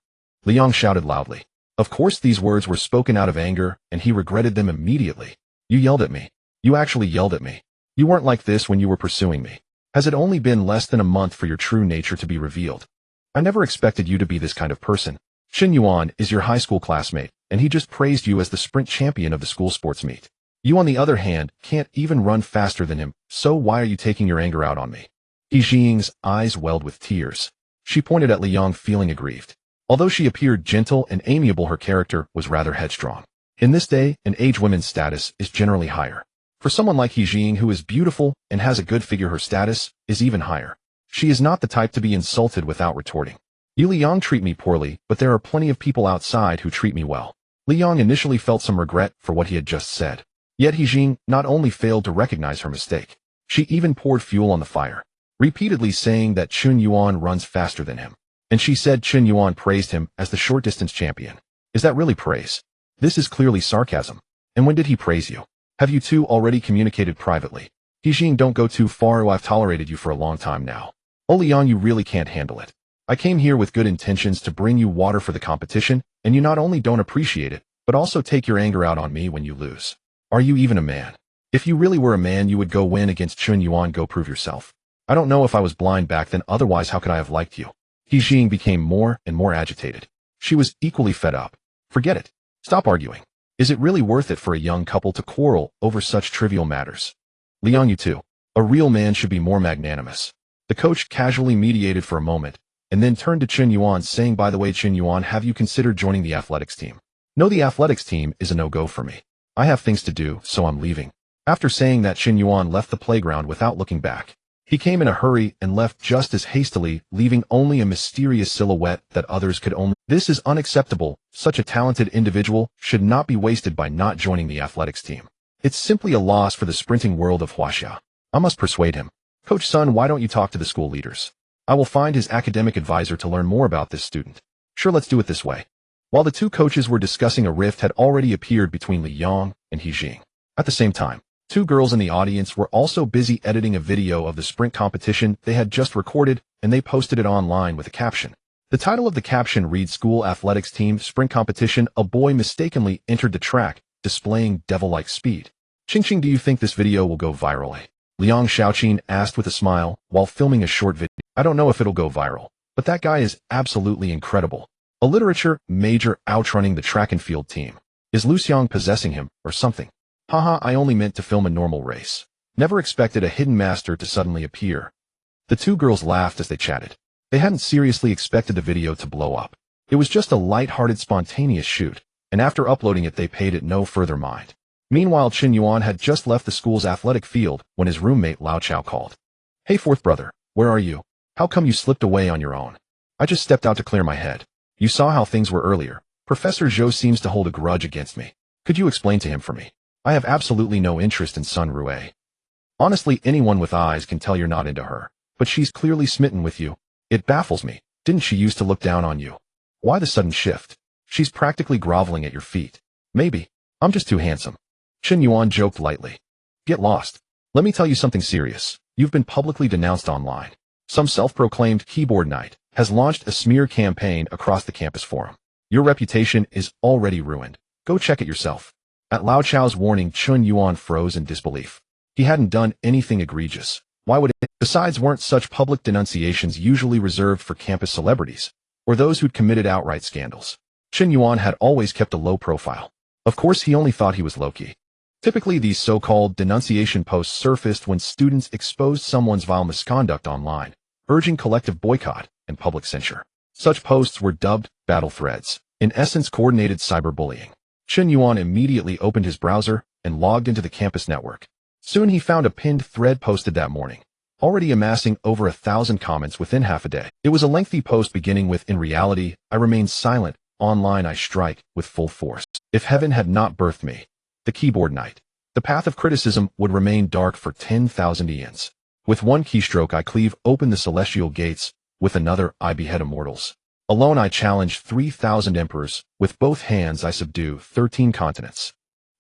Li Yang shouted loudly. Of course, these words were spoken out of anger, and he regretted them immediately. You yelled at me. You actually yelled at me. You weren't like this when you were pursuing me. Has it only been less than a month for your true nature to be revealed? I never expected you to be this kind of person. Chen Yuan is your high school classmate, and he just praised you as the sprint champion of the school sports meet. You, on the other hand, can't even run faster than him, so why are you taking your anger out on me? He Jing's eyes welled with tears. She pointed at Li Yang, feeling aggrieved. Although she appeared gentle and amiable, her character was rather headstrong. In this day and age, women's status is generally higher. For someone like He Jing, who is beautiful and has a good figure, her status is even higher. She is not the type to be insulted without retorting. You, Li Yang, treat me poorly, but there are plenty of people outside who treat me well. Li Yang initially felt some regret for what he had just said. Yet He Jing not only failed to recognize her mistake, she even poured fuel on the fire, repeatedly saying that Chen Yuan runs faster than him. And she said Chen Yuan praised him as the short-distance champion. Is that really praise? This is clearly sarcasm. And when did he praise you? Have you two already communicated privately? He Jing, don't go too far. I've tolerated you for a long time now. Oh, Li Yang, you really can't handle it. I came here with good intentions to bring you water for the competition, and you not only don't appreciate it, but also take your anger out on me when you lose. Are you even a man? If you really were a man, you would go win against Chen Yuan. Go prove yourself. I don't know if I was blind back then, otherwise how could I have liked you? He Jing became more and more agitated. She was equally fed up. Forget it. Stop arguing. Is it really worth it for a young couple to quarrel over such trivial matters? Li Yang, you too. A real man should be more magnanimous. The coach casually mediated for a moment, and then turned to Chen Yuan, saying, by the way, Chen Yuan, have you considered joining the athletics team? No, the athletics team is a no-go for me. I have things to do, so I'm leaving. After saying that, Chen Yuan left the playground without looking back. He came in a hurry and left just as hastily, leaving only a mysterious silhouette that others could only. This is unacceptable. Such a talented individual should not be wasted by not joining the athletics team. It's simply a loss for the sprinting world of Huaxia. I must persuade him. Coach Sun, why don't you talk to the school leaders? I will find his academic advisor to learn more about this student. Sure, let's do it this way. While the two coaches were discussing, a rift had already appeared between Li Yong and He Jing. At the same time, two girls in the audience were also busy editing a video of the sprint competition they had just recorded, and they posted it online with a caption. The title of the caption reads, "School Athletics Team Sprint Competition, a boy mistakenly entered the track, displaying devil-like speed." Qing, do you think this video will go viral? Liang Xiaoqin asked with a smile while filming a short video. I don't know if it'll go viral, but that guy is absolutely incredible. A literature major outrunning the track and field team. Is Lu Xiang possessing him or something? Haha, I only meant to film a normal race. Never expected a hidden master to suddenly appear. The two girls laughed as they chatted. They hadn't seriously expected the video to blow up. It was just a light-hearted, spontaneous shoot, and after uploading it they paid it no further mind. Meanwhile, Qin Yuan had just left the school's athletic field when his roommate Lao Chao called. Hey fourth brother, where are you? How come you slipped away on your own? I just stepped out to clear my head. You saw how things were earlier. Professor Zhou seems to hold a grudge against me. Could you explain to him for me? I have absolutely no interest in Sun Rue. Honestly, anyone with eyes can tell you're not into her, but she's clearly smitten with you. It baffles me. Didn't she used to look down on you? Why the sudden shift? She's practically groveling at your feet. Maybe. I'm just too handsome. Qin Yuan joked lightly. Get lost. Let me tell you something serious. You've been publicly denounced online. Some self-proclaimed keyboard knight has launched a smear campaign across the campus forum. Your reputation is already ruined. Go check it yourself. At Lao Chao's warning, Qin Yuan froze in disbelief. He hadn't done anything egregious. Why would it? Besides, weren't such public denunciations usually reserved for campus celebrities, or those who'd committed outright scandals? Qin Yuan had always kept a low profile. Of course, he only thought he was low-key. Typically, these so-called denunciation posts surfaced when students exposed someone's vile misconduct online, urging collective boycott and public censure. Such posts were dubbed battle threads, in essence coordinated cyberbullying. Qin Yuan immediately opened his browser and logged into the campus network. Soon he found a pinned thread posted that morning, already amassing over 1,000 comments within half a day. It was a lengthy post beginning with, "In reality, I remain silent. Online I strike with full force. If heaven had not birthed me, the keyboard knight, the path of criticism would remain dark for 10,000 eons. With one keystroke I cleave open the celestial gates, with another I behead immortals. Alone I challenge 3,000 emperors, with both hands I subdue 13 continents.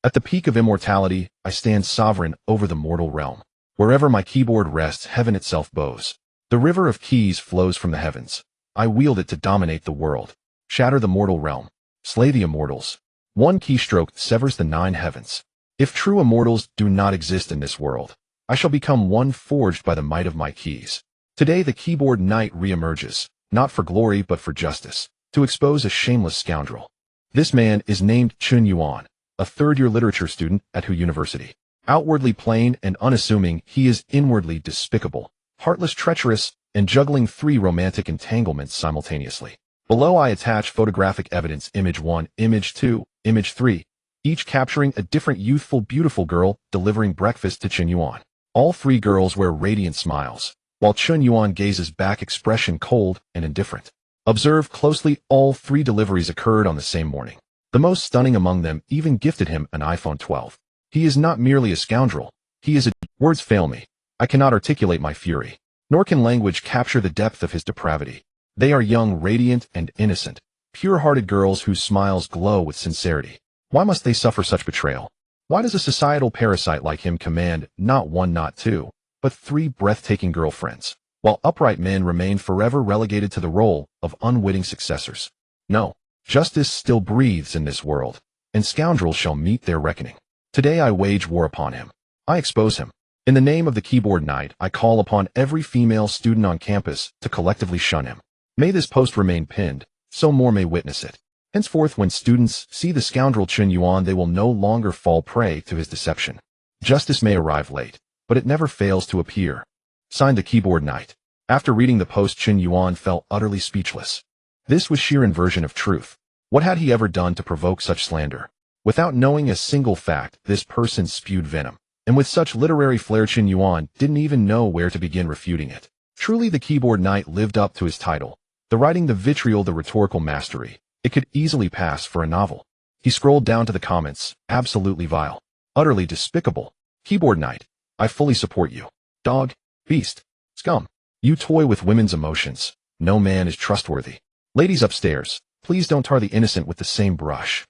At the peak of immortality, I stand sovereign over the mortal realm. Wherever my keyboard rests, heaven itself bows. The river of keys flows from the heavens. I wield it to dominate the world. Shatter the mortal realm. Slay the immortals. One keystroke severs the 9 heavens. If true immortals do not exist in this world, I shall become one forged by the might of my keys." Today the keyboard knight reemerges, not for glory but for justice, to expose a shameless scoundrel. This man is named Qin Yuan, a third-year literature student at Hu University. Outwardly plain and unassuming, he is inwardly despicable, heartless, treacherous, and juggling 3 romantic entanglements simultaneously. Below I attach photographic evidence: Image 1, Image 2, Image 3, each capturing a different youthful, beautiful girl delivering breakfast to Qin Yuan. All 3 girls wear radiant smiles, while Qin Yuan gazes back, expression cold and indifferent. Observe closely, all 3 deliveries occurred on the same morning. The most stunning among them even gifted him an iPhone 12. He is not merely a scoundrel, he is a... Words fail me. I cannot articulate my fury, nor can language capture the depth of his depravity. They are young, radiant, and innocent, pure-hearted girls whose smiles glow with sincerity. Why must they suffer such betrayal? Why does a societal parasite like him command not 1, not 2, but 3 breathtaking girlfriends, while upright men remain forever relegated to the role of unwitting successors? No, justice still breathes in this world, and scoundrels shall meet their reckoning. Today I wage war upon him. I expose him. In the name of the keyboard knight, I call upon every female student on campus to collectively shun him. May this post remain pinned, so more may witness it. Henceforth, when students see the scoundrel Qin Yuan, they will no longer fall prey to his deception. Justice may arrive late, but it never fails to appear. Signed, the keyboard knight. After reading the post, Qin Yuan felt utterly speechless. This was sheer inversion of truth. What had he ever done to provoke such slander? Without knowing a single fact, this person spewed venom. And with such literary flair, Qin Yuan didn't even know where to begin refuting it. Truly, the keyboard knight lived up to his title. The writing, the vitriol, the rhetorical mastery. It could easily pass for a novel. He scrolled down to the comments. Absolutely vile. Utterly despicable. Keyboard knight, I fully support you. Dog, beast, scum. You toy with women's emotions. No man is trustworthy. Ladies upstairs, please don't tar the innocent with the same brush.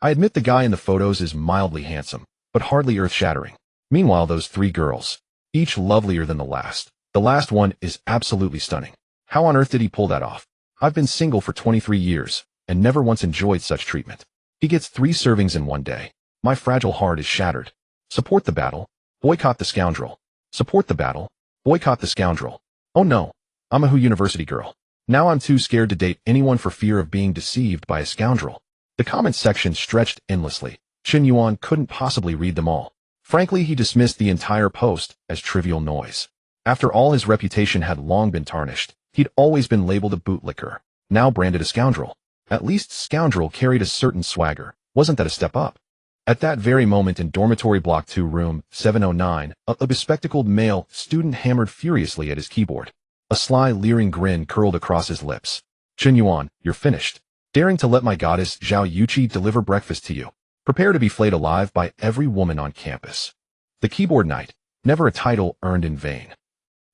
I admit the guy in the photos is mildly handsome, but hardly earth-shattering. Meanwhile, those three girls, each lovelier than the last. The last one is absolutely stunning. How on earth did he pull that off? I've been single for 23 years, and never once enjoyed such treatment. He gets 3 servings in one day. My fragile heart is shattered. Support the battle. Boycott the scoundrel. Support the battle. Boycott the scoundrel. Oh no, I'm a Who University girl. Now I'm too scared to date anyone for fear of being deceived by a scoundrel. The comments section stretched endlessly. Chen Yuan couldn't possibly read them all. Frankly, he dismissed the entire post as trivial noise. After all, his reputation had long been tarnished. He'd always been labeled a bootlicker, now branded a scoundrel. At least scoundrel carried a certain swagger. Wasn't that a step up? At that very moment in dormitory block 2 room 709, a bespectacled male student hammered furiously at his keyboard. A sly, leering grin curled across his lips. Chen Yuan, you're finished. Daring to let my goddess Zhao Yuqi deliver breakfast to you. Prepare to be flayed alive by every woman on campus. The keyboard knight, never a title earned in vain.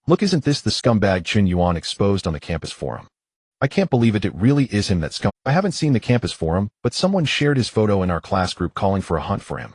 Look, isn't this the scumbag Chen Yuan exposed on the campus forum? I can't believe it really is him, that scum. I haven't seen the campus forum, but someone shared his photo in our class group calling for a hunt for him.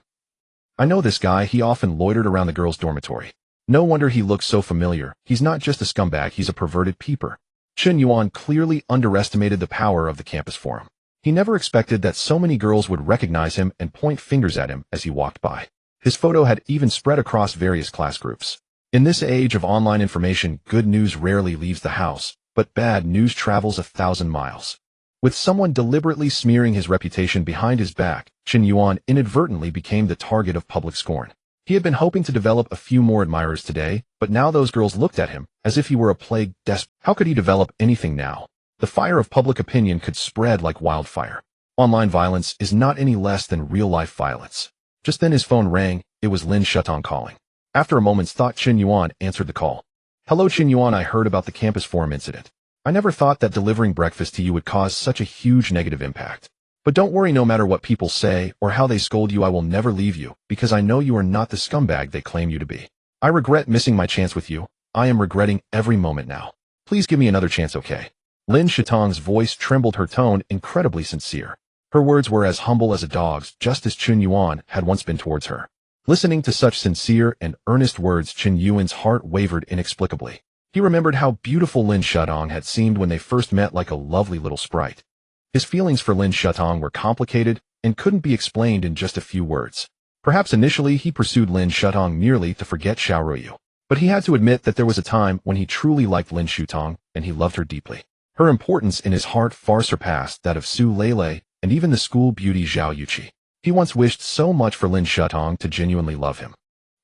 I know this guy, he often loitered around the girls' dormitory. No wonder he looks so familiar. He's not just a scumbag, he's a perverted peeper. Chen Yuan clearly underestimated the power of the campus forum. He never expected that so many girls would recognize him and point fingers at him as he walked by. His photo had even spread across various class groups. In this age of online information, good news rarely leaves the house, but bad news travels 1,000 miles. With someone deliberately smearing his reputation behind his back, Chen Yuan inadvertently became the target of public scorn. He had been hoping to develop a few more admirers today, but now those girls looked at him as if he were a plagued despot. How could he develop anything now? The fire of public opinion could spread like wildfire. Online violence is not any less than real-life violence. Just then his phone rang. It was Lin Shutong calling. After a moment's thought, Chen Yuan answered the call. Hello Chen Yuan, I heard about the campus forum incident. I never thought that delivering breakfast to you would cause such a huge negative impact. But don't worry, no matter what people say or how they scold you, I will never leave you, because I know you are not the scumbag they claim you to be. I regret missing my chance with you. I am regretting every moment now. Please give me another chance, okay? Lin Shutong's voice trembled, her tone incredibly sincere. Her words were as humble as a dog's, just as Chen Yuan had once been towards her. Listening to such sincere and earnest words, Chen Yuan's heart wavered inexplicably. He remembered how beautiful Lin Shutong had seemed when they first met, like a lovely little sprite. His feelings for Lin Shutong were complicated and couldn't be explained in just a few words. Perhaps initially he pursued Lin Shutong merely to forget Xiaoruyu. But he had to admit that there was a time when he truly liked Lin Shutong, and he loved her deeply. Her importance in his heart far surpassed that of Su Lele and even the school beauty Zhao Yuqi. He once wished so much for Lin Shutong to genuinely love him.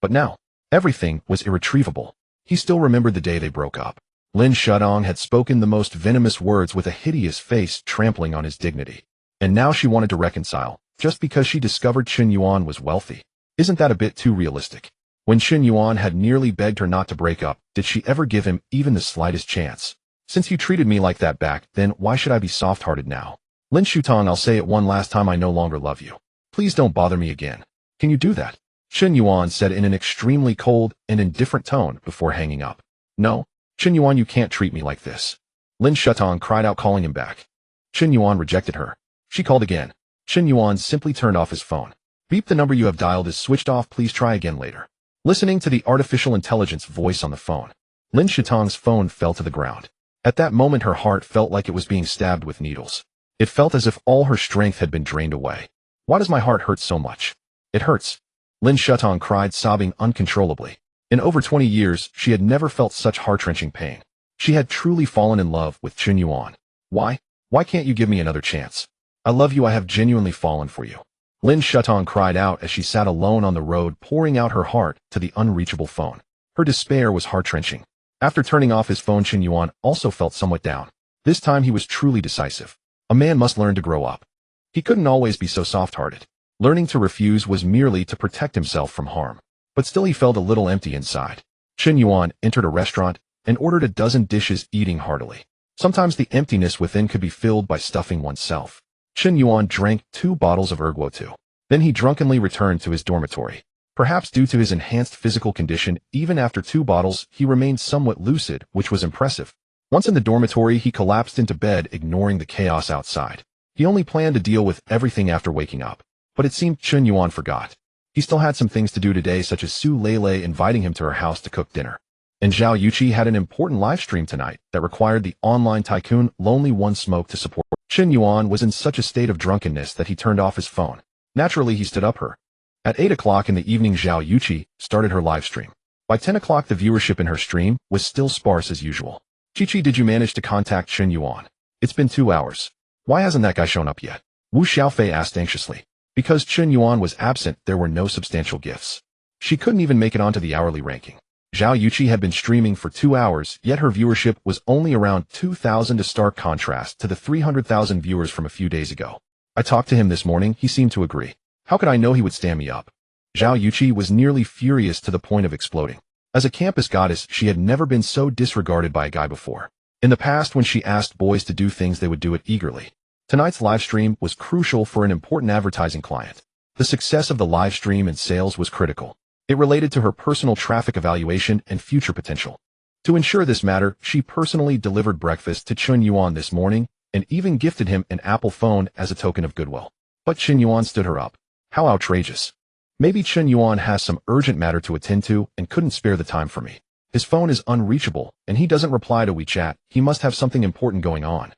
But now, everything was irretrievable. He still remembered the day they broke up. Lin Shutong had spoken the most venomous words with a hideous face trampling on his dignity. And now she wanted to reconcile, just because she discovered Chen Yuan was wealthy. Isn't that a bit too realistic? When Chen Yuan had nearly begged her not to break up, did she ever give him even the slightest chance? Since you treated me like that back then, why should I be soft-hearted now? Lin Shutong, I'll say it one last time, I no longer love you. Please don't bother me again. Can you do that? Chen Yuan said in an extremely cold and indifferent tone before hanging up. No, Chen Yuan, you can't treat me like this. Lin Shutong cried out, calling him back. Chen Yuan rejected her. She called again. Chen Yuan simply turned off his phone. Beep, the number you have dialed is switched off. Please try again later. Listening to the artificial intelligence voice on the phone, Lin Shutong's phone fell to the ground. At that moment, her heart felt like it was being stabbed with needles. It felt as if all her strength had been drained away. Why does my heart hurt so much? It hurts. Lin Shutong cried, sobbing uncontrollably. In over 20 years, she had never felt such heart-wrenching pain. She had truly fallen in love with Chen Yuan. Why? Why can't you give me another chance? I love you. I have genuinely fallen for you. Lin Shutong cried out as she sat alone on the road, pouring out her heart to the unreachable phone. Her despair was heart-wrenching. After turning off his phone, Chen Yuan also felt somewhat down. This time he was truly decisive. A man must learn to grow up. He couldn't always be so soft-hearted. Learning to refuse was merely to protect himself from harm. But still he felt a little empty inside. Chen Yuan entered a restaurant and ordered a dozen dishes, eating heartily. Sometimes the emptiness within could be filled by stuffing oneself. Chen Yuan drank 2 bottles of erguo. Then he drunkenly returned to his dormitory. Perhaps due to his enhanced physical condition, even after 2 bottles, he remained somewhat lucid, which was impressive. Once in the dormitory, he collapsed into bed, ignoring the chaos outside. He only planned to deal with everything after waking up. But it seemed Chun Yuan forgot. He still had some things to do today, such as Su Lele inviting him to her house to cook dinner. And Zhao Yuqi had an important live stream tonight that required the online tycoon Lonely One Smoke to support. Chun Yuan was in such a state of drunkenness that he turned off his phone. Naturally, he stood up her. At 8 o'clock in the evening, Zhao Yuqi started her live stream. By 10 o'clock, the viewership in her stream was still sparse as usual. Chi-Chi, did you manage to contact Chun Yuan? It's been 2 hours. Why hasn't that guy shown up yet? Wu Xiaofei asked anxiously. Because Chun Yuan was absent, there were no substantial gifts. She couldn't even make it onto the hourly ranking. Zhao Yuqi had been streaming for 2 hours, yet her viewership was only around 2,000, a stark contrast to the 300,000 viewers from a few days ago. I talked to him this morning, he seemed to agree. How could I know he would stand me up? Zhao Yuqi was nearly furious to the point of exploding. As a campus goddess, she had never been so disregarded by a guy before. In the past, when she asked boys to do things, they would do it eagerly. Tonight's live stream was crucial for an important advertising client. The success of the live stream and sales was critical. It related to her personal traffic evaluation and future potential. To ensure this matter, she personally delivered breakfast to Chun Yuan this morning and even gifted him an Apple phone as a token of goodwill. But Chun Yuan stood her up. How outrageous. Maybe Chun Yuan has some urgent matter to attend to and couldn't spare the time for me. His phone is unreachable, and he doesn't reply to WeChat. He must have something important going on.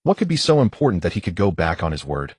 What could be so important that he could go back on his word?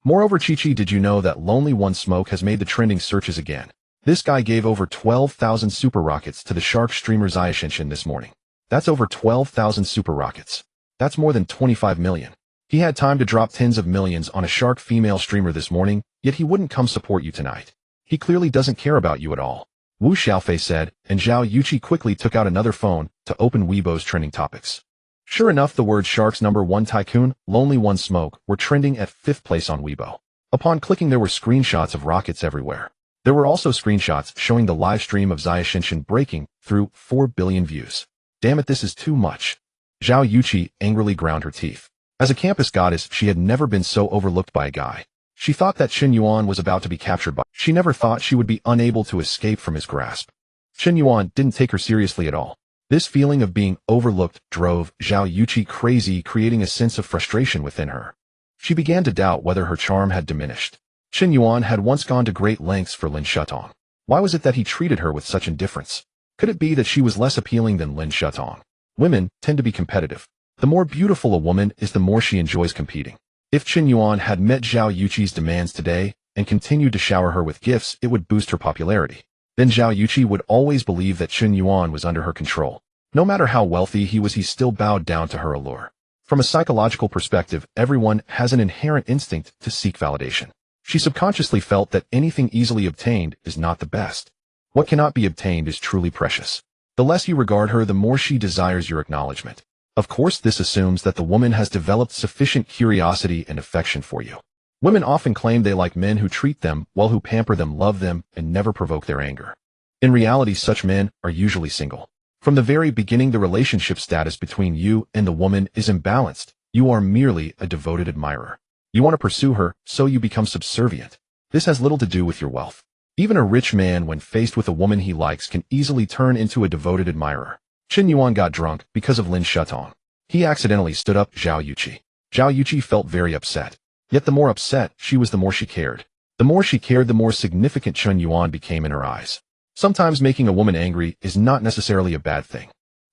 Moreover, Chi-Chi, did you know that Lonely One Smoke has made the trending searches again? This guy gave over 12,000 super rockets to the shark streamer Ziyashenshin this morning. That's over 12,000 super rockets. That's more than 25 million. He had time to drop tens of millions on a shark female streamer this morning, yet he wouldn't come support you tonight. He clearly doesn't care about you at all. Wu Xiaofei said, and Zhao Yuqi quickly took out another phone to open Weibo's trending topics. Sure enough, the word Shark's #1 tycoon, Lonely One Smoke, were trending at 5th place on Weibo. Upon clicking, there were screenshots of rockets everywhere. There were also screenshots showing the live stream of Ziyashenshin breaking through 4 billion views. Damn it, this is too much. Zhao Yuqi angrily ground her teeth. As a campus goddess, she had never been so overlooked by a guy. She thought that Chun Yuan was about to be captured by. She never thought she would be unable to escape from his grasp. Chun Yuan didn't take her seriously at all. This feeling of being overlooked drove Zhao Yuqi crazy, creating a sense of frustration within her. She began to doubt whether her charm had diminished. Chun Yuan had once gone to great lengths for Lin Shutong. Why was it that he treated her with such indifference? Could it be that she was less appealing than Lin Shutong? Women tend to be competitive. The more beautiful a woman is, the more she enjoys competing. If Chun Yuan had met Zhao Yuqi's demands today and continued to shower her with gifts, it would boost her popularity. Then Zhao Yuqi would always believe that Chun Yuan was under her control. No matter how wealthy he was, he still bowed down to her allure. From a psychological perspective, everyone has an inherent instinct to seek validation. She subconsciously felt that anything easily obtained is not the best. What cannot be obtained is truly precious. The less you regard her, the more she desires your acknowledgement. Of course, this assumes that the woman has developed sufficient curiosity and affection for you. Women often claim they like men who treat them well, who pamper them, love them, and never provoke their anger. In reality, such men are usually single. From the very beginning, the relationship status between you and the woman is imbalanced. You are merely a devoted admirer. You want to pursue her, so you become subservient. This has little to do with your wealth. Even a rich man, when faced with a woman he likes, can easily turn into a devoted admirer. Chun Yuan got drunk because of Lin Shutong. He accidentally stood up Zhao Yuqi. Zhao Yuqi felt very upset. Yet the more upset she was, the more she cared. The more she cared, the more significant Chun Yuan became in her eyes. Sometimes making a woman angry is not necessarily a bad thing.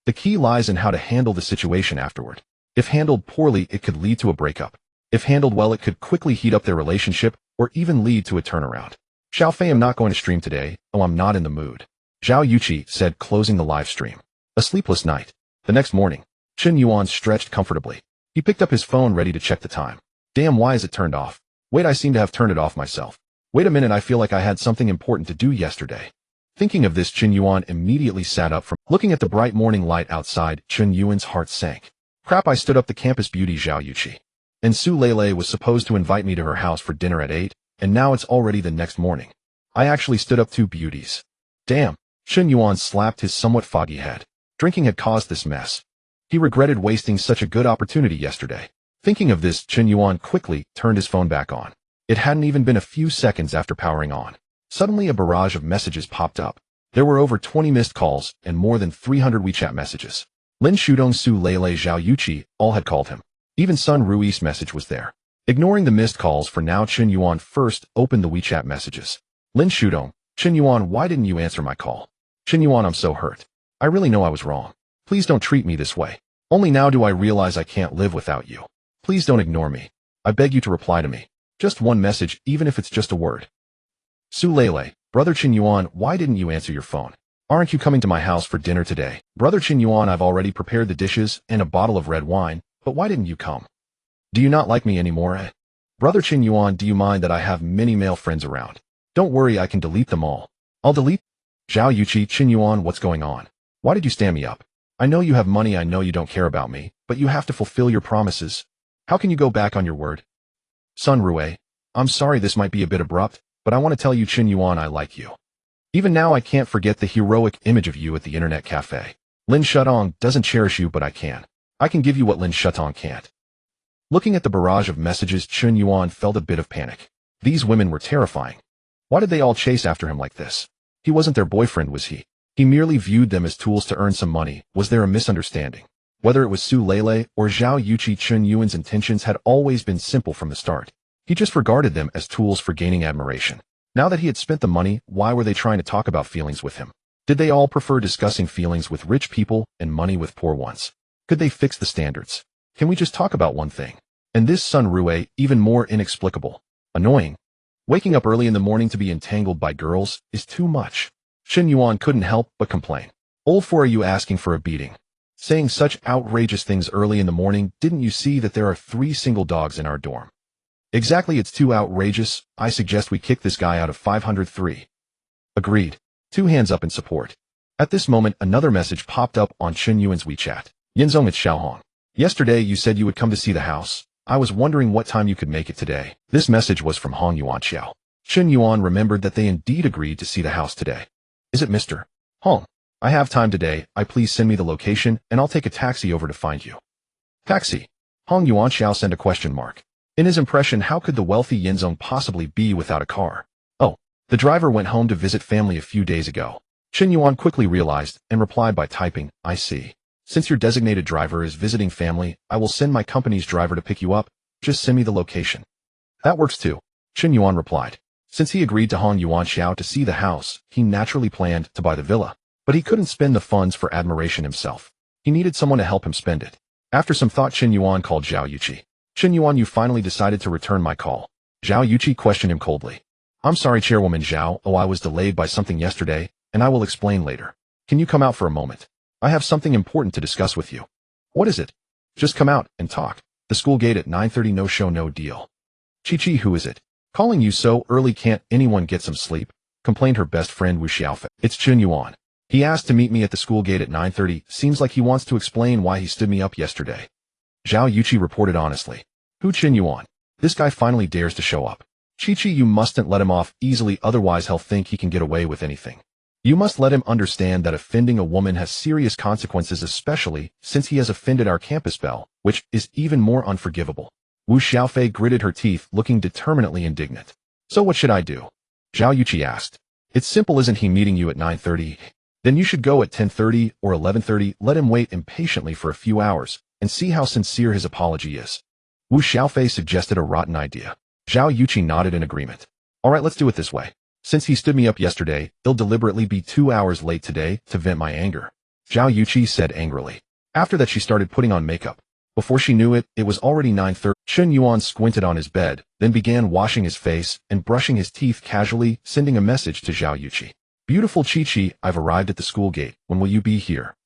The key lies in how to handle the situation afterward. If handled poorly, it could lead to a breakup. If handled well, it could quickly heat up their relationship or even lead to a turnaround. Xiaofei, I'm not going to stream today. Oh, I'm not in the mood. Zhao Yuqi said, closing the live stream. A sleepless night. The next morning, Chun Yuan stretched comfortably. He picked up his phone, ready to check the time. Damn, why is it turned off? Wait, I seem to have turned it off myself. Wait a minute, I feel like I had something important to do yesterday. Thinking of this, Chun Yuan immediately sat up. From looking at the bright morning light outside, Chun Yuan's heart sank. Crap, I stood up the campus beauty Zhao Yuqi. And Su Lele was supposed to invite me to her house for dinner at 8, and now it's already the next morning. I actually stood up 2 beauties. Damn. Chun Yuan slapped his somewhat foggy head. Drinking had caused this mess. He regretted wasting such a good opportunity yesterday. Thinking of this, Chun Yuan quickly turned his phone back on. It hadn't even been a few seconds after powering on. Suddenly a barrage of messages popped up. There were over 20 missed calls and more than 300 WeChat messages. Lin Shudong, Su Lele, Zhao Yuqi, all had called him. Even Sun Rui's message was there. Ignoring the missed calls for now, Chen Yuan first opened the WeChat messages. Lin Shudong, Chen Yuan, why didn't you answer my call? Chen Yuan, I'm so hurt. I really know I was wrong. Please don't treat me this way. Only now do I realize I can't live without you. Please don't ignore me. I beg you to reply to me. Just one message, even if it's just a word. Su Lele, brother Chen Yuan, why didn't you answer your phone? Aren't you coming to my house for dinner today? Brother Chen Yuan, I've already prepared the dishes and a bottle of red wine, but why didn't you come? Do you not like me anymore? Brother Chen Yuan, do you mind that I have many male friends around? Don't worry, I can delete them all. I'll delete. Zhao Yuqi, Chen Yuan, what's going on? Why did you stand me up? I know you have money, I know you don't care about me, but you have to fulfill your promises. How can you go back on your word? Sun Rue, I'm sorry this might be a bit abrupt, but I want to tell you Chen Yuan, I like you. Even now I can't forget the heroic image of you at the internet cafe. Lin Shutong doesn't cherish you, but I can. I can give you what Lin Shutong can't. Looking at the barrage of messages, Chen Yuan felt a bit of panic. These women were terrifying. Why did they all chase after him like this? He wasn't their boyfriend, was he? He merely viewed them as tools to earn some money. Was there a misunderstanding? Whether it was Su Lele or Zhao Yuqi, Chen Yuan's intentions had always been simple from the start. He just regarded them as tools for gaining admiration. Now that he had spent the money, why were they trying to talk about feelings with him? Did they all prefer discussing feelings with rich people and money with poor ones? Could they fix the standards? Can we just talk about one thing? And this Sun Rue, even more inexplicable. Annoying. Waking up early in the morning to be entangled by girls is too much. Chen Yuan couldn't help but complain. Old for are you asking for a beating? Saying such outrageous things early in the morning, didn't you see that there are 3 single dogs in our dorm? Exactly, it's too outrageous. I suggest we kick this guy out of 503. Agreed. 2 hands up in support. At this moment, another message popped up on Chen Yuan's WeChat. Yinzong, it's Xiaohong. Yesterday you said you would come to see the house. I was wondering what time you could make it today. This message was from Hong Yuan Xiao. Chen Yuan remembered that they indeed agreed to see the house today. Is it Mr. Hong? I have time today. Please send me the location and I'll take a taxi over to find you. Taxi. Hong Yuan Xiao sent a question mark. In his impression, how could the wealthy Yinzong possibly be without a car? Oh, the driver went home to visit family a few days ago. Chen Yuan quickly realized and replied by typing, I see. Since your designated driver is visiting family, I will send my company's driver to pick you up. Just send me the location. That works too, Chen Yuan replied. Since he agreed to Hong Yuan Xiao to see the house, he naturally planned to buy the villa. But he couldn't spend the funds for admiration himself. He needed someone to help him spend it. After some thought, Chen Yuan called Zhao Yuqi. Chen Yuan, you finally decided to return my call. Zhao Yuqi questioned him coldly. I'm sorry, Chairwoman Zhao. I was delayed by something yesterday, and I will explain later. Can you come out for a moment? I have something important to discuss with you. What is it? Just come out and talk. The school gate at 9:30, no show, no deal. Chi-Chi, who is it? Calling you so early, can't anyone get some sleep? Complained her best friend Wu Xiaofei. It's Chen Yuan. He asked to meet me at the school gate at 9:30. Seems like he wants to explain why he stood me up yesterday. Zhao Yuqi reported honestly. Who Chen Yuan? This guy finally dares to show up. Chi-Chi, you mustn't let him off easily, otherwise he'll think he can get away with anything. You must let him understand that offending a woman has serious consequences, especially since he has offended our campus belle, which is even more unforgivable. Wu Xiaofei gritted her teeth, looking determinately indignant. So what should I do? Zhao Yuqi asked. It's simple, isn't he meeting you at 9:30? Then you should go at 10:30 or 11:30, let him wait impatiently for a few hours, and see how sincere his apology is. Wu Xiaofei suggested a rotten idea. Zhao Yuqi nodded in agreement. All right, let's do it this way. Since he stood me up yesterday, he'll deliberately be 2 hours late today to vent my anger. Zhao Yuqi said angrily. After that, she started putting on makeup. Before she knew it, it was already 9:30. Chen Yuan squinted on his bed, then began washing his face and brushing his teeth casually, sending a message to Zhao Yuqi. Beautiful Chi-Chi, I've arrived at the school gate. When will you be here?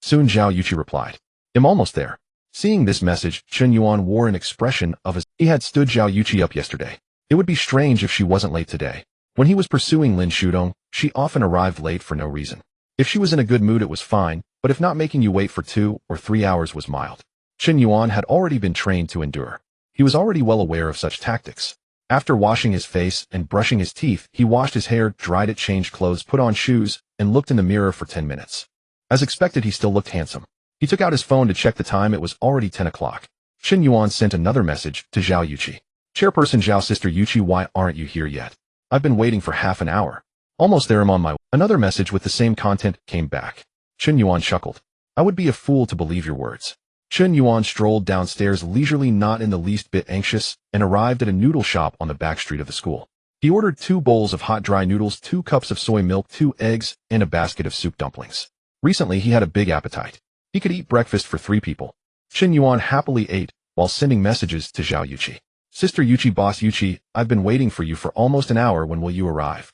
Soon, Zhao Yuqi replied. I'm almost there. Seeing this message, Chen Yuan wore an expression of as he had stood Zhao Yuqi up yesterday. It would be strange if she wasn't late today. When he was pursuing Lin Shudong, she often arrived late for no reason. If she was in a good mood, it was fine, but if not, making you wait for 2 or 3 hours was mild. Chen Yuan had already been trained to endure. He was already well aware of such tactics. After washing his face and brushing his teeth, he washed his hair, dried it, changed clothes, put on shoes, and looked in the mirror for 10 minutes. As expected, he still looked handsome. He took out his phone to check the time. It was already 10 o'clock. Chen Yuan sent another message to Zhao Yuqi. Chairperson Zhao, Sister Yuqi, why aren't you here yet? I've been waiting for half an hour. Almost there, I'm on my way. Another message with the same content came back. Chen Yuan chuckled. I would be a fool to believe your words. Chen Yuan strolled downstairs leisurely, not in the least bit anxious, and arrived at a noodle shop on the back street of the school. He ordered 2 bowls of hot dry noodles, 2 cups of soy milk, 2 eggs, and a basket of soup dumplings. Recently, he had a big appetite. He could eat breakfast for 3 people. Chen Yuan happily ate while sending messages to Zhao Yuqi. Sister Yuqi, Boss Yuqi, I've been waiting for you for almost an hour. When will you arrive?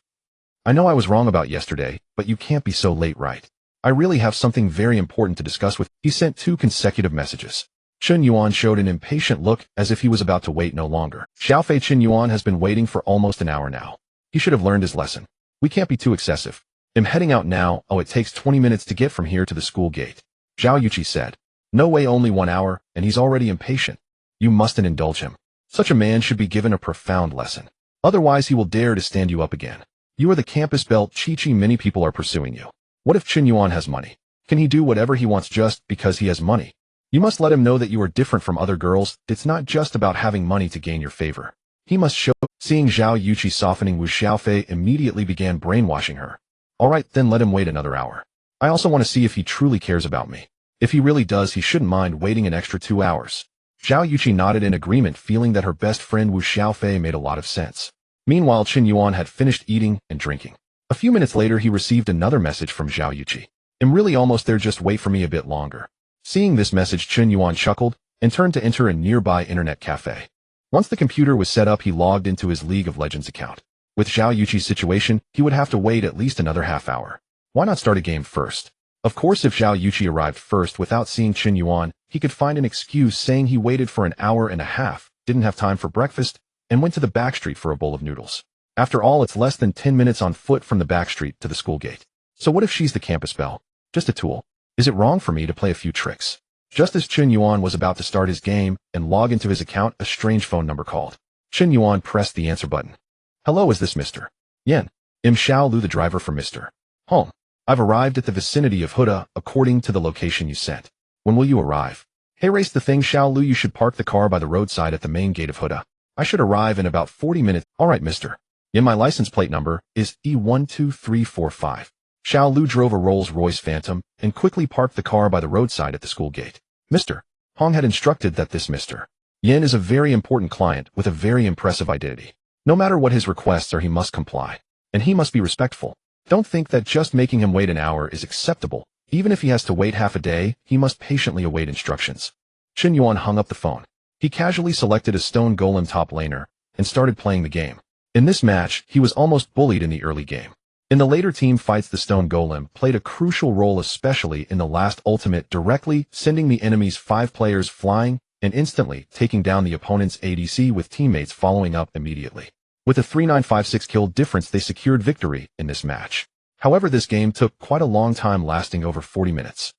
I know I was wrong about yesterday, but you can't be so late, right? I really have something very important to discuss with. He sent 2 consecutive messages. Chen Yuan showed an impatient look as if he was about to wait no longer. Xiaofei, Chen Yuan has been waiting for almost an hour now. He should have learned his lesson. We can't be too excessive. I'm heading out now. Oh, it takes 20 minutes to get from here to the school gate. Zhao Yuqi said. No way, only 1 hour, and he's already impatient. You mustn't indulge him. Such a man should be given a profound lesson. Otherwise he will dare to stand you up again. You are the campus belle. Chi-Chi, many people are pursuing you. What if Chen Yuan has money? Can he do whatever he wants just because he has money? You must let him know that you are different from other girls. It's not just about having money to gain your favor. He must show. Seeing Zhao Yuqi softening, Wu Xiaofei immediately began brainwashing her. All right, then let him wait another hour. I also want to see if he truly cares about me. If he really does, he shouldn't mind waiting an extra 2 hours. Zhao Yuqi nodded in agreement, feeling that her best friend Wu Xiaofei made a lot of sense. Meanwhile, Chen Yuan had finished eating and drinking. A few minutes later, he received another message from Zhao Yuqi. I'm really almost there, just wait for me a bit longer. Seeing this message, Chen Yuan chuckled and turned to enter a nearby internet cafe. Once the computer was set up, he logged into his League of Legends account. With Zhao Yuqi's situation, he would have to wait at least another half hour. Why not start a game first? Of course, if Zhao Yuqi arrived first without seeing Chen Yuan, he could find an excuse saying he waited for an hour and a half, didn't have time for breakfast, and went to the back street for a bowl of noodles. After all, it's less than 10 minutes on foot from the back street to the school gate. So what if she's the campus belle? Just a tool. Is it wrong for me to play a few tricks? Just as Chen Yuan was about to start his game and log into his account, a strange phone number called. Chen Yuan pressed the answer button. Hello, is this Mr. Yan? I'm Xiao Lu, the driver for Mr. Home. I've arrived at the vicinity of Huda, according to the location you sent. When will you arrive? Hey, race the thing, Xiao Lu, you should park the car by the roadside at the main gate of Huda. I should arrive in about 40 minutes. All right, Mr. Yan, my license plate number is E12345. Xiao Lu drove a Rolls-Royce Phantom and quickly parked the car by the roadside at the school gate. Mr. Hong had instructed that this Mr. Yan is a very important client with a very impressive identity. No matter what his requests are, he must comply. And he must be respectful. Don't think that just making him wait an hour is acceptable. Even if he has to wait half a day, he must patiently await instructions. Chen Yuan hung up the phone. He casually selected a stone golem top laner and started playing the game. In this match, he was almost bullied in the early game. In the later team fights, the stone golem played a crucial role, especially in the last ultimate, directly sending the enemy's 5 players flying and instantly taking down the opponent's ADC, with teammates following up immediately. With a 3956 kill difference, they secured victory in this match. However, this game took quite a long time, lasting over 40 minutes.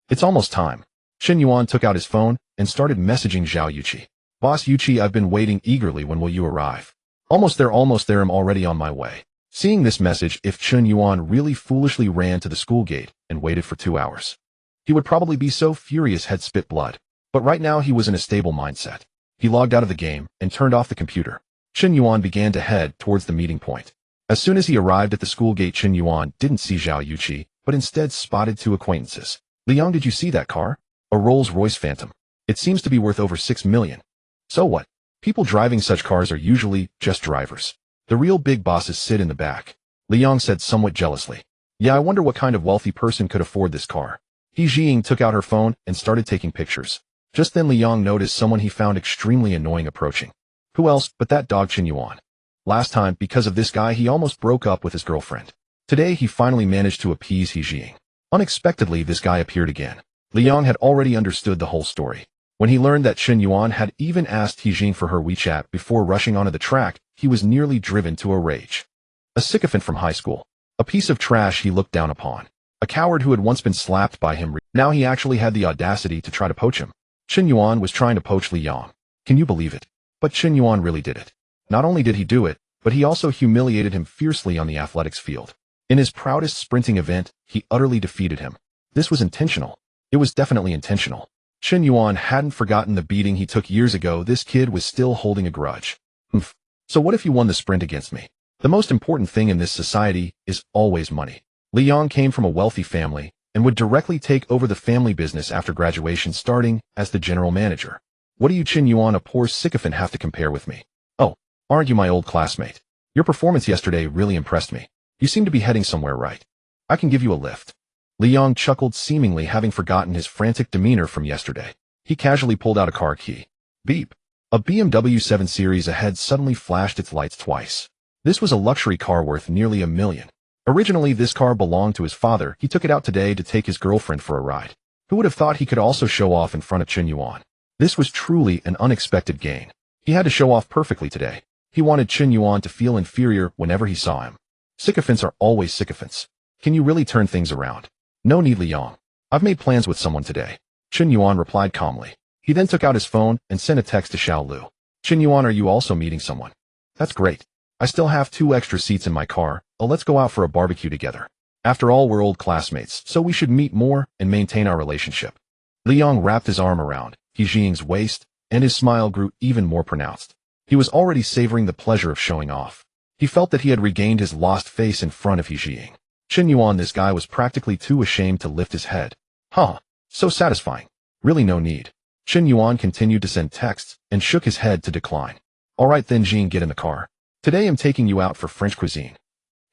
It's almost time. Chen Yuan took out his phone and started messaging Zhao Yuqi. Boss Yuqi, I've been waiting eagerly. When will you arrive? Almost there, I'm already on my way. Seeing this message, if Chen Yuan really foolishly ran to the school gate and waited for 2 hours, he would probably be so furious he'd spit blood. But right now he was in a stable mindset. He logged out of the game and turned off the computer. Chen Yuan began to head towards the meeting point. As soon as he arrived at the school gate, Chen Yuan didn't see Zhao Yuqi, but instead spotted 2 acquaintances. Liang, did you see that car? A Rolls-Royce Phantom. It seems to be worth over 6 million. So what? People driving such cars are usually just drivers. The real big bosses sit in the back. Liang said somewhat jealously. Yeah, I wonder what kind of wealthy person could afford this car. He Jing took out her phone and started taking pictures. Just then Liang noticed someone he found extremely annoying approaching. Who else but that dog Chen Yuan? Last time, because of this guy, he almost broke up with his girlfriend. Today, he finally managed to appease He Jing. Unexpectedly, this guy appeared again. Liang had already understood the whole story. When he learned that Chen Yuan had even asked He Jing for her WeChat before rushing onto the track, he was nearly driven to a rage. A sycophant from high school. A piece of trash he looked down upon. A coward who had once been slapped by him. Now he actually had the audacity to try to poach him. Chen Yuan was trying to poach Liang. Can you believe it? But Chen Yuan really did it. Not only did he do it, but he also humiliated him fiercely on the athletics field. In his proudest sprinting event, he utterly defeated him. This was intentional. It was definitely intentional. Chen Yuan hadn't forgotten the beating he took years ago. This kid was still holding a grudge. So what if you won the sprint against me? The most important thing in this society is always money. Li Yang came from a wealthy family and would directly take over the family business after graduation, starting as the general manager. What do you, Qin Yuan, a poor sycophant, have to compare with me? Oh, aren't you my old classmate? Your performance yesterday really impressed me. You seem to be heading somewhere right. I can give you a lift. Li Yang chuckled, seemingly having forgotten his frantic demeanor from yesterday. He casually pulled out a car key. Beep. A BMW 7 Series ahead suddenly flashed its lights twice. This was a luxury car worth nearly $1 million. Originally, this car belonged to his father. He took it out today to take his girlfriend for a ride. Who would have thought he could also show off in front of Qin Yuan? This was truly an unexpected gain. He had to show off perfectly today. He wanted Qin Yuan to feel inferior whenever he saw him. Sycophants are always sycophants. Can you really turn things around? No need, Li Yang. I've made plans with someone today. Qin Yuan replied calmly. He then took out his phone and sent a text to Xiao Lu. Qin Yuan, are you also meeting someone? That's great. I still have 2 extra seats in my car. Let's go out for a barbecue together. After all, we're old classmates, so we should meet more and maintain our relationship. Li Yang wrapped his arm around He Jing's waist, and his smile grew even more pronounced. He was already savoring the pleasure of showing off. He felt that he had regained his lost face in front of He Jing. Qin Yuan, this guy was practically too ashamed to lift his head. Huh, so satisfying. Really no need. Qin Yuan continued to send texts and shook his head to decline. All right then, Jing, get in the car. Today I'm taking you out for French cuisine.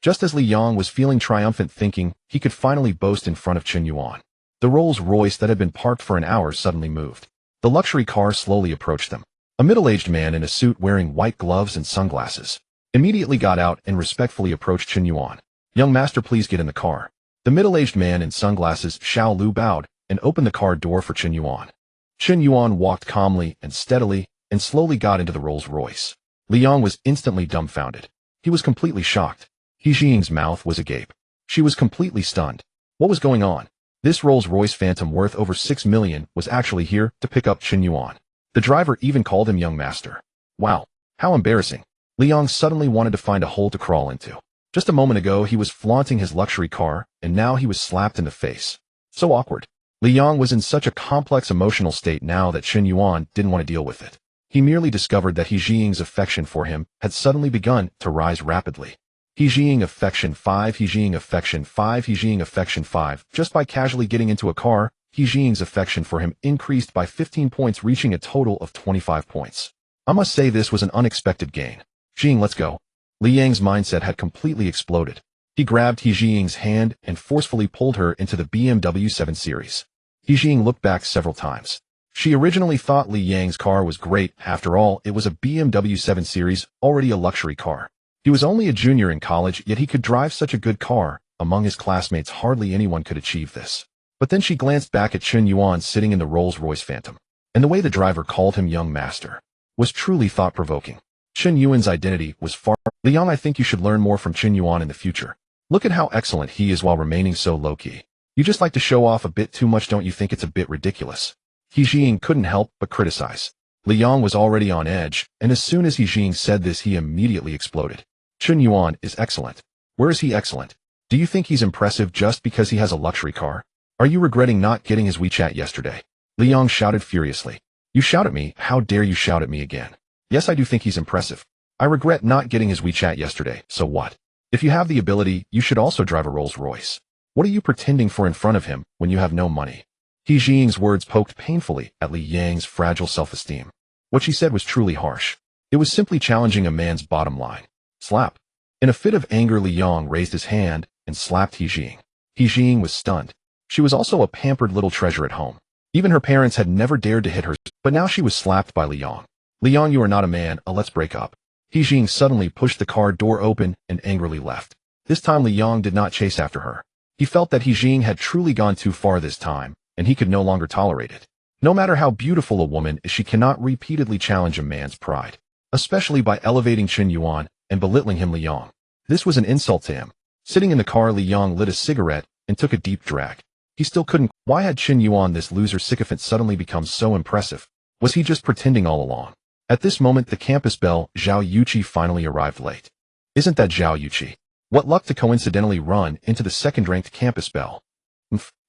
Just as Li Yang was feeling triumphant, thinking he could finally boast in front of Qin Yuan, the Rolls-Royce that had been parked for an hour suddenly moved. The luxury car slowly approached them. A middle-aged man in a suit wearing white gloves and sunglasses immediately got out and respectfully approached Qin Yuan. Young master, please get in the car. The middle-aged man in sunglasses, Xiao Lu, bowed and opened the car door for Qin Yuan. Qin Yuan walked calmly and steadily and slowly got into the Rolls-Royce. Li Yang was instantly dumbfounded. He was completely shocked. He Jing's mouth was agape. She was completely stunned. What was going on? This Rolls-Royce Phantom worth over $6 million was actually here to pick up Qin Yuan. The driver even called him young master. Wow, how embarrassing. Li Yang suddenly wanted to find a hole to crawl into. Just a moment ago he was flaunting his luxury car, and now he was slapped in the face. So awkward. Li Yang was in such a complex emotional state now that Qin Yuan didn't want to deal with it. He merely discovered that He Jing's affection for him had suddenly begun to rise rapidly. He Jing affection 5, He Jing affection 5, He Jing affection 5. Just by casually getting into a car, He Jing's affection for him increased by 15 points, reaching a total of 25 points. I must say this was an unexpected gain. Jing, let's go. Li Yang's mindset had completely exploded. He grabbed He Jing's hand and forcefully pulled her into the BMW 7 Series. He Jing looked back several times. She originally thought Li Yang's car was great. After all, it was a BMW 7 Series, already a luxury car. He was only a junior in college, yet he could drive such a good car. Among his classmates, hardly anyone could achieve this. But then she glanced back at Qin Yuan sitting in the Rolls-Royce Phantom, and the way the driver called him young master was truly thought-provoking. Qin Yuan's identity was far. Li Yang, I think you should learn more from Qin Yuan in the future. Look at how excellent he is while remaining so low-key. You just like to show off a bit too much, don't you think it's a bit ridiculous? He Jing couldn't help but criticize. Li Yang was already on edge, and as soon as He Jing said this, he immediately exploded. Qin Yuan is excellent. Where is he excellent? Do you think he's impressive just because he has a luxury car? Are you regretting not getting his WeChat yesterday? Li Yang shouted furiously. You shout at me? How dare you shout at me again? Yes, I do think he's impressive. I regret not getting his WeChat yesterday, so what? If you have the ability, you should also drive a Rolls-Royce. What are you pretending for in front of him when you have no money? He Jing's words poked painfully at Li Yang's fragile self-esteem. What she said was truly harsh. It was simply challenging a man's bottom line. Slap. In a fit of anger, Li Yang raised his hand and slapped He Jing. He Jing was stunned. She was also a pampered little treasure at home. Even her parents had never dared to hit her, but now she was slapped by Li Yang. Li Yang, you are not a man, let's break up. He Jing suddenly pushed the car door open and angrily left. This time Li Yang did not chase after her. He felt that He Jing had truly gone too far this time, and he could no longer tolerate it. No matter how beautiful a woman is, she cannot repeatedly challenge a man's pride, especially by elevating Qin Yuan and belittling him. Li Yang. This was an insult to him. Sitting in the car, Li Yang lit a cigarette and took a deep drag. He still couldn't. Why had Qin Yuan, this loser sycophant, suddenly become so impressive? Was he just pretending all along? At this moment, the campus belle, Zhao Yuqi, finally arrived late. Isn't that Zhao Yuqi? What luck to coincidentally run into the second-ranked campus belle.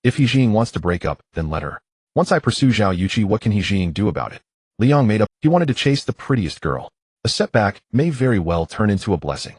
If He Jing wants to break up, then let her. Once I pursue Zhao Yuqi, what can He Jing do about it? Li Yang made up. He wanted to chase the prettiest girl. A setback may very well turn into a blessing.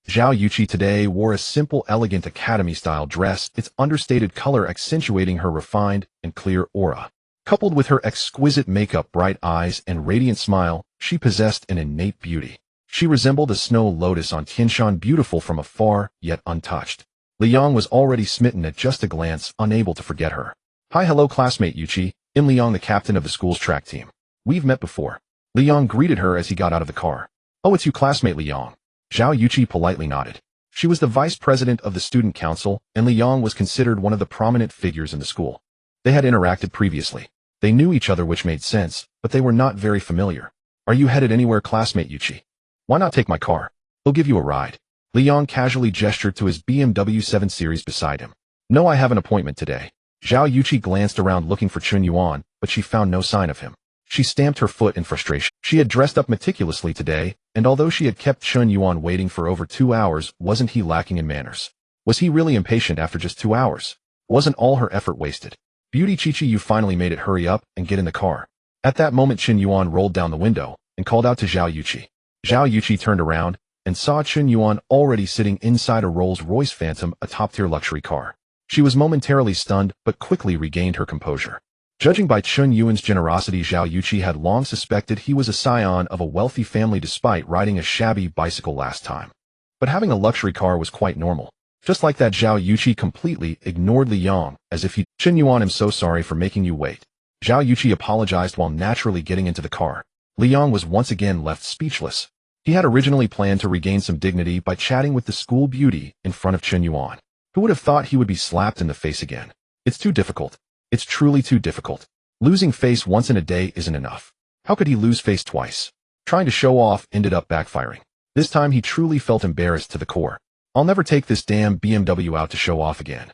Zhao Yuqi today wore a simple, elegant academy-style dress, its understated color accentuating her refined and clear aura. Coupled with her exquisite makeup, bright eyes, and radiant smile, she possessed an innate beauty. She resembled a snow lotus on Tianshan, beautiful from afar, yet untouched. Liang was already smitten at just a glance, unable to forget her. Hi, hello classmate Yuqi, I'm Liang, the captain of the school's track team. We've met before. Liang greeted her as he got out of the car. Oh, it's you classmate Liang. Zhao Yuqi politely nodded. She was the vice president of the student council, and Liang was considered one of the prominent figures in the school. They had interacted previously. They knew each other, which made sense, but they were not very familiar. Are you headed anywhere classmate Yuqi? Why not take my car? I'll give you a ride. Liang casually gestured to his BMW 7 Series beside him. No, I have an appointment today. Zhao Yuqi glanced around looking for Chun Yuan, but she found no sign of him. She stamped her foot in frustration. She had dressed up meticulously today, and although she had kept Chun Yuan waiting for over 2 hours, wasn't he lacking in manners? Was he really impatient after just 2 hours? Wasn't all her effort wasted? Beauty Chi-Chi, you finally made it. Hurry up and get in the car. At that moment, Chun Yuan rolled down the window and called out to Zhao Yuqi. Zhao Yuqi turned around and saw Chun Yuan already sitting inside a Rolls-Royce Phantom, a top-tier luxury car. She was momentarily stunned, but quickly regained her composure. Judging by Chun Yuan's generosity, Zhao Yuqi had long suspected he was a scion of a wealthy family despite riding a shabby bicycle last time. But having a luxury car was quite normal. Just like that, Zhao Yuqi completely ignored Liang, as if he— Chun Yuan, I'm so sorry for making you wait. Zhao Yuqi apologized while naturally getting into the car. Liang was once again left speechless. He had originally planned to regain some dignity by chatting with the school beauty in front of Chun Yuan. Who would have thought he would be slapped in the face again? It's too difficult. It's truly too difficult. Losing face once in a day isn't enough. How could he lose face twice? Trying to show off ended up backfiring. This time he truly felt embarrassed to the core. I'll never take this damn BMW out to show off again.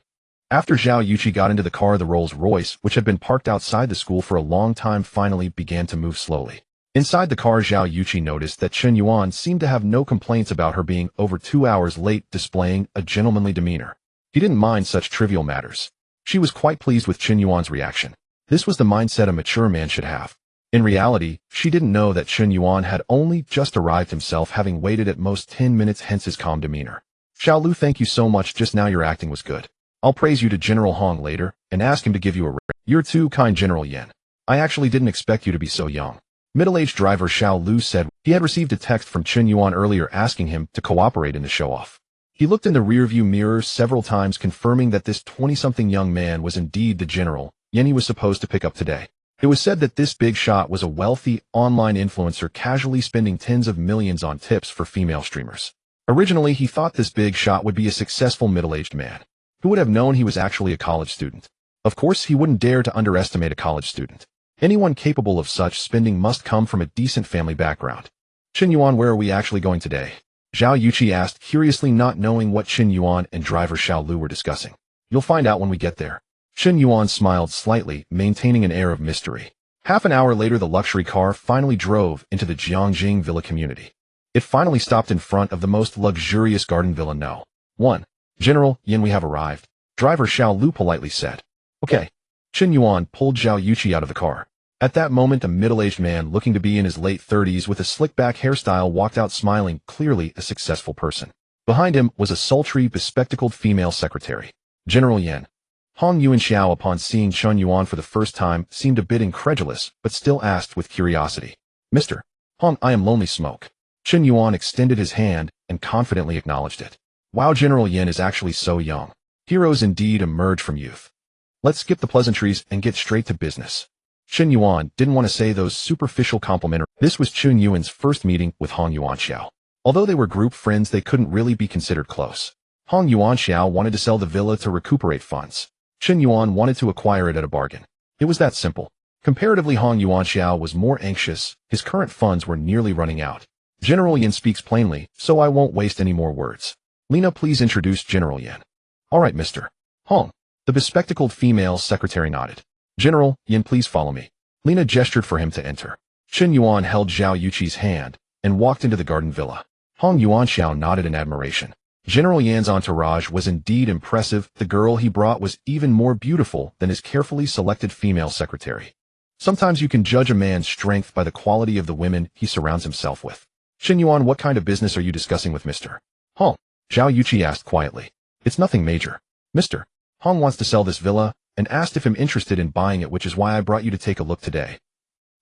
After Zhao Yuqi got into the car, the Rolls-Royce, which had been parked outside the school for a long time, finally began to move slowly. Inside the car, Zhao Yuqi noticed that Chun Yuan seemed to have no complaints about her being over 2 hours late, displaying a gentlemanly demeanor. He didn't mind such trivial matters. She was quite pleased with Chun Yuan's reaction. This was the mindset a mature man should have. In reality, she didn't know that Chun Yuan had only just arrived himself, having waited at most 10 minutes, hence his calm demeanor. Xiao Lu, thank you so much, just now your acting was good. I'll praise you to General Hong later, and ask him to give you a raise. You're too kind, General Yen. I actually didn't expect you to be so young. Middle-aged driver Xiao Lu said he had received a text from Chun Yuan earlier asking him to cooperate in the show-off. He looked in the rearview mirror several times, confirming that this 20-something young man was indeed the General Yen he was supposed to pick up today. It was said that this big shot was a wealthy online influencer casually spending tens of millions on tips for female streamers. Originally, he thought this big shot would be a successful middle-aged man. Who would have known he was actually a college student? Of course, he wouldn't dare to underestimate a college student. Anyone capable of such spending must come from a decent family background. Chun Yuan, where are we actually going today? Zhao Yuqi asked curiously, not knowing what Chun Yuan and driver Xiao Lu were discussing. You'll find out when we get there. Chun Yuan smiled slightly, maintaining an air of mystery. Half an hour later, the luxury car finally drove into the Jiangjing Villa community. It finally stopped in front of the most luxurious garden villa. No. 1. General Yen, we have arrived. Driver Xiao Lu politely said. Okay. Chun Yuan pulled Zhao Yuqi out of the car. At that moment, a middle-aged man looking to be in his late 30s with a slick-back hairstyle walked out, smiling, clearly a successful person. Behind him was a sultry, bespectacled female secretary. General Yen. Hong Yuan Xiao, upon seeing Chun Yuan for the first time, seemed a bit incredulous, but still asked with curiosity. Mr. Hong, I am Lonely Smoke. Chun Yuan extended his hand and confidently acknowledged it. Wow, General Yen is actually so young. Heroes indeed emerge from youth. Let's skip the pleasantries and get straight to business. Chun Yuan didn't want to say those superficial complimentary. This was Chun Yuan's first meeting with Hong Yuan Xiao. Although they were group friends, they couldn't really be considered close. Hong Yuan Xiao wanted to sell the villa to recuperate funds. Chun Yuan wanted to acquire it at a bargain. It was that simple. Comparatively, Hong Yuan Xiao was more anxious. His current funds were nearly running out. General Yen speaks plainly, so I won't waste any more words. Lena, please introduce General Yen. All right, Mr. Hong. The bespectacled female secretary nodded. General Yen, please follow me. Lena gestured for him to enter. Chun Yuan held Zhao Yuqi's hand and walked into the garden villa. Hong Yuan Xiao nodded in admiration. General Yan's entourage was indeed impressive. The girl he brought was even more beautiful than his carefully selected female secretary. Sometimes you can judge a man's strength by the quality of the women he surrounds himself with. Chun Yuan, what kind of business are you discussing with Mr. Hong, Zhao Yuqi asked quietly. It's nothing major. Mr. Hong wants to sell this villa and asked if I'm interested in buying it, which is why I brought you to take a look today.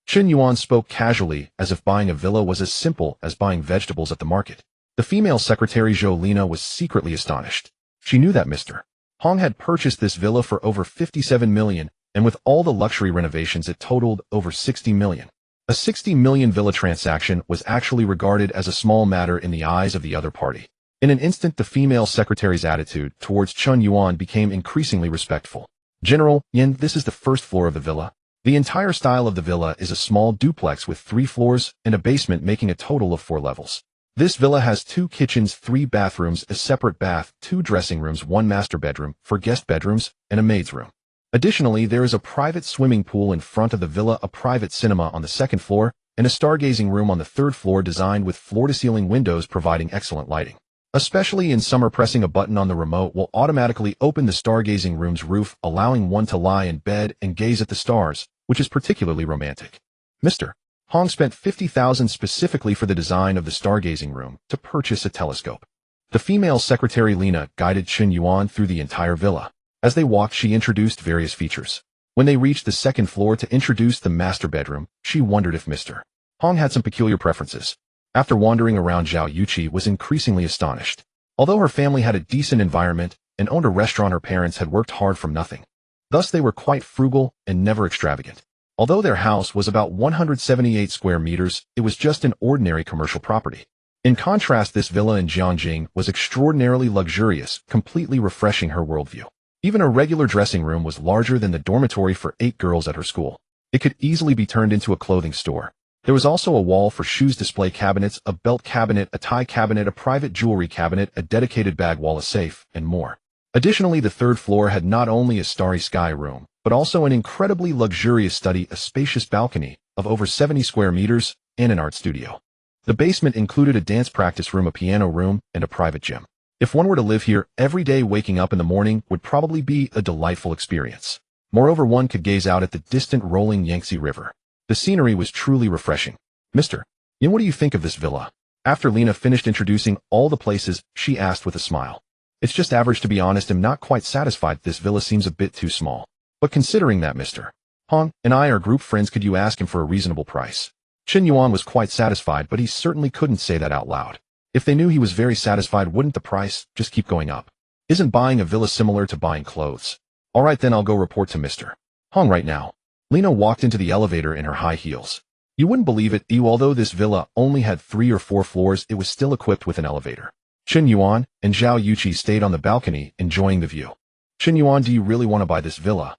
Chen Yuan spoke casually, as if buying a villa was as simple as buying vegetables at the market. The female secretary Zhou Lina was secretly astonished. She knew that Mr. Hong had purchased this villa for over 57 million, and with all the luxury renovations it totaled over 60 million. A 60 million villa transaction was actually regarded as a small matter in the eyes of the other party. In an instant, the female secretary's attitude towards Chen Yuan became increasingly respectful. General Yin, this is the first floor of the villa. The entire style of the villa is a small duplex with 3 floors and a basement, making a total of 4 levels. This villa has 2 kitchens, 3 bathrooms, a separate bath, 2 dressing rooms, 1 master bedroom, 4 guest bedrooms, and a maid's room. Additionally, there is a private swimming pool in front of the villa, a private cinema on the 2nd floor, and a stargazing room on the 3rd floor designed with floor-to-ceiling windows providing excellent lighting. Especially in summer, pressing a button on the remote will automatically open the stargazing room's roof, allowing one to lie in bed and gaze at the stars, which is particularly romantic. Mr. Hong spent 50,000 specifically for the design of the stargazing room to purchase a telescope. The female secretary Lina guided Chen Yuan through the entire villa. As they walked, she introduced various features. When they reached the 2nd floor to introduce the master bedroom, she wondered if Mr. Hong had some peculiar preferences. After wandering around, Zhao Yuqi was increasingly astonished. Although her family had a decent environment and owned a restaurant, her parents had worked hard from nothing. Thus they were quite frugal and never extravagant. Although their house was about 178 square meters, it was just an ordinary commercial property. In contrast, this villa in Jianjing was extraordinarily luxurious, completely refreshing her worldview. Even a regular dressing room was larger than the dormitory for 8 girls at her school. It could easily be turned into a clothing store. There was also a wall for shoes display cabinets, a belt cabinet, a tie cabinet, a private jewelry cabinet, a dedicated bag wall, a safe, and more. Additionally, the 3rd floor had not only a starry sky room, but also an incredibly luxurious study, a spacious balcony of over 70 square meters, and an art studio. The basement included a dance practice room, a piano room, and a private gym. If one were to live here, every day waking up in the morning would probably be a delightful experience. Moreover, one could gaze out at the distant rolling Yangtze River. The scenery was truly refreshing. Mr. Yin, what do you think of this villa? After Lina finished introducing all the places, she asked with a smile. It's just average, to be honest. I'm not quite satisfied. This villa seems a bit too small. But considering that Mr. Hong and I are group friends, could you ask him for a reasonable price? Chen Yuan was quite satisfied, but he certainly couldn't say that out loud. If they knew he was very satisfied, wouldn't the price just keep going up? Isn't buying a villa similar to buying clothes? All right, then I'll go report to Mr. Hong right now. Lina walked into the elevator in her high heels. You wouldn't believe it, although this villa only had 3 or 4 floors, it was still equipped with an elevator. Chen Yuan and Zhao Yuqi stayed on the balcony, enjoying the view. Chen Yuan, do you really want to buy this villa?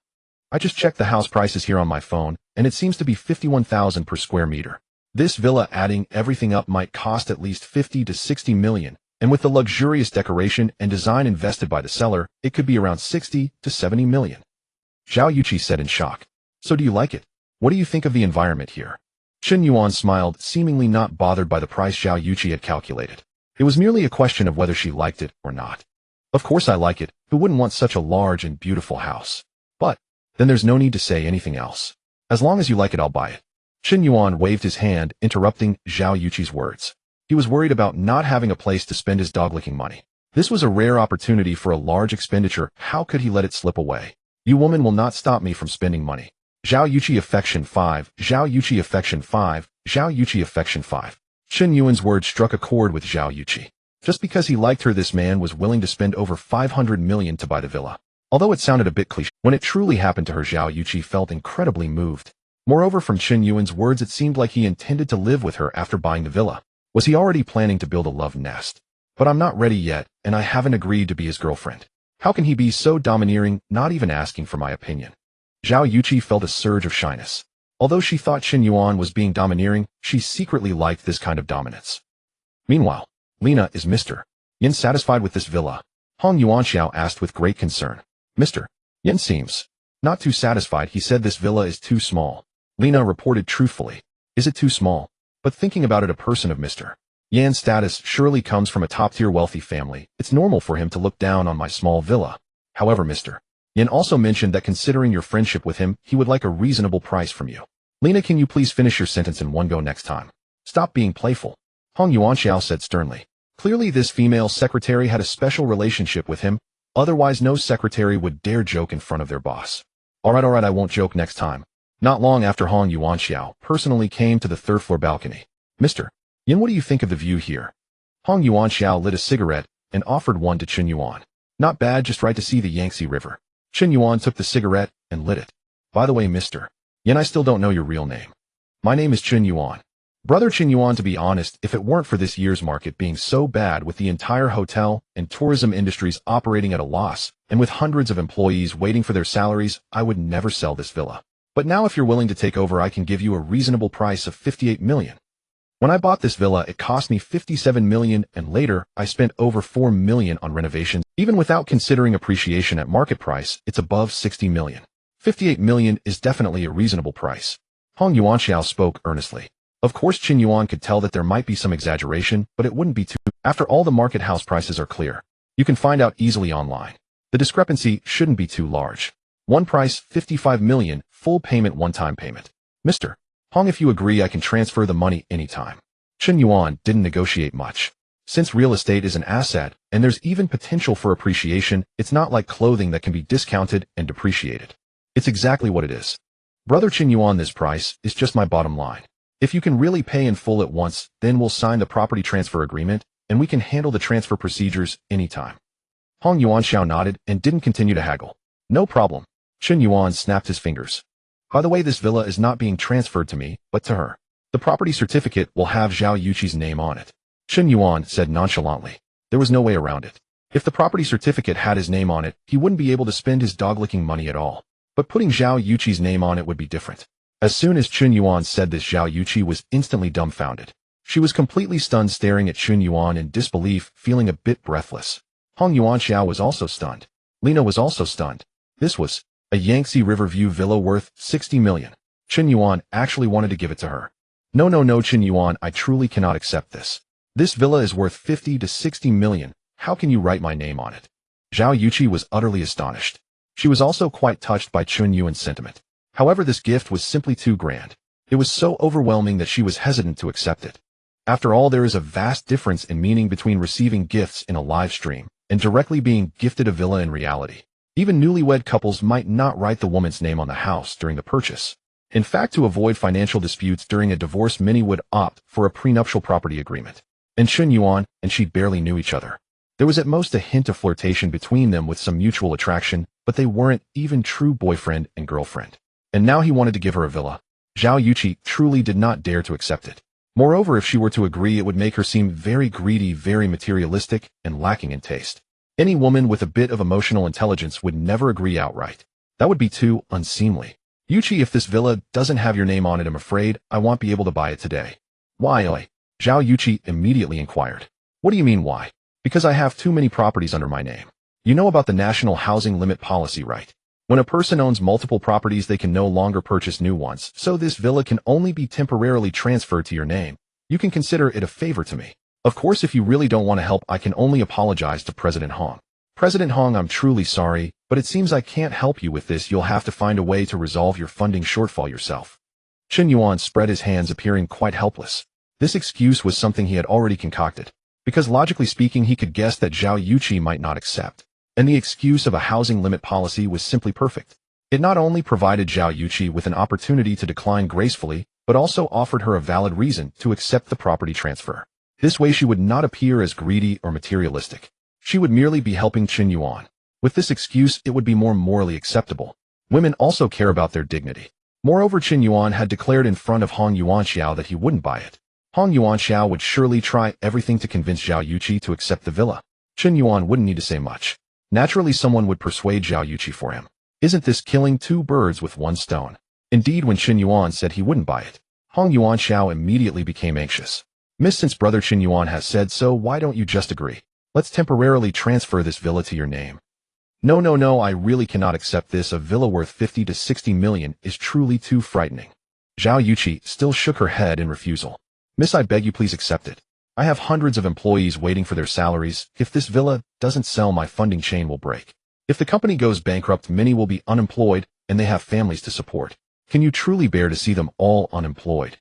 I just checked the house prices here on my phone, and it seems to be 51,000 per square meter. This villa, adding everything up, might cost at least 50 to 60 million, and with the luxurious decoration and design invested by the seller, it could be around 60 to 70 million. Zhao Yuqi said in shock. So do you like it? What do you think of the environment here? Chen Yuan smiled, seemingly not bothered by the price Zhao Yuqi had calculated. It was merely a question of whether she liked it or not. Of course I like it. Who wouldn't want such a large and beautiful house? But then there's no need to say anything else. As long as you like it, I'll buy it. Chen Yuan waved his hand, interrupting Zhao Yuqi's words. He was worried about not having a place to spend his dog-licking money. This was a rare opportunity for a large expenditure. How could he let it slip away? You woman will not stop me from spending money. Zhao Yuqi affection 5, Zhao Yuqi affection 5, Zhao Yuqi affection 5. Chen Yuan's words struck a chord with Zhao Yuqi. Just because he liked her, this man was willing to spend over 500 million to buy the villa. Although it sounded a bit cliché, when it truly happened to her, Zhao Yuqi felt incredibly moved. Moreover, from Chen Yuan's words, it seemed like he intended to live with her after buying the villa. Was he already planning to build a love nest? But I'm not ready yet, and I haven't agreed to be his girlfriend. How can he be so domineering, not even asking for my opinion? Zhao Yuqi felt a surge of shyness. Although she thought Chen Yuan was being domineering, she secretly liked this kind of dominance. Meanwhile, Lina, is Mr. Yin satisfied with this villa? Hong Yuanxiao asked with great concern. Mr. Yin seems not too satisfied. He said this villa is too small. Lina reported truthfully. Is it too small? But thinking about it, a person of Mr. Yan's status surely comes from a top-tier wealthy family. It's normal for him to look down on my small villa. However, Mr. Yin also mentioned that considering your friendship with him, he would like a reasonable price from you. Lina, can you please finish your sentence in one go next time? Stop being playful. Hong Yuanxiao said sternly. Clearly this female secretary had a special relationship with him, otherwise no secretary would dare joke in front of their boss. Alright, I won't joke next time. Not long after Hong Yuanxiao personally came to the third-floor balcony. Mr. Yin, what do you think of the view here? Hong Yuanxiao lit a cigarette and offered one to Chen Yuan. Not bad, just right to see the Yangtze River. Chen Yuan took the cigarette and lit it. By the way, Mr. Yin, I still don't know your real name. My name is Chen Yuan. Brother Chen Yuan, to be honest, if it weren't for this year's market being so bad with the entire hotel and tourism industries operating at a loss, and with hundreds of employees waiting for their salaries, I would never sell this villa. But now if you're willing to take over, I can give you a reasonable price of 58 million. When I bought this villa, it cost me 57 million, and later, I spent over 4 million on renovations. Even without considering appreciation at market price, it's above 60 million. 58 million is definitely a reasonable price. Hong Yuanxiao spoke earnestly. Of course, Chen Yuan could tell that there might be some exaggeration, but it wouldn't be too. After all, the market house prices are clear. You can find out easily online. The discrepancy shouldn't be too large. One price, 55 million, full payment, one-time payment. Mr. Hong, if you agree, I can transfer the money anytime. Chen Yuan didn't negotiate much. Since real estate is an asset, and there's even potential for appreciation, it's not like clothing that can be discounted and depreciated. It's exactly what it is. Brother Chen Yuan, this price is just my bottom line. If you can really pay in full at once, then we'll sign the property transfer agreement, and we can handle the transfer procedures anytime. Hong Yuanxiao nodded and didn't continue to haggle. No problem. Chen Yuan snapped his fingers. By the way, this villa is not being transferred to me, but to her. The property certificate will have Zhao Yuqi's name on it. Chen Yuan said nonchalantly. There was no way around it. If the property certificate had his name on it, he wouldn't be able to spend his dog-licking money at all. But putting Zhao Yuqi's name on it would be different. As soon as Chen Yuan said this, Zhao Yuqi was instantly dumbfounded. She was completely stunned, staring at Chen Yuan in disbelief, feeling a bit breathless. Hong Yuanxiao was also stunned. Lena was also stunned. This was a Yangtze River view villa worth 60 million. Chen Yuan actually wanted to give it to her. No, Chen Yuan, I truly cannot accept this. This villa is worth 50 to 60 million. How can you write my name on it? Zhao Yuqi was utterly astonished. She was also quite touched by Chen Yuan's sentiment. However, this gift was simply too grand. It was so overwhelming that she was hesitant to accept it. After all, there is a vast difference in meaning between receiving gifts in a live stream and directly being gifted a villa in reality. Even newlywed couples might not write the woman's name on the house during the purchase. In fact, to avoid financial disputes during a divorce, many would opt for a prenuptial property agreement. And Chen Yuan and she barely knew each other. There was at most a hint of flirtation between them with some mutual attraction, but they weren't even true boyfriend and girlfriend. And now he wanted to give her a villa. Zhao Yuqi truly did not dare to accept it. Moreover, if she were to agree, it would make her seem very greedy, very materialistic, and lacking in taste. Any woman with a bit of emotional intelligence would never agree outright. That would be too unseemly. Yuqi, if this villa doesn't have your name on it, I'm afraid I won't be able to buy it today. Why? Zhao Yuqi immediately inquired. What do you mean why? Because I have too many properties under my name. You know about the national housing limit policy, right? When a person owns multiple properties, they can no longer purchase new ones, so this villa can only be temporarily transferred to your name. You can consider it a favor to me. Of course, if you really don't want to help, I can only apologize to President Hong. President Hong, I'm truly sorry, but it seems I can't help you with this. You'll have to find a way to resolve your funding shortfall yourself. Chen Yuan spread his hands, appearing quite helpless. This excuse was something he had already concocted, because logically speaking, he could guess that Zhao Yuqi might not accept. And the excuse of a housing limit policy was simply perfect. It not only provided Zhao Yuqi with an opportunity to decline gracefully, but also offered her a valid reason to accept the property transfer. This way she would not appear as greedy or materialistic. She would merely be helping Chen Yuan. With this excuse, it would be more morally acceptable. Women also care about their dignity. Moreover, Chen Yuan had declared in front of Hong Yuanxiao that he wouldn't buy it. Hong Yuanxiao would surely try everything to convince Zhao Yuqi to accept the villa. Chen Yuan wouldn't need to say much. Naturally, someone would persuade Zhao Yuqi for him. Isn't this killing two birds with one stone? Indeed, when Chen Yuan said he wouldn't buy it, Hong Yuanxiao immediately became anxious. Miss, since brother Chen Yuan has said so, why don't you just agree? Let's temporarily transfer this villa to your name. No, I really cannot accept this. A villa worth 50 to 60 million is truly too frightening. Zhao Yuqi still shook her head in refusal. Miss, I beg you, please accept it. I have hundreds of employees waiting for their salaries. If this villa doesn't sell, my funding chain will break. If the company goes bankrupt, many will be unemployed, and they have families to support. Can you truly bear to see them all unemployed?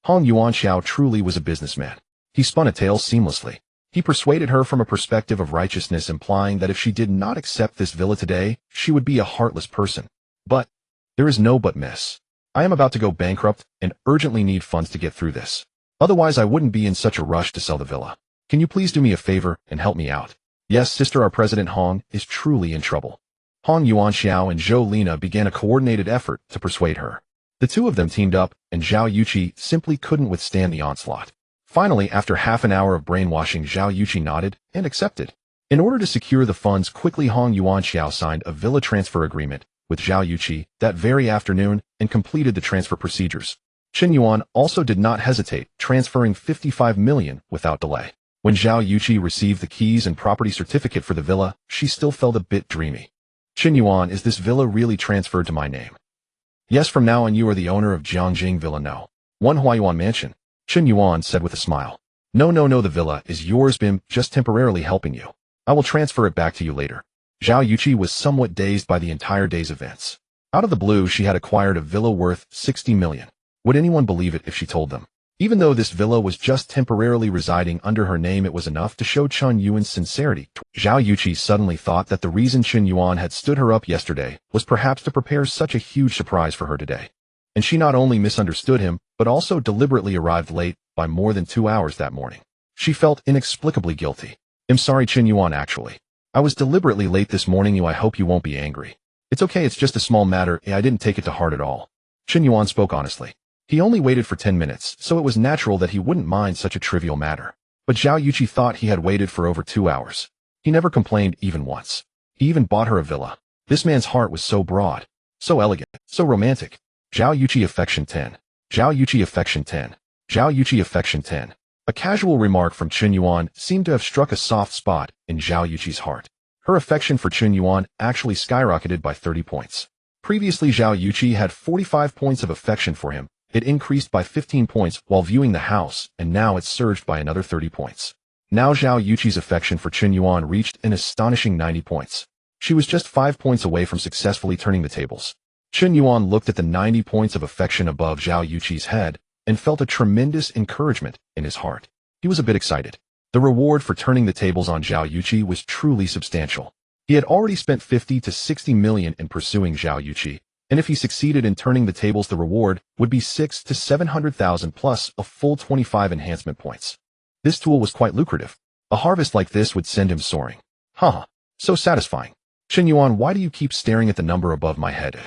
Hong Yuanxiao truly was a businessman. He spun a tale seamlessly. He persuaded her from a perspective of righteousness, implying that if she did not accept this villa today, she would be a heartless person. But there is no but, miss. I am about to go bankrupt and urgently need funds to get through this. Otherwise, I wouldn't be in such a rush to sell the villa. Can you please do me a favor and help me out? Yes, sister, our president Hong is truly in trouble. Hong Yuanxiao and Zhou Lina began a coordinated effort to persuade her. The two of them teamed up, and Zhao Yuqi simply couldn't withstand the onslaught. Finally, after half an hour of brainwashing, Zhao Yuqi nodded and accepted. In order to secure the funds quickly, Hong Yuanxiao signed a villa transfer agreement with Zhao Yuqi that very afternoon and completed the transfer procedures. Chen Yuan also did not hesitate, transferring 55 million without delay. When Zhao Yuqi received the keys and property certificate for the villa, she still felt a bit dreamy. Chen Yuan, is this villa really transferred to my name? Yes, from now on you are the owner of Jiangjing Villa No. 1 Huayuan Mansion, Chen Yuan said with a smile. No, the villa is yours, Bim, just temporarily helping you. I will transfer it back to you later. Zhao Yuqi was somewhat dazed by the entire day's events. Out of the blue, she had acquired a villa worth 60 million. Would anyone believe it if she told them? Even though this villa was just temporarily residing under her name, it was enough to show Chen Yuan's sincerity. Zhao Yuqi suddenly thought that the reason Chen Yuan had stood her up yesterday was perhaps to prepare such a huge surprise for her today. And she not only misunderstood him, but also deliberately arrived late by more than 2 hours that morning. She felt inexplicably guilty. I'm sorry, Chen Yuan, actually. I was deliberately late this morning. I hope you won't be angry. It's okay, it's just a small matter. I didn't take it to heart at all. Chen Yuan spoke honestly. He only waited for 10 minutes, so it was natural that he wouldn't mind such a trivial matter. But Zhao Yuqi thought he had waited for over 2 hours. He never complained even once. He even bought her a villa. This man's heart was so broad, so elegant, so romantic. Zhao Yuqi affection 10. Zhao Yuqi affection 10. Zhao Yuqi affection 10. A casual remark from Chen Yuan seemed to have struck a soft spot in Zhao Yuqi's heart. Her affection for Chen Yuan actually skyrocketed by 30 points. Previously, Zhao Yuqi had 45 points of affection for him. It increased by 15 points while viewing the house, and now it surged by another 30 points. Now Zhao Yuqi's affection for Chen Yuan reached an astonishing 90 points. She was just 5 points away from successfully turning the tables. Chen Yuan looked at the 90 points of affection above Zhao Yuqi's head and felt a tremendous encouragement in his heart. He was a bit excited. The reward for turning the tables on Zhao Yuqi was truly substantial. He had already spent 50 to 60 million in pursuing Zhao Yuqi, and if he succeeded in turning the tables, the reward would be 600,000 to 700,000 plus a full 25 enhancement points. This tool was quite lucrative. A harvest like this would send him soaring. So satisfying. Chen Yuan, why do you keep staring at the number above my head?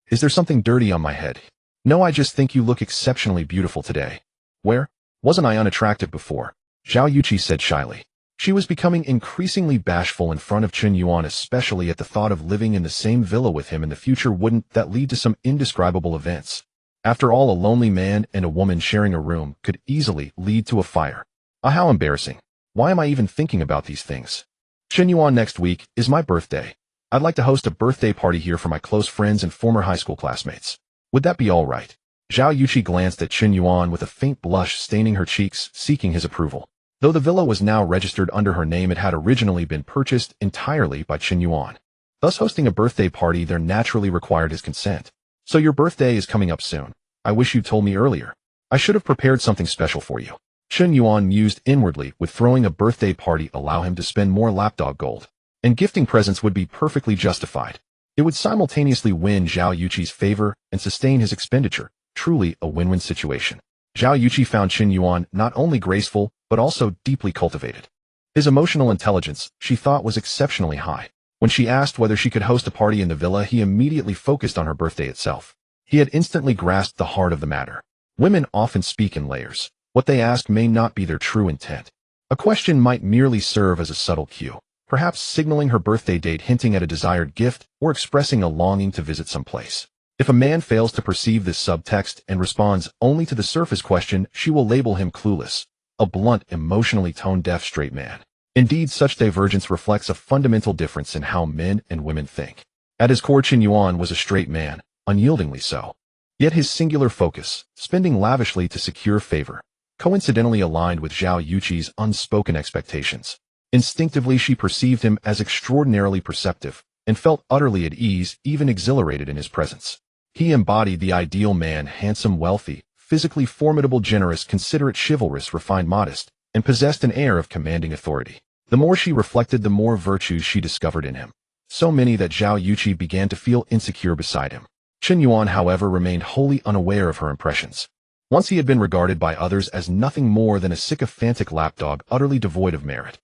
Is there something dirty on my head? No, I just think you look exceptionally beautiful today. Where? Wasn't I unattractive before? Zhao Yuqi said shyly. She was becoming increasingly bashful in front of Chen Yuan, especially at the thought of living in the same villa with him in the future. Wouldn't that lead to some indescribable events? After all, a lonely man and a woman sharing a room could easily lead to a fire. How embarrassing. Why am I even thinking about these things? Chen Yuan, next week is my birthday. I'd like to host a birthday party here for my close friends and former high school classmates. Would that be all right? Zhao Yuqi glanced at Chen Yuan with a faint blush staining her cheeks, seeking his approval. Though the villa was now registered under her name, it had originally been purchased entirely by Chen Yuan. Thus, hosting a birthday party there naturally required his consent. So your birthday is coming up soon. I wish you'd told me earlier. I should have prepared something special for you. Chen Yuan mused inwardly. Would throwing a birthday party allow him to spend more lapdog gold? And gifting presents would be perfectly justified. It would simultaneously win Zhao Yuqi's favor and sustain his expenditure. Truly a win-win situation. Zhao Yuqi found Chen Yuan not only graceful, but also deeply cultivated. His emotional intelligence, she thought, was exceptionally high. When she asked whether she could host a party in the villa, he immediately focused on her birthday itself. He had instantly grasped the heart of the matter. Women often speak in layers. What they ask may not be their true intent. A question might merely serve as a subtle cue, perhaps signaling her birthday date, hinting at a desired gift, or expressing a longing to visit some place. If a man fails to perceive this subtext and responds only to the surface question, she will label him clueless. A blunt, emotionally tone-deaf straight man. Indeed, such divergence reflects a fundamental difference in how men and women think. At his core, Chen Yuan was a straight man, unyieldingly so. Yet his singular focus, spending lavishly to secure favor, coincidentally aligned with Zhao Yuqi's unspoken expectations. Instinctively, she perceived him as extraordinarily perceptive, and felt utterly at ease, even exhilarated in his presence. He embodied the ideal man: handsome, wealthy, physically formidable, generous, considerate, chivalrous, refined, modest, and possessed an air of commanding authority. The more she reflected, the more virtues she discovered in him. So many that Zhao Yuqi began to feel insecure beside him. Chen Yuan, however, remained wholly unaware of her impressions. Once he had been regarded by others as nothing more than a sycophantic lapdog utterly devoid of merit.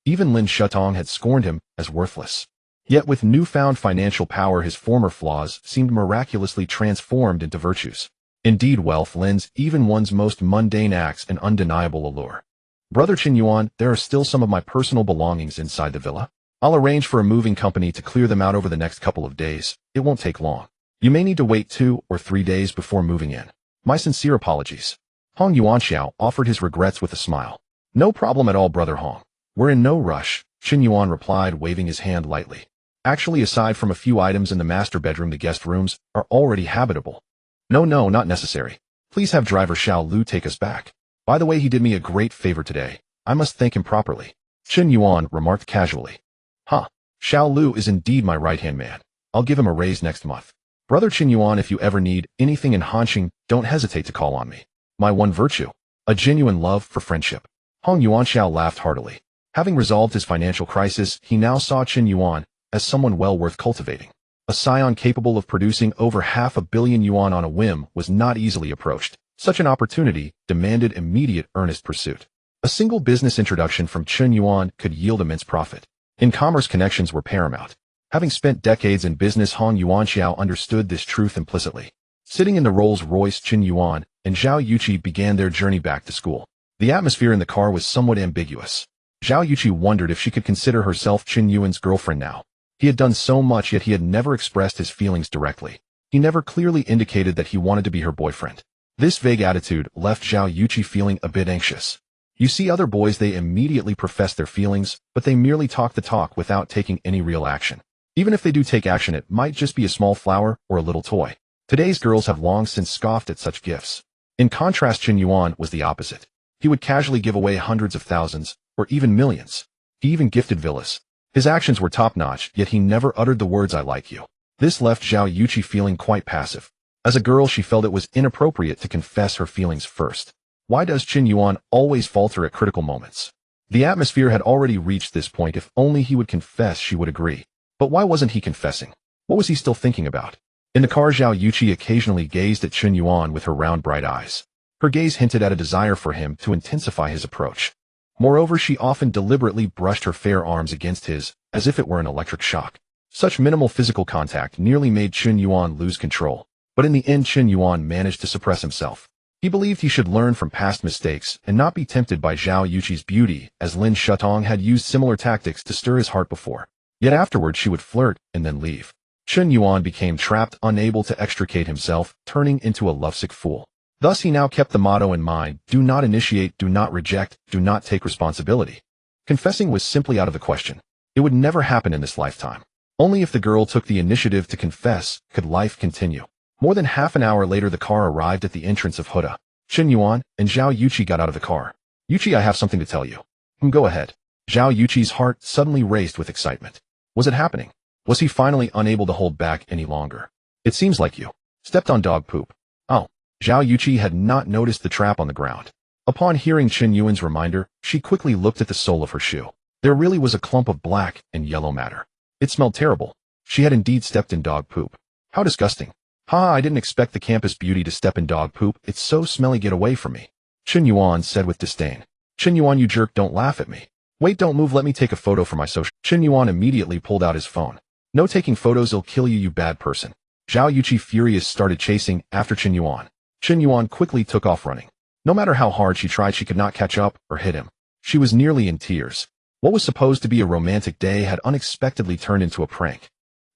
Even Lin Shutong had scorned him as worthless. Yet with newfound financial power, his former flaws seemed miraculously transformed into virtues. Indeed, wealth lends even one's most mundane acts an undeniable allure. Brother Chen Yuan, there are still some of my personal belongings inside the villa. I'll arrange for a moving company to clear them out over the next couple of days. It won't take long. You may need to wait 2 or 3 days before moving in. My sincere apologies. Hong Yuanxiao offered his regrets with a smile. No problem at all, Brother Hong. We're in no rush, Chen Yuan replied, waving his hand lightly. Actually, aside from a few items in the master bedroom, the guest rooms are already habitable. No, not necessary. Please have driver Xiao Lu take us back. By the way, he did me a great favor today. I must thank him properly. Chen Yuan remarked casually. Huh. Xiao Lu is indeed my right-hand man. I'll give him a raise next month. Brother Chen Yuan, if you ever need anything in Hanxing, don't hesitate to call on me. My one virtue, a genuine love for friendship. Hong Yuanxiao laughed heartily. Having resolved his financial crisis, he now saw Chen Yuan as someone well worth cultivating. A scion capable of producing over 500 million yuan on a whim was not easily approached. Such an opportunity demanded immediate earnest pursuit. A single business introduction from Chen Yuan could yield immense profit. In-commerce connections were paramount. Having spent decades in business, Hong Yuanxiao understood this truth implicitly. Sitting in the Rolls-Royce, Chen Yuan and Zhao Yuqi began their journey back to school. The atmosphere in the car was somewhat ambiguous. Zhao Yuqi wondered if she could consider herself Chen Yuan's girlfriend now. He had done so much, yet he had never expressed his feelings directly. He never clearly indicated that he wanted to be her boyfriend. This vague attitude left Zhao Yuqi feeling a bit anxious. You see, other boys, they immediately profess their feelings, but they merely talk the talk without taking any real action. Even if they do take action, it might just be a small flower or a little toy. Today's girls have long since scoffed at such gifts. In contrast, Chen Yuan was the opposite. He would casually give away hundreds of thousands, or even millions. He even gifted villas. His actions were top-notch, yet he never uttered the words "I like you." This left Zhao Yuqi feeling quite passive. As a girl, she felt it was inappropriate to confess her feelings first. Why does Chen Yuan always falter at critical moments? The atmosphere had already reached this point. If only he would confess, she would agree. But why wasn't he confessing? What was he still thinking about? In the car, Zhao Yuqi occasionally gazed at Chen Yuan with her round, bright eyes. Her gaze hinted at a desire for him to intensify his approach. Moreover, she often deliberately brushed her fair arms against his, as if it were an electric shock. Such minimal physical contact nearly made Chen Yuan lose control. But in the end, Chen Yuan managed to suppress himself. He believed he should learn from past mistakes and not be tempted by Zhao Yuqi's beauty, as Lin Shutong had used similar tactics to stir his heart before. Yet afterward she would flirt and then leave. Chen Yuan became trapped, unable to extricate himself, turning into a lovesick fool. Thus he now kept the motto in mind: do not initiate, do not reject, do not take responsibility. Confessing was simply out of the question. It would never happen in this lifetime. Only if the girl took the initiative to confess could life continue. More than half an hour later, the car arrived at the entrance of Huda. Chen Yuan and Zhao Yuqi got out of the car. Yuqi, I have something to tell you. Go ahead. Zhao Yuqi's heart suddenly raced with excitement. Was it happening? Was he finally unable to hold back any longer? It seems like you stepped on dog poop. Oh. Zhao Yuqi had not noticed the trap on the ground. Upon hearing Chen Yuan's reminder, she quickly looked at the sole of her shoe. There really was a clump of black and yellow matter. It smelled terrible. She had indeed stepped in dog poop. How disgusting. Ha, I didn't expect the campus beauty to step in dog poop. It's so smelly, get away from me. Chen Yuan said with disdain. Chen Yuan, you jerk, don't laugh at me. Wait, don't move, let me take a photo for my social. Chen Yuan immediately pulled out his phone. No taking photos, I'll kill you, you bad person. Zhao Yuqi, furious, started chasing after Chen Yuan. Chen Yuan quickly took off running. No matter how hard she tried, she could not catch up or hit him. She was nearly in tears. What was supposed to be a romantic day had unexpectedly turned into a prank.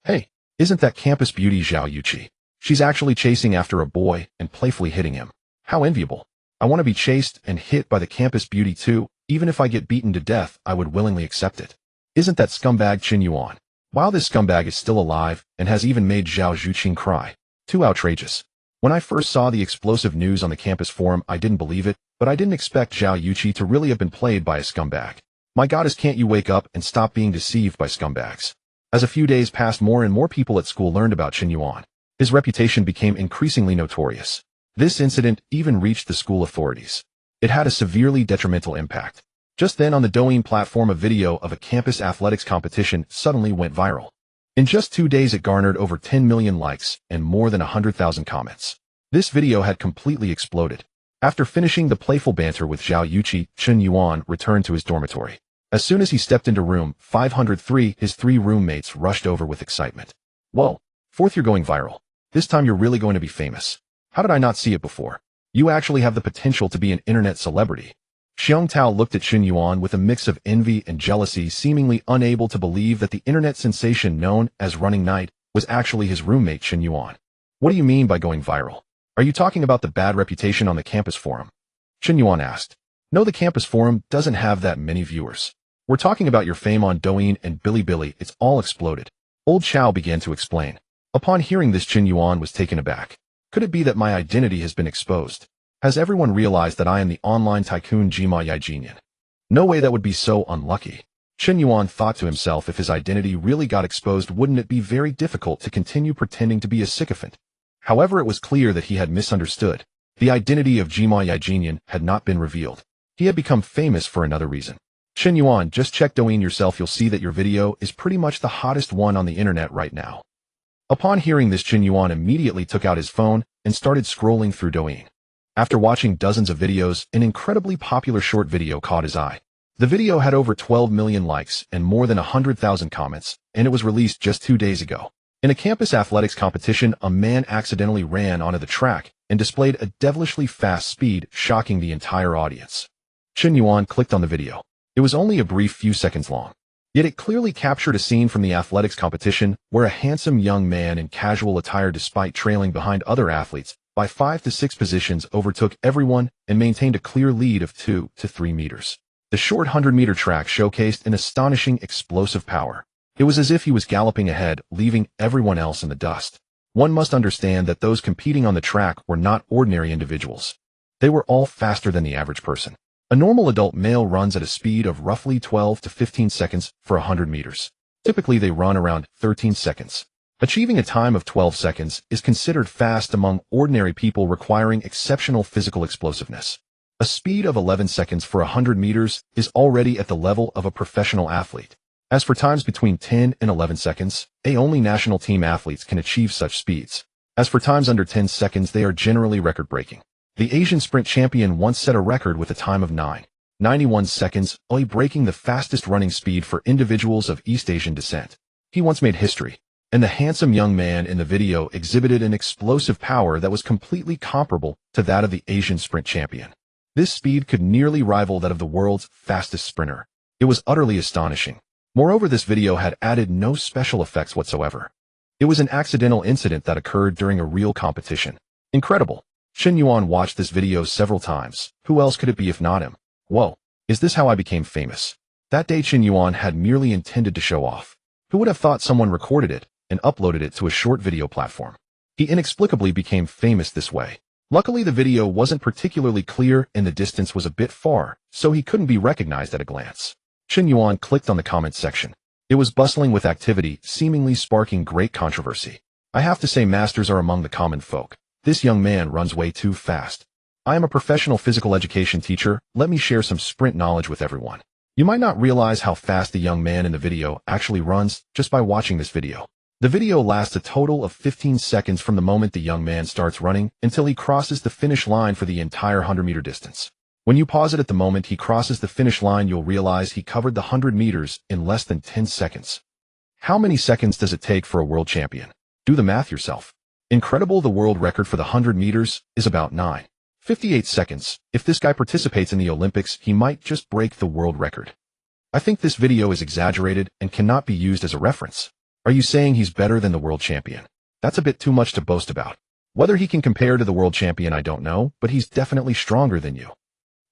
Hey, isn't that campus beauty Zhao Yuqi? She's actually chasing after a boy and playfully hitting him. How enviable. I want to be chased and hit by the campus beauty too. Even if I get beaten to death, I would willingly accept it. Isn't that scumbag Chen Yuan? Wow, this scumbag is still alive and has even made Zhao Yuqi cry. Too outrageous. When I first saw the explosive news on the campus forum, I didn't believe it, but I didn't expect Zhao Yuqi to really have been played by a scumbag. My goddess, can't you wake up and stop being deceived by scumbags? As a few days passed, more and more people at school learned about Chen Yuan. His reputation became increasingly notorious. This incident even reached the school authorities. It had a severely detrimental impact. Just then on the Douyin platform, a video of a campus athletics competition suddenly went viral. In just 2 days it garnered over 10 million likes and more than 100,000 comments. This video had completely exploded. After finishing the playful banter with Zhao Yuqi, Chen Yuan returned to his dormitory. As soon as he stepped into room 503, his 3 roommates rushed over with excitement. Whoa, fourth, you're going viral. This time you're really going to be famous. How did I not see it before? You actually have the potential to be an internet celebrity. Xiong Tao looked at Chen Yuan with a mix of envy and jealousy, seemingly unable to believe that the internet sensation known as Running Knight was actually his roommate Chen Yuan. What do you mean by going viral? Are you talking about the bad reputation on the campus forum? Chen Yuan asked. No, the campus forum doesn't have that many viewers. We're talking about your fame on Douyin and Bilibili. It's all exploded. Old Chao began to explain. Upon hearing this, Chen Yuan was taken aback. Could it be that my identity has been exposed? Has everyone realized that I am the online tycoon Jima Yaijinian? No way, that would be so unlucky. Chen Yuan thought to himself, if his identity really got exposed, wouldn't it be very difficult to continue pretending to be a sycophant? However, it was clear that he had misunderstood. The identity of Jima Yaijinian had not been revealed. He had become famous for another reason. Chen Yuan, just check Douyin yourself, you'll see that your video is pretty much the hottest one on the internet right now. Upon hearing this, Chen Yuan immediately took out his phone and started scrolling through Douyin. After watching dozens of videos, an incredibly popular short video caught his eye. The video had over 12 million likes and more than 100,000 comments, and it was released just 2 days ago. In a campus athletics competition, a man accidentally ran onto the track and displayed a devilishly fast speed, shocking the entire audience. Chen Yuan clicked on the video. It was only a brief few seconds long. Yet it clearly captured a scene from the athletics competition where a handsome young man in casual attire, despite trailing behind other athletes by 5 to 6 positions, overtook everyone and maintained a clear lead of 2 to 3 meters. The short 100-meter track showcased an astonishing explosive power. It was as if he was galloping ahead, leaving everyone else in the dust. One must understand that those competing on the track were not ordinary individuals. They were all faster than the average person. A normal adult male runs at a speed of roughly 12 to 15 seconds for 100 meters. Typically, they run around 13 seconds. Achieving a time of 12 seconds is considered fast among ordinary people, requiring exceptional physical explosiveness. A speed of 11 seconds for 100 meters is already at the level of a professional athlete. As for times between 10 and 11 seconds, only national team athletes can achieve such speeds. As for times under 10 seconds, they are generally record-breaking. The Asian sprint champion once set a record with a time of 9.91 seconds, only breaking the fastest running speed for individuals of East Asian descent. He once made history, and the handsome young man in the video exhibited an explosive power that was completely comparable to that of the Asian sprint champion. This speed could nearly rival that of the world's fastest sprinter. It was utterly astonishing. Moreover, this video had added no special effects whatsoever. It was an accidental incident that occurred during a real competition. Incredible. Chen Yuan watched this video several times. Who else could it be if not him? Whoa, is this how I became famous? That day Chen Yuan had merely intended to show off. Who would have thought someone recorded it and uploaded it to a short video platform? He inexplicably became famous this way. Luckily, the video wasn't particularly clear and the distance was a bit far, so he couldn't be recognized at a glance. Chen Yuan clicked on the comments section. It was bustling with activity, seemingly sparking great controversy. I have to say, masters are among the common folk. This young man runs way too fast. I am a professional physical education teacher. Let me share some sprint knowledge with everyone. You might not realize how fast the young man in the video actually runs just by watching this video. The video lasts a total of 15 seconds from the moment the young man starts running until he crosses the finish line for the entire 100-meter distance. When you pause it at the moment he crosses the finish line, you'll realize he covered the 100 meters in less than 10 seconds. How many seconds does it take for a world champion? Do the math yourself. Incredible. The world record for the 100 meters is about 9.58 seconds. If this guy participates in the Olympics, he might just break the world record. I think this video is exaggerated and cannot be used as a reference. Are you saying he's better than the world champion? That's a bit too much to boast about. Whether he can compare to the world champion, I don't know, but he's definitely stronger than you.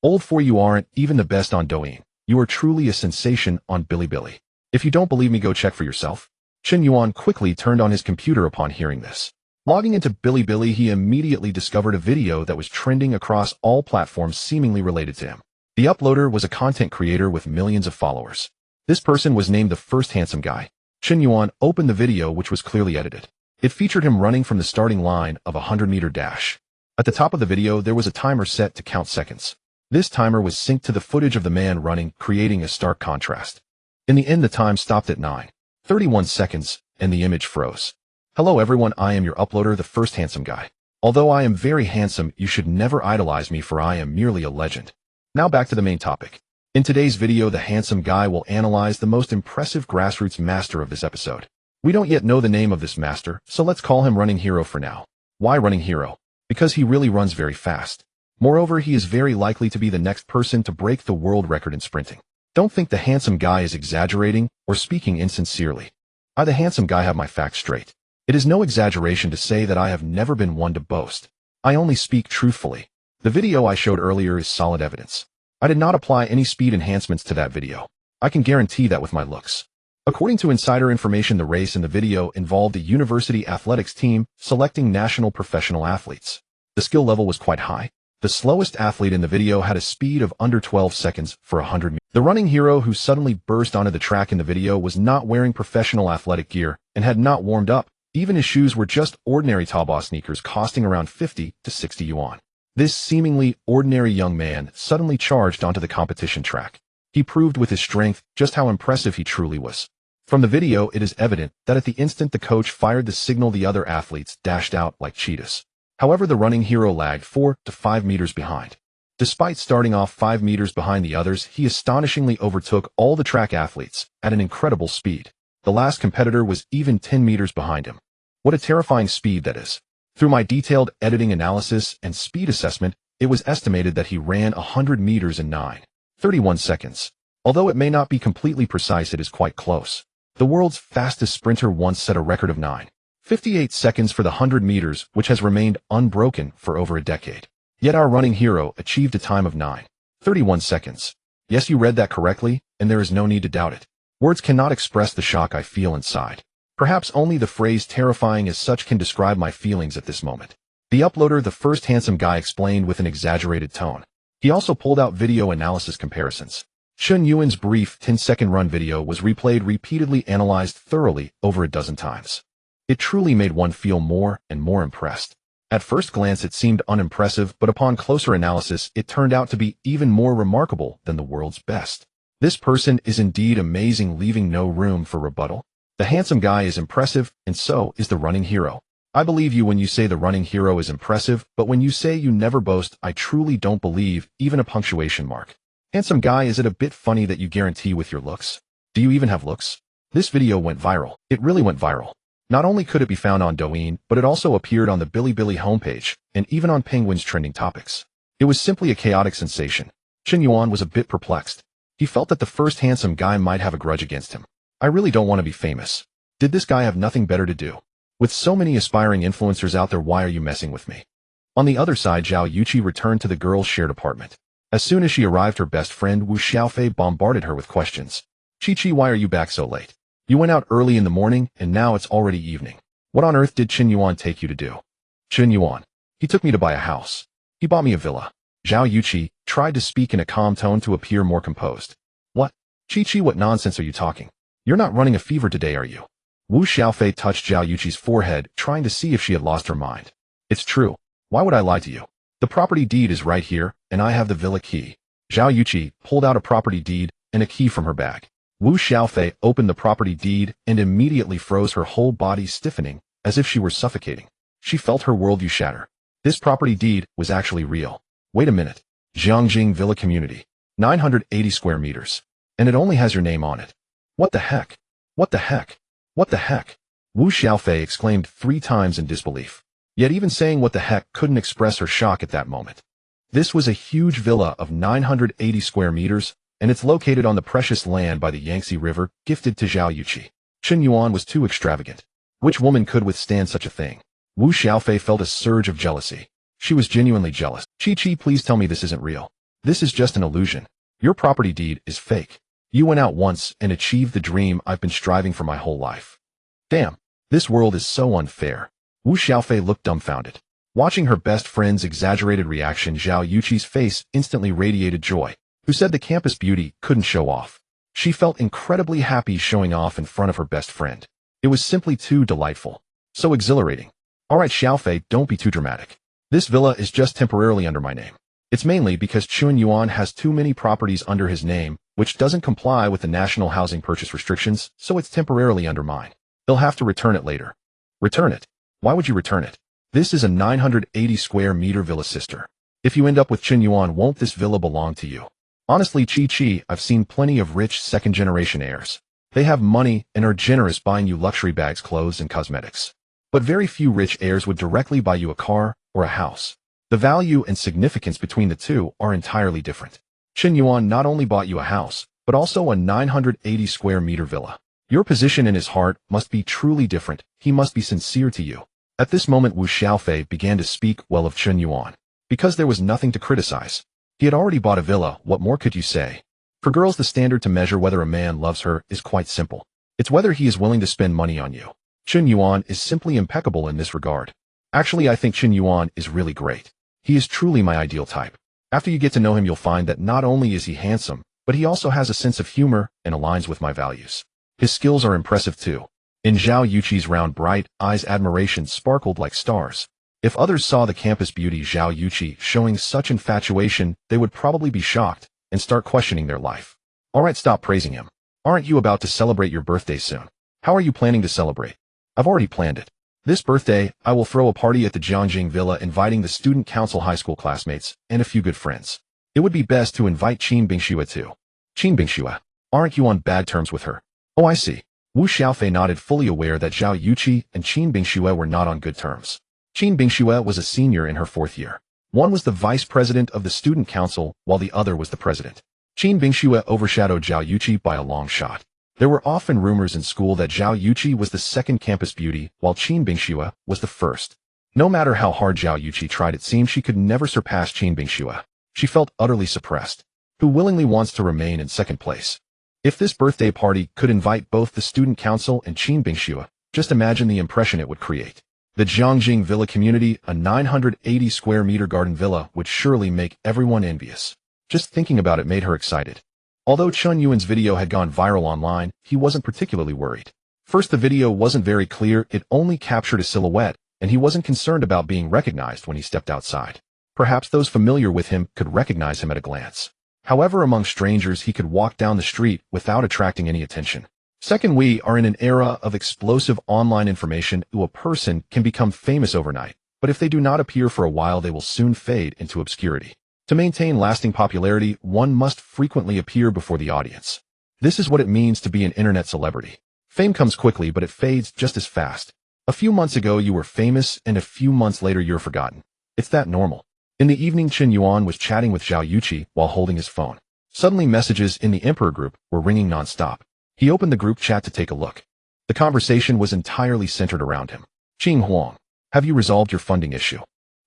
Old 4, you aren't even the best on Douyin. You are truly a sensation on Bilibili. If you don't believe me, go check for yourself. Chen Yuan quickly turned on his computer upon hearing this. Logging into Bilibili, he immediately discovered a video that was trending across all platforms seemingly related to him. The uploader was a content creator with millions of followers. This person was named the First Handsome Guy. Chen Yuan opened the video, which was clearly edited. It featured him running from the starting line of a 100-meter dash. At the top of the video, there was a timer set to count seconds. This timer was synced to the footage of the man running, creating a stark contrast. In the end, the time stopped at 9:31 seconds, and the image froze. Hello everyone, I am your uploader, the first handsome guy. Although I am very handsome, you should never idolize me, for I am merely a legend. Now back to the main topic. In today's video, the handsome guy will analyze the most impressive grassroots master of this episode. We don't yet know the name of this master, so let's call him Running Hero for now. Why Running Hero? Because he really runs very fast. Moreover, he is very likely to be the next person to break the world record in sprinting. Don't think the handsome guy is exaggerating or speaking insincerely. I, the handsome guy, have my facts straight. It is no exaggeration to say that I have never been one to boast. I only speak truthfully. The video I showed earlier is solid evidence. I did not apply any speed enhancements to that video. I can guarantee that with my looks. According to insider information, the race in the video involved a university athletics team selecting national professional athletes. The skill level was quite high. The slowest athlete in the video had a speed of under 12 seconds for 100 meters. The running hero who suddenly burst onto the track in the video was not wearing professional athletic gear and had not warmed up. Even his shoes were just ordinary Taobao sneakers costing around 50 to 60 yuan. This seemingly ordinary young man suddenly charged onto the competition track. He proved with his strength just how impressive he truly was. From the video, it is evident that at the instant the coach fired the signal, the other athletes dashed out like cheetahs. However, the running hero lagged 4 to 5 meters behind. Despite starting off 5 meters behind the others, he astonishingly overtook all the track athletes at an incredible speed. The last competitor was even 10 meters behind him. What a terrifying speed that is. Through my detailed editing analysis and speed assessment, it was estimated that he ran 100 meters in 9:31 seconds. Although it may not be completely precise, it is quite close. The world's fastest sprinter once set a record of 9:58 seconds for the 100 meters, which has remained unbroken for over a decade. Yet our running hero achieved a time of 9:31 seconds. Yes, you read that correctly, and there is no need to doubt it. Words cannot express the shock I feel inside. Perhaps only the phrase terrifying as such can describe my feelings at this moment. The uploader, the first handsome guy, explained with an exaggerated tone. He also pulled out video analysis comparisons. Chun Yuan's brief 10-second run video was replayed repeatedly, analyzed thoroughly over a dozen times. It truly made one feel more and more impressed. At first glance it seemed unimpressive, but upon closer analysis it turned out to be even more remarkable than the world's best. This person is indeed amazing, leaving no room for rebuttal. The handsome guy is impressive, and so is the running hero. I believe you when you say the running hero is impressive, but when you say you never boast, I truly don't believe even a punctuation mark. Handsome guy, is it a bit funny that you guarantee with your looks? Do you even have looks? This video went viral. It really went viral. Not only could it be found on Douyin, but it also appeared on the Bilibili homepage, and even on Penguin's trending topics. It was simply a chaotic sensation. Chen Yuan was a bit perplexed. He felt that the first handsome guy might have a grudge against him. I really don't want to be famous. Did this guy have nothing better to do? With so many aspiring influencers out there, why are you messing with me? On the other side, Zhao Yuqi returned to the girl's shared apartment. As soon as she arrived, her best friend Wu Xiaofei bombarded her with questions. Chi-Chi, why are you back so late? You went out early in the morning, and now it's already evening. What on earth did Chen Yuan take you to do? Chen Yuan. He took me to buy a house. He bought me a villa. Zhao Yuqi tried to speak in a calm tone to appear more composed. What? Chi-Chi, what nonsense are you talking? You're not running a fever today, are you? Wu Xiaofei touched Zhao Yuqi's forehead, trying to see if she had lost her mind. It's true. Why would I lie to you? The property deed is right here, and I have the villa key. Zhao Yuqi pulled out a property deed and a key from her bag. Wu Xiaofei opened the property deed and immediately froze, her whole body stiffening, as if she were suffocating. She felt her worldview shatter. This property deed was actually real. Wait a minute. Jiangjing Villa Community. 980 square meters. And it only has your name on it. What the heck? What the heck? What the heck? Wu Xiaofei exclaimed 3 times in disbelief. Yet even saying what the heck couldn't express her shock at that moment. This was a huge villa of 980 square meters, and it's located on the precious land by the Yangtze River, gifted to Zhao Yuqi. Chen Yuan was too extravagant. Which woman could withstand such a thing? Wu Xiaofei felt a surge of jealousy. She was genuinely jealous. Chi-Chi, please tell me this isn't real. This is just an illusion. Your property deed is fake. You went out once and achieved the dream I've been striving for my whole life. Damn, this world is so unfair. Wu Xiaofei looked dumbfounded. Watching her best friend's exaggerated reaction, Zhao Yuqi's face instantly radiated joy. Who said the campus beauty couldn't show off? She felt incredibly happy showing off in front of her best friend. It was simply too delightful. So exhilarating. Alright Xiaofei, don't be too dramatic. This villa is just temporarily under my name. It's mainly because Chun Yuan has too many properties under his name, which doesn't comply with the national housing purchase restrictions, so it's temporarily under mine. He'll have to return it later. Return it? Why would you return it? This is a 980 square meter villa, sister. If you end up with Chun Yuan, won't this villa belong to you? Honestly, Chi, I've seen plenty of rich second-generation heirs. They have money and are generous buying you luxury bags, clothes, and cosmetics. But very few rich heirs would directly buy you a car or a house. The value and significance between the two are entirely different. Chun Yuan not only bought you a house, but also a 980 square meter villa. Your position in his heart must be truly different. He must be sincere to you. At this moment, Wu Xiaofei began to speak well of Chun Yuan, because there was nothing to criticize. He had already bought a villa. What more could you say? For girls, the standard to measure whether a man loves her is quite simple. It's whether he is willing to spend money on you. Chun Yuan is simply impeccable in this regard. Actually, I think Chun Yuan is really great. He is truly my ideal type. After you get to know him, you'll find that not only is he handsome, but he also has a sense of humor and aligns with my values. His skills are impressive too. In Zhao Yuqi's round, bright eyes, admiration sparkled like stars. If others saw the campus beauty Zhao Yuqi showing such infatuation, they would probably be shocked and start questioning their life. Alright, stop praising him. Aren't you about to celebrate your birthday soon? How are you planning to celebrate? I've already planned it. This birthday, I will throw a party at the Jiangjing Villa inviting the student council high school classmates and a few good friends. It would be best to invite Qin Bingxue too. Qin Bingxue, aren't you on bad terms with her? Oh, I see. Wu Xiaofei nodded, fully aware that Zhao Yuqi and Qin Bingxue were not on good terms. Qin Bingxue was a senior in her 4th year. One was the vice president of the student council, while the other was the president. Qin Bingxue overshadowed Zhao Yuqi by a long shot. There were often rumors in school that Zhao Yuqi was the second campus beauty, while Qin Bingxue was the first. No matter how hard Zhao Yuqi tried, it seemed she could never surpass Qin Bingxue. She felt utterly suppressed. Who willingly wants to remain in second place? If this birthday party could invite both the student council and Qin Bingxue, just imagine the impression it would create. The Jiangjing Villa community, a 980 square meter garden villa, would surely make everyone envious. Just thinking about it made her excited. Although Chun Yuan's video had gone viral online, he wasn't particularly worried. First, the video wasn't very clear, it only captured a silhouette, and he wasn't concerned about being recognized when he stepped outside. Perhaps those familiar with him could recognize him at a glance. However, among strangers, he could walk down the street without attracting any attention. Second, we are in an era of explosive online information. A person can become famous overnight, but if they do not appear for a while, they will soon fade into obscurity. To maintain lasting popularity, one must frequently appear before the audience. This is what it means to be an internet celebrity. Fame comes quickly, but it fades just as fast. A few months ago, you were famous, and a few months later, you're forgotten. It's that normal. In the evening, Chun Yuan was chatting with Zhao Yuqi while holding his phone. Suddenly, messages in the Emperor group were ringing nonstop. He opened the group chat to take a look. The conversation was entirely centered around him. Qing Huang, have you resolved your funding issue?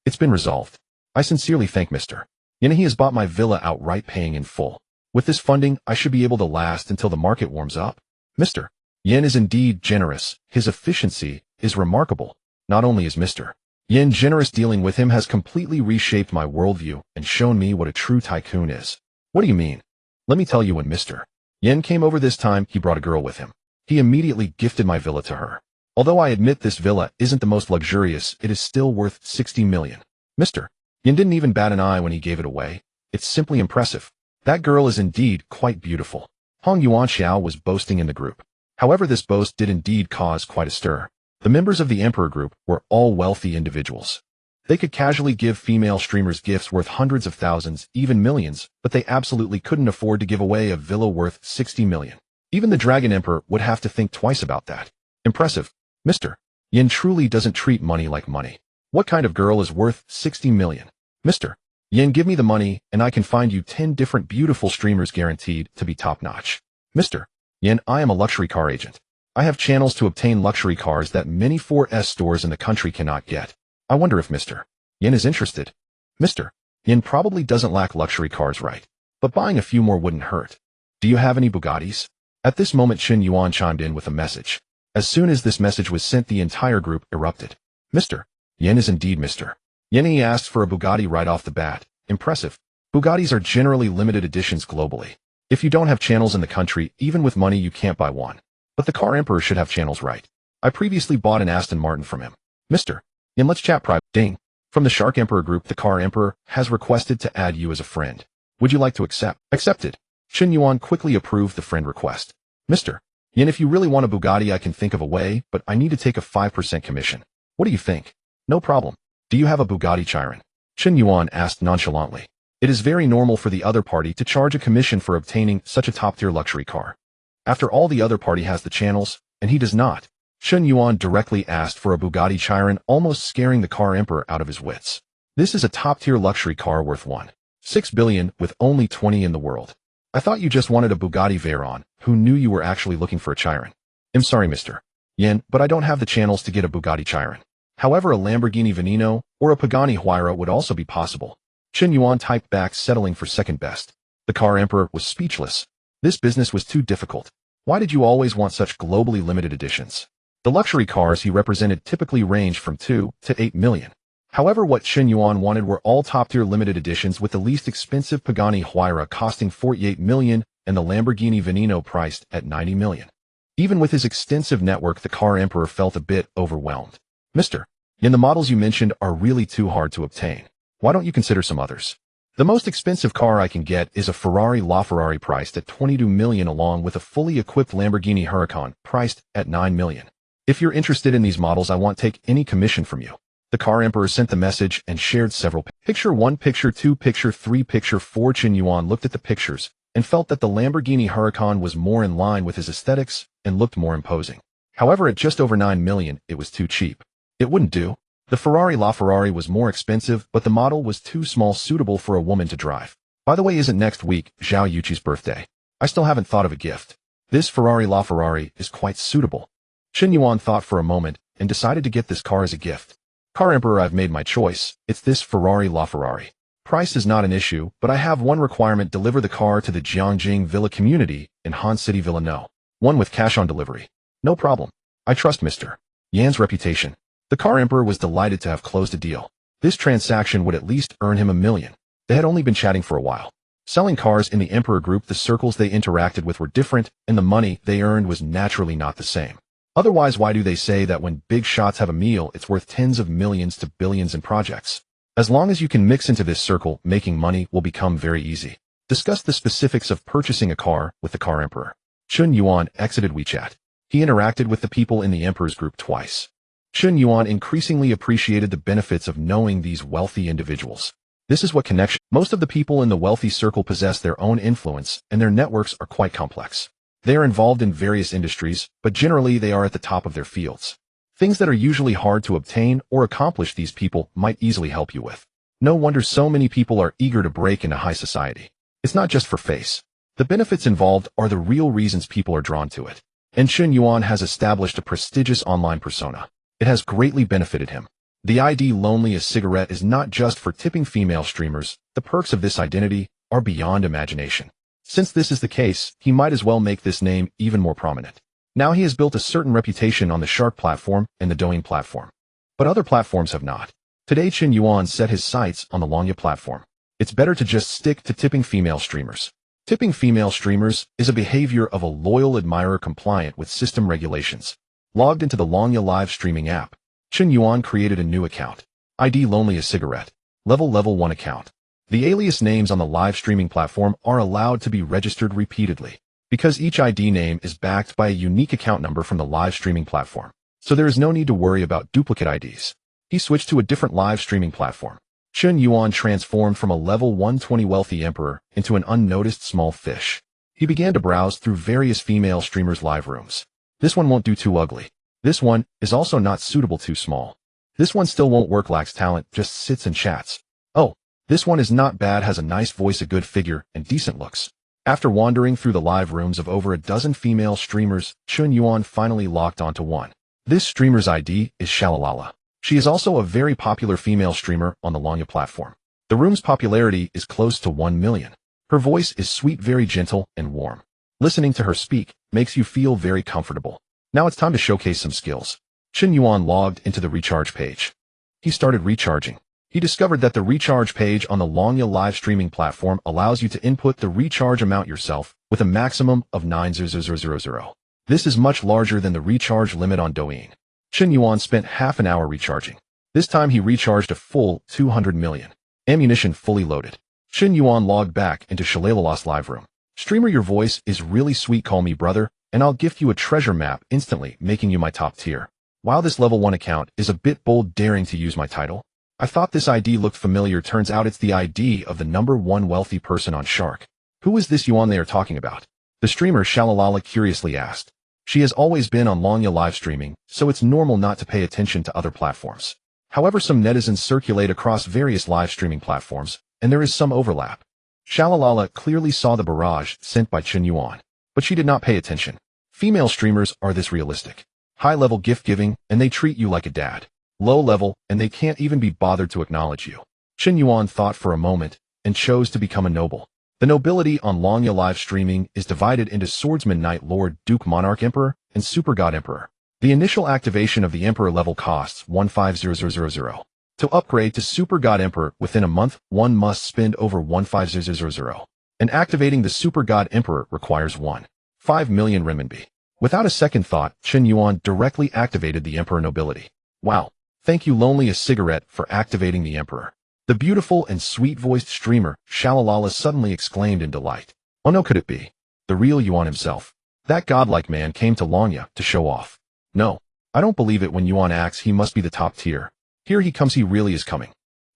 It's been resolved. I sincerely thank Mr. Yen. He has bought my villa outright, paying in full. With this funding, I should be able to last until the market warms up. Mr. Yen is indeed generous. His efficiency is remarkable. Not only is Mr. Yen generous, dealing with him has completely reshaped my worldview and shown me what a true tycoon is. What do you mean? Let me tell you, when Mr. Yen came over this time, he brought a girl with him. He immediately gifted my villa to her. Although I admit this villa isn't the most luxurious, it is still worth 60 million. Mr. Yen didn't even bat an eye when he gave it away. It's simply impressive. That girl is indeed quite beautiful. Hong Yuanxiao was boasting in the group. However, this boast did indeed cause quite a stir. The members of the Emperor group were all wealthy individuals. They could casually give female streamers gifts worth hundreds of thousands, even millions, but they absolutely couldn't afford to give away a villa worth 60 million. Even the Dragon Emperor would have to think twice about that. Impressive. Mr. Yen truly doesn't treat money like money. What kind of girl is worth 60 million? Mr. Yen, give me the money, and I can find you 10 different beautiful streamers guaranteed to be top-notch. Mr. Yen, I am a luxury car agent. I have channels to obtain luxury cars that many 4S stores in the country cannot get. I wonder if Mr. Yen is interested. Mr. Yen probably doesn't lack luxury cars, right? But buying a few more wouldn't hurt. Do you have any Bugattis? At this moment, Chun Yuan chimed in with a message. As soon as this message was sent, the entire group erupted. Mr. Yen is indeed Mr. Yen. He asked for a Bugatti right off the bat. Impressive. Bugattis are generally limited editions globally. If you don't have channels in the country, even with money you can't buy one. But the car emperor should have channels, right? I previously bought an Aston Martin from him. Mr. Yen, let's chat private. Ding. From the Shark Emperor group, the Car Emperor has requested to add you as a friend. Would you like to accept? Accepted. Chen Yuan quickly approved the friend request. Mr. Yin, if you really want a Bugatti, I can think of a way, but I need to take a 5% commission. What do you think? No problem. Do you have a Bugatti Chiron? Chen Yuan asked nonchalantly. It is very normal for the other party to charge a commission for obtaining such a top-tier luxury car. After all, the other party has the channels, and he does not. Chen Yuan directly asked for a Bugatti Chiron, almost scaring the Car Emperor out of his wits. This is a top-tier luxury car worth 1.6 billion with only 20 in the world. I thought you just wanted a Bugatti Veyron. Who knew you were actually looking for a Chiron? I'm sorry, Mr. Yin, but I don't have the channels to get a Bugatti Chiron. However, a Lamborghini Veneno or a Pagani Huayra would also be possible. Chen Yuan typed back, settling for second best. The Car Emperor was speechless. This business was too difficult. Why did you always want such globally limited editions? The luxury cars he represented typically ranged from 2 to 8 million. However, what Chen Yuan wanted were all top-tier limited editions, with the least expensive Pagani Huayra costing 48 million and the Lamborghini Veneno priced at 90 million. Even with his extensive network, the Car Emperor felt a bit overwhelmed. Mr. Yin, the models you mentioned are really too hard to obtain. Why don't you consider some others? The most expensive car I can get is a Ferrari LaFerrari priced at 22 million, along with a fully equipped Lamborghini Huracan priced at 9 million. If you're interested in these models, I won't take any commission from you. The Car Emperor sent the message and shared several picture 1, picture 2, picture 3, picture 4. Chen Yuan looked at the pictures and felt that the Lamborghini Huracan was more in line with his aesthetics and looked more imposing. However, at just over 9 million, it was too cheap. It wouldn't do. The Ferrari LaFerrari was more expensive, but the model was too small, suitable for a woman to drive. By the way, isn't next week Zhao Yuqi's birthday? I still haven't thought of a gift. This Ferrari LaFerrari is quite suitable. Chen Yuan thought for a moment and decided to get this car as a gift. Car Emperor, I've made my choice. It's this Ferrari LaFerrari. Price is not an issue, but I have one requirement: deliver the car to the Jiangjing Villa community in Han City, Villa No. 1 with cash on delivery. No problem. I trust Mr. Yan's reputation. The Car Emperor was delighted to have closed a deal. This transaction would at least earn him 1 million. They had only been chatting for a while. Selling cars in the Emperor group, the circles they interacted with were different, and the money they earned was naturally not the same. Otherwise, why do they say that when big shots have a meal, it's worth tens of millions to billions in projects? As long as you can mix into this circle, making money will become very easy. Discuss the specifics of purchasing a car with the Car Emperor. Chen Yuan exited WeChat. He interacted with the people in the Emperor's group twice. Chen Yuan increasingly appreciated the benefits of knowing these wealthy individuals. This is what connection. Most of the people in the wealthy circle possess their own influence, and their networks are quite complex. They are involved in various industries, but generally they are at the top of their fields. Things that are usually hard to obtain or accomplish, these people might easily help you with. No wonder so many people are eager to break into high society. It's not just for face. The benefits involved are the real reasons people are drawn to it. And Chen Yuan has established a prestigious online persona. It has greatly benefited him. The ID Lonely as Cigarette is not just for tipping female streamers. The perks of this identity are beyond imagination. Since this is the case, he might as well make this name even more prominent. Now he has built a certain reputation on the Shark platform and the Douyin platform. But other platforms have not. Today Chen Yuan set his sights on the Longya platform. It's better to just stick to tipping female streamers. Tipping female streamers is a behavior of a loyal admirer compliant with system regulations. Logged into the Longya live streaming app, Chen Yuan created a new account. ID Lonely as Cigarette. Level 1 account. The alias names on the live streaming platform are allowed to be registered repeatedly, because each ID name is backed by a unique account number from the live streaming platform. So there is no need to worry about duplicate IDs. He switched to a different live streaming platform. Chen Yuan transformed from a level 120 wealthy emperor into an unnoticed small fish. He began to browse through various female streamers' live rooms. This one won't do, too ugly. This one is also not suitable, too small. This one still won't work, lacks talent, just sits and chats. Oh, this one is not bad, has a nice voice, a good figure, and decent looks. After wandering through the live rooms of over a dozen female streamers, Chen Yuan finally locked onto one. This streamer's ID is Shalalala. She is also a very popular female streamer on the Longya platform. The room's popularity is close to 1 million. Her voice is sweet, very gentle and warm. Listening to her speak makes you feel very comfortable. Now it's time to showcase some skills. Chen Yuan logged into the recharge page. He started recharging. He discovered that the recharge page on the Longya live streaming platform allows you to input the recharge amount yourself with a maximum of 9,000. This is much larger than the recharge limit on Douyin. Chen Yuan spent half an hour recharging. This time he recharged a full 200 million. Ammunition fully loaded. Chen Yuan logged back into Shalalala's live room. Streamer, your voice is really sweet, call me brother, and I'll gift you a treasure map instantly, making you my top tier. While this level 1 account is a bit bold daring to use my title, I thought this ID looked familiar. Turns out it's the ID of the #1 wealthy person on Shark. Who is this Yuan they are talking about? The streamer Shalalala curiously asked. She has always been on Longya live streaming, so it's normal not to pay attention to other platforms. However, some netizens circulate across various live streaming platforms, and there is some overlap. Shalalala clearly saw the barrage sent by Chen Yuan, but she did not pay attention. Female streamers are this realistic. High-level gift-giving, and they treat you like a dad. Low-level, and they can't even be bothered to acknowledge you. Chen Yuan thought for a moment, and chose to become a noble. The nobility on Longya live streaming is divided into Swordsman, Knight, Lord, Duke, Monarch, Emperor, and Super God Emperor. The initial activation of the Emperor level costs 150000. To upgrade to Super God Emperor within a month, one must spend over 150000. And activating the Super God Emperor requires 1.5 million renminbi. Without a second thought, Chen Yuan directly activated the Emperor nobility. Wow. Thank you, Lonely a Cigarette, for activating the Emperor. The beautiful and sweet-voiced streamer, Shalalala, suddenly exclaimed in delight. Oh no, could it be? The real Yuan himself. That godlike man came to Longya to show off. No, I don't believe it. When Yuan acts, he must be the top tier. Here he comes, he really is coming.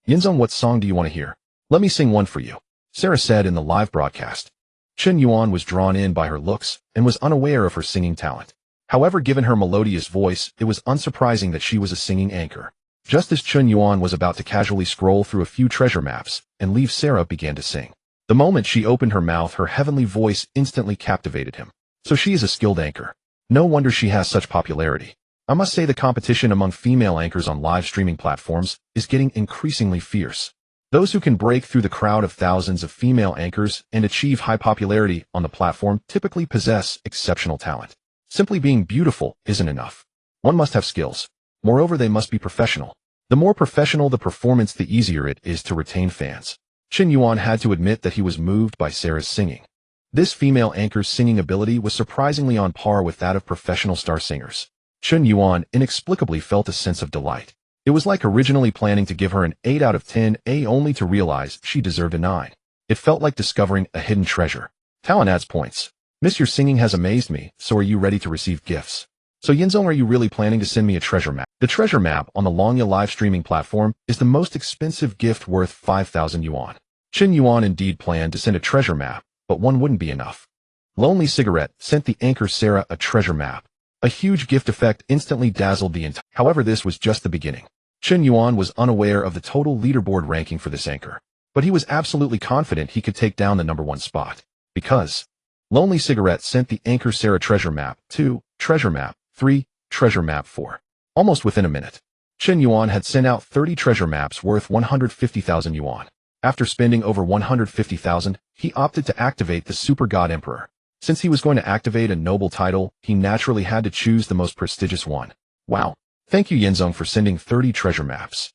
Yinzong, what song do you want to hear? Let me sing one for you, Sarah said in the live broadcast. Chen Yuan was drawn in by her looks and was unaware of her singing talent. However, given her melodious voice, it was unsurprising that she was a singing anchor. Just as Chen Yuan was about to casually scroll through a few treasure maps and leave, Sarah began to sing. The moment she opened her mouth, her heavenly voice instantly captivated him. So she is a skilled anchor. No wonder she has such popularity. I must say the competition among female anchors on live streaming platforms is getting increasingly fierce. Those who can break through the crowd of thousands of female anchors and achieve high popularity on the platform typically possess exceptional talent. Simply being beautiful isn't enough. One must have skills. Moreover, they must be professional. The more professional the performance, the easier it is to retain fans. Chen Yuan had to admit that he was moved by Sarah's singing. This female anchor's singing ability was surprisingly on par with that of professional star singers. Chen Yuan inexplicably felt a sense of delight. It was like originally planning to give her an 8 out of 10, only to realize she deserved a 9. It felt like discovering a hidden treasure. Talent adds points. Miss, your singing has amazed me, so are you ready to receive gifts? So Yinzong, are you really planning to send me a treasure map? The treasure map on the Longya live streaming platform is the most expensive gift, worth 5,000 yuan. Chen Yuan indeed planned to send a treasure map, but one wouldn't be enough. Lonely Cigarette sent the anchor Sarah a treasure map. A huge gift effect instantly dazzled the entire. However, this was just the beginning. Chen Yuan was unaware of the total leaderboard ranking for this anchor, but he was absolutely confident he could take down the #1 spot. Because Lonely Cigarette sent the anchor Sarah treasure map 2, treasure map 3, treasure map 4. Almost within a minute, Chen Yuan had sent out 30 treasure maps worth 150,000 yuan. After spending over 150,000, he opted to activate the Super God Emperor. Since he was going to activate a noble title, he naturally had to choose the most prestigious one. Wow. Thank you, Yinzong, for sending 30 treasure maps.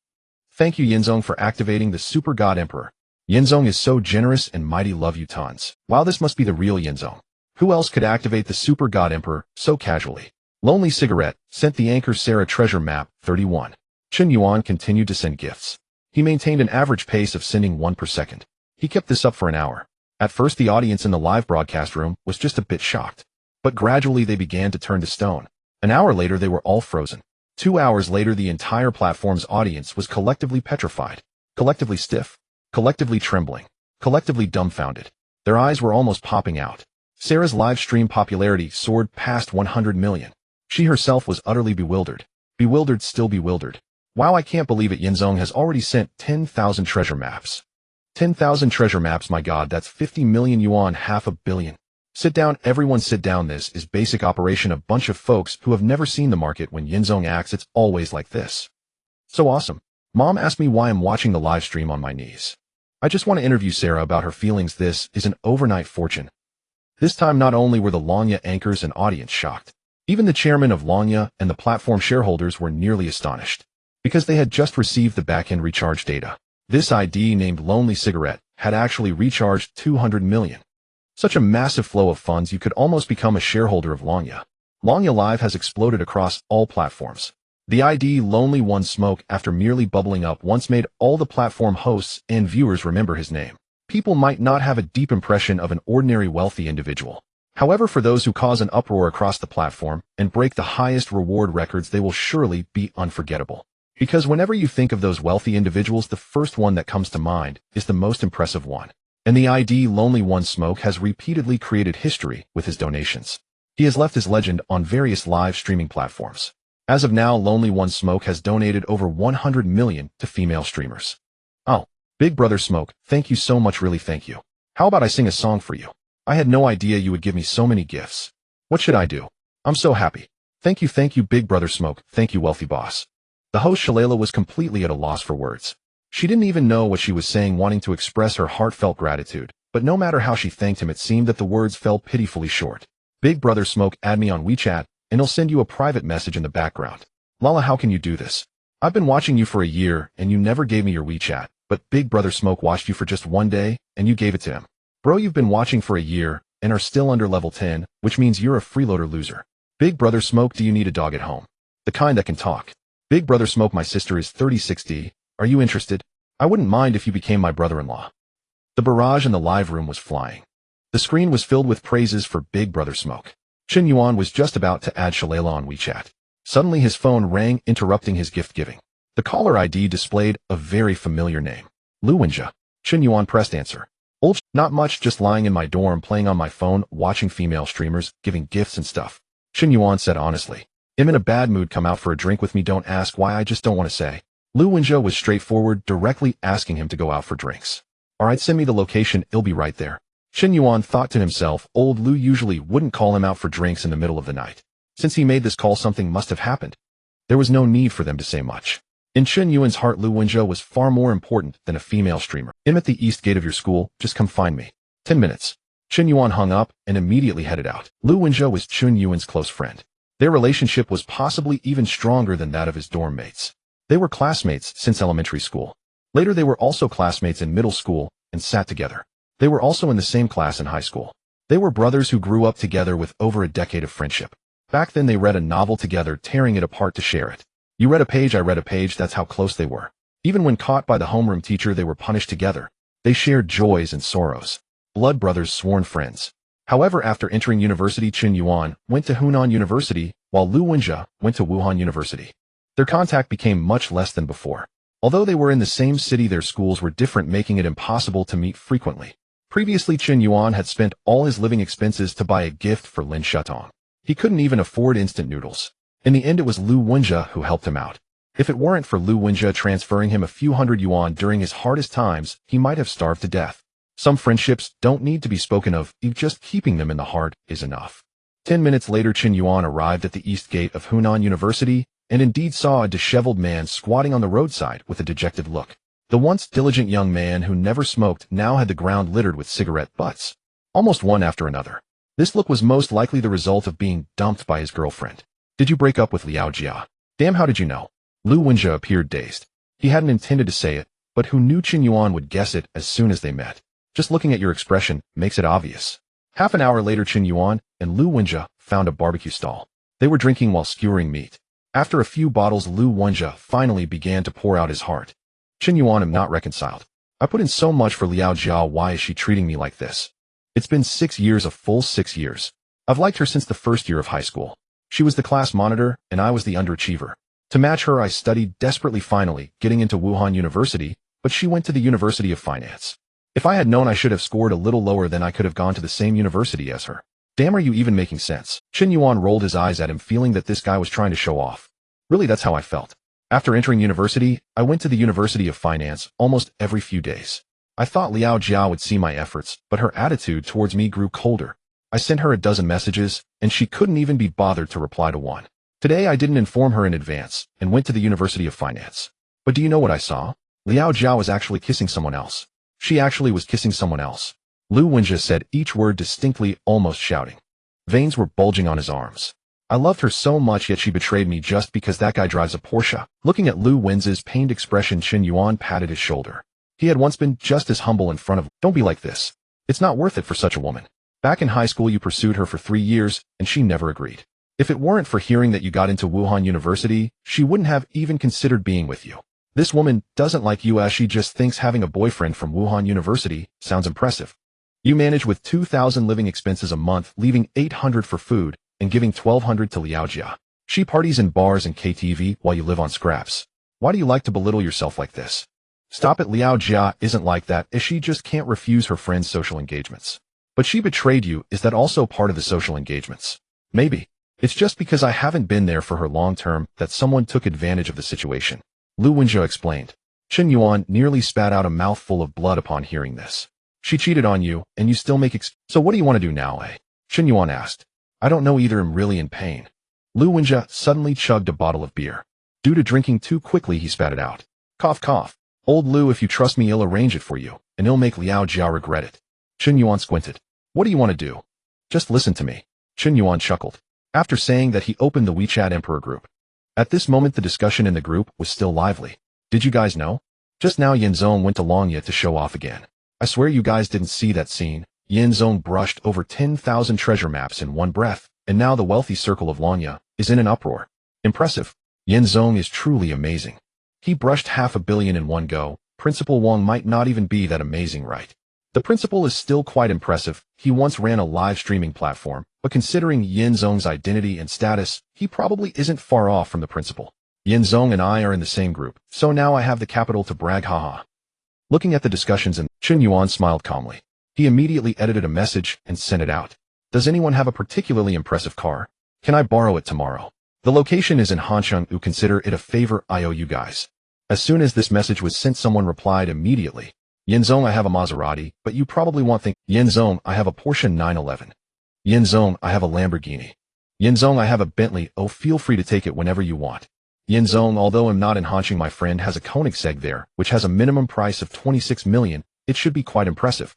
Thank you, Yinzong, for activating the Super God Emperor. Yinzong is so generous and mighty, love you tons. Wow, this must be the real Yinzong. Who else could activate the Super God Emperor so casually? Lonely Cigarette sent the anchor Sarah treasure map 31. Chen Yuan continued to send gifts. He maintained an average pace of sending 1 per second. He kept this up for an hour. At first, the audience in the live broadcast room was just a bit shocked. But gradually they began to turn to stone. An hour later, they were all frozen. 2 hours later, the entire platform's audience was collectively petrified, collectively stiff, collectively trembling, collectively dumbfounded. Their eyes were almost popping out. Sarah's live stream popularity soared past 100 million. She herself was utterly bewildered. Bewildered, still bewildered. Wow, I can't believe it. Yinzong has already sent 10,000 treasure maps. 10,000 treasure maps, my god, that's 50 million yuan, $500 million. Sit down, everyone sit down. This is basic operation. A bunch of folks who have never seen the market. When Yinzong acts, it's always like this. So awesome. Mom asked me why I'm watching the live stream on my knees. I just want to interview Sarah about her feelings. This is an overnight fortune. This time, not only were the Longya anchors and audience shocked, even the chairman of Longya and the platform shareholders were nearly astonished, because they had just received the back-end recharge data. This ID, named Lonely Cigarette, had actually recharged 200 million. Such a massive flow of funds, you could almost become a shareholder of Longya. Longya Live has exploded across all platforms. The ID Lonely One Smoke, after merely bubbling up once, made all the platform hosts and viewers remember his name. People might not have a deep impression of an ordinary wealthy individual. However, for those who cause an uproar across the platform and break the highest reward records, they will surely be unforgettable. Because whenever you think of those wealthy individuals, the first one that comes to mind is the most impressive one. And the ID Lonely One Smoke has repeatedly created history with his donations. He has left his legend on various live streaming platforms. As of now, Lonely One Smoke has donated over 100 million to female streamers. Oh, Big Brother Smoke, thank you so much, really thank you. How about I sing a song for you? I had no idea you would give me so many gifts. What should I do? I'm so happy. Thank you, Big Brother Smoke, thank you, wealthy boss. The host Shalala was completely at a loss for words. She didn't even know what she was saying, wanting to express her heartfelt gratitude, but no matter how she thanked him, it seemed that the words fell pitifully short. Big Brother Smoke, add me on WeChat, and he'll send you a private message in the background. Lala, how can you do this? I've been watching you for a year, and you never gave me your WeChat, but Big Brother Smoke watched you for just one day, and you gave it to him. Bro, you've been watching for a year, and are still under level 10, which means you're a freeloader loser. Big Brother Smoke, do you need a dog at home? The kind that can talk. Big Brother Smoke, my sister is 36D. Are you interested? I wouldn't mind if you became my brother-in-law. The barrage in the live room was flying. The screen was filled with praises for Big Brother Smoke. Chen Yuan was just about to add Shalala on WeChat. Suddenly his phone rang, interrupting his gift-giving. The caller ID displayed a very familiar name. Lu Wenjia. Chen Yuan pressed answer. Not much, just lying in my dorm, playing on my phone, watching female streamers, giving gifts and stuff. Chen Yuan said honestly. I'm in a bad mood, come out for a drink with me, don't ask why, I just don't want to say. Lu Wenjia was straightforward, directly asking him to go out for drinks. Alright, send me the location, I'll be right there. Chen Yuan thought to himself, old Lu usually wouldn't call him out for drinks in the middle of the night. Since he made this call, something must have happened. There was no need for them to say much. In Chen Yuan's heart, Lu Wenjia was far more important than a female streamer. I'm at the east gate of your school, just come find me. 10 minutes. Chen Yuan hung up and immediately headed out. Lu Wenjia was Chen Yuan's close friend. Their relationship was possibly even stronger than that of his dorm mates. They were classmates since elementary school. Later they were also classmates in middle school and sat together. They were also in the same class in high school. They were brothers who grew up together with over a decade of friendship. Back then they read a novel together, tearing it apart to share it. You read a page, I read a page, that's how close they were. Even when caught by the homeroom teacher, they were punished together. They shared joys and sorrows. Blood brothers, sworn friends. However, after entering university, Chen Yuan went to Hunan University, while Lu Wenjia went to Wuhan University. Their contact became much less than before. Although they were in the same city, their schools were different, making it impossible to meet frequently. Previously, Chen Yuan had spent all his living expenses to buy a gift for Lin Shatong. He couldn't even afford instant noodles. In the end, it was Lu Wenjia who helped him out. If it weren't for Lu Wenjia transferring him a few hundred yuan during his hardest times, he might have starved to death. Some friendships don't need to be spoken of, just keeping them in the heart is enough. 10 minutes later, Chen Yuan arrived at the east gate of Hunan University and indeed saw a disheveled man squatting on the roadside with a dejected look. The once diligent young man who never smoked now had the ground littered with cigarette butts, almost one after another. This look was most likely the result of being dumped by his girlfriend. Did you break up with Liao Jia? Damn, how did you know? Lu Wenjia appeared dazed. He hadn't intended to say it, but who knew Chen Yuan would guess it as soon as they met. Just looking at your expression makes it obvious. Half an hour later, Chen Yuan and Lu Wenjia found a barbecue stall. They were drinking while skewering meat. After a few bottles, Lu Wenjia finally began to pour out his heart. Chen Yuan, am not reconciled. I put in so much for Liao Jia, why is she treating me like this? It's been 6 years, a full 6 years. I've liked her since the first year of high school. She was the class monitor, and I was the underachiever. To match her, I studied desperately, finally getting into Wuhan University, but she went to the University of Finance. If I had known, I should have scored a little lower, then I could have gone to the same university as her. Damn, are you even making sense? Chen Yuan rolled his eyes at him, feeling that this guy was trying to show off. Really, that's how I felt. After entering university, I went to the University of Finance almost every few days. I thought Liao Jia would see my efforts, but her attitude towards me grew colder. I sent her a dozen messages, and she couldn't even be bothered to reply to one. Today I didn't inform her in advance, and went to the University of Finance. But do you know what I saw? Liao Jia was actually kissing someone else. She actually was kissing someone else. Lu Wenjia said each word distinctly, almost shouting. Veins were bulging on his arms. I loved her so much, yet she betrayed me just because that guy drives a Porsche. Looking at Lu Wenjia's pained expression, Chen Yuan patted his shoulder. He had once been just as humble in front of. Don't be like this. It's not worth it for such a woman. Back in high school, you pursued her for 3 years, and she never agreed. If it weren't for hearing that you got into Wuhan University, she wouldn't have even considered being with you. This woman doesn't like you as she just thinks having a boyfriend from Wuhan University sounds impressive. You manage with 2,000 living expenses a month, leaving 800 for food, and giving 1,200 to Liaojia. She parties in bars and KTV while you live on scraps. Why do you like to belittle yourself like this? Stop it. Liaojia isn't like that, as she just can't refuse her friends' social engagements. But she betrayed you. Is that also part of the social engagements? Maybe. It's just because I haven't been there for her long term that someone took advantage of the situation. Lu Wenjie explained. Chen Yuan nearly spat out a mouthful of blood upon hearing this. She cheated on you, and you still make So what do you want to do now, eh? Chen Yuan asked. I don't know either. I'm really in pain. Lu Wenjie suddenly chugged a bottle of beer. Due to drinking too quickly, he spat it out. Cough, cough. Old Lu, if you trust me, I'll arrange it for you, and it'll make Liaojia regret it. Chen Yuan squinted. What do you want to do? Just listen to me. Chen Yuan chuckled. After saying that, he opened the WeChat Emperor group. At this moment, the discussion in the group was still lively. Did you guys know? Just now Yin Zong went to Longya to show off again. I swear you guys didn't see that scene. Yin Zong brushed over 10,000 treasure maps in one breath, and now the wealthy circle of Longya is in an uproar. Impressive. Yin Zong is truly amazing. He brushed 500 million in one go. Principal Wang might not even be that amazing, right? The principal is still quite impressive. He once ran a live streaming platform, but considering Yin Zong's identity and status, he probably isn't far off from the principal. Yin Zong and I are in the same group, so now I have the capital to brag, haha. Looking at the discussions, and Chen Yuan smiled calmly. He immediately edited a message and sent it out. Does anyone have a particularly impressive car? Can I borrow it tomorrow? The location is in Hansheng. You consider it a favor I owe you guys. As soon as this message was sent, someone replied immediately. Yin Zong, I have a Maserati, but you probably won't think. Yin Zong, I have a Porsche 911. Yin Zong, I have a Lamborghini. Yin Zong, I have a Bentley. Oh, feel free to take it whenever you want. Yin Zong, although I'm not in Hansheng, my friend has a Koenigsegg there, which has a minimum price of 26 million. It should be quite impressive.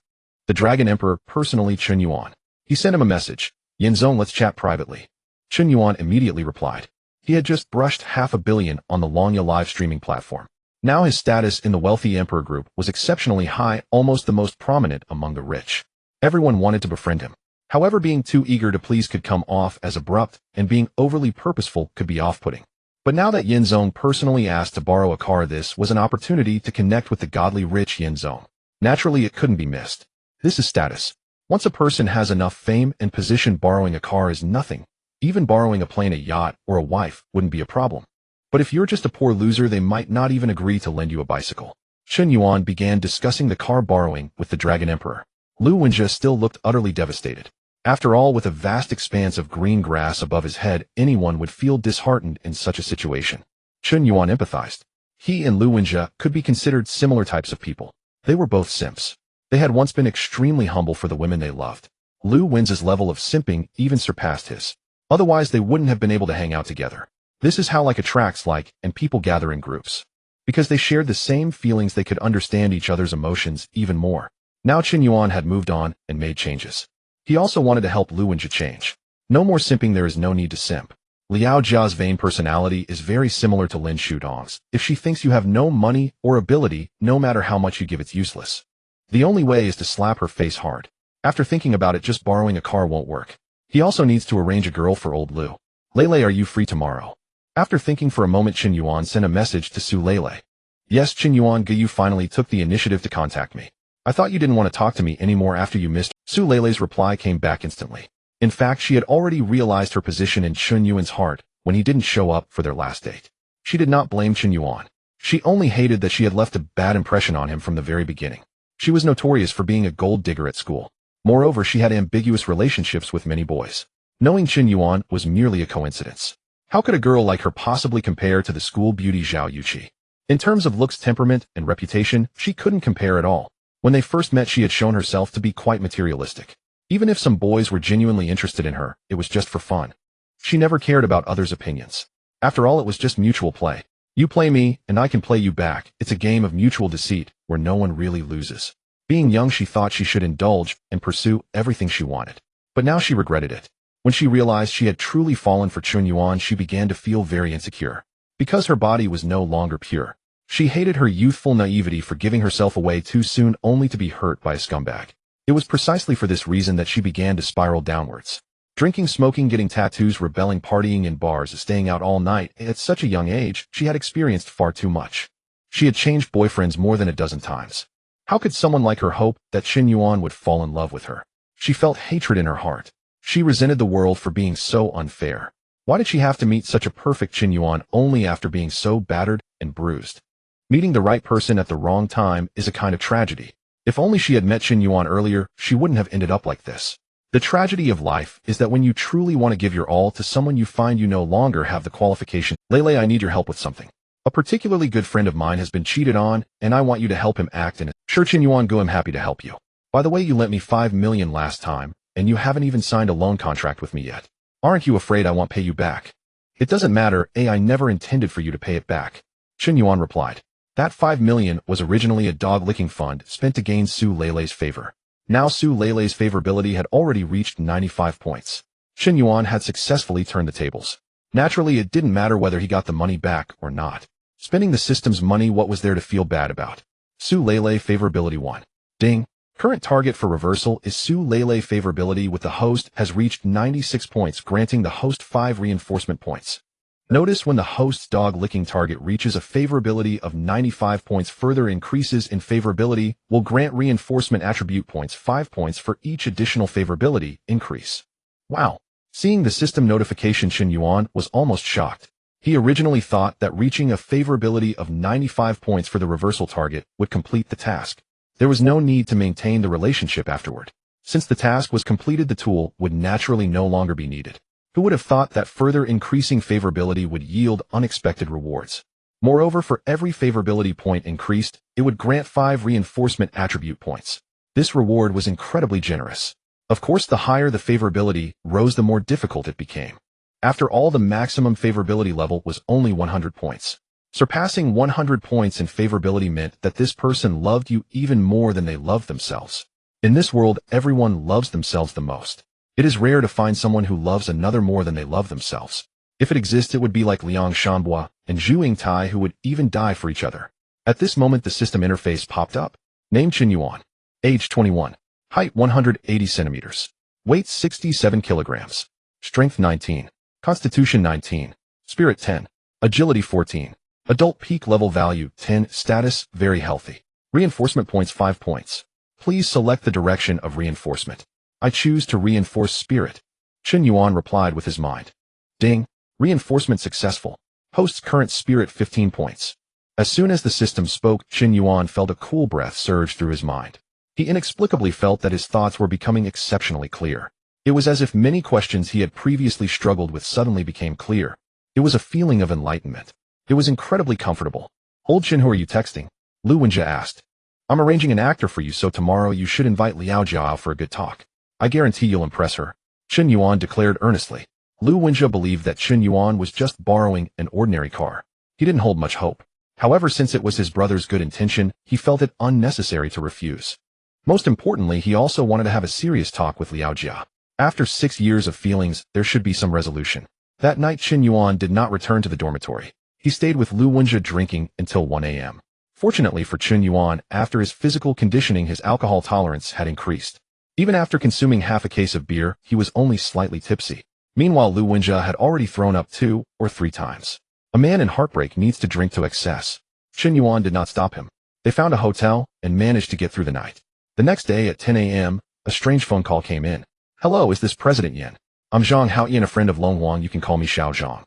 The Dragon Emperor, personally Chen Yuan. He sent him a message. Yin Zong, let's chat privately. Chen Yuan immediately replied. He had just brushed 500 million on the Longya live streaming platform. Now his status in the wealthy emperor group was exceptionally high, almost the most prominent among the rich. Everyone wanted to befriend him. However, being too eager to please could come off as abrupt, and being overly purposeful could be off-putting. But now that Yin Zong personally asked to borrow a car, this was an opportunity to connect with the godly rich Yin Zong. Naturally, it couldn't be missed. This is status. Once a person has enough fame and position, borrowing a car is nothing. Even borrowing a plane, a yacht, or a wife wouldn't be a problem. But if you're just a poor loser, they might not even agree to lend you a bicycle. Chen Yuan began discussing the car borrowing with the Dragon Emperor. Lu Wenjie still looked utterly devastated. After all, with a vast expanse of green grass above his head, anyone would feel disheartened in such a situation. Chen Yuan empathized. He and Lu Wenjie could be considered similar types of people. They were both simps. They had once been extremely humble for the women they loved. Lu Wenjie's level of simping even surpassed his. Otherwise, they wouldn't have been able to hang out together. This is how like attracts like, and people gather in groups. Because they shared the same feelings, they could understand each other's emotions even more. Now Chen Yuan had moved on and made changes. He also wanted to help Lu Wenjie change. No more simping, there is no need to simp. Liaojia's vain personality is very similar to Lin Shudong's. If she thinks you have no money or ability, no matter how much you give, it's useless. The only way is to slap her face hard. After thinking about it, just borrowing a car won't work. He also needs to arrange a girl for old Lu. Lele, are you free tomorrow? After thinking for a moment, Chen Yuan sent a message to Su Lele. Yes, Chen Yuan, you finally took the initiative to contact me. I thought you didn't want to talk to me anymore after you missed. Su Lele's reply came back instantly. In fact, she had already realized her position in Chen Yuan's heart when he didn't show up for their last date. She did not blame Chen Yuan. She only hated that she had left a bad impression on him from the very beginning. She was notorious for being a gold digger at school. Moreover, she had ambiguous relationships with many boys. Knowing Chen Yuan was merely a coincidence. How could a girl like her possibly compare to the school beauty Zhao Yuqi? In terms of looks, temperament, and reputation, she couldn't compare at all. When they first met, she had shown herself to be quite materialistic. Even if some boys were genuinely interested in her, it was just for fun. She never cared about others' opinions. After all, it was just mutual play. You play me, and I can play you back. It's a game of mutual deceit, where no one really loses. Being young, she thought she should indulge and pursue everything she wanted. But now she regretted it. When she realized she had truly fallen for Chen Yuan, she began to feel very insecure. Because her body was no longer pure. She hated her youthful naivety for giving herself away too soon only to be hurt by a scumbag. It was precisely for this reason that she began to spiral downwards. Drinking, smoking, getting tattoos, rebelling, partying in bars, staying out all night. At such a young age, she had experienced far too much. She had changed boyfriends more than a dozen times. How could someone like her hope that Qin Yuan would fall in love with her? She felt hatred in her heart. She resented the world for being so unfair. Why did she have to meet such a perfect Qin Yuan only after being so battered and bruised? Meeting the right person at the wrong time is a kind of tragedy. If only she had met Qin Yuan earlier, she wouldn't have ended up like this. The tragedy of life is that when you truly want to give your all to someone, you find you no longer have the qualification. Lele, I need your help with something. A particularly good friend of mine has been cheated on, and I want you to help him act in it. Sure, Qin Yuan, go, I'm happy to help you. By the way, you lent me 5 million last time, and you haven't even signed a loan contract with me yet. Aren't you afraid I won't pay you back? It doesn't matter, I never intended for you to pay it back. Qin Yuan replied. That 5 million was originally a dog-licking fund spent to gain Su Lele's favor. Now Su Lele's favorability had already reached 95 points. Qin Yuan had successfully turned the tables. Naturally, it didn't matter whether he got the money back or not. Spending the system's money, what was there to feel bad about? Su Lele favorability 1. Ding. Current target for reversal is Su Lele favorability with the host has reached 96 points, granting the host 5 reinforcement points. Notice when the host's dog-licking target reaches a favorability of 95 points, further increases in favorability will grant reinforcement attribute points 5 points for each additional favorability increase. Wow! Seeing the system notification, Qin Yuan was almost shocked. He originally thought that reaching a favorability of 95 points for the reversal target would complete the task. There was no need to maintain the relationship afterward. Since the task was completed, the tool would naturally no longer be needed. Who would have thought that further increasing favorability would yield unexpected rewards? Moreover, for every favorability point increased, it would grant 5 reinforcement attribute points. This reward was incredibly generous. Of course, the higher the favorability rose, the more difficult it became. After all, the maximum favorability level was only 100 points. Surpassing 100 points in favorability meant that this person loved you even more than they loved themselves. In this world, everyone loves themselves the most. It is rare to find someone who loves another more than they love themselves. If it exists, it would be like Liang Shanbua and Zhu Yingtai, who would even die for each other. At this moment, the system interface popped up. Name Qin Yuan. Age 21. Height 180 centimeters. Weight 67 kilograms. Strength 19. Constitution 19. Spirit 10. Agility 14. Adult peak level value 10. Status very healthy. Reinforcement points 5 points. Please select the direction of reinforcement. I choose to reinforce spirit. Qin Yuan replied with his mind. Ding. Reinforcement successful. Host's current spirit 15 points. As soon as the system spoke, Qin Yuan felt a cool breath surge through his mind. He inexplicably felt that his thoughts were becoming exceptionally clear. It was as if many questions he had previously struggled with suddenly became clear. It was a feeling of enlightenment. It was incredibly comfortable. Old Qin, who are you texting? Lu Wenjie asked. I'm arranging an actor for you, so tomorrow you should invite Liao Jiao for a good talk. I guarantee you'll impress her. Qin Yuan declared earnestly. Lu Wenjie believed that Qin Yuan was just borrowing an ordinary car. He didn't hold much hope. However, since it was his brother's good intention, he felt it unnecessary to refuse. Most importantly, he also wanted to have a serious talk with Liao Jia. After 6 years of feelings, there should be some resolution. That night, Qin Yuan did not return to the dormitory. He stayed with Lu Wenjie drinking until 1 a.m. Fortunately for Qin Yuan, after his physical conditioning, his alcohol tolerance had increased. Even after consuming half a case of beer, he was only slightly tipsy. Meanwhile, Lu Wenjie had already thrown up 2 or 3 times. A man in heartbreak needs to drink to excess. Qin Yuan did not stop him. They found a hotel and managed to get through the night. The next day at 10 a.m., a strange phone call came in. Hello, is this President Yan? I'm Zhang Haoyan, a friend of Long Huang. You can call me Xiao Zhang.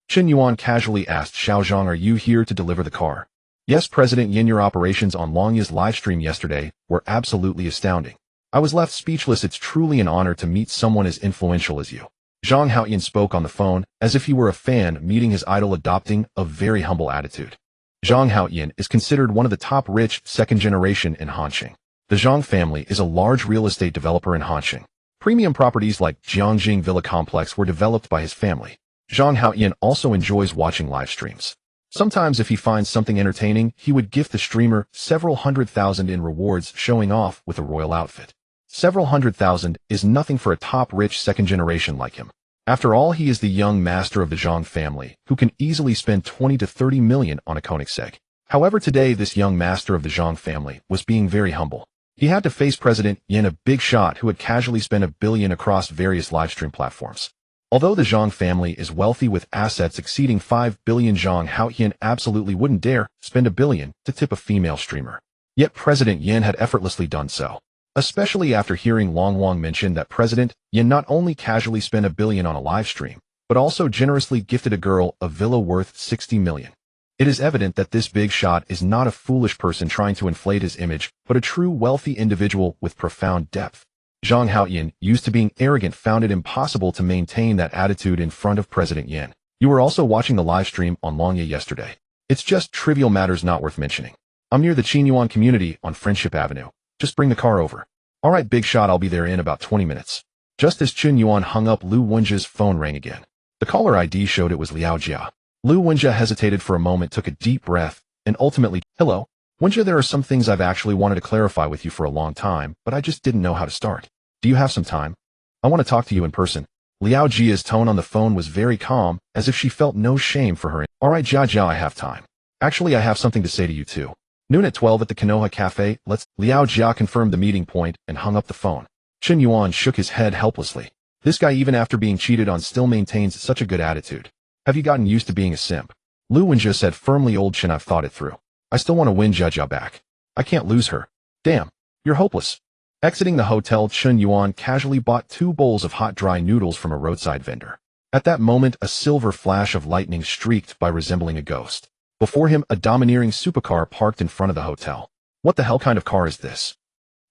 Qin Yuan casually asked Xiao Zhang, are you here to deliver the car? Yes, President Yan, your operations on Longya's livestream yesterday were absolutely astounding. I was left speechless. It's truly an honor to meet someone as influential as you. Zhang Haoyan spoke on the phone as if he were a fan meeting his idol, adopting a very humble attitude. Zhang Haoyan is considered one of the top rich second generation in Hanxing. The Zhang family is a large real estate developer in Hanxing. Premium properties like Jiangjing Villa Complex were developed by his family. Zhang Haoyan also enjoys watching live streams. Sometimes if he finds something entertaining, he would gift the streamer several $100,000 in rewards, showing off with a royal outfit. Several $100,000 is nothing for a top rich second generation like him. After all, he is the young master of the Zhang family, who can easily spend 20 to 30 million on a Koenigsegg. However, today this young master of the Zhang family was being very humble. He had to face President Yin, a big shot who had casually spent $1 billion across various livestream platforms. Although the Zhang family is wealthy with assets exceeding 5 billion, Zhang Haoyan absolutely wouldn't dare spend $1 billion to tip a female streamer. Yet President Yin had effortlessly done so. Especially after hearing Long Wang mention that President Yin not only casually spent $1 billion on a live stream, but also generously gifted a girl a villa worth 60 million. It is evident that this big shot is not a foolish person trying to inflate his image, but a true wealthy individual with profound depth. Zhang Haoyan, used to being arrogant, found it impossible to maintain that attitude in front of President Yin. You were also watching the live stream on Longye yesterday. It's just trivial matters not worth mentioning. I'm near the Qinyuan community on Friendship Avenue. Just bring the car over. Alright, big shot, I'll be there in about 20 minutes. Just as Qinyuan hung up, Lu Wenjia's phone rang again. The caller ID showed it was Liao Jia. Lu Wenjia hesitated for a moment, took a deep breath, and ultimately, hello, Wenjia, there are some things I've actually wanted to clarify with you for a long time, but I just didn't know how to start. Do you have some time? I want to talk to you in person. Liao Jia's tone on the phone was very calm, as if she felt no shame for her. Alright, Jia, I have time. Actually, I have something to say to you too. Noon at 12 at the Konoha Cafe, let's— Liao Jia confirmed the meeting point and hung up the phone. Chen Yuan shook his head helplessly. This guy, even after being cheated on, still maintains such a good attitude. Have you gotten used to being a simp? Lu Wenjia said firmly. Old Chen, I've thought it through. I still want to win Jia back. I can't lose her. Damn, you're hopeless. Exiting the hotel, Chen Yuan casually bought 2 bowls of hot dry noodles from a roadside vendor. At that moment, a silver flash of lightning streaked by, resembling a ghost. Before him, a domineering supercar parked in front of the hotel. What the hell kind of car is this?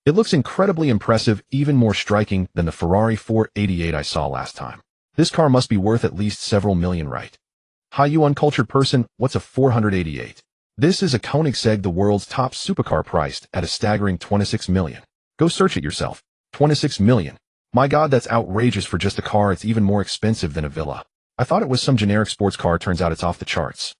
It looks incredibly impressive, even more striking than the Ferrari 488 I saw last time. This car must be worth at least several million, right? Hi, you uncultured person, what's a 488? This is a Koenigsegg, the world's top supercar, priced at a staggering 26 million. Go search it yourself. 26 million. My god, that's outrageous for just a car. It's even more expensive than a villa. I thought it was some generic sports car, turns out it's off the charts.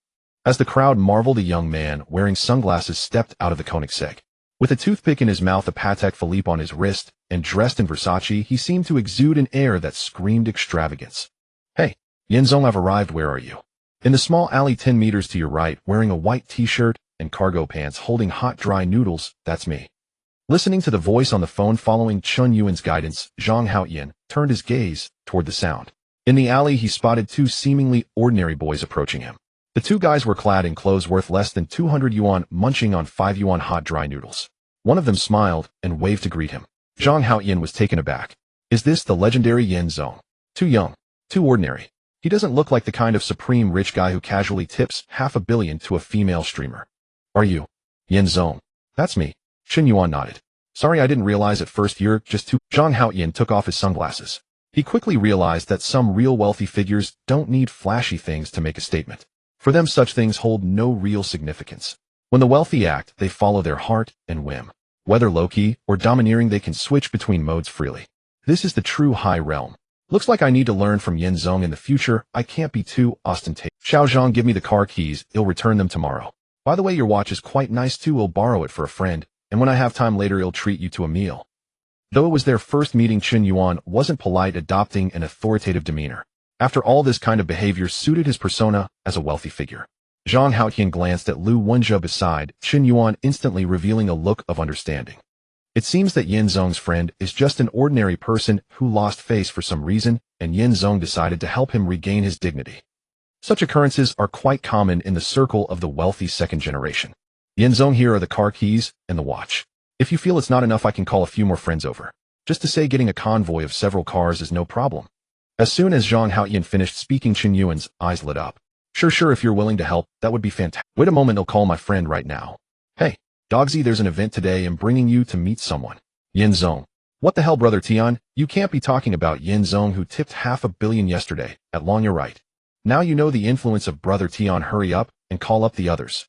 As the crowd marveled, a young man wearing sunglasses stepped out of the Koenigsegg. With a toothpick in his mouth, a Patek Philippe on his wrist, and dressed in Versace, he seemed to exude an air that screamed extravagance. Hey, Yenzong, I've arrived. Where are you? In the small alley 10 meters to your right, wearing a white t-shirt and cargo pants, holding hot dry noodles, that's me. Listening to the voice on the phone, following Chen Yuan's guidance, Zhang Haoyan turned his gaze toward the sound. In the alley, he spotted 2 seemingly ordinary boys approaching him. The 2 guys were clad in clothes worth less than 200 yuan, munching on 5 yuan hot dry noodles. One of them smiled and waved to greet him. Zhang Haoyan was taken aback. Is this the legendary Yenzong? Too young, too ordinary. He doesn't look like the kind of supreme rich guy who casually tips $500 million to a female streamer. Are you Yenzong? That's me. Chen Yuan nodded. Sorry, I didn't realize at first you're just too— Zhang Haoyan took off his sunglasses. He quickly realized that some real wealthy figures don't need flashy things to make a statement. For them, such things hold no real significance. When the wealthy act, they follow their heart and whim. Whether low-key or domineering, they can switch between modes freely. This is the true high realm. Looks like I need to learn from Yenzong in the future. I can't be too ostentatious. Xiao Zhang, give me the car keys. He'll return them tomorrow. By the way, your watch is quite nice too. We'll borrow it for a friend, and when I have time later, he'll treat you to a meal. Though it was their first meeting, Chen Yuan wasn't polite, adopting an authoritative demeanor. After all, this kind of behavior suited his persona as a wealthy figure. Zhang Haoyan glanced at Lu Wenjia beside Chen Yuan, instantly revealing a look of understanding. It seems that Yenzong's friend is just an ordinary person who lost face for some reason, and Yenzong decided to help him regain his dignity. Such occurrences are quite common in the circle of the wealthy second generation. Yenzong, here are the car keys and the watch. If you feel it's not enough, I can call a few more friends over. Just to say, getting a convoy of several cars is no problem. As soon as Zhang Haoyan finished speaking, Chen Yuan's eyes lit up. Sure, if you're willing to help, that would be fantastic. Wait a moment, I'll call my friend right now. Hey, Dogsy, there's an event today. I'm bringing you to meet someone. Yenzong. What the hell, brother Tian? You can't be talking about Yenzong, who tipped $500 million yesterday at Long. You're right. Now you know the influence of brother Tian. Hurry up and call up the others.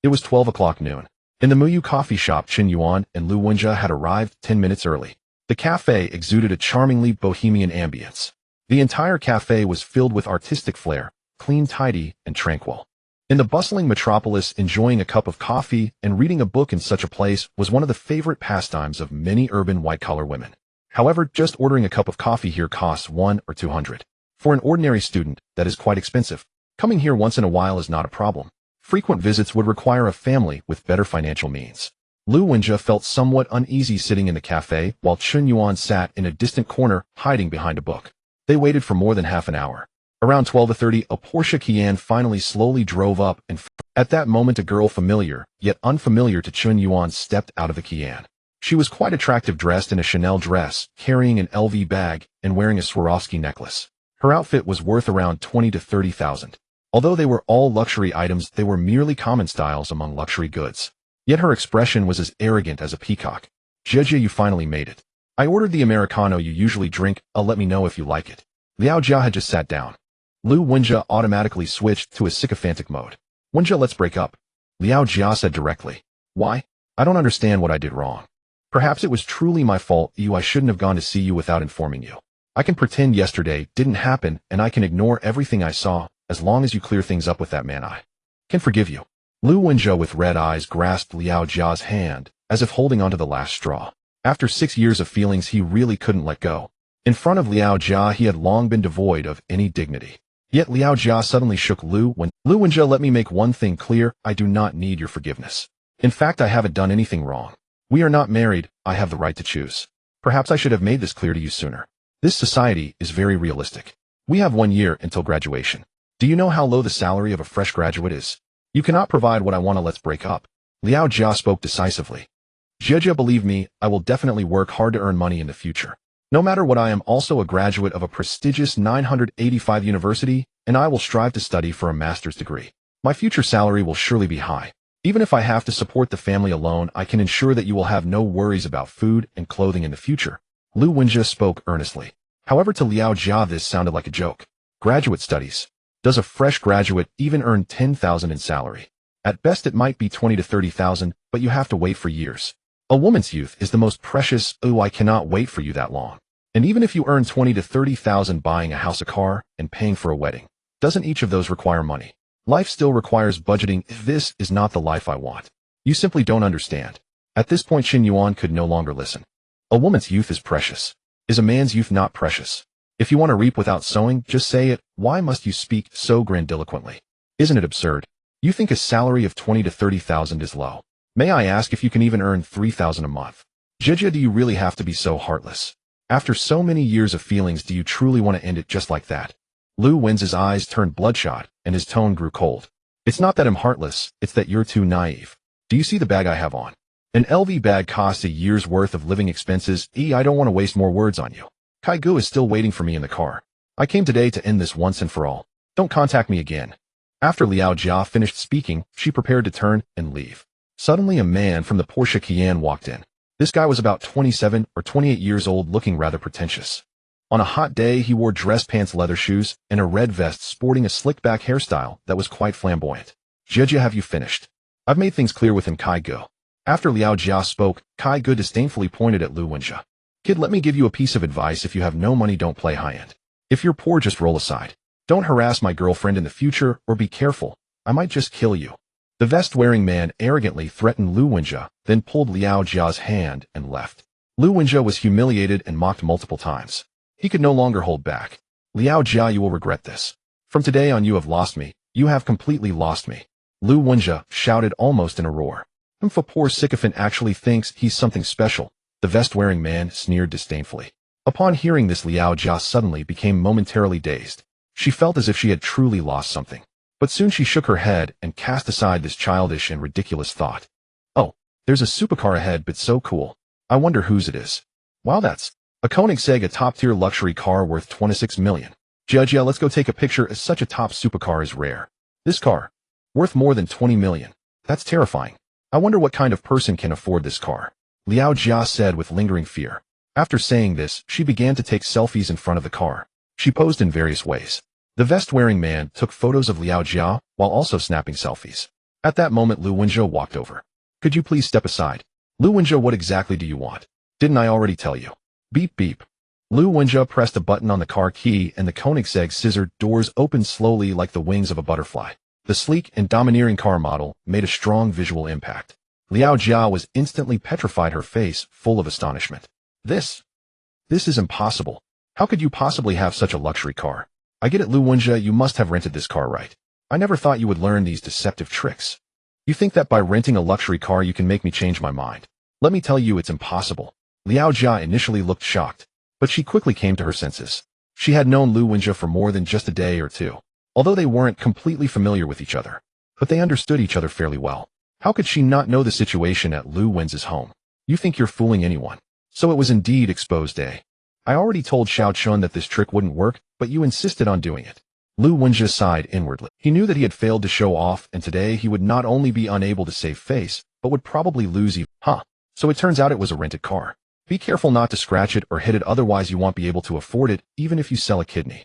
It was 12 o'clock noon. In the Muyu coffee shop, Chen Yuan and Lu Wenjia had arrived 10 minutes early. The cafe exuded a charmingly bohemian ambience. The entire cafe was filled with artistic flair, clean, tidy, and tranquil. In the bustling metropolis, enjoying a cup of coffee and reading a book in such a place was one of the favorite pastimes of many urban white-collar women. However, just ordering a cup of coffee here costs 100 or 200. For an ordinary student, that is quite expensive. Coming here once in a while is not a problem. Frequent visits would require a family with better financial means. Lu Wenjie felt somewhat uneasy sitting in the cafe while Chun Yuan sat in a distant corner hiding behind a book. They waited for more than half an hour. Around 12:30, a Porsche Cayenne finally slowly drove up, and at that moment a girl familiar, yet unfamiliar to Chun Yuan, stepped out of the Cayenne. She was quite attractive, dressed in a Chanel dress, carrying an LV bag, and wearing a Swarovski necklace. Her outfit was worth around 20 to 30,000. Although they were all luxury items, they were merely common styles among luxury goods. Yet her expression was as arrogant as a peacock. "Jia, you finally made it. I ordered the Americano you usually drink, let me know if you like it." Liao Jia had just sat down. Lu Wenjie automatically switched to a sycophantic mode. "Wenjie, let's break up." Liao Jia said directly. "Why? I don't understand what I did wrong. Perhaps it was truly my fault. I shouldn't have gone to see you without informing you. I can pretend yesterday didn't happen, and I can ignore everything I saw, as long as you clear things up with that man. I can forgive you." Lu Wenjie with red eyes grasped Liao Jia's hand, as if holding onto the last straw. After 6 years of feelings he really couldn't let go. In front of Liao Jia he had long been devoid of any dignity. Yet Liao Jia suddenly shook Lu Wenjie, let me make one thing clear, I do not need your forgiveness. In fact, I haven't done anything wrong. We are not married, I have the right to choose. Perhaps I should have made this clear to you sooner. This society is very realistic. We have 1 year until graduation. Do you know how low the salary of a fresh graduate is? You cannot provide what I want, let's break up. Liao Jia spoke decisively. Jia, believe me, I will definitely work hard to earn money in the future. No matter what, I am also a graduate of a prestigious 985 university, and I will strive to study for a master's degree. My future salary will surely be high. Even if I have to support the family alone, I can ensure that you will have no worries about food and clothing in the future. Lu Wenjie spoke earnestly. However, to Liao Jia this sounded like a joke. Graduate studies. Does a fresh graduate even earn 10,000 in salary? At best it might be 20 to 30,000, but you have to wait for years. A woman's youth is the most precious. I cannot wait for you that long. And even if you earn 20 to 30,000 buying a house, a car, and paying for a wedding, doesn't each of those require money? Life still requires budgeting. This is not the life I want. You simply don't understand. At this point Xin Yuan could no longer listen. A woman's youth is precious. Is a man's youth not precious? If you want to reap without sowing, just say it. Why must you speak so grandiloquently? Isn't it absurd? You think a salary of 20 to 30,000 is low. May I ask if you can even earn 3,000 a month? Jia, do you really have to be so heartless? After so many years of feelings, do you truly want to end it just like that? Lu Wenjie's eyes turned bloodshot, and his tone grew cold. It's not that I'm heartless, it's that you're too naive. Do you see the bag I have on? An LV bag costs a year's worth of living expenses. I don't want to waste more words on you. Kai Gu is still waiting for me in the car. I came today to end this once and for all. Don't contact me again. After Liao Jia finished speaking, she prepared to turn and leave. Suddenly a man from the Porsche Cayenne walked in. This guy was about 27 or 28 years old, looking rather pretentious. On a hot day, he wore dress pants, leather shoes, and a red vest, sporting a slick-back hairstyle that was quite flamboyant. Jia, have you finished? I've made things clear with him, Kai Gu. After Liao Jia spoke, Kai Gu disdainfully pointed at Lu Wenjie. Kid, let me give you a piece of advice. If you have no money, don't play high-end. If you're poor, just roll aside. Don't harass my girlfriend in the future, or be careful. I might just kill you. The vest-wearing man arrogantly threatened Lu Wenjie, then pulled Liao Jia's hand and left. Lu Wenjie was humiliated and mocked multiple times. He could no longer hold back. Liao Jia, you will regret this. From today on you have lost me. You have completely lost me. Lu Wenjie shouted almost in a roar. If a poor sycophant actually thinks he's something special, the vest-wearing man sneered disdainfully. Upon hearing this, Liao Jia suddenly became momentarily dazed. She felt as if she had truly lost something. But soon she shook her head and cast aside this childish and ridiculous thought. Oh, there's a supercar ahead, but so cool. I wonder whose it is. Wow, that's a Koenigsegg, a top-tier luxury car worth 26 million. Jia, let's go take a picture, as such a top supercar is rare. This car, worth more than 20 million. That's terrifying. I wonder what kind of person can afford this car. Liao Jia said with lingering fear. After saying this, she began to take selfies in front of the car. She posed in various ways. The vest-wearing man took photos of Liao Jia while also snapping selfies. At that moment, Lu Wenjie walked over. Could you please step aside? Lu Wenjie, what exactly do you want? Didn't I already tell you? Beep beep. Lu Wenjie pressed a button on the car key and the Koenigsegg scissor doors opened slowly like the wings of a butterfly. The sleek and domineering car model made a strong visual impact. Liao Jia was instantly petrified, her face full of astonishment. This is impossible. How could you possibly have such a luxury car? I get it, Lu Wenjie, you must have rented this car, right? I never thought you would learn these deceptive tricks. You think that by renting a luxury car you can make me change my mind? Let me tell you it's impossible. Liao Jia initially looked shocked, but she quickly came to her senses. She had known Lu Wenjie for more than just a day or two, although they weren't completely familiar with each other. But they understood each other fairly well. How could she not know the situation at Lu Wenjie's home? You think you're fooling anyone. So it was indeed exposed day. I already told Xiao Chun that this trick wouldn't work, but you insisted on doing it. Lu Wenjie sighed inwardly. He knew that he had failed to show off, and today he would not only be unable to save face, but would probably lose even. So it turns out it was a rented car. Be careful not to scratch it or hit it, otherwise you won't be able to afford it, even if you sell a kidney.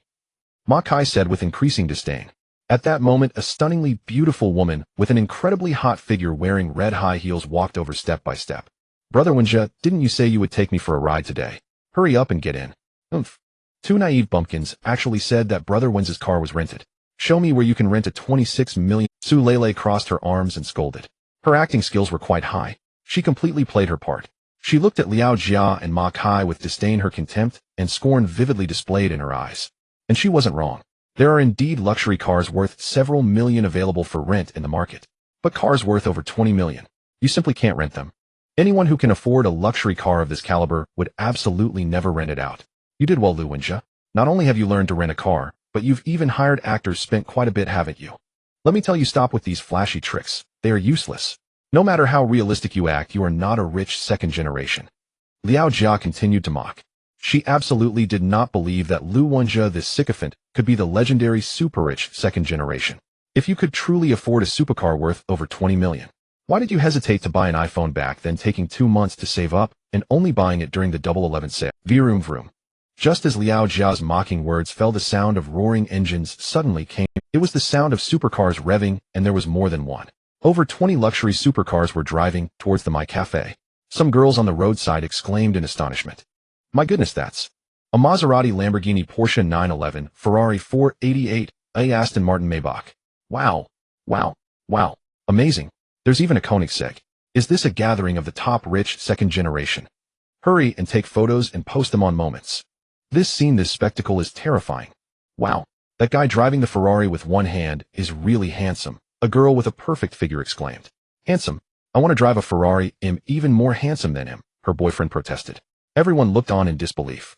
Ma Kai said with increasing disdain. At that moment, a stunningly beautiful woman with an incredibly hot figure wearing red high heels walked over step by step. Brother Wenjie, didn't you say you would take me for a ride today? Hurry up and get in. Oomph. Two naive bumpkins actually said that Brother Wenjie's car was rented. Show me where you can rent a 26 million. Su Lele crossed her arms and scolded. Her acting skills were quite high. She completely played her part. She looked at Liao Jia and Ma Kai with disdain, her contempt and scorn vividly displayed in her eyes. And she wasn't wrong. There are indeed luxury cars worth several million available for rent in the market. But cars worth over 20 million. You simply can't rent them. Anyone who can afford a luxury car of this caliber would absolutely never rent it out. You did well, Lu Wenjie. Not only have you learned to rent a car, but you've even hired actors, spent quite a bit, haven't you? Let me tell you, stop with these flashy tricks. They are useless. No matter how realistic you act, you are not a rich second generation. Liao Jia continued to mock. She absolutely did not believe that Lu Wenjie, this sycophant, could be the legendary super-rich second generation. If you could truly afford a supercar worth over 20 million, why did you hesitate to buy an iPhone back then, taking 2 months to save up and only buying it during the Double 11 sale? Vroom vroom. Just as Liao Jia's mocking words fell, the sound of roaring engines suddenly came. It was the sound of supercars revving, and there was more than one. Over 20 luxury supercars were driving towards the My Cafe. Some girls on the roadside exclaimed in astonishment. My goodness, that's a Maserati, Lamborghini, Porsche 911, Ferrari 488, a Aston Martin Maybach. Wow. Wow. Wow. Amazing. There's even a Koenigsegg. Is this a gathering of the top rich second generation? Hurry and take photos and post them on Moments. This scene, this spectacle is terrifying. Wow. That guy driving the Ferrari with one hand is really handsome. A girl with a perfect figure exclaimed. Handsome? I want to drive a Ferrari. I'm even more handsome than him, her boyfriend protested. Everyone looked on in disbelief.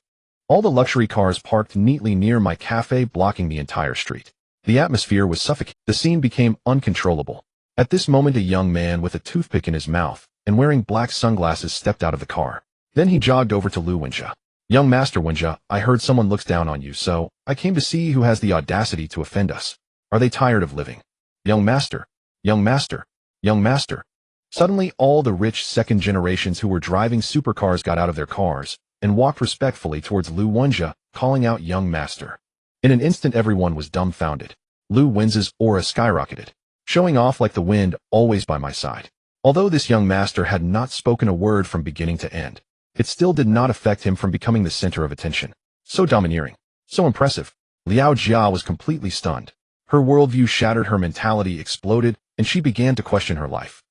All the luxury cars parked neatly near My Cafe, blocking the entire street. The atmosphere was suffocating. The scene became uncontrollable. At this moment, a young man with a toothpick in his mouth and wearing black sunglasses stepped out of the car. Then he jogged over to Lu Wenjie. Young Master Wenjie, I heard someone looks down on you, so I came to see who has the audacity to offend us. Are they tired of living? Young Master, young Master, young Master. Suddenly, all the rich second generations who were driving supercars got out of their cars and walked respectfully towards Lu Wenjie, calling out Young Master. In an instant, everyone was dumbfounded. Lu Wenjie's aura skyrocketed, showing off like the wind, always by my side. Although this young master had not spoken a word from beginning to end, it still did not affect him from becoming the center of attention. So domineering, so impressive. Liao Jia was completely stunned. Her worldview shattered, her mentality exploded, and she began to question her life.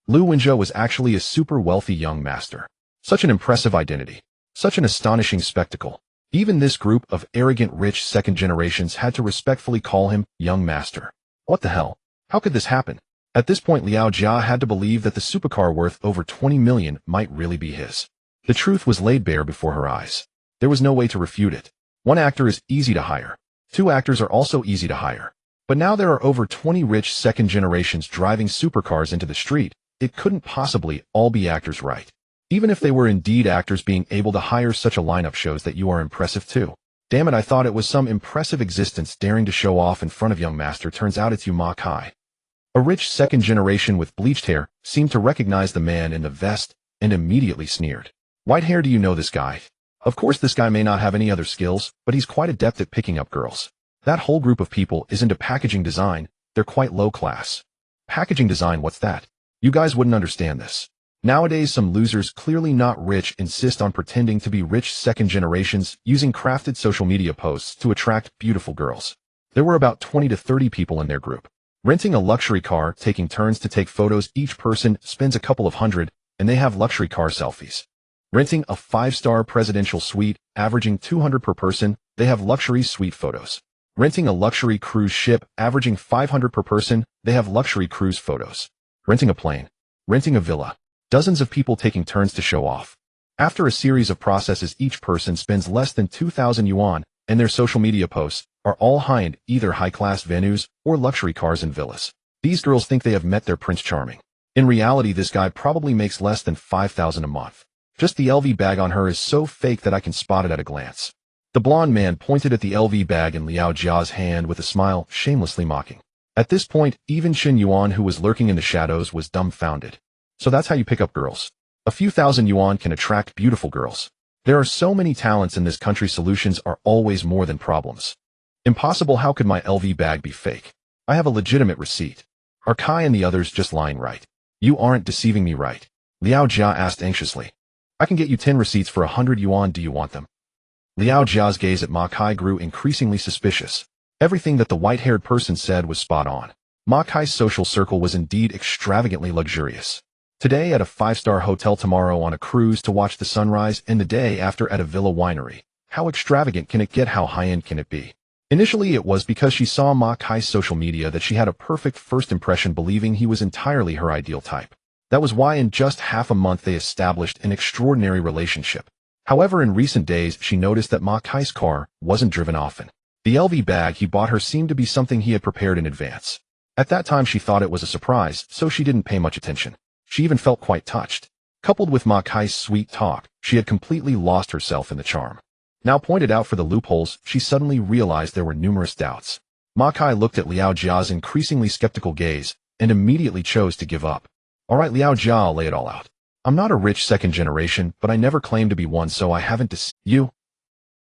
Lu Wenjie was actually a super wealthy young master. Such an impressive identity. Such an astonishing spectacle. Even this group of arrogant rich second generations had to respectfully call him young master. What the hell? How could this happen? At this point, Liao Jia had to believe that the supercar worth over 20 million might really be his. The truth was laid bare before her eyes. There was no way to refute it. One actor is easy to hire. 2 actors are also easy to hire. But now there are over 20 rich second generations driving supercars into the street. It couldn't possibly all be actors, right? Even if they were indeed actors, being able to hire such a lineup shows that you are impressive too. Damn it, I thought it was some impressive existence daring to show off in front of young master. Turns out it's you, Ma Kai. A rich second generation with bleached hair seemed to recognize the man in the vest and immediately sneered. White hair, do you know this guy? Of course, this guy may not have any other skills, but he's quite adept at picking up girls. That whole group of people is into packaging design. They're quite low class. Packaging design, what's that? You guys wouldn't understand this. Nowadays, some losers, clearly not rich, insist on pretending to be rich second generations, using crafted social media posts to attract beautiful girls. There were about 20 to 30 people in their group. Renting a luxury car, taking turns to take photos. Each person spends a couple of hundred, and they have luxury car selfies. Renting a 5-star presidential suite, averaging 200 per person, they have luxury suite photos. Renting a luxury cruise ship, averaging 500 per person, they have luxury cruise photos. renting a plane, renting a villa, dozens of people taking turns to show off. After a series of processes, each person spends less than 2,000 yuan, and their social media posts are all high-end, either high-class venues or luxury cars and villas. These girls think they have met their Prince Charming. In reality, this guy probably makes less than 5,000 a month. Just the LV bag on her is so fake that I can spot it at a glance. The blonde man pointed at the LV bag in Liao Jia's hand with a smile, shamelessly mocking. At this point, even Qin Yuan, who was lurking in the shadows, was dumbfounded. So that's how you pick up girls. A few thousand yuan can attract beautiful girls. There are so many talents in this country, solutions are always more than problems. Impossible. How could my LV bag be fake? I have a legitimate receipt. Are Kai and the others just lying, right? You aren't deceiving me, right? Liao Jia asked anxiously. I can get you 10 receipts for 100 yuan. Do you want them? Liao Jia's gaze at Ma Kai grew increasingly suspicious. Everything that the white-haired person said was spot on. Ma Kai's social circle was indeed extravagantly luxurious. Today at a 5-star hotel, tomorrow on a cruise to watch the sunrise, and the day after at a villa winery. How extravagant can it get? How high-end can it be? Initially, it was because she saw Ma Kai's social media that she had a perfect first impression, believing he was entirely her ideal type. That was why in just half a month they established an extraordinary relationship. However, in recent days, she noticed that Ma Kai's car wasn't driven often. The LV bag he bought her seemed to be something he had prepared in advance. At that time, she thought it was a surprise, so she didn't pay much attention. She even felt quite touched. Coupled with Ma Kai's sweet talk, she had completely lost herself in the charm. Now pointed out for the loopholes, she suddenly realized there were numerous doubts. Ma Kai looked at Liao Jia's increasingly skeptical gaze and immediately chose to give up. All right, Liao Jia, I'll lay it all out. I'm not a rich second generation, but I never claimed to be one, so I haven't deceived you.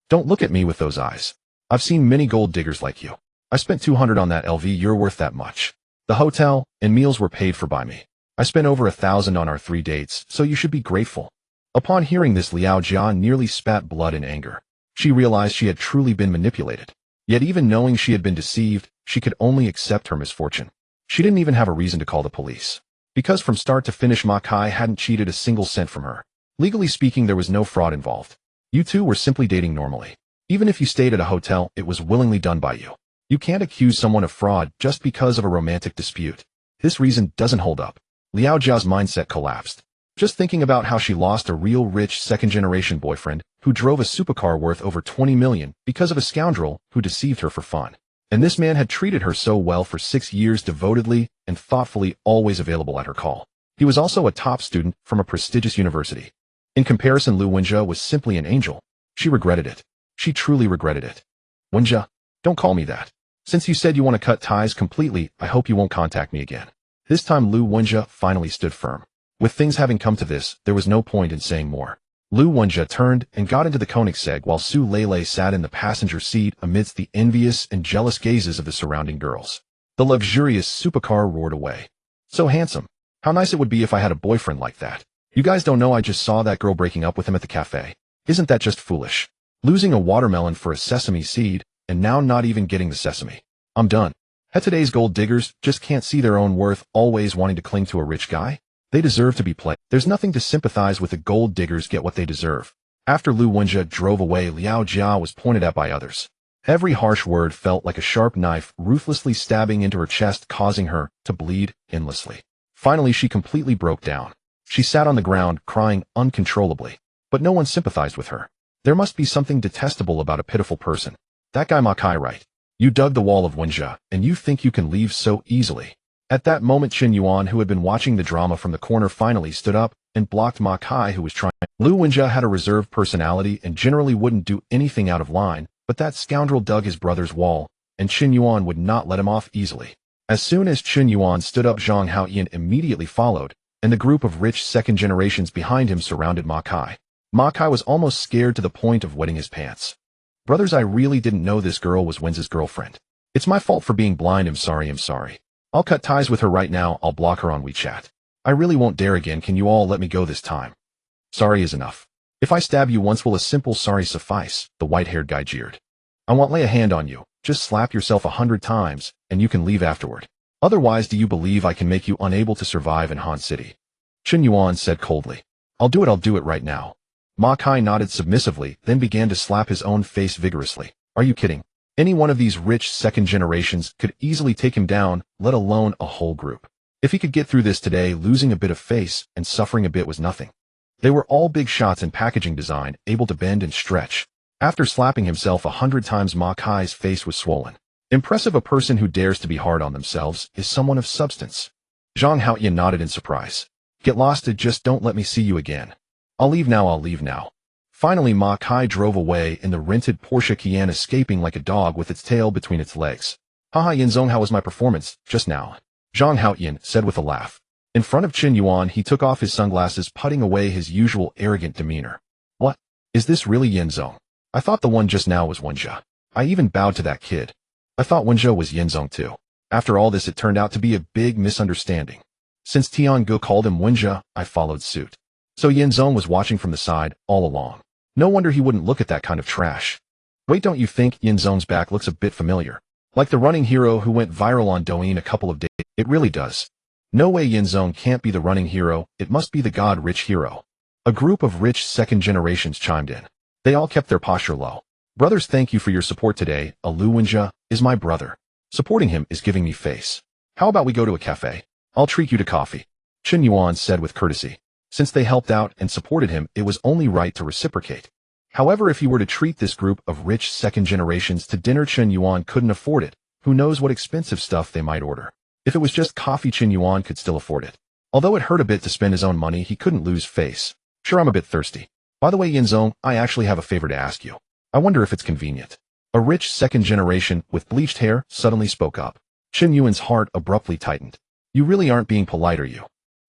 Don't look at me with those eyes. I've seen many gold diggers like you. I spent 200 on that LV, you're worth that much. The hotel and meals were paid for by me. I spent over 1,000 on our 3 dates, so you should be grateful. Upon hearing this, Liao Jia nearly spat blood in anger. She realized she had truly been manipulated. Yet even knowing she had been deceived, she could only accept her misfortune. She didn't even have a reason to call the police. Because from start to finish, Ma Kai hadn't cheated a single cent from her. Legally speaking, there was no fraud involved. You two were simply dating normally. Even if you stayed at a hotel, it was willingly done by you. You can't accuse someone of fraud just because of a romantic dispute. This reason doesn't hold up. Liao Jia's mindset collapsed. Just thinking about how she lost a real rich second-generation boyfriend who drove a supercar worth over 20 million because of a scoundrel who deceived her for fun. And this man had treated her so well for 6 years, devotedly and thoughtfully, always available at her call. He was also a top student from a prestigious university. In comparison, Lu Wenjia was simply an angel. She regretted it. She truly regretted it. Wenjia, don't call me that. Since you said you want to cut ties completely, I hope you won't contact me again. This time Lu Wenjia finally stood firm. With things having come to this, there was no point in saying more. Lu Wenjia turned and got into the Koenigsegg while Su Lei sat in the passenger seat amidst the envious and jealous gazes of the surrounding girls. The luxurious supercar roared away. So handsome. How nice it would be if I had a boyfriend like that. You guys don't know I just saw that girl breaking up with him at the cafe. Isn't that just foolish? Losing a watermelon for a sesame seed, and now not even getting the sesame. I'm done. Today's gold diggers just can't see their own worth, always wanting to cling to a rich guy. They deserve to be played. There's nothing to sympathize with. The gold diggers get what they deserve. After Lu Wenjia drove away, Liao Jia was pointed at by others. Every harsh word felt like a sharp knife, ruthlessly stabbing into her chest, causing her to bleed endlessly. Finally, she completely broke down. She sat on the ground, crying uncontrollably. But no one sympathized with her. There must be something detestable about a pitiful person. That guy Ma Kai, right? You dug the wall of Wenjia, and you think you can leave so easily. At that moment, Qin Yuan, who had been watching the drama from the corner, finally stood up and blocked Ma Kai, who was trying. Lu Wenjia had a reserved personality and generally wouldn't do anything out of line, but that scoundrel dug his brother's wall, and Qin Yuan would not let him off easily. As soon as Qin Yuan stood up, Zhang Haoyan immediately followed, and the group of rich second generations behind him surrounded Ma Kai. Ma Kai was almost scared to the point of wetting his pants. Brothers, I really didn't know this girl was Wen's girlfriend. It's my fault for being blind. I'm sorry. I'll cut ties with her right now. I'll block her on WeChat. I really won't dare again. Can you all let me go this time? Sorry is enough. If I stab you once, will a simple sorry suffice? The white-haired guy jeered. I won't lay a hand on you. Just slap yourself 100 times, and you can leave afterward. Otherwise, do you believe I can make you unable to survive in Han City? Qin Yuan said coldly. I'll do it right now. Ma Kai nodded submissively, then began to slap his own face vigorously. Are you kidding? Any one of these rich second generations could easily take him down, let alone a whole group. If he could get through this today, losing a bit of face and suffering a bit was nothing. They were all big shots in packaging design, able to bend and stretch. After slapping himself 100 times, Ma Kai's face was swollen. Impressive. A person who dares to be hard on themselves is someone of substance. Zhang Haoyan nodded in surprise. Get lost, just don't let me see you again. I'll leave now. Finally, Ma Kai drove away in the rented Porsche Cayenne, escaping like a dog with its tail between its legs. Haha, Yanzong, how was my performance just now? Zhang Haoyan said with a laugh. In front of Qin Yuan, he took off his sunglasses, putting away his usual arrogant demeanor. What? Is this really Yanzong? I thought the one just now was Wenjia. I even bowed to that kid. I thought Wenjia was Yanzong too. After all this, it turned out to be a big misunderstanding. Since Tian Ge called him Wenjia, I followed suit. So Yanzong was watching from the side all along. No wonder he wouldn't look at that kind of trash. Wait, don't you think Yanzong's back looks a bit familiar? Like the running hero who went viral on Douyin a couple of days. It really does. No way, Yanzong can't be the running hero, it must be the god-rich hero. A group of rich second generations chimed in. They all kept their posture low. Brothers, thank you for your support today. Wenjia is my brother. Supporting him is giving me face. How about we go to a cafe? I'll treat you to coffee. Qin Yuan said with courtesy. Since they helped out and supported him, it was only right to reciprocate. However, if he were to treat this group of rich second generations to dinner, Qin Yuan couldn't afford it. Who knows what expensive stuff they might order. If it was just coffee, Qin Yuan could still afford it. Although it hurt a bit to spend his own money, he couldn't lose face. Sure, I'm a bit thirsty. By the way, Yanzong, I actually have a favor to ask you. I wonder if it's convenient. A rich second generation with bleached hair suddenly spoke up. Qin Yuan's heart abruptly tightened. You really aren't being polite, are you?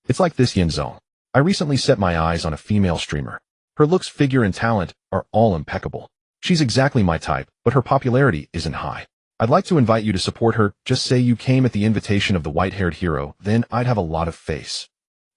It's like this, Yanzong. I recently set my eyes on a female streamer. Her looks, figure, and talent are all impeccable. She's exactly my type, but her popularity isn't high. I'd like to invite you to support her. Just say you came at the invitation of the white-haired hero, then I'd have a lot of face.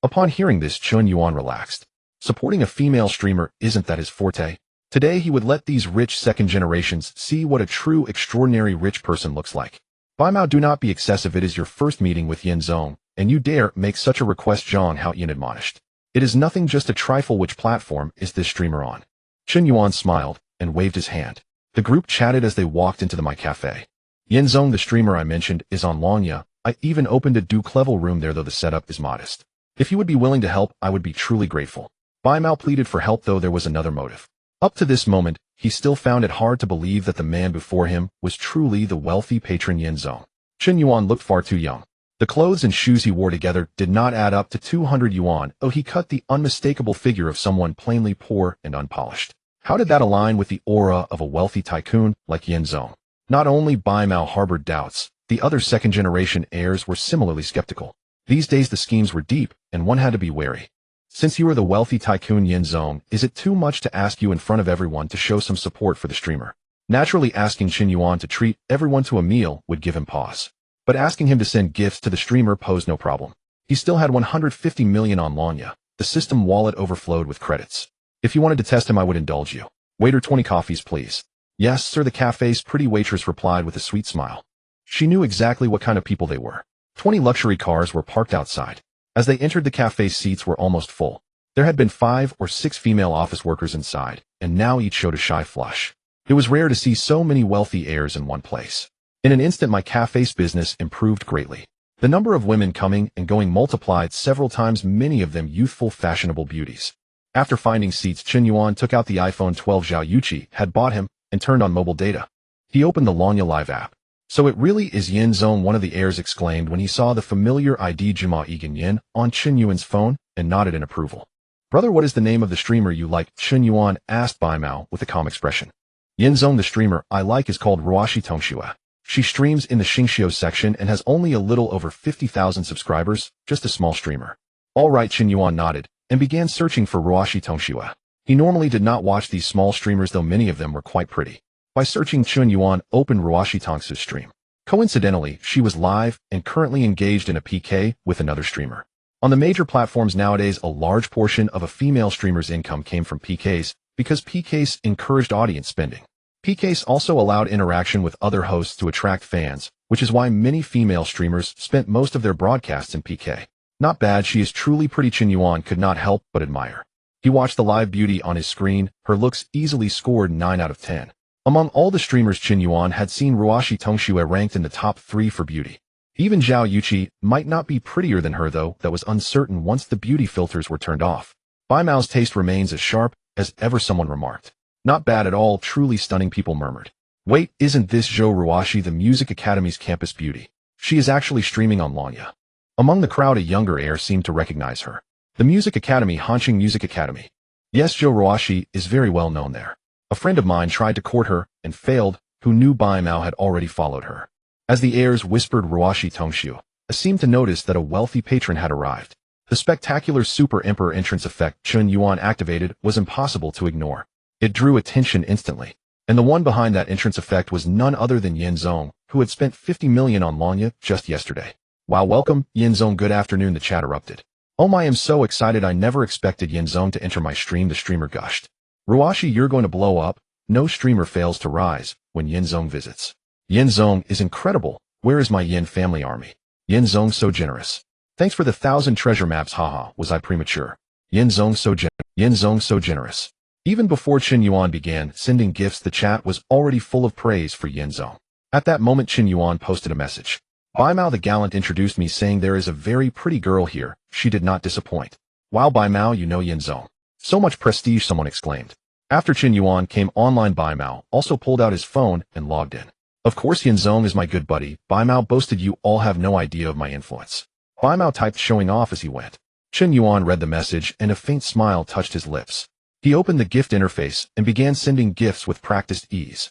Upon hearing this, Qin Yuan relaxed. Supporting a female streamer isn't that his forte. Today he would let these rich second generations see what a true extraordinary rich person looks like. Bai Mao, do not be excessive. It is your first meeting with Yanzong, and you dare make such a request, Zhang Haoyan admonished. It is nothing, just a trifle. Which platform is this streamer on? Qin Yuan smiled and waved his hand. The group chatted as they walked into the My Cafe. Yanzong, the streamer I mentioned, is on Longya. I even opened a Duke level room there, though the setup is modest. If you would be willing to help, I would be truly grateful. Bai Mao pleaded for help, though there was another motive. Up to this moment, he still found it hard to believe that the man before him was truly the wealthy patron Yanzong. Qin Yuan looked far too young. The clothes and shoes he wore together did not add up to 200 yuan. Oh, he cut the unmistakable figure of someone plainly poor and unpolished. How did that align with the aura of a wealthy tycoon like Yanzong? Not only Bai Mao harbored doubts, the other second-generation heirs were similarly skeptical. These days the schemes were deep, and one had to be wary. Since you are the wealthy tycoon Yanzong, is it too much to ask you in front of everyone to show some support for the streamer? Naturally, asking Qin Yuan to treat everyone to a meal would give him pause. But asking him to send gifts to the streamer posed no problem. He still had 150 million on Longya. The system wallet overflowed with credits. If you wanted to test him, I would indulge you. Waiter, 20 coffees, please. Yes, sir, the cafe's pretty waitress replied with a sweet smile. She knew exactly what kind of people they were. 20 luxury cars were parked outside. As they entered, the cafe's seats were almost full. There had been 5 or 6 female office workers inside, and now each showed a shy flush. It was rare to see so many wealthy heirs in one place. In an instant, my cafe's business improved greatly. The number of women coming and going multiplied several times, many of them youthful, fashionable beauties. After finding seats, Qin Yuan took out the iPhone 12 Zhao Yuqi had bought him and turned on mobile data. He opened the Longya Live app. So it really is Yanzong, one of the heirs exclaimed when he saw the familiar ID Jima Egan Yin on Qin Yuan's phone and nodded in approval. Brother, what is the name of the streamer you like? Qin Yuan asked Bai Mao with a calm expression. Yanzong, the streamer I like is called Ruashi Tongxue. She streams in the Xingxiu section and has only a little over 50,000 subscribers, just a small streamer. All right, Qin Yuan nodded and began searching for Ruashi Tongxue. He normally did not watch these small streamers, though many of them were quite pretty. By searching, Qin Yuan opened Ruashi Tongxue's stream. Coincidentally, she was live and currently engaged in a PK with another streamer. On the major platforms nowadays, a large portion of a female streamer's income came from PKs because PKs encouraged audience spending. PKs also allowed interaction with other hosts to attract fans, which is why many female streamers spent most of their broadcasts in PK. Not bad, she is truly pretty. Qin Yuan could not help but admire. He watched the live beauty on his screen. Her looks easily scored 9 out of 10. Among all the streamers Qin Yuan had seen, Ruashi Tongxue ranked in the top 3 for beauty. Even Zhao Yuqi might not be prettier than her though, that was uncertain once the beauty filters were turned off. Bai Mao's taste remains as sharp as ever, someone remarked. Not bad at all, truly stunning, people murmured. Wait, isn't this Zhou Ruoshi, the Music Academy's campus beauty? She is actually streaming on Lanya. Among the crowd, a younger heir seemed to recognize her. The Music Academy, Hanqing Music Academy. Yes, Zhou Ruoshi is very well known there. A friend of mine tried to court her and failed, who knew Bai Mao had already followed her. As the heirs whispered Ruoshi Tongshu, I seemed to notice that a wealthy patron had arrived. The spectacular Super Emperor entrance effect Chun Yuan activated was impossible to ignore. It drew attention instantly. And the one behind that entrance effect was none other than Yin Zong, who had spent 50 million on Lanya just yesterday. Wow, welcome, Yin Zong, good afternoon, the chat erupted. Oh my, I am so excited, I never expected Yin Zong to enter my stream, the streamer gushed. Ruoshi, you're going to blow up. No streamer fails to rise when Yin Zong visits. Yin Zong is incredible. Where is my Yin family army? Yin Zong so generous. Thanks for the 1,000 treasure maps, haha, was I premature? Yin Zong so generous. Even before Qin Yuan began sending gifts, the chat was already full of praise for Yin Zong. At that moment, Qin Yuan posted a message. Bai Mao the gallant introduced me, saying there is a very pretty girl here. She did not disappoint. Wow, Bai Mao, you know Yin Zong. So much prestige, someone exclaimed. After Qin Yuan came online, Bai Mao also pulled out his phone and logged in. Of course, Yin Zong is my good buddy. Bai Mao boasted, you all have no idea of my influence. Bai Mao typed, showing off as he went. Qin Yuan read the message and a faint smile touched his lips. He opened the gift interface and began sending gifts with practiced ease.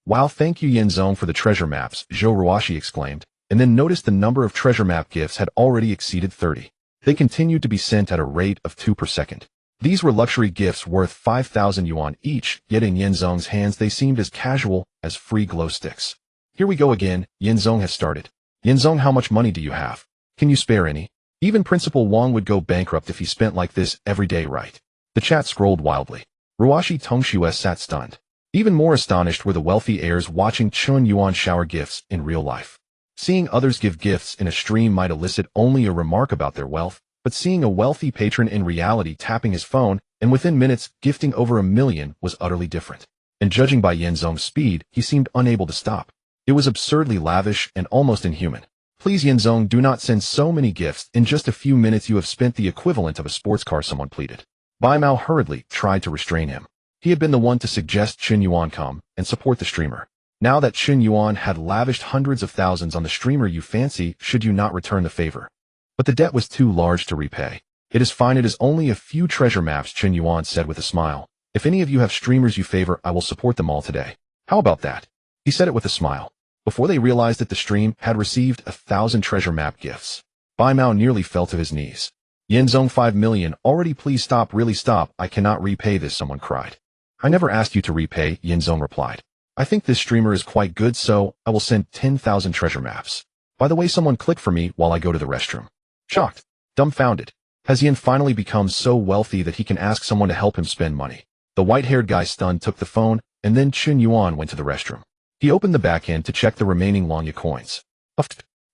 Wow, thank you Yin Zong for the treasure maps, Zhou Ruoshi exclaimed, and then noticed the number of treasure map gifts had already exceeded 30. They continued to be sent at a rate of 2 per second. These were luxury gifts worth 5,000 yuan each, yet in Yin Zong's hands they seemed as casual as free glow sticks. Here we go again, Yin Zong has started. Yin Zong, how much money do you have? Can you spare any? Even Principal Wang would go bankrupt if he spent like this every day, right? The chat scrolled wildly. Ruoshi Tongshu sat stunned. Even more astonished were the wealthy heirs watching Chun Yuan shower gifts in real life. Seeing others give gifts in a stream might elicit only a remark about their wealth, but seeing a wealthy patron in reality tapping his phone and within minutes gifting over 1 million was utterly different. And judging by Yin Zong's speed, he seemed unable to stop. It was absurdly lavish and almost inhuman. Please Yin Zong, do not send so many gifts. In just a few minutes you have spent the equivalent of a sports car, someone pleaded. Bai Mao hurriedly tried to restrain him. He had been the one to suggest Qin Yuan come and support the streamer. Now that Qin Yuan had lavished hundreds of thousands on the streamer, you fancy, should you not return the favor? But the debt was too large to repay. It is fine, it is only a few treasure maps, Qin Yuan said with a smile. If any of you have streamers you favor, I will support them all today. How about that? He said it with a smile. Before they realized that the stream had received 1,000 treasure map gifts, Bai Mao nearly fell to his knees. Yin Zong, 5 million, already, please stop, really stop, I cannot repay this, someone cried. I never asked you to repay, Yin Zong replied. I think this streamer is quite good, so I will send 10,000 treasure maps. By the way, someone click for me while I go to the restroom. Shocked, dumbfounded. Has Yin finally become so wealthy that he can ask someone to help him spend money? The white-haired guy, stunned, took the phone, and then Qin Yuan went to the restroom. He opened the back end to check the remaining Lanya coins.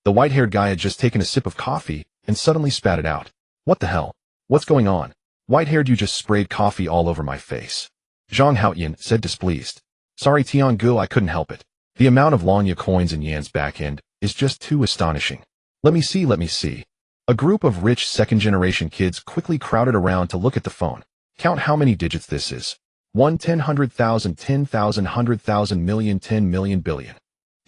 The white-haired guy had just taken a sip of coffee and suddenly spat it out. What the hell? What's going on? White-haired, you just sprayed coffee all over my face. Zhang Haoyan said, displeased. Sorry Tiangu, I couldn't help it. The amount of Lanya coins in Yan's back end is just too astonishing. Let me see. A group of rich second-generation kids quickly crowded around to look at the phone. Count how many digits this is. 1, 10, 100,000, 10,000, 100,000, million, 10 million, billion.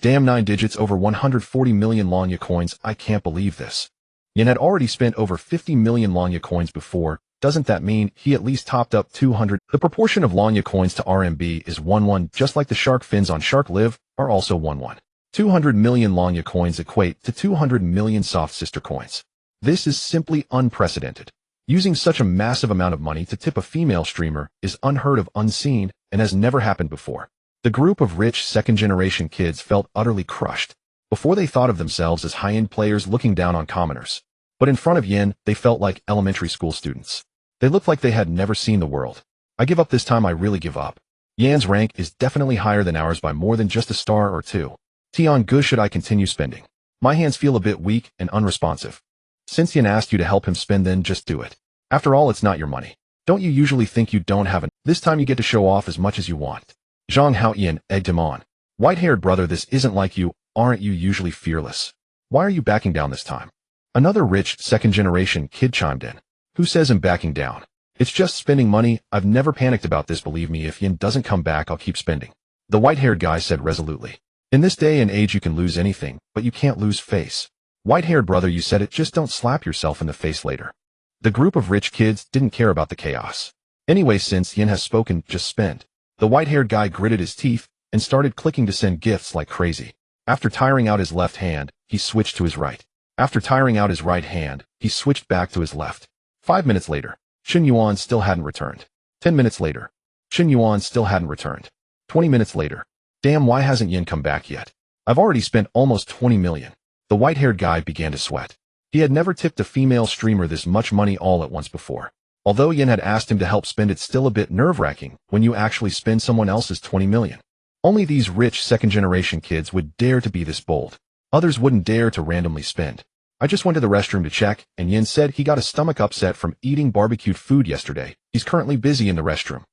Damn, 9 digits, over 140 million Lanya coins, I can't believe this. Yin had already spent over 50 million Lanya coins before. Doesn't that mean he at least topped up 200? The proportion of Lanya coins to RMB is 1-1, just like the shark fins on Shark Live are also 1-1. 200 million Lanya coins equate to 200 million soft sister coins. This is simply unprecedented. Using such a massive amount of money to tip a female streamer is unheard of, unseen, and has never happened before. The group of rich second-generation kids felt utterly crushed. Before, they thought of themselves as high-end players looking down on commoners. But in front of Yin, they felt like elementary school students. They looked like they had never seen the world. I give up this time, I really give up. Yan's rank is definitely higher than ours by more than just a star or two. Tiangu, should I continue spending? My hands feel a bit weak and unresponsive. Since Yin asked you to help him spend, then just do it. After all, it's not your money. Don't you usually think you don't have it? This time you get to show off as much as you want. Zhang Haoyan egged him on. White-haired brother, this isn't like you, aren't you usually fearless? Why are you backing down this time? Another rich, second-generation kid chimed in. Who says I'm backing down? It's just spending money. I've never panicked about this, believe me. If yen doesn't come back, I'll keep spending. The white-haired guy said resolutely. In this day and age you can lose anything, but you can't lose face. White-haired brother, you said it, just don't slap yourself in the face later. The group of rich kids didn't care about the chaos. Anyway, since yen has spoken, just spend. The white-haired guy gritted his teeth and started clicking to send gifts like crazy. After tiring out his left hand, he switched to his right. After tiring out his right hand, he switched back to his left. 5 minutes later, Chen Yuan still hadn't returned. 10 minutes later, Chen Yuan still hadn't returned. 20 minutes later, damn, why hasn't yen come back yet? I've already spent almost 20 million. The white-haired guy began to sweat. He had never tipped a female streamer this much money all at once before. Although yen had asked him to help spend, it's still a bit nerve-wracking when you actually spend someone else's 20 million. Only these rich second-generation kids would dare to be this bold. Others wouldn't dare to randomly spend. I just went to the restroom to check, and yen said he got a stomach upset from eating barbecued food yesterday. He's currently busy in the restroom.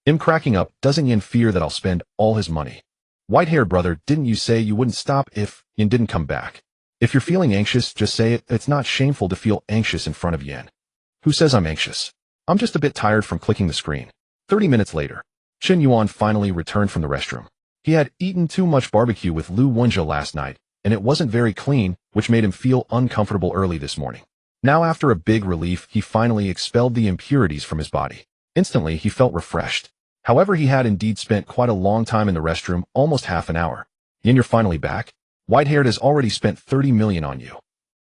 I'm cracking up. Doesn't yen fear that I'll spend all his money? White-haired brother, didn't you say you wouldn't stop if yen didn't come back? If you're feeling anxious, just say it. It's not shameful to feel anxious in front of yen. Who says I'm anxious? I'm just a bit tired from clicking the screen. 30 minutes later, Chen Yuan finally returned from the restroom. He had eaten too much barbecue with Lu Wenjia last night, and it wasn't very clean, which made him feel uncomfortable early this morning. Now, after a big relief, he finally expelled the impurities from his body. Instantly, he felt refreshed. However, he had indeed spent quite a long time in the restroom, almost half an hour. Yen, you're finally back? White-haired has already spent 30 million on you.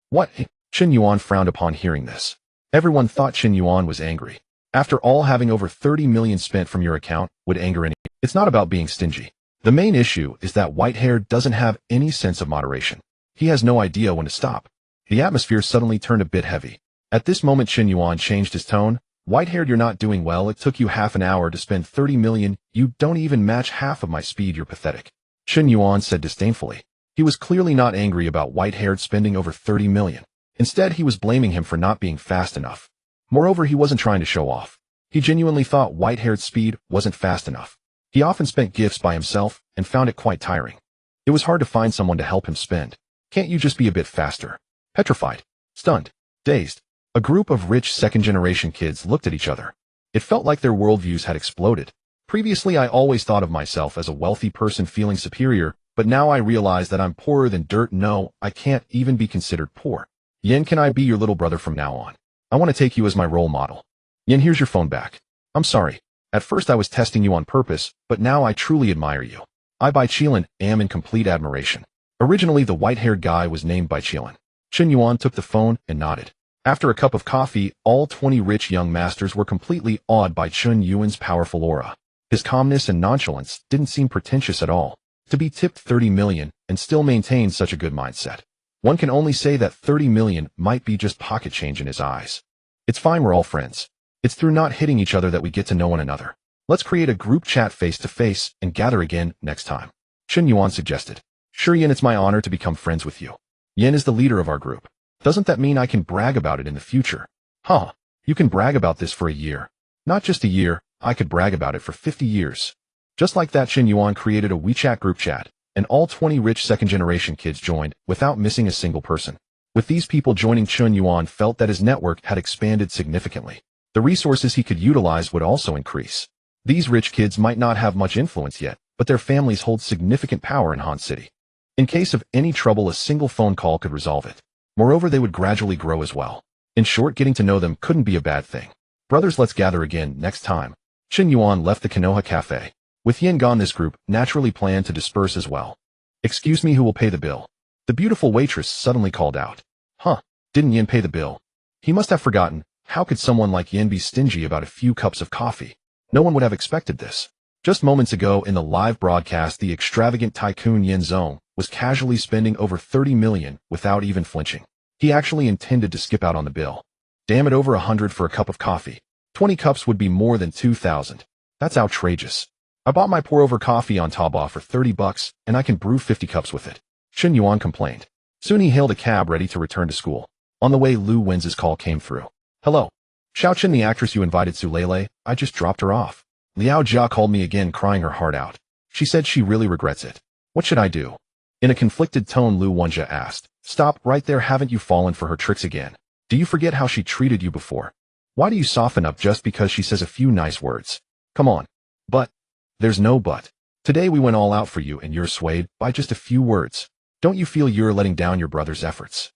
What? Chen Yuan frowned upon hearing this. Everyone thought Chen Yuan was angry. After all, having over 30 million spent from your account would anger anyone. It's not about being stingy. The main issue is that white-haired doesn't have any sense of moderation. He has no idea when to stop. The atmosphere suddenly turned a bit heavy. At this moment, Chen Yuan changed his tone. White-haired, you're not doing well. It took you half an hour to spend 30 million. You don't even match half of my speed. You're pathetic. Chen Yuan said disdainfully. He was clearly not angry about white-haired spending over 30 million. Instead, he was blaming him for not being fast enough. Moreover, he wasn't trying to show off. He genuinely thought white-haired's speed wasn't fast enough. He often spent gifts by himself and found it quite tiring. It was hard to find someone to help him spend. Can't you just be a bit faster? Petrified, stunned, dazed, a group of rich second-generation kids looked at each other. It felt like their worldviews had exploded. Previously, I always thought of myself as a wealthy person feeling superior, but now I realize that I'm poorer than dirt. No, I can't even be considered poor. Yen, can I be your little brother from now on? I want to take you as my role model. Yen, here's your phone back. I'm sorry. At first I was testing you on purpose, but now I truly admire you. I Bai Qilan am in complete admiration. Originally the white-haired guy was named Bai Qilan. Chen Yuan took the phone and nodded. After a cup of coffee, all 20 rich young masters were completely awed by Chen Yuan's powerful aura. His calmness and nonchalance didn't seem pretentious at all. To be tipped 30 million and still maintain such a good mindset. One can only say that 30 million might be just pocket change in his eyes. It's fine, we're all friends. It's through not hitting each other that we get to know one another. Let's create a group chat face-to-face and gather again next time. Chen Yuan suggested. Sure, Yen, it's my honor to become friends with you. Yen is the leader of our group. Doesn't that mean I can brag about it in the future? Huh, you can brag about this for a year. Not just a year, I could brag about it for 50 years. Just like that, Chen Yuan created a WeChat group chat, and all 20 rich second-generation kids joined without missing a single person. With these people joining, Chen Yuan felt that his network had expanded significantly. The resources he could utilize would also increase. These rich kids might not have much influence yet, but their families hold significant power in Han City. In case of any trouble, a single phone call could resolve it. Moreover, they would gradually grow as well. In short, getting to know them couldn't be a bad thing. Brothers, let's gather again next time. Chen Yuan left the Konoha Cafe. With Yen gone, this group naturally planned to disperse as well. Excuse me, who will pay the bill? The beautiful waitress suddenly called out. Huh, didn't Yen pay the bill? He must have forgotten. How could someone like Yen be stingy about a few cups of coffee? No one would have expected this. Just moments ago in the live broadcast, the extravagant tycoon Yen Zong was casually spending over 30 million without even flinching. He actually intended to skip out on the bill. Damn it, over 100 for a cup of coffee. 20 cups would be more than 2,000. That's outrageous. I bought my pour-over coffee on Taobao for 30 bucks, and I can brew 50 cups with it. Chen Yuan complained. Soon he hailed a cab ready to return to school. On the way, Lu Wenzi's call came through. Hello. Xiao Chen, the actress you invited to Lele, I just dropped her off. Liao Jia called me again, crying her heart out. She said she really regrets it. What should I do? In a conflicted tone, Lu Wenjie asked, "Stop right there, haven't you fallen for her tricks again? Do you forget how she treated you before? Why do you soften up just because she says a few nice words? Come on." "But." "There's no but. Today we went all out for you and you're swayed by just a few words. Don't you feel you're letting down your brother's efforts?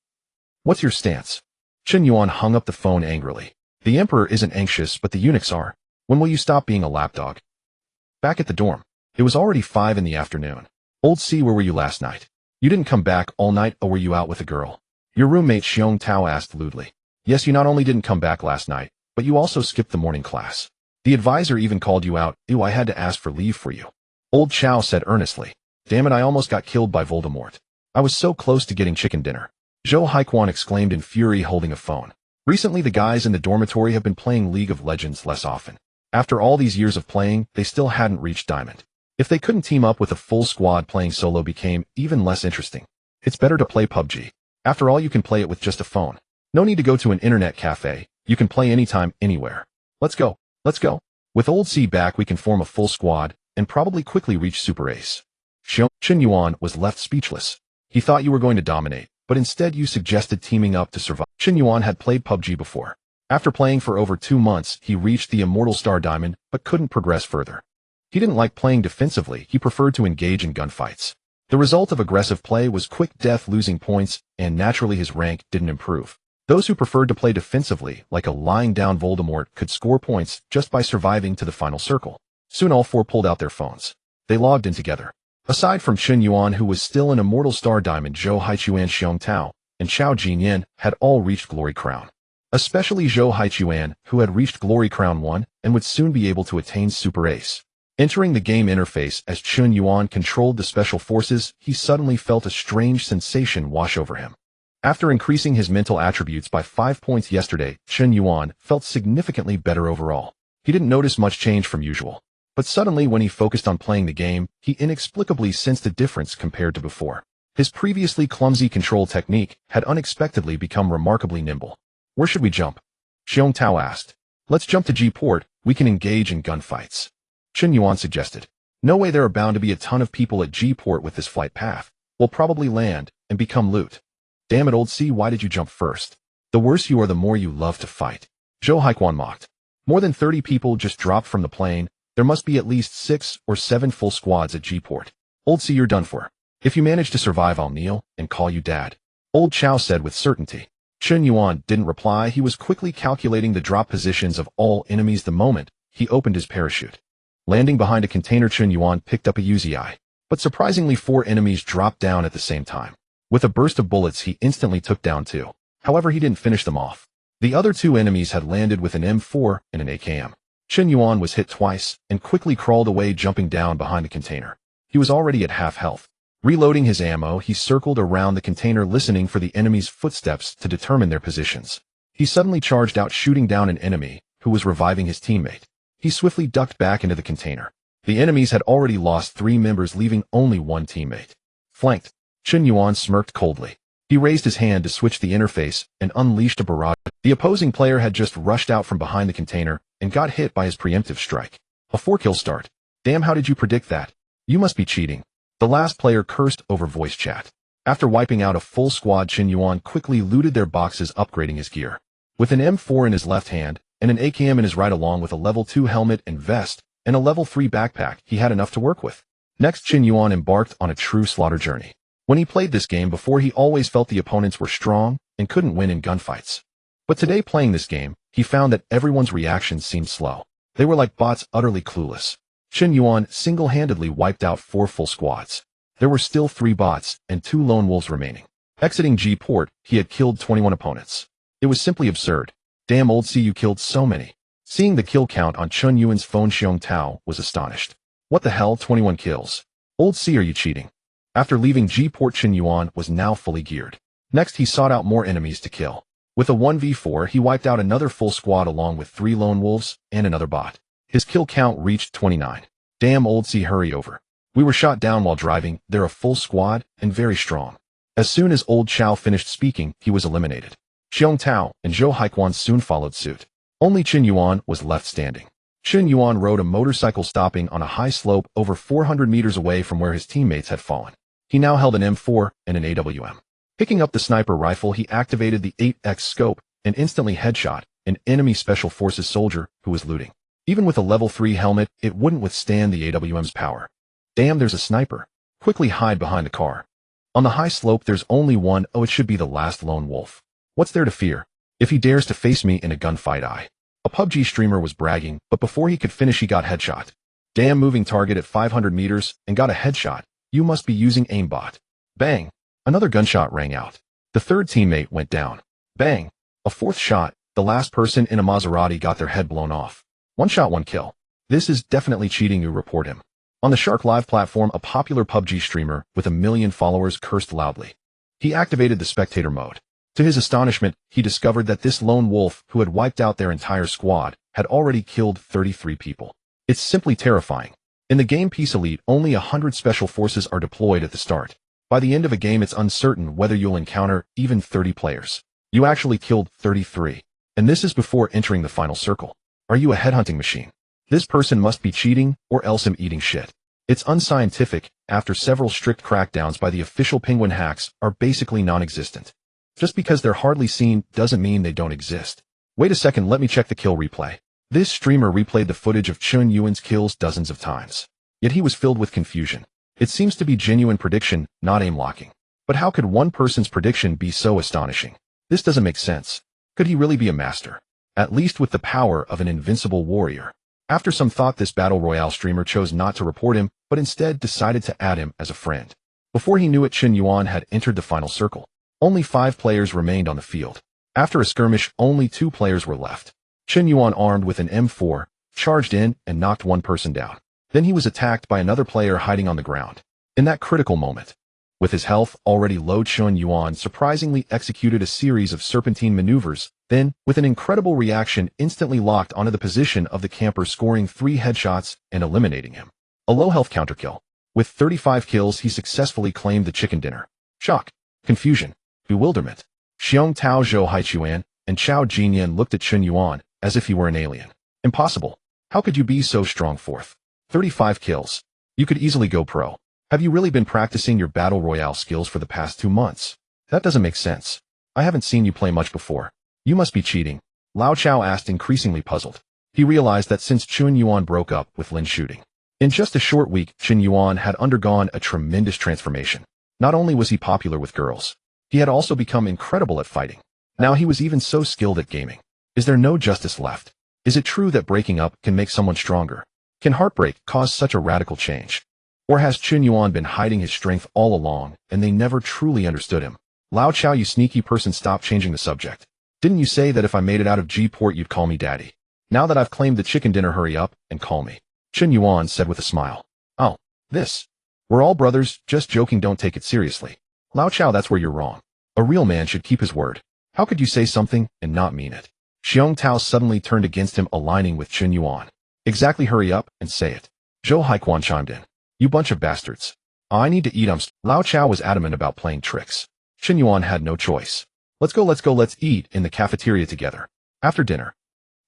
What's your stance?" Chen Yuan hung up the phone angrily. "The emperor isn't anxious, but the eunuchs are. When will you stop being a lapdog?" Back at the dorm. It was already 5 in the afternoon. "Old C, where were you last night? You didn't come back all night, or were you out with a girl?" Your roommate Xiong Tao asked lewdly. "Yes, you not only didn't come back last night, but you also skipped the morning class. The advisor even called you out. Ew, I had to ask for leave for you." Old Chow said earnestly. "Damn it, I almost got killed by Voldemort. I was so close to getting chicken dinner." Zhou Haiquan exclaimed in fury, holding a phone. Recently the guys in the dormitory have been playing League of Legends less often. After all these years of playing, they still hadn't reached Diamond. If they couldn't team up with a full squad, playing solo became even less interesting. It's better to play PUBG. After all, you can play it with just a phone. No need to go to an internet cafe. You can play anytime, anywhere. Let's go. Let's go. With Old C back, we can form a full squad and probably quickly reach Super Ace. Chen Yuan was left speechless. He thought you were going to dominate, but instead you suggested teaming up to survive. Chen Yuan had played PUBG before. After playing for over 2 months, he reached the Immortal Star Diamond, but couldn't progress further. He didn't like playing defensively, he preferred to engage in gunfights. The result of aggressive play was quick death, losing points, and naturally his rank didn't improve. Those who preferred to play defensively, like a lying down Voldemort, could score points just by surviving to the final circle. Soon all 4 pulled out their phones. They logged in together. Aside from Chen Yuan, who was still an Immortal Star Diamond, Zhou Haichuan, Xiong Tao, and Xiao Jinyan had all reached Glory Crown. Especially Zhou Haichuan, who had reached Glory Crown 1 and would soon be able to attain Super Ace. Entering the game interface as Chen Yuan controlled the special forces, he suddenly felt a strange sensation wash over him. After increasing his mental attributes by 5 points yesterday, Chen Yuan felt significantly better overall. He didn't notice much change from usual. But suddenly when he focused on playing the game, he inexplicably sensed a difference compared to before. His previously clumsy control technique had unexpectedly become remarkably nimble. "Where should we jump?" Xiong Tao asked. "Let's jump to G-Port, we can engage in gunfights," Chen Yuan suggested. "No way, there are bound to be a ton of people at G-Port with this flight path. We'll probably land and become loot." "Damn it, Old C, why did you jump first? The worse you are, the more you love to fight," Zhou Haiquan mocked. "More than 30 people just dropped from the plane. There must be at least 6 or 7 full squads at G-Port. Old C, you're done for. If you manage to survive, I'll kneel and call you dad," Old Chow said with certainty. Chen Yuan didn't reply. He was quickly calculating the drop positions of all enemies the moment he opened his parachute. Landing behind a container, Chen Yuan picked up a Uzi. But surprisingly, 4 enemies dropped down at the same time. With a burst of bullets, he instantly took down 2. However, he didn't finish them off. The other 2 enemies had landed with an M4 and an AKM. Chen Yuan was hit twice and quickly crawled away, jumping down behind the container. He was already at half health. Reloading his ammo, he circled around the container, listening for the enemy's footsteps to determine their positions. He suddenly charged out, shooting down an enemy who was reviving his teammate. He swiftly ducked back into the container. The enemies had already lost 3 members, leaving only 1 teammate. Flanked, Chen Yuan smirked coldly. He raised his hand to switch the interface and unleashed a barrage. The opposing player had just rushed out from behind the container and got hit by his preemptive strike. A 4-kill start. "Damn, how did you predict that? You must be cheating," the last player cursed over voice chat. After wiping out a full squad, Chen Yuan quickly looted their boxes, upgrading his gear. With an M4 in his left hand and an AKM in his right, along with a level 2 helmet and vest and a level 3 backpack, he had enough to work with. Next, Chen Yuan embarked on a true slaughter journey. When he played this game before, he always felt the opponents were strong and couldn't win in gunfights. But today, playing this game, he found that everyone's reactions seemed slow. They were like bots, utterly clueless. Chen Yuan single-handedly wiped out 4 full squads. There were still 3 bots and 2 lone wolves remaining. Exiting G-Port, he had killed 21 opponents. It was simply absurd. "Damn, Old C, you killed so many." Seeing the kill count on Chen Yuan's phone, Xiong Tao was astonished. "What the hell, 21 kills? Old C, are you cheating?" After leaving G-Port, Chen Yuan was now fully geared. Next, he sought out more enemies to kill. With a 1v4, he wiped out another full squad along with 3 lone wolves and another bot. His kill count reached 29. "Damn, Old C, hurry over. We were shot down while driving. They're a full squad and very strong." As soon as Old Chow finished speaking, he was eliminated. Xiong Tao and Zhou Haiquan soon followed suit. Only Chen Yuan was left standing. Chen Yuan rode a motorcycle, stopping on a high slope over 400 meters away from where his teammates had fallen. He now held an M4 and an AWM. Picking up the sniper rifle, he activated the 8x scope and instantly headshot an enemy special forces soldier who was looting. Even with a level 3 helmet, it wouldn't withstand the AWM's power. Damn, there's a sniper. Quickly hide behind the car. On the high slope, there's only one. Oh, it should be the last lone wolf. What's there to fear? If he dares to face me in a gunfight, A PUBG streamer was bragging, but before he could finish, he got headshot. Damn, moving target at 500 meters and got a headshot. You must be using aimbot. Bang. Another gunshot rang out. The third teammate went down. Bang. A fourth shot. The last person in a Maserati got their head blown off. One shot, one kill. This is definitely cheating, you report him. On the Shark Live platform, a popular PUBG streamer with 1 million followers cursed loudly. He activated the spectator mode. To his astonishment, he discovered that this lone wolf, who had wiped out their entire squad, had already killed 33 people. It's simply terrifying. In the game Peace Elite, only 100 special forces are deployed at the start. By the end of a game, it's uncertain whether you'll encounter even 30 players. You actually killed 33. And this is before entering the final circle. Are you a headhunting machine? This person must be cheating, or else I'm eating shit. It's unscientific. After several strict crackdowns by the official Penguin, hacks are basically non-existent. Just because they're hardly seen doesn't mean they don't exist. Wait a second, let me check the kill replay. This streamer replayed the footage of Chun Yuan's kills dozens of times. Yet he was filled with confusion. It seems to be genuine prediction, not aim locking. But how could one person's prediction be so astonishing? This doesn't make sense. Could he really be a master? At least with the power of an invincible warrior. After some thought, this Battle Royale streamer chose not to report him, but instead decided to add him as a friend. Before he knew it, Chun Yuan had entered the final circle. Only 5 players remained on the field. After a skirmish, only 2 players were left. Chun Yuan, armed with an M4, charged in and knocked one person down. Then he was attacked by another player hiding on the ground. In that critical moment, with his health already low, Chun Yuan surprisingly executed a series of serpentine maneuvers, then, with an incredible reaction, instantly locked onto the position of the camper, scoring 3 headshots and eliminating him. A low health counterkill. With 35 kills, he successfully claimed the chicken dinner. Shock, confusion, bewilderment. Xiong Tao Zhou Haichuan and Chao Jinyan looked at Chun Yuan as if he were an alien. Impossible. How could you be so strong? 35 kills. You could easily go pro. Have you really been practicing your Battle Royale skills for the past 2 months? That doesn't make sense. I haven't seen you play much before. You must be cheating. Lao Chao asked, increasingly puzzled. He realized that since Chun Yuan broke up with Lin shooting, in just a short week, Chun Yuan had undergone a tremendous transformation. Not only was he popular with girls, he had also become incredible at fighting. Now he was even so skilled at gaming. Is there no justice left? Is it true that breaking up can make someone stronger? Can heartbreak cause such a radical change? Or has Chun Yuan been hiding his strength all along, and they never truly understood him? Lao Chao, you sneaky person, stop changing the subject. Didn't you say that if I made it out of G-port you'd call me daddy? Now that I've claimed the chicken dinner, hurry up and call me. Chun Yuan said with a smile. Oh, this. We're all brothers, just joking, don't take it seriously. Lao Chao, that's where you're wrong. A real man should keep his word. How could you say something and not mean it? Xiong Tao suddenly turned against him, aligning with Chun Yuan. Exactly, hurry up and say it. Zhou Haiquan chimed in. You bunch of bastards. I need to eat. Lao Chao was adamant about playing tricks. Chun Yuan had no choice. Let's go, let's eat in the cafeteria together. After dinner.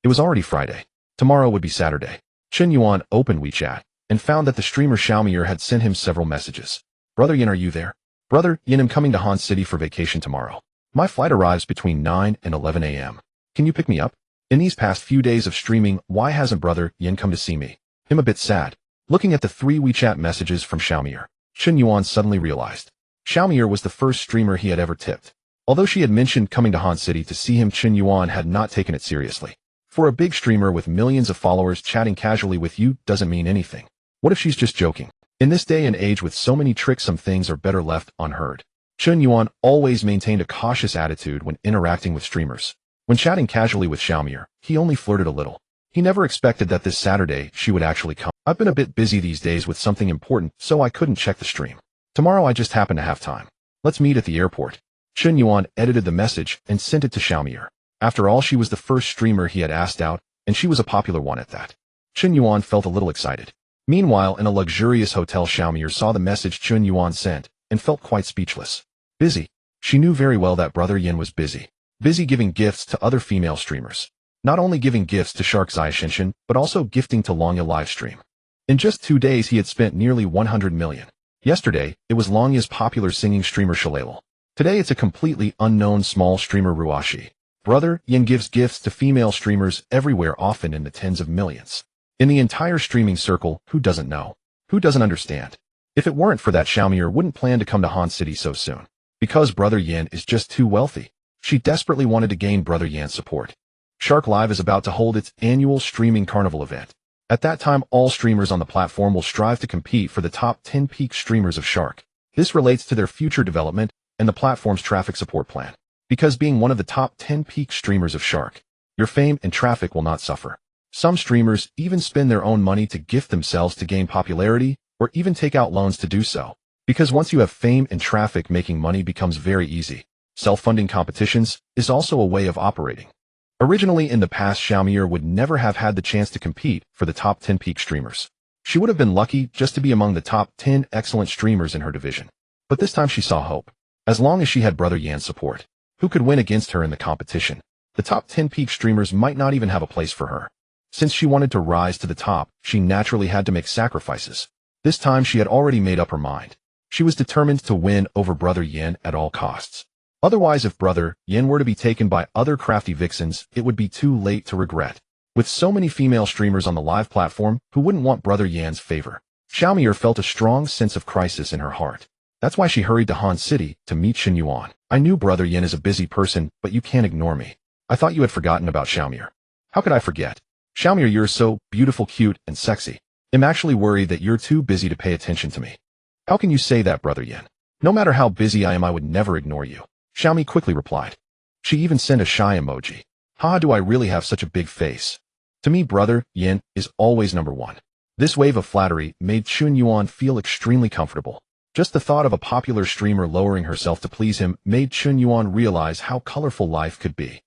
It was already Friday. Tomorrow would be Saturday. Chun Yuan opened WeChat and found that the streamer Xiaomier had sent him several messages. Brother Yin, are you there? Brother Yin, I'm coming to Han City for vacation tomorrow. My flight arrives between 9 and 11 a.m. Can you pick me up? In these past few days of streaming, why hasn't Brother Yin come to see me? I'm a bit sad. Looking at the 3 WeChat messages from Xiaomier, Chun Yuan suddenly realized. Xiaomier was the first streamer he had ever tipped. Although she had mentioned coming to Han City to see him, Chun Yuan had not taken it seriously. For a big streamer with millions of followers, chatting casually with you doesn't mean anything. What if she's just joking? In this day and age with so many tricks, some things are better left unheard. Chun Yuan always maintained a cautious attitude when interacting with streamers. When chatting casually with Xiaomier, he only flirted a little. He never expected that this Saturday she would actually come. I've been a bit busy these days with something important, so I couldn't check the stream. Tomorrow I just happen to have time. Let's meet at the airport. Chun Yuan edited the message and sent it to Xiaomier. After all, she was the first streamer he had asked out, and she was a popular one at that. Chun Yuan felt a little excited. Meanwhile, in a luxurious hotel, Xiaomier saw the message Chun Yuan sent and felt quite speechless. Busy. She knew very well that Brother Yin was busy. Busy giving gifts to other female streamers. Not only giving gifts to Shark Zai, but also gifting to Longya livestream. In just 2 days he had spent nearly 100 million. Yesterday, it was Longya's popular singing streamer Shalala. Today it's a completely unknown small streamer Ruashi. Brother Yin gives gifts to female streamers everywhere, often in the tens of millions. In the entire streaming circle, who doesn't know? Who doesn't understand? If it weren't for that, Xiaomier wouldn't plan to come to Han City so soon. Because Brother Yin is just too wealthy. She desperately wanted to gain Brother Yan's support. Shark Live is about to hold its annual streaming carnival event. At that time, all streamers on the platform will strive to compete for the top 10 peak streamers of Shark. This relates to their future development and the platform's traffic support plan. Because being one of the top 10 peak streamers of Shark, your fame and traffic will not suffer. Some streamers even spend their own money to gift themselves to gain popularity, or even take out loans to do so. Because once you have fame and traffic, making money becomes very easy. Self-funding competitions is also a way of operating. Originally in the past, Xiaomier would never have had the chance to compete for the top 10 peak streamers. She would have been lucky just to be among the top 10 excellent streamers in her division. But this time she saw hope. As long as she had Brother Yan's support, who could win against her in the competition? The top 10 peak streamers might not even have a place for her. Since she wanted to rise to the top, she naturally had to make sacrifices. This time she had already made up her mind. She was determined to win over Brother Yin at all costs. Otherwise, if Brother Yin were to be taken by other crafty vixens, it would be too late to regret. With so many female streamers on the live platform, who wouldn't want Brother Yan's favor? Xiaomier felt a strong sense of crisis in her heart. That's why she hurried to Han City to meet Xin Yuan. I knew Brother Yin is a busy person, but you can't ignore me. I thought you had forgotten about Xiaomier. How could I forget? Xiaomier, you're so beautiful, cute, and sexy. I'm actually worried that you're too busy to pay attention to me. How can you say that, Brother Yin? No matter how busy I am, I would never ignore you. Xiaomi quickly replied. She even sent a shy emoji. Ha, do I really have such a big face? To me, Brother Yin is always number one. This wave of flattery made Xin Yuan feel extremely comfortable. Just the thought of a popular streamer lowering herself to please him made Xin Yuan realize how colorful life could be.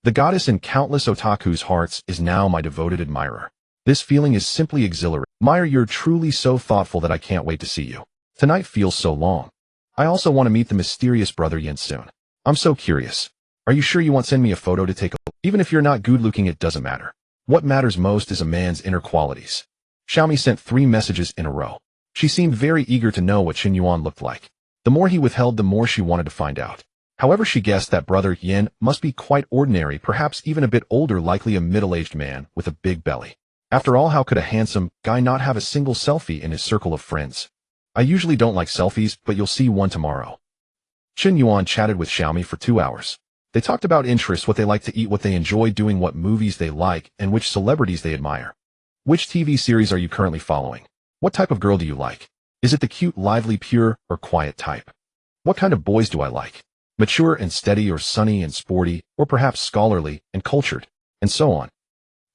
The goddess in countless otaku's hearts is now my devoted admirer. This feeling is simply exhilarating. Meyer, you're truly so thoughtful that I can't wait to see you. Tonight feels so long. I also want to meet the mysterious Brother Yin soon. I'm so curious. Are you sure you won't send me a photo to take a look? Even if you're not good looking, it doesn't matter. What matters most is a man's inner qualities. Xiaomi sent 3 messages in a row. She seemed very eager to know what Xin Yuan looked like. The more he withheld, the more she wanted to find out. However, she guessed that Brother Yin must be quite ordinary, perhaps even a bit older, likely a middle-aged man with a big belly. After all, how could a handsome guy not have a single selfie in his circle of friends? I usually don't like selfies, but you'll see one tomorrow. Xin Yuan chatted with Xiaomi for 2 hours. They talked about interests, what they like to eat, what they enjoy doing, what movies they like, and which celebrities they admire. Which TV series are you currently following? What type of girl do you like? Is it the cute, lively, pure, or quiet type? What kind of boys do I like? Mature and steady, or sunny and sporty, or perhaps scholarly and cultured, and so on.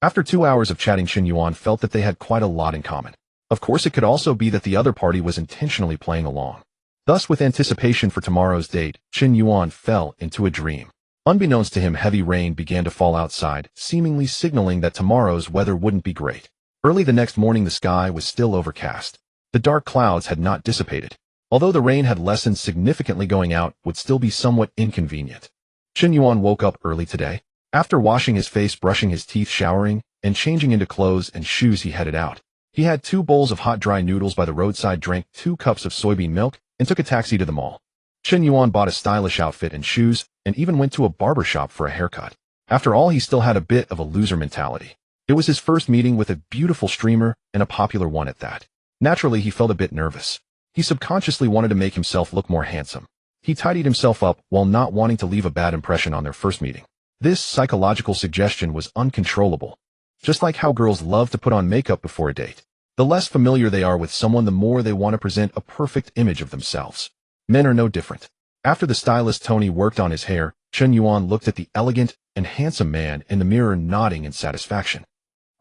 After 2 hours of chatting, Xin Yuan felt that they had quite a lot in common. Of course, it could also be that the other party was intentionally playing along. Thus, with anticipation for tomorrow's date, Xin Yuan fell into a dream. Unbeknownst to him, heavy rain began to fall outside, seemingly signaling that tomorrow's weather wouldn't be great. Early the next morning, the sky was still overcast. The dark clouds had not dissipated. Although the rain had lessened significantly, going out would still be somewhat inconvenient. Xin Yuan woke up early today. After washing his face, brushing his teeth, showering, and changing into clothes and shoes, he headed out. He had 2 bowls of hot dry noodles by the roadside, drank 2 cups of soybean milk, and took a taxi to the mall. Xin Yuan bought a stylish outfit and shoes, and even went to a barber shop for a haircut. After all, he still had a bit of a loser mentality. It was his first meeting with a beautiful streamer, and a popular one at that. Naturally, he felt a bit nervous. He subconsciously wanted to make himself look more handsome. He tidied himself up while not wanting to leave a bad impression on their first meeting. This psychological suggestion was uncontrollable. Just like how girls love to put on makeup before a date. The less familiar they are with someone, the more they want to present a perfect image of themselves. Men are no different. After the stylist Tony worked on his hair, Xin Yuan looked at the elegant and handsome man in the mirror, nodding in satisfaction.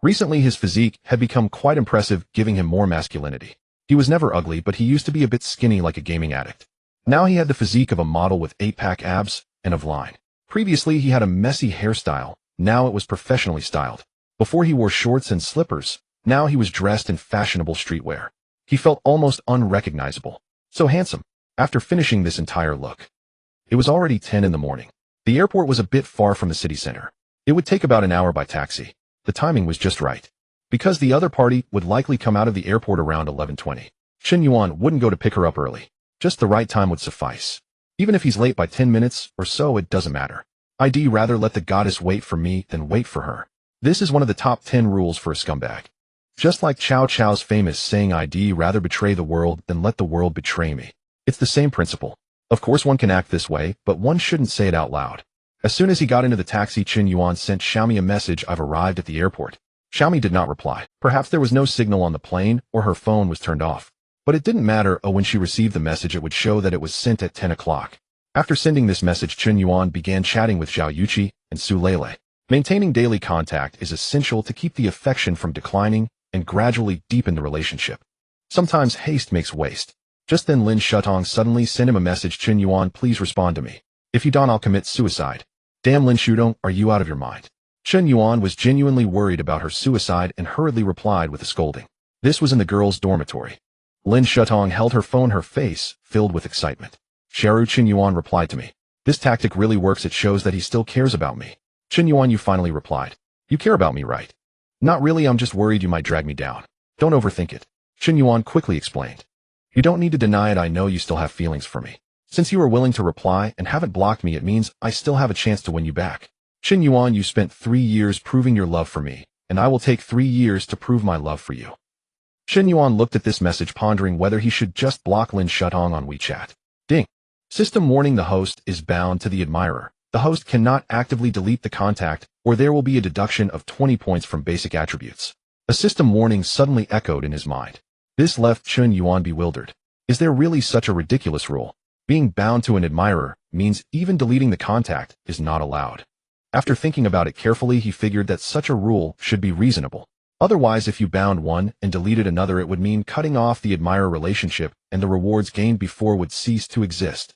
Recently, his physique had become quite impressive, giving him more masculinity. He was never ugly, but he used to be a bit skinny like a gaming addict. Now he had the physique of a model with 8-pack abs and of line. Previously, he had a messy hairstyle. Now it was professionally styled. Before, he wore shorts and slippers. Now he was dressed in fashionable streetwear. He felt almost unrecognizable. So handsome. After finishing this entire look, it was already 10 in the morning. The airport was a bit far from the city center. It would take about an hour by taxi. The timing was just right. Because the other party would likely come out of the airport around 11:20. Chen Yuan wouldn't go to pick her up early. Just the right time would suffice. Even if he's late by 10 minutes or so, it doesn't matter. I'd rather let the goddess wait for me than wait for her. This is one of the top 10 rules for a scumbag. Just like Chow Chow's famous saying, I'd rather betray the world than let the world betray me. It's the same principle. Of course one can act this way, but one shouldn't say it out loud. As soon as he got into the taxi, Chen Yuan sent Xiaomi a message, I've arrived at the airport. Xiaomi did not reply. Perhaps there was no signal on the plane or her phone was turned off. But it didn't matter. When she received the message, it would show that it was sent at 10 o'clock. After sending this message, Chen Yuan began chatting with Zhao Yuqi and Su Lele. Maintaining daily contact is essential to keep the affection from declining and gradually deepen the relationship. Sometimes haste makes waste. Just then Lin Shutong suddenly sent him a message, Chen Yuan, please respond to me. If you don't, I'll commit suicide. Damn, Lin Shutong, are you out of your mind? Chen Yuan was genuinely worried about her suicide and hurriedly replied with a scolding. This was in the girls' dormitory. Lin Shutong held her phone, her face filled with excitement. Sharu, Chen Yuan replied to me. This tactic really works. It shows that he still cares about me. Chen Yuan, you finally replied. You care about me, right? Not really, I'm just worried you might drag me down. Don't overthink it. Chen Yuan quickly explained. You don't need to deny it, I know you still have feelings for me. Since you are willing to reply and haven't blocked me, it means I still have a chance to win you back. Chen Yuan, you spent 3 years proving your love for me, and I will take 3 years to prove my love for you. Chen Yuan looked at this message, pondering whether he should just block Lin Shutong on WeChat. Ding. System warning, the host is bound to the admirer. The host cannot actively delete the contact, or there will be a deduction of 20 points from basic attributes. A system warning suddenly echoed in his mind. This left Chen Yuan bewildered. Is there really such a ridiculous rule? Being bound to an admirer means even deleting the contact is not allowed. After thinking about it carefully, he figured that such a rule should be reasonable. Otherwise, if you bound one and deleted another, it would mean cutting off the admirer relationship, and the rewards gained before would cease to exist.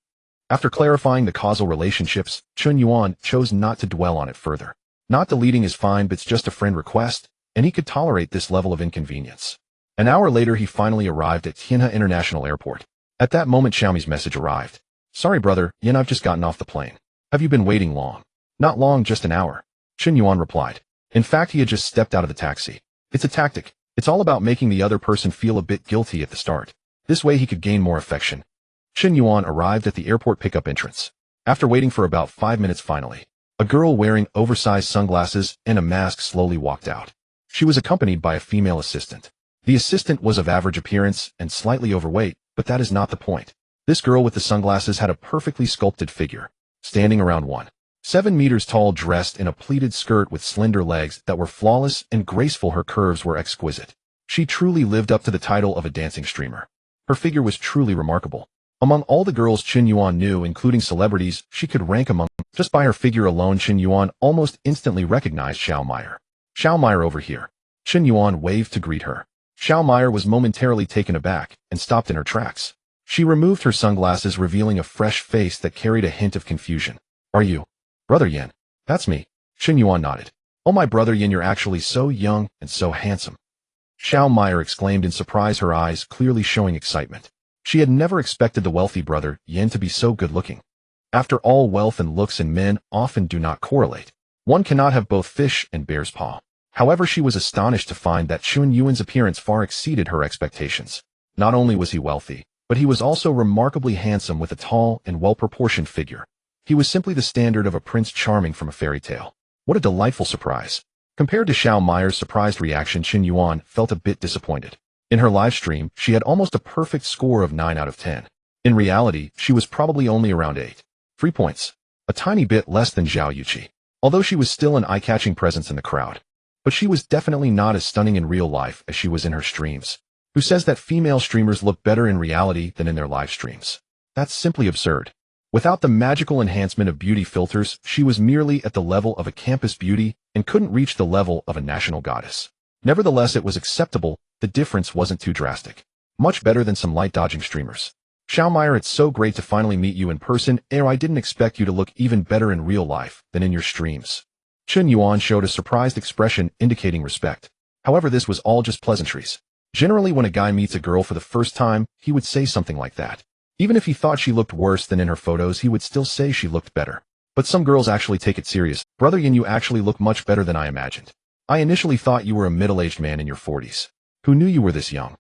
After clarifying the causal relationships, Chen Yuan chose not to dwell on it further. Not deleting is fine, but it's just a friend request, and he could tolerate this level of inconvenience. An hour later, he finally arrived at Tianhe International Airport. At that moment, Xiaomi's message arrived. Sorry, brother, Yin, I've just gotten off the plane. Have you been waiting long? Not long, just an hour. Chen Yuan replied. In fact, he had just stepped out of the taxi. It's a tactic. It's all about making the other person feel a bit guilty at the start. This way he could gain more affection. Chen Yuan arrived at the airport pickup entrance. After waiting for about 5 minutes, finally, a girl wearing oversized sunglasses and a mask slowly walked out. She was accompanied by a female assistant. The assistant was of average appearance and slightly overweight, but that is not the point. This girl with the sunglasses had a perfectly sculpted figure, standing around 1.7 meters tall, dressed in a pleated skirt with slender legs that were flawless and graceful. Her curves were exquisite. She truly lived up to the title of a dancing streamer. Her figure was truly remarkable. Among all the girls Chen Yuan knew, including celebrities, she could rank among them. Just by her figure alone, Chen Yuan almost instantly recognized Xiao Meyer. Xiao Meyer, over here. Chen Yuan waved to greet her. Xiao Meyer was momentarily taken aback and stopped in her tracks. She removed her sunglasses, revealing a fresh face that carried a hint of confusion. Are you Brother Yin? That's me. Chen Yuan nodded. Oh, my brother Yin, you're actually so young and so handsome. Xiao Meyer exclaimed in surprise, her eyes clearly showing excitement. She had never expected the wealthy brother Yin to be so good-looking. After all, wealth and looks in men often do not correlate. One cannot have both fish and bear's paw. However, she was astonished to find that Chen Yuan's appearance far exceeded her expectations. Not only was he wealthy, but he was also remarkably handsome with a tall and well-proportioned figure. He was simply the standard of a Prince Charming from a fairy tale. What a delightful surprise. Compared to Xiao Meyer's surprised reaction, Chen Yuan felt a bit disappointed. In her live stream, she had almost a perfect score of 9 out of 10. In reality, she was probably only around 8.3 points, a tiny bit less than Zhao Yuqi, although she was still an eye-catching presence in the crowd. But she was definitely not as stunning in real life as she was in her streams. Who says that female streamers look better in reality than in their live streams? That's simply absurd. Without the magical enhancement of beauty filters, she was merely at the level of a campus beauty and couldn't reach the level of a national goddess. Nevertheless, it was acceptable. The difference wasn't too drastic. Much better than some light-dodging streamers. Xiao Meyer, it's so great to finally meet you in person. I didn't expect you to look even better in real life than in your streams. Chen Yuan showed a surprised expression indicating respect. However, this was all just pleasantries. Generally, when a guy meets a girl for the first time, he would say something like that. Even if he thought she looked worse than in her photos, he would still say she looked better. But some girls actually take it serious. Brother Yin, you actually look much better than I imagined. I initially thought you were a middle-aged man in your 40s. Who knew you were this young?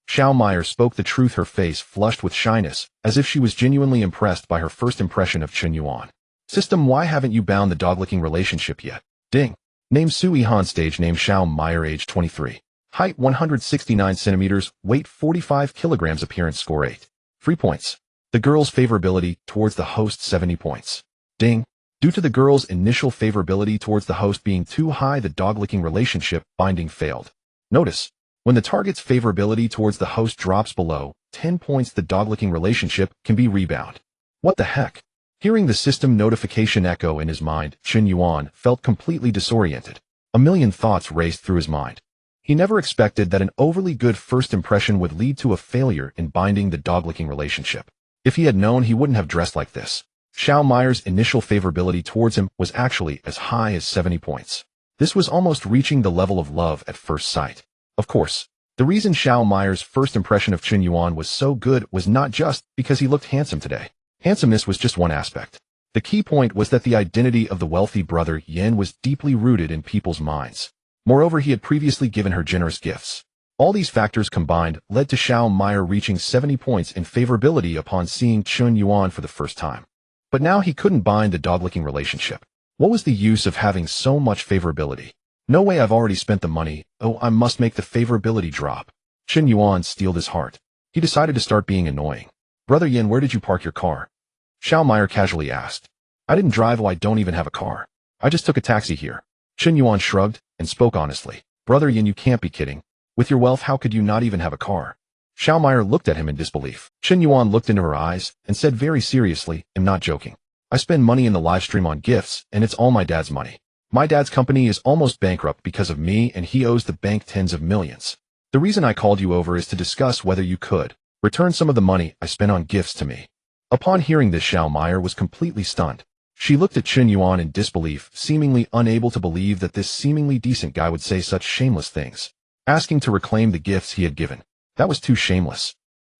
Xiao Meyer spoke the truth, her face flushed with shyness, as if she was genuinely impressed by her first impression of Chen Yuan. System, why haven't you bound the dog-licking relationship yet? Ding. Name Su Yihan, stage name Xiao Meyer, age 23. Height 169 centimeters, weight 45 kilograms, appearance score 8. 3 points. The girl's favorability towards the host 70 points. Ding. Due to the girl's initial favorability towards the host being too high, the dog-licking relationship binding failed. Notice, when the target's favorability towards the host drops below 10 points, the dog-licking relationship can be rebound. What the heck? Hearing the system notification echo in his mind, Chen Yuan felt completely disoriented. A million thoughts raced through his mind. He never expected that an overly good first impression would lead to a failure in binding the dog-licking relationship. If he had known, he wouldn't have dressed like this. Xiao Meyer's initial favorability towards him was actually as high as 70 points. This was almost reaching the level of love at first sight. Of course, the reason Xiao Meyer's first impression of Chen Yuan was so good was not just because he looked handsome today. Handsomeness was just one aspect. The key point was that the identity of the wealthy brother Yen was deeply rooted in people's minds. Moreover, he had previously given her generous gifts. All these factors combined led to Xiao Meyer reaching 70 points in favorability upon seeing Chen Yuan for the first time. But now he couldn't bind the dog-licking relationship. What was the use of having so much favorability? No way, I've already spent the money. Oh, I must make the favorability drop. Chen Yuan steeled his heart. He decided to start being annoying. Brother Yen, where did you park your car? Xiao Meyer casually asked. I didn't drive. Oh, I don't even have a car. I just took a taxi here. Chen Yuan shrugged and spoke honestly. Brother Yen, you can't be kidding. With your wealth, how could you not even have a car? Xiao Meyer looked at him in disbelief. Chen Yuan looked into her eyes and said very seriously, I'm not joking. I spend money in the live stream on gifts, and it's all my dad's money. My dad's company is almost bankrupt because of me, and he owes the bank tens of millions. The reason I called you over is to discuss whether you could return some of the money I spent on gifts to me. Upon hearing this, Xiao Meyer was completely stunned. She looked at Chen Yuan in disbelief, seemingly unable to believe that this seemingly decent guy would say such shameless things. Asking to reclaim the gifts he had given. That was too shameless.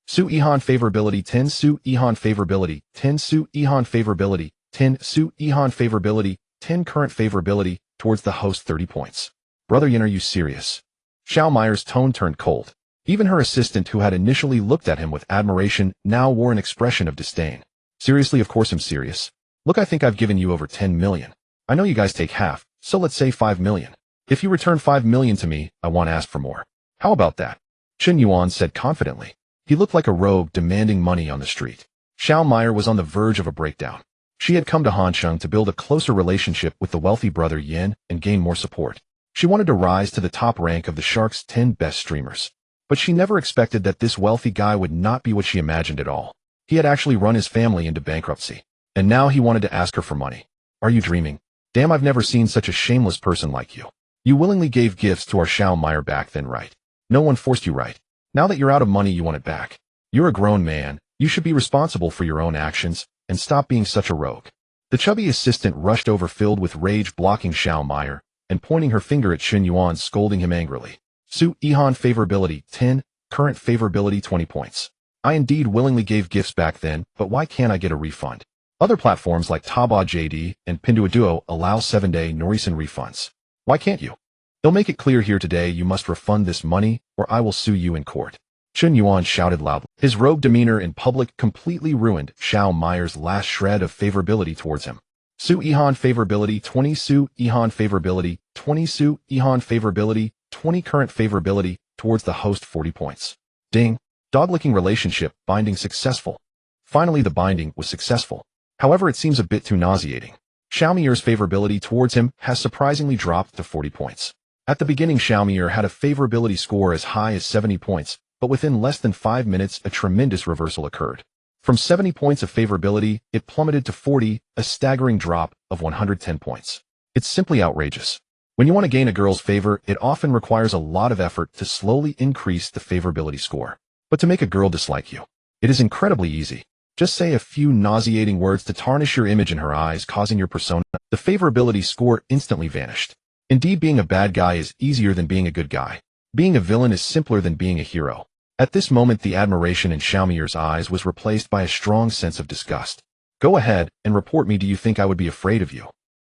Su Yihan favorability 10, Su Yihan favorability 10, Su Yihan favorability 10, Su Yihan favorability 10, current favorability towards the host 30 points. Brother Yin, are you serious? Xiao Meyer's tone turned cold. Even her assistant, who had initially looked at him with admiration, now wore an expression of disdain. Seriously, of course I'm serious. Look, I think I've given you over 10 million. I know you guys take half, so let's say 5 million. If you return 5 million to me, I won't ask for more. How about that? Chen Yuan said confidently. He looked like a rogue demanding money on the street. Xiao Meyer was on the verge of a breakdown. She had come to Hansheng to build a closer relationship with the wealthy brother Yin and gain more support. She wanted to rise to the top rank of the Shark's 10 best streamers. But she never expected that this wealthy guy would not be what she imagined at all. He had actually run his family into bankruptcy. And now he wanted to ask her for money. Are you dreaming? Damn, I've never seen such a shameless person like you. You willingly gave gifts to our Xiao Meyer back then, right? No one forced you, right? Now that you're out of money, you want it back. You're a grown man. You should be responsible for your own actions and stop being such a rogue. The chubby assistant rushed over, filled with rage, blocking Xiao Meyer and pointing her finger at Chen Yuan, scolding him angrily. Su Yihan favorability 10, current favorability 20 points. I indeed willingly gave gifts back then, but why can't I get a refund? Other platforms like Taobao JD and Pinduoduo allow 7-day Norisen refunds. Why can't you? They'll make it clear here today you must refund this money or I will sue you in court. Chen Yuan shouted loudly. His rogue demeanor in public completely ruined Xiao Meyer's last shred of favorability towards him. Su Yihan favorability 20, Su Yihan favorability 20, Su Yihan favorability 20, current favorability towards the host 40 points. Ding. Dog-licking relationship binding successful. Finally, the binding was successful. However, it seems a bit too nauseating. Xiao Meyer's favorability towards him has surprisingly dropped to 40 points. At the beginning, Xiao Meyer had a favorability score as high as 70 points, but within less than 5 minutes, a tremendous reversal occurred. From 70 points of favorability, it plummeted to 40, a staggering drop of 110 points. It's simply outrageous. When you want to gain a girl's favor, it often requires a lot of effort to slowly increase the favorability score. But to make a girl dislike you, it is incredibly easy. Just say a few nauseating words to tarnish your image in her eyes, causing your persona. The favorability score instantly vanished. Indeed, being a bad guy is easier than being a good guy. Being a villain is simpler than being a hero. At this moment, the admiration in Xiao Meyer's eyes was replaced by a strong sense of disgust. Go ahead and report me. Do you think I would be afraid of you?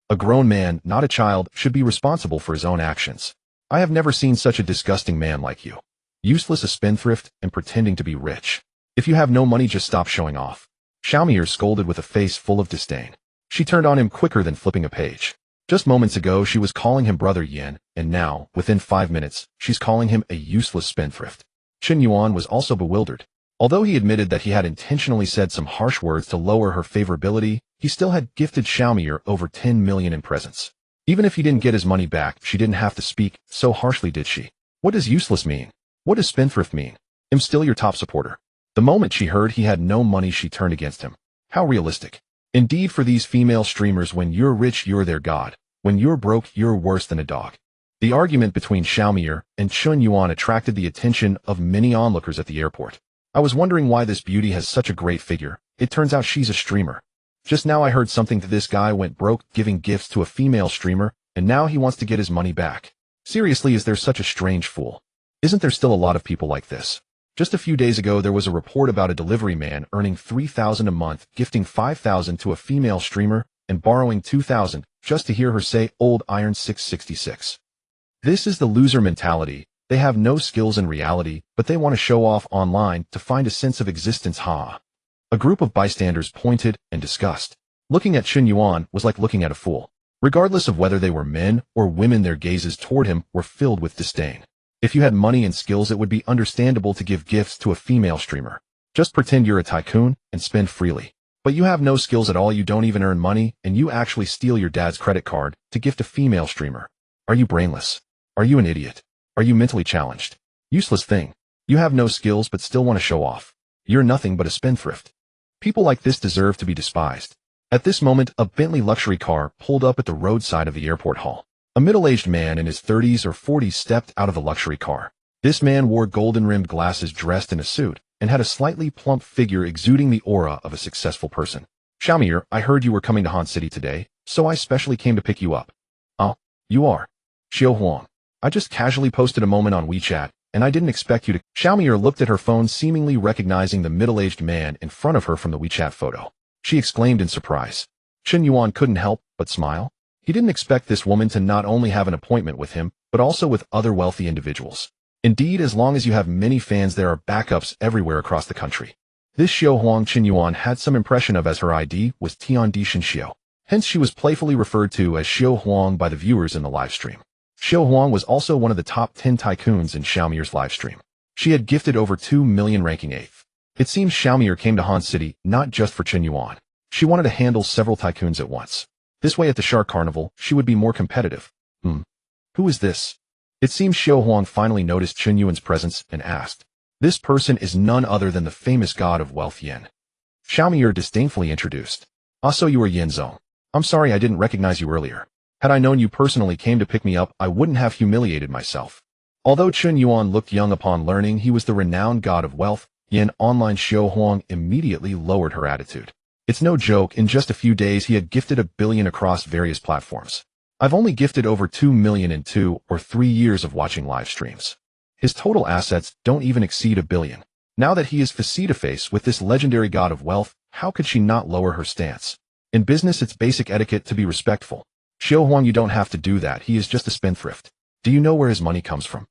A grown man, not a child, should be responsible for his own actions. I have never seen such a disgusting man like you. Useless, a spendthrift, and pretending to be rich. If you have no money, just stop showing off. Xiaomier scolded with a face full of disdain. She turned on him quicker than flipping a page. Just moments ago, she was calling him Brother Yin, and now, within 5 minutes, she's calling him a useless spendthrift. Chen Yuan was also bewildered. Although he admitted that he had intentionally said some harsh words to lower her favorability, he still had gifted Xiaomier over 10 million in presents. Even if he didn't get his money back, she didn't have to speak so harshly, did she? What does useless mean? What does spendthrift mean? I'm still your top supporter. The moment she heard he had no money, she turned against him. How realistic. Indeed, for these female streamers, when you're rich, you're their god. When you're broke, you're worse than a dog. The argument between Xiaomier and Chen Yuan attracted the attention of many onlookers at the airport. I was wondering why this beauty has such a great figure. It turns out she's a streamer. Just now I heard something that this guy went broke giving gifts to a female streamer, and now he wants to get his money back. Seriously, is there such a strange fool? Isn't there still a lot of people like this? Just a few days ago, there was a report about a delivery man earning $3,000 a month, gifting $5,000 to a female streamer, and borrowing $2,000 just to hear her say old iron 666. This is the loser mentality. They have no skills in reality, but they want to show off online to find a sense of existence. A group of bystanders pointed and discussed. Looking at Chen Yuan was like looking at a fool. Regardless of whether they were men or women, their gazes toward him were filled with disdain. If you had money and skills, it would be understandable to give gifts to a female streamer. Just pretend you're a tycoon and spend freely. But you have no skills at all, you don't even earn money, and you actually steal your dad's credit card to gift a female streamer. Are you brainless? Are you an idiot? Are you mentally challenged? Useless thing. You have no skills but still want to show off. You're nothing but a spendthrift. People like this deserve to be despised. At this moment, a Bentley luxury car pulled up at the roadside of the airport hall. A middle-aged man in his 30s or 40s stepped out of the luxury car. This man wore golden-rimmed glasses, dressed in a suit, and had a slightly plump figure exuding the aura of a successful person. Xiaomier, I heard you were coming to Han City today, so I specially came to pick you up. Oh, you are? Xiao Huang. I just casually posted a moment on WeChat, and I didn't expect you to. Xiaomier looked at her phone, seemingly recognizing the middle-aged man in front of her from the WeChat photo. She exclaimed in surprise. Chen Yuan couldn't help but smile. He didn't expect this woman to not only have an appointment with him, but also with other wealthy individuals. Indeed, as long as you have many fans, there are backups everywhere across the country. This Xiao Huang Chen Yuan had some impression of, as her ID was Tiandi Shenxiao. Hence she was playfully referred to as Xiao Huang by the viewers in the livestream. Xiao Huang was also one of the top 10 tycoons in Xiaomier's livestream. She had gifted over 2 million, ranking 8th. It seems Xiaomier came to Han City not just for Chen Yuan. She wanted to handle several tycoons at once. This way, at the Shark Carnival, she would be more competitive. Who is this? It seems Xiao Huang finally noticed Chen Yuan's presence and asked. This person is none other than the famous god of wealth, Yin. Xiaomier disdainfully introduced. Ah, so you are Yin Zong. I'm sorry I didn't recognize you earlier. Had I known you personally came to pick me up, I wouldn't have humiliated myself. Although Chen Yuan looked young upon learning he was the renowned god of wealth, Yin online, Xiao Huang immediately lowered her attitude. It's no joke, in just a few days he had gifted $1 billion across various platforms. I've only gifted over 2 million in 2 or 3 years of watching live streams. His total assets don't even exceed $1 billion. Now that he is face-to-face with this legendary god of wealth, how could she not lower her stance? In business, it's basic etiquette to be respectful. Xiao Huang, you don't have to do that. He is just a spendthrift. Do you know where his money comes from?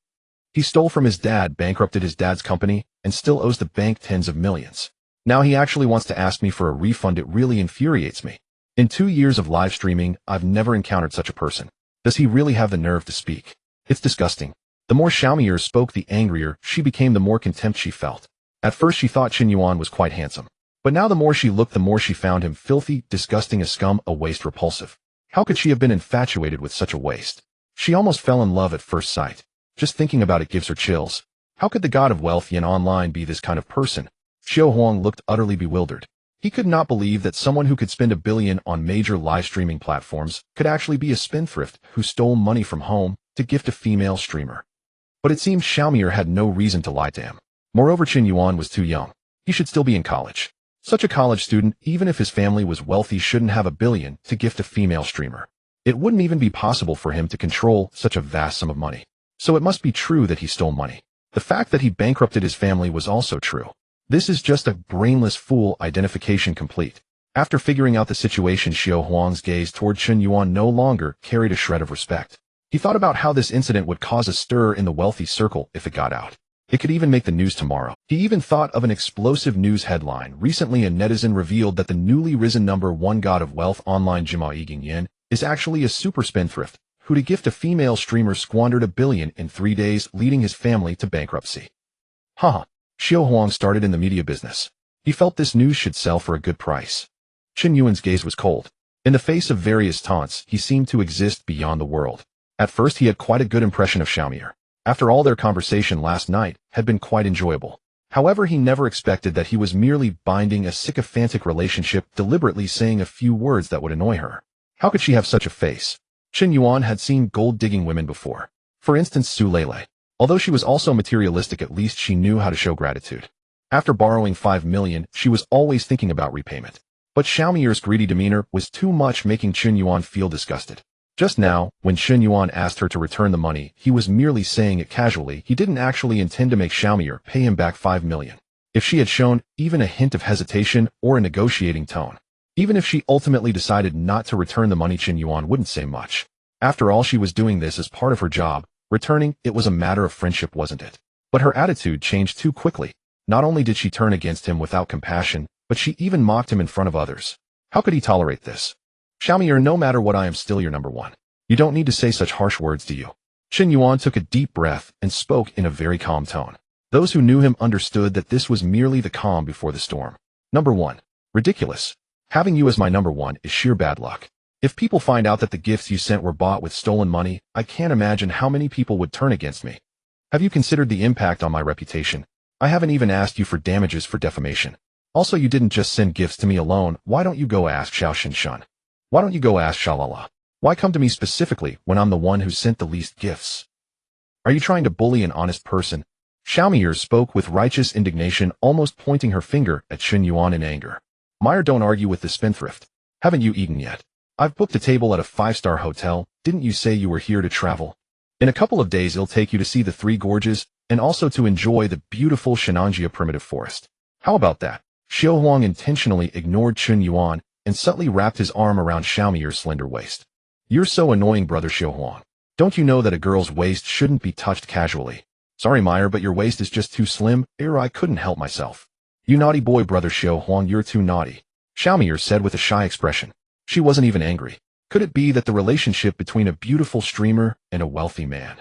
He stole from his dad, bankrupted his dad's company, and still owes the bank tens of millions. Now he actually wants to ask me for a refund. It really infuriates me. In 2 years of live streaming, I've never encountered such a person. Does he really have the nerve to speak? It's disgusting. The more Xiaomier spoke, the angrier she became, the more contempt she felt. At first she thought Chen Yuan was quite handsome. But now the more she looked, the more she found him filthy, disgusting, a scum, a waste, repulsive. How could she have been infatuated with such a waste? She almost fell in love at first sight. Just thinking about it gives her chills. How could the god of wealth Yin online be this kind of person? Xiao Huang looked utterly bewildered. He could not believe that someone who could spend $1 billion on major live streaming platforms could actually be a spendthrift who stole money from home to gift a female streamer. But it seemed Xiaomier had no reason to lie to him. Moreover, Chen Yuan was too young. He should still be in college. Such a college student, even if his family was wealthy, shouldn't have $1 billion to gift a female streamer. It wouldn't even be possible for him to control such a vast sum of money. So it must be true that he stole money. The fact that he bankrupted his family was also true. This is just a brainless fool. Identification complete. After figuring out the situation, Xiao Huang's gaze toward Chen Yuan no longer carried a shred of respect. He thought about how this incident would cause a stir in the wealthy circle if it got out. It could even make the news tomorrow. He even thought of an explosive news headline. Recently, a netizen revealed that the newly risen #1 god of wealth online Jima Yin is actually a super spendthrift who to gift a female streamer squandered $1 billion in 3 days, leading his family to bankruptcy. Haha. Xiao Huang started in the media business. He felt this news should sell for a good price. Chen Yuan's gaze was cold. In the face of various taunts, he seemed to exist beyond the world. At first, he had quite a good impression of Xiaomier. After all, their conversation last night had been quite enjoyable. However, he never expected that he was merely binding a sycophantic relationship, deliberately saying a few words that would annoy her. How could she have such a face? Chen Yuan had seen gold-digging women before. For instance, Su Lele. Although she was also materialistic, at least she knew how to show gratitude. After borrowing 5 million, she was always thinking about repayment. But Xiaomier's greedy demeanor was too much, making Chen Yuan feel disgusted. Just now, when Chen Yuan asked her to return the money, he was merely saying it casually. He didn't actually intend to make Xiaomier pay him back 5 million. If she had shown even a hint of hesitation or a negotiating tone, even if she ultimately decided not to return the money, Chen Yuan wouldn't say much. After all, she was doing this as part of her job. Returning it was a matter of friendship, wasn't it? But her attitude changed too quickly. Not only did she turn against him without compassion, but she even mocked him in front of others. How could he tolerate this? Xiaomier, no matter what, I am still your #1. You don't need to say such harsh words, do you? Chen Yuan took a deep breath and spoke in a very calm tone. Those who knew him understood that this was merely the calm before the storm. #1. Ridiculous. Having you as my #1 is sheer bad luck. If people find out that the gifts you sent were bought with stolen money, I can't imagine how many people would turn against me. Have you considered the impact on my reputation? I haven't even asked you for damages for defamation. Also, you didn't just send gifts to me alone. Why don't you go ask Xiao Shinshan? Why don't you go ask Shalala? Why come to me specifically when I'm the one who sent the least gifts? Are you trying to bully an honest person? Xiaomier spoke with righteous indignation, almost pointing her finger at Chen Yuan in anger. Meyer, don't argue with the spendthrift. Haven't you eaten yet? I've booked a table at a 5-star hotel. Didn't you say you were here to travel? In a couple of days, it'll take you to see the 3 gorges and also to enjoy the beautiful Shenanjia primitive forest. How about that? Xiao Huang intentionally ignored Chen Yuan and subtly wrapped his arm around Xiaomier's slender waist. You're so annoying, brother Xiao Huang. Don't you know that a girl's waist shouldn't be touched casually? Sorry, Meyer, but your waist is just too slim. I couldn't help myself. You naughty boy, brother Xiao Huang, you're too naughty. Xiaomier said with a shy expression. She wasn't even angry. Could it be that the relationship between a beautiful streamer and a wealthy man?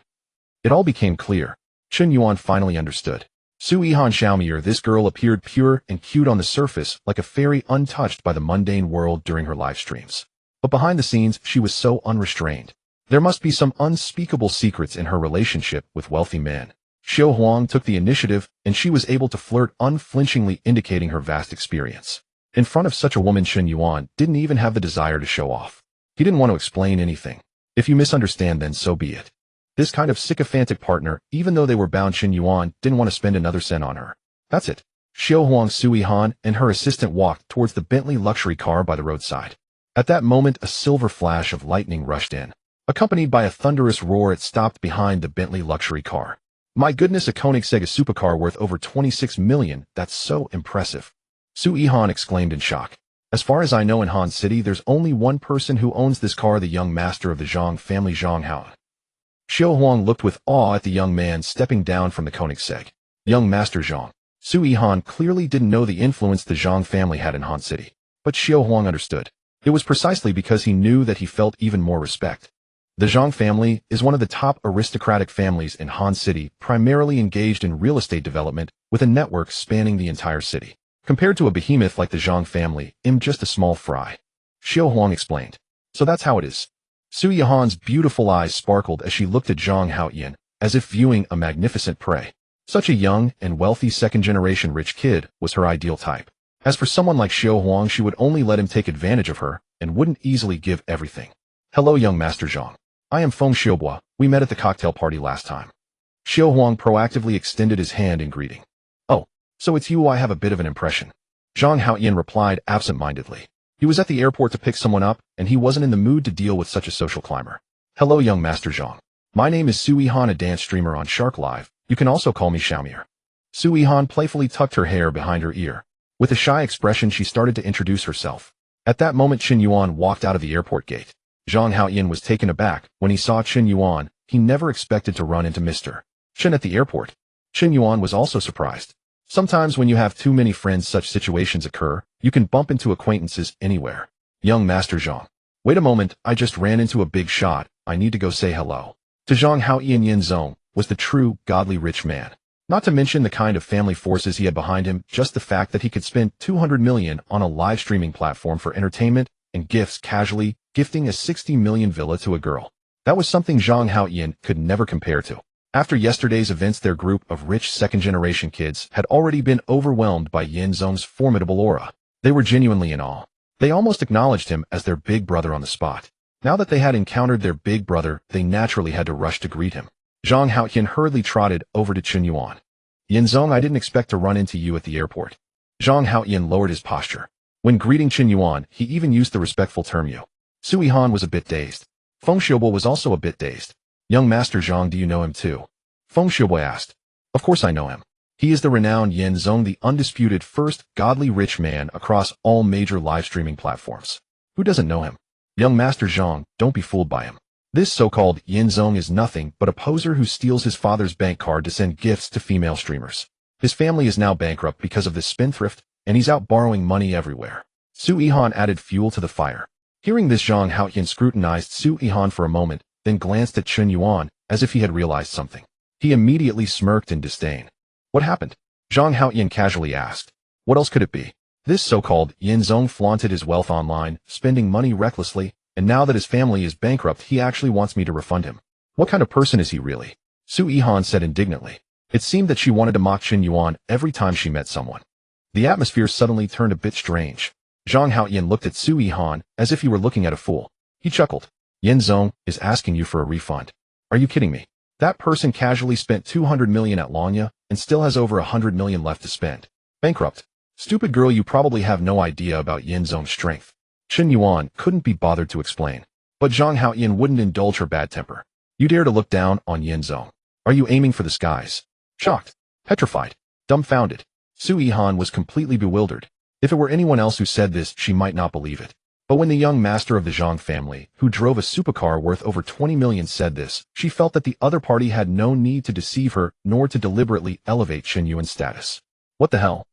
It all became clear. Chen Yuan finally understood. Su Yihan Xiaomier, this girl appeared pure and cute on the surface, like a fairy untouched by the mundane world during her live streams. But behind the scenes, she was so unrestrained. There must be some unspeakable secrets in her relationship with wealthy men. Xiao Huang took the initiative, and she was able to flirt unflinchingly, indicating her vast experience. In front of such a woman, Chen Yuan didn't even have the desire to show off. He didn't want to explain anything. If you misunderstand, then so be it. This kind of sycophantic partner, even though they were bound, Chen Yuan didn't want to spend another cent on her. That's it. Xiao Huang, Su Yihan, and her assistant walked towards the Bentley luxury car by the roadside. At that moment, a silver flash of lightning rushed in. Accompanied by a thunderous roar, it stopped behind the Bentley luxury car. My goodness, a Koenigsegg supercar worth over 26 million. That's so impressive. Su Yihan exclaimed in shock. As far as I know, in Han City, there's only one person who owns this car, the young master of the Zhang family, Zhang Hao. Xiao Huang looked with awe at the young man stepping down from the Koenigsegg. Young Master Zhang. Su Yihan clearly didn't know the influence the Zhang family had in Han City. But Xiao Huang understood. It was precisely because he knew that he felt even more respect. The Zhang family is one of the top aristocratic families in Han City, primarily engaged in real estate development, with a network spanning the entire city. Compared to a behemoth like the Zhang family, I'm just a small fry. Xiao Huang explained. So that's how it is. Su Yihan's beautiful eyes sparkled as she looked at Zhang Haoyan, as if viewing a magnificent prey. Such a young and wealthy second-generation rich kid was her ideal type. As for someone like Xiao Huang, she would only let him take advantage of her and wouldn't easily give everything. Hello, young Master Zhang. I am Feng Xiaobua. We met at the cocktail party last time. Xiao Huang proactively extended his hand in greeting. Oh, so it's you. I have a bit of an impression. Zhang Haoyan replied absent-mindedly. He was at the airport to pick someone up, and he wasn't in the mood to deal with such a social climber. Hello, young Master Zhang. My name is Su Yihan, a dance streamer on Shark Live. You can also call me Xiaomier. Su Yihan playfully tucked her hair behind her ear. With a shy expression, she started to introduce herself. At that moment, Chen Yuan walked out of the airport gate. Zhang Haoyan was taken aback when he saw Chen Yuan. He never expected to run into Mr. Chen at the airport. Qin Yuan was also surprised. Sometimes when you have too many friends such situations occur, you can bump into acquaintances anywhere. Young Master Zhang. Wait a moment, I just ran into a big shot, I need to go say hello. To Zhang Haoyan Yin Zong was the true, godly rich man. Not to mention the kind of family forces he had behind him, just the fact that he could spend 200 million on a live streaming platform for entertainment and gifts casually, gifting a 60 million villa to a girl. That was something Zhang Haoyan could never compare to. After yesterday's events, their group of rich second-generation kids had already been overwhelmed by Yin Zong's formidable aura. They were genuinely in awe. They almost acknowledged him as their big brother on the spot. Now that they had encountered their big brother, they naturally had to rush to greet him. Zhang Haoyan hurriedly trotted over to Qin Yuan. Yin Zong, I didn't expect to run into you at the airport. Zhang Haoyan lowered his posture. When greeting Qin Yuan, he even used the respectful term you. Su Yihan was a bit dazed. Feng Xiaobo was also a bit dazed. Young Master Zhang, do you know him too? Feng Xiaobo asked. Of course I know him. He is the renowned Yin Zong, the undisputed first godly rich man across all major live streaming platforms. Who doesn't know him? Young Master Zhang, don't be fooled by him. This so-called Yin Zong is nothing but a poser who steals his father's bank card to send gifts to female streamers. His family is now bankrupt because of this spendthrift, and he's out borrowing money everywhere. Su Yihan added fuel to the fire. Hearing this, Zhang Haoyan scrutinized Su Yihan for a moment, then glanced at Qin Yuan as if he had realized something. He immediately smirked in disdain. What happened? Zhang Haoyan casually asked. What else could it be? This so-called Yin Zong flaunted his wealth online, spending money recklessly, and now that his family is bankrupt, he actually wants me to refund him. What kind of person is he really? Su Yihan said indignantly. It seemed that she wanted to mock Qin Yuan every time she met someone. The atmosphere suddenly turned a bit strange. Zhang Haoyan looked at Su Yihan as if he were looking at a fool. He chuckled. Yin Zong is asking you for a refund. Are you kidding me? That person casually spent 200 million at Lanya and still has over 100 million left to spend. Bankrupt. Stupid girl, you probably have no idea about Yin Zong's strength. Qin Yuan couldn't be bothered to explain. But Zhang Haoyan wouldn't indulge her bad temper. You dare to look down on Yin Zong? Are you aiming for the skies? Shocked, petrified, dumbfounded, Su Yihan was completely bewildered. If it were anyone else who said this, she might not believe it. But when the young master of the Zhang family, who drove a supercar worth over 20 million, said this, she felt that the other party had no need to deceive her, nor to deliberately elevate Qin Yuan's status. What the hell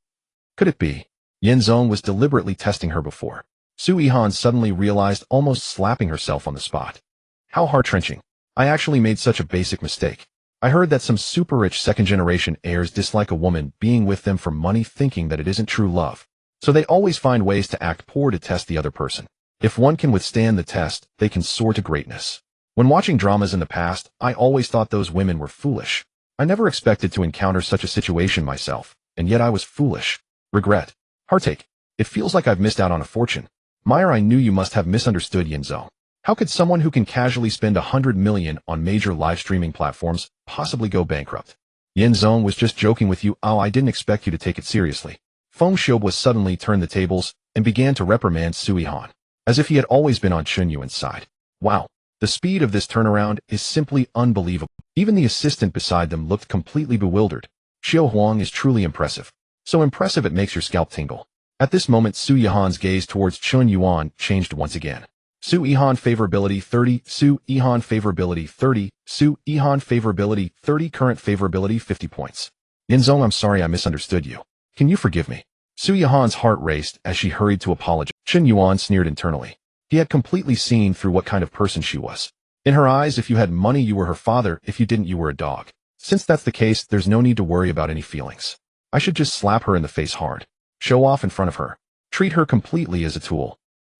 could it be? Yin Zong was deliberately testing her before. Su Yihan suddenly realized, almost slapping herself on the spot. How heart-wrenching. I actually made such a basic mistake. I heard that some super-rich second-generation heirs dislike a woman being with them for money, thinking that it isn't true love. So they always find ways to act poor to test the other person. If one can withstand the test, they can soar to greatness. When watching dramas in the past, I always thought those women were foolish. I never expected to encounter such a situation myself, and yet I was foolish. Regret. Heartache. It feels like I've missed out on a fortune. Meyer, I knew you must have misunderstood Yin Zong. How could someone who can casually spend 100 million on major live streaming platforms possibly go bankrupt? Yin Zong was just joking with you. Oh, I didn't expect you to take it seriously. Feng Xiaobo suddenly turned the tables and began to reprimand Su Yihan, as if he had always been on Qin Yuan's side. Wow, the speed of this turnaround is simply unbelievable. Even the assistant beside them looked completely bewildered. Xiao Huang is truly impressive. So impressive it makes your scalp tingle. At this moment, Su Yihan's gaze towards Qin Yuan changed once again. Su Yihan favorability 30, Su Yihan favorability 30, Su Yihan favorability 30, current favorability 50 points. Yin Zong, I'm sorry I misunderstood you. Can you forgive me? Su Yihan's heart raced as she hurried to apologize. Qin Yuan sneered internally. He had completely seen through what kind of person she was. In her eyes, if you had money, you were her father. If you didn't, you were a dog. Since that's the case, there's no need to worry about any feelings. I should just slap her in the face hard. Show off in front of her. Treat her completely as a tool.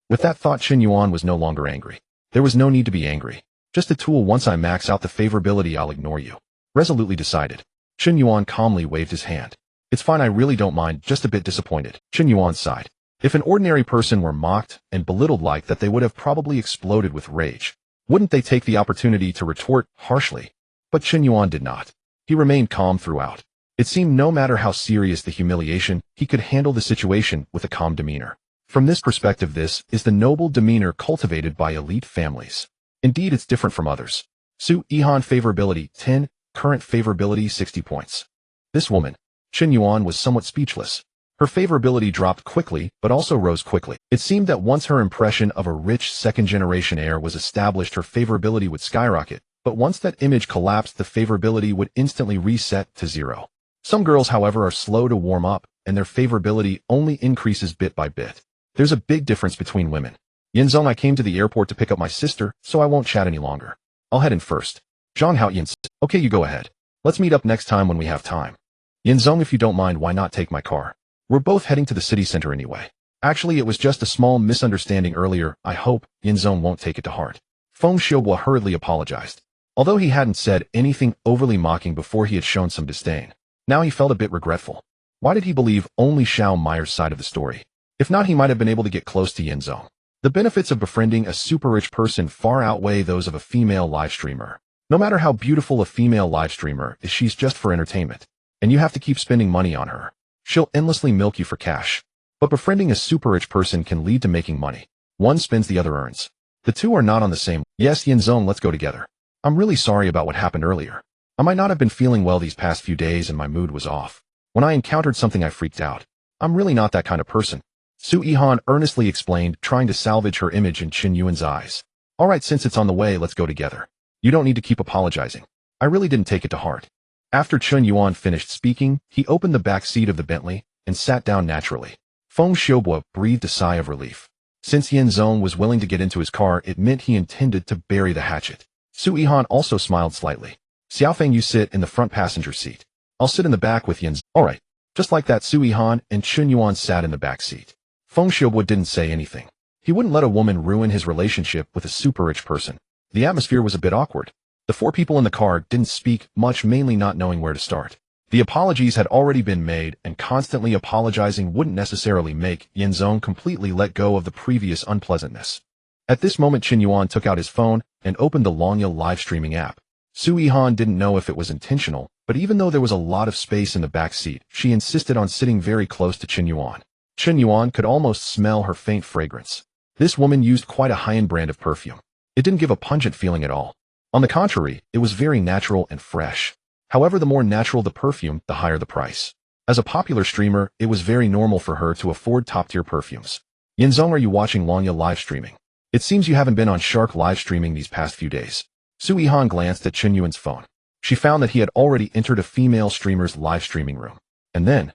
With that thought, Qin Yuan was no longer angry. There was no need to be angry. Just a tool. Once I max out the favorability, I'll ignore you. Resolutely decided. Qin Yuan calmly waved his hand. It's fine, I really don't mind, just a bit disappointed. Qin Yuan sighed. If an ordinary person were mocked and belittled like that, they would have probably exploded with rage. Wouldn't they take the opportunity to retort harshly? But Qin Yuan did not. He remained calm throughout. It seemed no matter how serious the humiliation, he could handle the situation with a calm demeanor. From this perspective, this is the noble demeanor cultivated by elite families. Indeed, it's different from others. Su Yihan favorability 10, current favorability 60 points. This woman, Qin Yuan, was somewhat speechless. Her favorability dropped quickly, but also rose quickly. It seemed that once her impression of a rich second-generation heir was established, her favorability would skyrocket, but once that image collapsed, the favorability would instantly reset to zero. Some girls, however, are slow to warm up, and their favorability only increases bit by bit. There's a big difference between women. Yinzong, I came to the airport to pick up my sister, so I won't chat any longer. I'll head in first. Zhang Hao Yin. Okay, you go ahead. Let's meet up next time when we have time. Yinzong, if you don't mind, why not take my car? We're both heading to the city center anyway. Actually, it was just a small misunderstanding earlier. I hope Yinzong won't take it to heart. Feng Xiaobo hurriedly apologized. Although he hadn't said anything overly mocking before, he had shown some disdain. Now he felt a bit regretful. Why did he believe only Xiao Meyer's side of the story? If not, he might have been able to get close to Yinzong. The benefits of befriending a super rich person far outweigh those of a female live streamer. No matter how beautiful a female live streamer is, she's just for entertainment. And you have to keep spending money on her. She'll endlessly milk you for cash. But befriending a super rich person can lead to making money. One spends, the other earns. The two are not on the same. Yes, Yinzong, let's go together. I'm really sorry about what happened earlier. I might not have been feeling well these past few days and my mood was off. When I encountered something, I freaked out. I'm really not that kind of person. Su Yihan earnestly explained, trying to salvage her image in Chen Yuan's eyes. Alright, since it's on the way, let's go together. You don't need to keep apologizing. I really didn't take it to heart. After Chen Yuan finished speaking, he opened the back seat of the Bentley and sat down naturally. Feng Xiaobo breathed a sigh of relief. Since Yinzong was willing to get into his car, it meant he intended to bury the hatchet. Su Yihan also smiled slightly. Xiaofeng, you sit in the front passenger seat. I'll sit in the back with Yinzong. Alright. Just like that, Su Yihan and Chen Yuan sat in the back seat. Feng Xiaobo didn't say anything. He wouldn't let a woman ruin his relationship with a super rich person. The atmosphere was a bit awkward. The four people in the car didn't speak much, mainly not knowing where to start. The apologies had already been made, and constantly apologizing wouldn't necessarily make Yinzong completely let go of the previous unpleasantness. At this moment, Chen Yuan took out his phone and opened the Longya live streaming app. Su Yihan didn't know if it was intentional, but even though there was a lot of space in the back seat, she insisted on sitting very close to Chen Yuan. Chen Yuan could almost smell her faint fragrance. This woman used quite a high-end brand of perfume. It didn't give a pungent feeling at all. On the contrary, it was very natural and fresh. However, the more natural the perfume, the higher the price. As a popular streamer, it was very normal for her to afford top-tier perfumes. Yinzong, are you watching Longya live streaming? It seems you haven't been on Shark live streaming these past few days. Su Yihan glanced at Chen Yuan's phone. She found that he had already entered a female streamer's live streaming room. And then,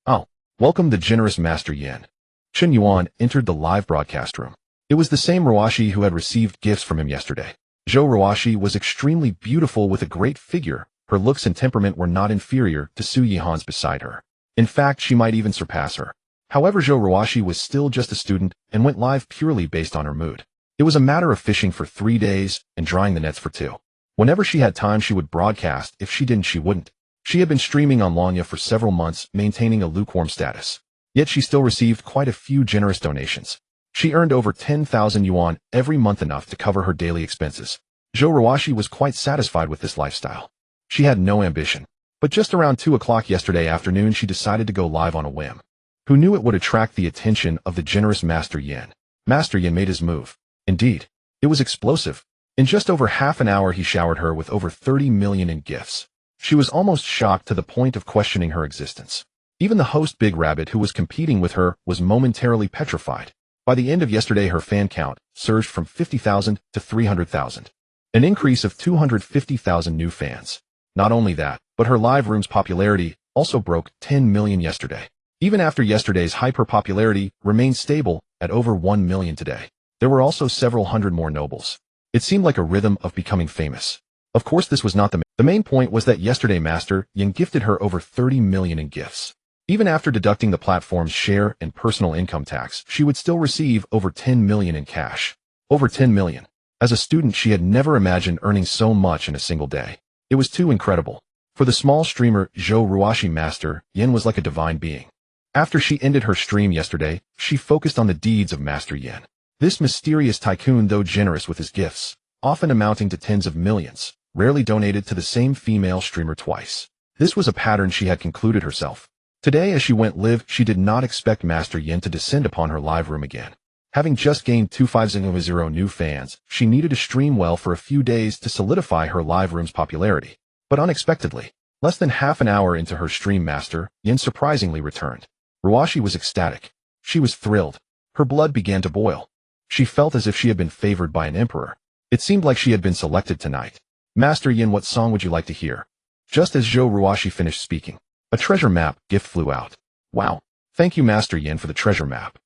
oh, welcome the generous Master Yin. Chen Yuan entered the live broadcast room. It was the same Ruashi who had received gifts from him yesterday. Zhou Ruashi was extremely beautiful with a great figure. Her looks and temperament were not inferior to Su Yihan's beside her. In fact, she might even surpass her. However, Zhou Ruashi was still just a student and went live purely based on her mood. It was a matter of fishing for 3 days and drying the nets for 2. Whenever she had time, she would broadcast. If she didn't, she wouldn't. She had been streaming on Longya for several months, maintaining a lukewarm status. Yet she still received quite a few generous donations. She earned over 10,000 yuan every month, enough to cover her daily expenses. Zhou Ruashi was quite satisfied with this lifestyle. She had no ambition. But just around 2 o'clock yesterday afternoon, she decided to go live on a whim. Who knew it would attract the attention of the generous Master Yin? Master Yin made his move. Indeed, it was explosive. In just over half an hour, he showered her with over 30 million in gifts. She was almost shocked to the point of questioning her existence. Even the host Big Rabbit, who was competing with her, was momentarily petrified. By the end of yesterday, her fan count surged from 50,000 to 300,000. An increase of 250,000 new fans. Not only that, but her live room's popularity also broke 10 million yesterday. Even after yesterday's hyper-popularity remained stable at over 1 million today. There were also several hundred more nobles. It seemed like a rhythm of becoming famous. Of course, this was not the main point. Was that yesterday Master Yin gifted her over 30 million in gifts. Even after deducting the platform's share and personal income tax, she would still receive over 10 million in cash. Over 10 million. As a student, she had never imagined earning so much in a single day. It was too incredible. For the small streamer Zhou Ruashi, Master Yin was like a divine being. After she ended her stream yesterday, she focused on the deeds of Master Yin. This mysterious tycoon, though generous with his gifts, often amounting to tens of millions, rarely donated to the same female streamer twice. This was a pattern she had concluded herself. Today, as she went live, she did not expect Master Yin to descend upon her live room again. Having just gained 250 new fans, she needed to stream well for a few days to solidify her live room's popularity. But unexpectedly, less than half an hour into her stream, Master Yin surprisingly returned. Ruashi was ecstatic. She was thrilled. Her blood began to boil. She felt as if she had been favored by an emperor. It seemed like she had been selected tonight. Master Yin, what song would you like to hear? Just as Zhou Ruashi finished speaking, A treasure map gift flew out. Wow. Thank you, Master Yin, for the treasure map.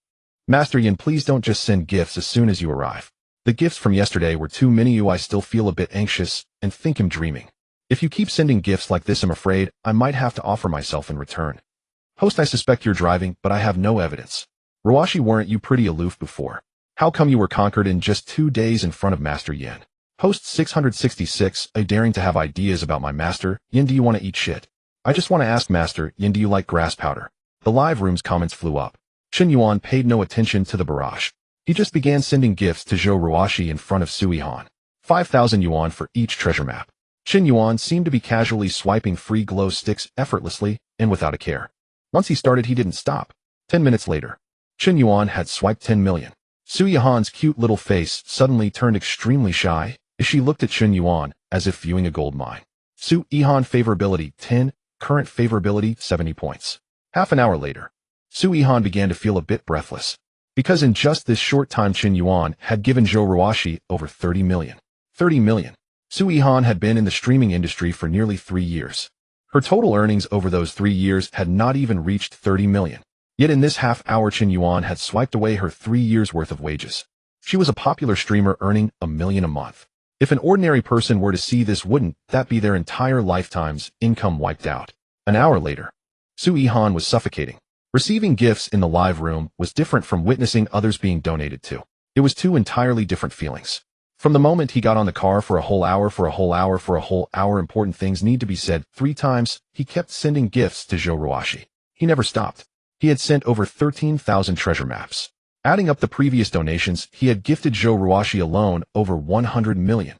Master Yin, please don't just send gifts as soon as you arrive. The gifts from yesterday were too many. I still feel a bit anxious and think I'm dreaming. If you keep sending gifts like this, I'm afraid I might have to offer myself in return. Host, I suspect you're driving, but I have no evidence. Ruashi, weren't you pretty aloof before? How come you were conquered in just 2 days in front of Master Yin? Host 666, daring to have ideas about my Master Yin. Do you want to eat shit? I just want to ask Master Yin, do you like grass powder? The live room's comments flew up. Chen Yuan paid no attention to the barrage. He just began sending gifts to Zhou Ruashi in front of Sui Han. 5,000 yuan for each treasure map. Chen Yuan seemed to be casually swiping free glow sticks effortlessly and without a care. Once he started, he didn't stop. 10 minutes later, Chen Yuan had swiped 10 million. Sui Han's cute little face suddenly turned extremely shy as she looked at Chen Yuan as if viewing a gold mine. Sui Han favorability 10, current favorability 70 points. Half an hour later, Sui Han began to feel a bit breathless, because in just this short time Chen Yuan had given Zhou Ruashi over 30 million. 30 million. Sui Han had been in the streaming industry for nearly 3 years. Her total earnings over those 3 years had not even reached 30 million. Yet in this half hour Chen Yuan had swiped away her 3 years' worth of wages. She was a popular streamer earning $1 million a month. If an ordinary person were to see this, wouldn't that be their entire lifetime's income wiped out? An hour later, Sui Han was suffocating. Receiving gifts in the live room was different from witnessing others being donated to. It was two entirely different feelings. From the moment he got on the car for a whole hour, important things need to be said 3 times, he kept sending gifts to Zhou Ruashi. He never stopped. He had sent over 13,000 treasure maps. Adding up the previous donations, he had gifted Zhou Ruashi alone over 100 million.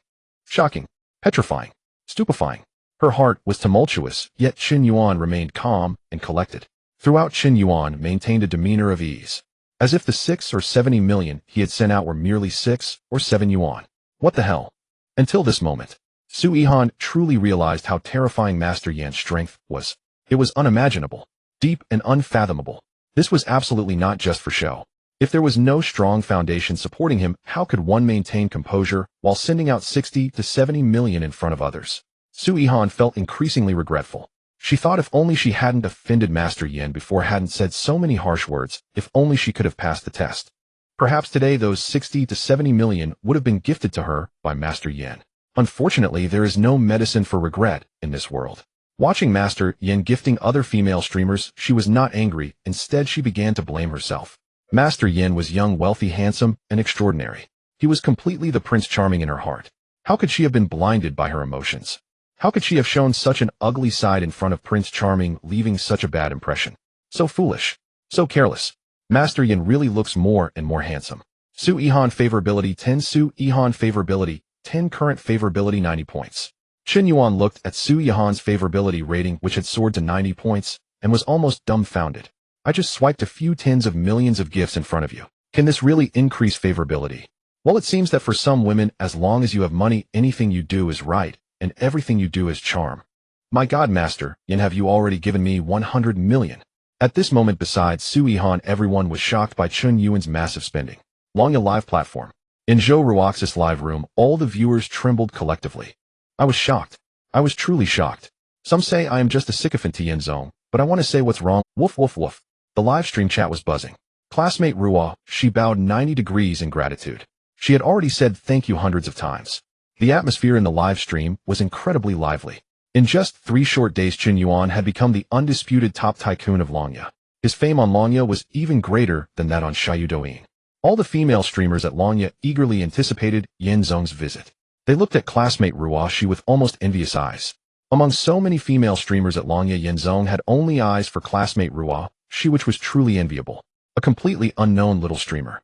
Shocking, petrifying, stupefying. Her heart was tumultuous, yet Chen Yuan remained calm and collected. Throughout, Chen Yuan maintained a demeanor of ease, as if the 6 or 70 million he had sent out were merely 6 or 7 yuan. What the hell? Until this moment, Sui Han truly realized how terrifying Master Yan's strength was. It was unimaginable, deep and unfathomable. This was absolutely not just for show. If there was no strong foundation supporting him, how could one maintain composure while sending out 60 to 70 million in front of others? Sui Han felt increasingly regretful. She thought if only she hadn't offended Master Yin before, hadn't said so many harsh words, if only she could have passed the test. Perhaps today those 60 to 70 million would have been gifted to her by Master Yin. Unfortunately, there is no medicine for regret in this world. Watching Master Yin gifting other female streamers, she was not angry. Instead, she began to blame herself. Master Yin was young, wealthy, handsome, and extraordinary. He was completely the Prince Charming in her heart. How could she have been blinded by her emotions? How could she have shown such an ugly side in front of Prince Charming, leaving such a bad impression? So foolish. So careless. Master Yin really looks more and more handsome. Sui Han favorability 10, Sui Han favorability 10, current favorability 90 points. Chen Yuan looked at Sui Han's favorability rating, which had soared to 90 points, and was almost dumbfounded. I just swiped a few tens of millions of gifts in front of you. Can this really increase favorability? Well, it seems that for some women, as long as you have money, anything you do is right, and everything you do is charm. My God, Master Yin, have you already given me 100 million? At this moment, besides Sui Han, everyone was shocked by Chen Yuan's massive spending. Longya live platform. In Zhou Ruaxi's live room, all the viewers trembled collectively. I was shocked. I was truly shocked. Some say I am just a sycophant to Yin Zong, but I want to say what's wrong. Woof woof woof. The live stream chat was buzzing. Classmate Ruo, she bowed 90 degrees in gratitude. She had already said thank you hundreds of times. The atmosphere in the live stream was incredibly lively. In just 3 short days, Chen Yuan had become the undisputed top tycoon of Longya. His fame on Longya was even greater than that on Xiaoyudouyin. All the female streamers at Longya eagerly anticipated Yin Zong's visit. They looked at classmate Ruashi with almost envious eyes. Among so many female streamers at Longya, Yin Zong had only eyes for classmate Ruashi, which was truly enviable. A completely unknown little streamer.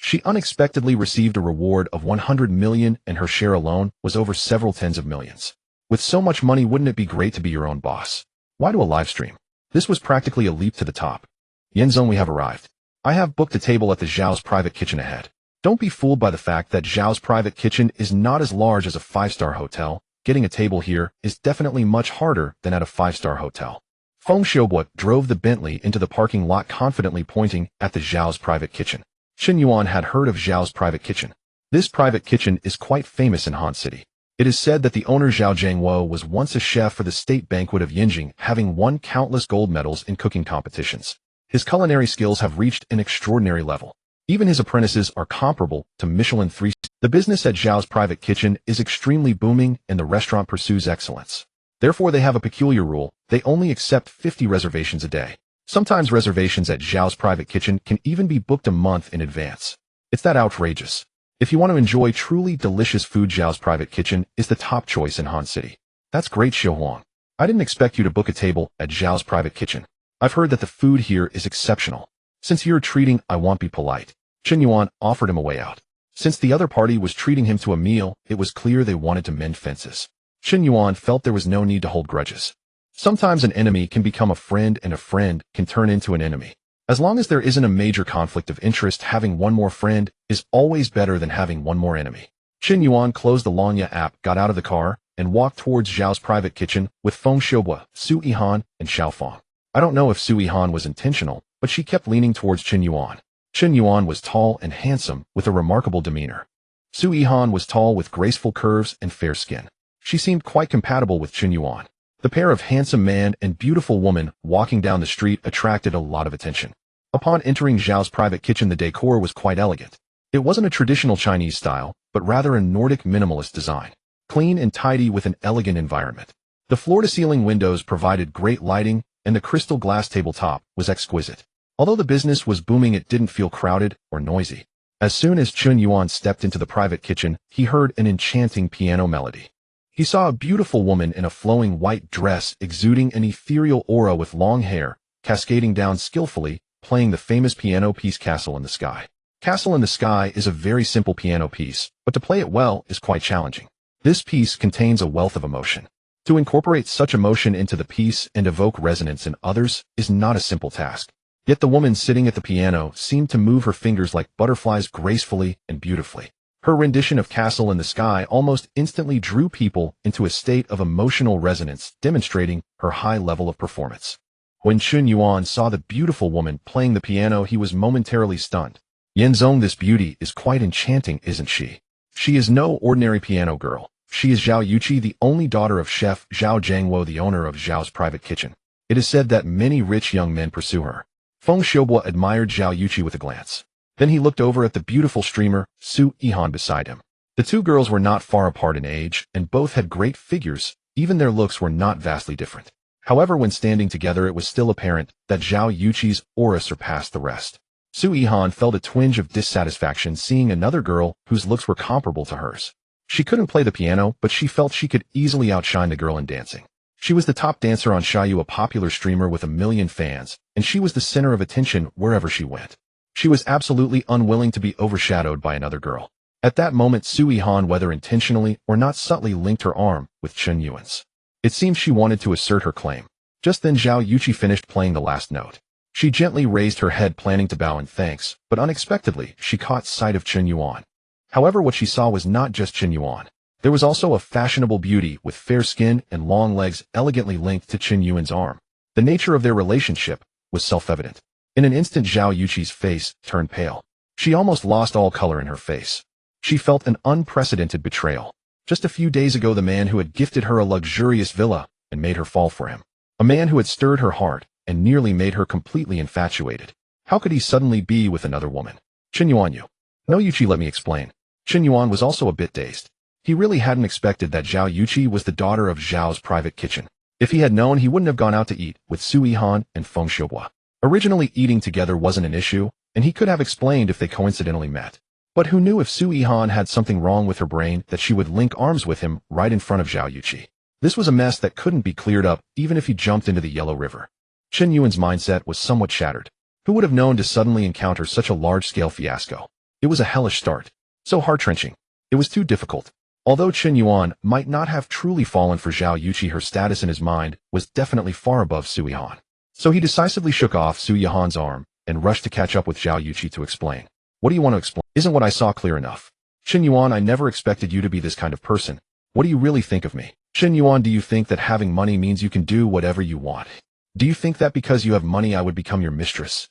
She unexpectedly received a reward of 100 million, and her share alone was over several tens of millions. With so much money, wouldn't it be great to be your own boss? Why do a live stream? This was practically a leap to the top. Yin Zong, we have arrived. I have booked a table at the Zhao's private kitchen ahead. Don't be fooled by the fact that Zhao's private kitchen is not as large as a 5-star hotel. Getting a table here is definitely much harder than at a 5-star hotel. Feng Xiaobo drove the Bentley into the parking lot, confidently pointing at the Zhao's private kitchen. Chen Yuan had heard of Zhao's private kitchen. This private kitchen is quite famous in Han City. It is said that the owner Zhao Jiangwo was once a chef for the state banquet of Yinjing, having won countless gold medals in cooking competitions. His culinary skills have reached an extraordinary level. Even his apprentices are comparable to Michelin 3. The business at Zhao's private kitchen is extremely booming and the restaurant pursues excellence. Therefore, they have a peculiar rule: they only accept 50 reservations a day. Sometimes reservations at Zhao's private kitchen can even be booked a month in advance. It's that outrageous. If you want to enjoy truly delicious food, Zhao's private kitchen is the top choice in Han City. That's great, Xiu Huang. I didn't expect you to book a table at Zhao's private kitchen. I've heard that the food here is exceptional. Since you're treating, I won't be polite. Chen Yuan offered him a way out. Since the other party was treating him to a meal, it was clear they wanted to mend fences. Chen Yuan felt there was no need to hold grudges. Sometimes an enemy can become a friend and a friend can turn into an enemy. As long as there isn't a major conflict of interest, having one more friend is always better than having one more enemy. Chen Yuan closed the Longya app, got out of the car, and walked towards Zhao's private kitchen with Feng Xiubua, Su Yihan, and Xiao Fang. I don't know if Su Yihan was intentional, but she kept leaning towards Chen Yuan. Chen Yuan was tall and handsome with a remarkable demeanor. Su Yihan was tall with graceful curves and fair skin. She seemed quite compatible with Chen Yuan. The pair of handsome man and beautiful woman walking down the street attracted a lot of attention. Upon entering Zhao's private kitchen, the decor was quite elegant. It wasn't a traditional Chinese style, but rather a Nordic minimalist design. Clean and tidy with an elegant environment. The floor-to-ceiling windows provided great lighting, and the crystal glass tabletop was exquisite. Although the business was booming, it didn't feel crowded or noisy. As soon as Chen Yuan stepped into the private kitchen, he heard an enchanting piano melody. He saw a beautiful woman in a flowing white dress exuding an ethereal aura with long hair, cascading down skillfully, playing the famous piano piece Castle in the Sky. Castle in the Sky is a very simple piano piece, but to play it well is quite challenging. This piece contains a wealth of emotion. To incorporate such emotion into the piece and evoke resonance in others is not a simple task. Yet the woman sitting at the piano seemed to move her fingers like butterflies gracefully and beautifully. Her rendition of Castle in the Sky almost instantly drew people into a state of emotional resonance, demonstrating her high level of performance. When Chen Yuan saw the beautiful woman playing the piano, he was momentarily stunned. Yenzong, this beauty is quite enchanting, isn't she? She is no ordinary piano girl. She is Zhao Yuqi, the only daughter of Chef Zhao Jiangwo, the owner of Zhao's private kitchen. It is said that many rich young men pursue her. Feng Xiubua admired Zhao Yuqi with a glance. Then he looked over at the beautiful streamer, Su Yihan, beside him. The two girls were not far apart in age, and both had great figures. Even their looks were not vastly different. However, when standing together, it was still apparent that Zhao Yuqi's aura surpassed the rest. Su Yihan felt a twinge of dissatisfaction seeing another girl whose looks were comparable to hers. She couldn't play the piano, but she felt she could easily outshine the girl in dancing. She was the top dancer on Xiaoyu, a popular streamer with 1 million fans, and she was the center of attention wherever she went. She was absolutely unwilling to be overshadowed by another girl. At that moment, Su Yihan, whether intentionally or not, subtly linked her arm with Chen Yuan's. It seemed she wanted to assert her claim. Just then Zhao Yuqi finished playing the last note. She gently raised her head, planning to bow in thanks, but unexpectedly, she caught sight of Chen Yuan. However, what she saw was not just Chen Yuan. There was also a fashionable beauty with fair skin and long legs elegantly linked to Chen Yuan's arm. The nature of their relationship was self-evident. In an instant, Zhao Yuqi's face turned pale. She almost lost all color in her face. She felt an unprecedented betrayal. Just a few days ago, the man who had gifted her a luxurious villa and made her fall for him. A man who had stirred her heart and nearly made her completely infatuated. How could he suddenly be with another woman? Chen Yuan, you. No, Yuqi, let me explain. Chen Yuan was also a bit dazed. He really hadn't expected that Zhao Yuqi was the daughter of Zhao's private kitchen. If he had known, he wouldn't have gone out to eat with Su Yihan and Feng Xiubua. Originally, eating together wasn't an issue, and he could have explained if they coincidentally met. But who knew if Su Yihan had something wrong with her brain that she would link arms with him right in front of Zhao Yuqi. This was a mess that couldn't be cleared up even if he jumped into the Yellow River. Chen Yuan's mindset was somewhat shattered. Who would have known to suddenly encounter such a large-scale fiasco? It was a hellish start. So heart-wrenching. It was too difficult. Although Chen Yuan might not have truly fallen for Zhao Yuqi, her status in his mind was definitely far above Su Yihan. So he decisively shook off Su Yihan's arm and rushed to catch up with Zhao Yuqi to explain. What do you want to explain? Isn't what I saw clear enough? Chen Yuan, I never expected you to be this kind of person. What do you really think of me? Chen Yuan, do you think that having money means you can do whatever you want? Do you think that because you have money I would become your mistress?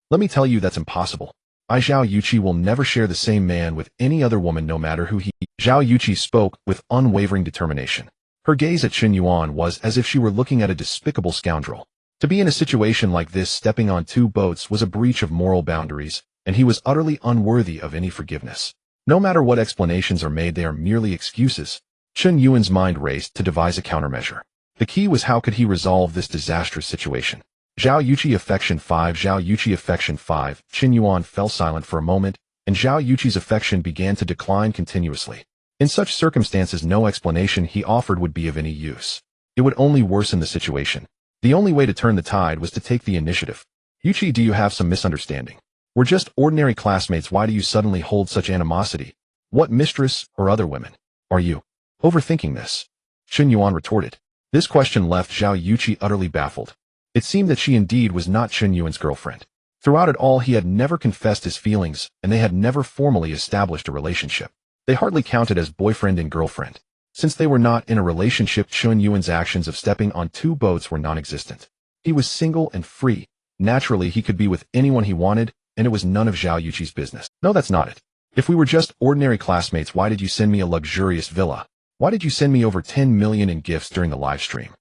Let me tell you, that's impossible. I Zhao Yuqi will never share the same man with any other woman no matter who he. Zhao Yuqi spoke with unwavering determination. Her gaze at Qin Yuan was as if she were looking at a despicable scoundrel. To be in a situation like this stepping on two boats was a breach of moral boundaries, and he was utterly unworthy of any forgiveness. No matter what explanations are made, they are merely excuses. Qin Yuan's mind raced to devise a countermeasure. The key was how could he resolve this disastrous situation. Zhao Yuqi affection 5 Zhao Yuqi affection 5 Qin Yuan fell silent for a moment, and Zhao Yuqi's affection began to decline continuously. In such circumstances no explanation he offered would be of any use. It would only worsen the situation. The only way to turn the tide was to take the initiative. Yuqi, do you have some misunderstanding? We're just ordinary classmates. Why do you suddenly hold such animosity? What mistress or other women are you overthinking this? Qin Yuan retorted. This question left Zhao Yuqi utterly baffled. It seemed that she indeed was not Qin Yuan's girlfriend. Throughout it all he had never confessed his feelings, and they had never formally established a relationship. They hardly counted as boyfriend and girlfriend. Since they were not in a relationship, Qin Yuan's actions of stepping on two boats were non-existent. He was single and free. Naturally he could be with anyone he wanted, and it was none of Zhao Yuqi's business. No, that's not it. If we were just ordinary classmates, why did you send me a luxurious villa? Why did you send me over 10 million in gifts during the live stream?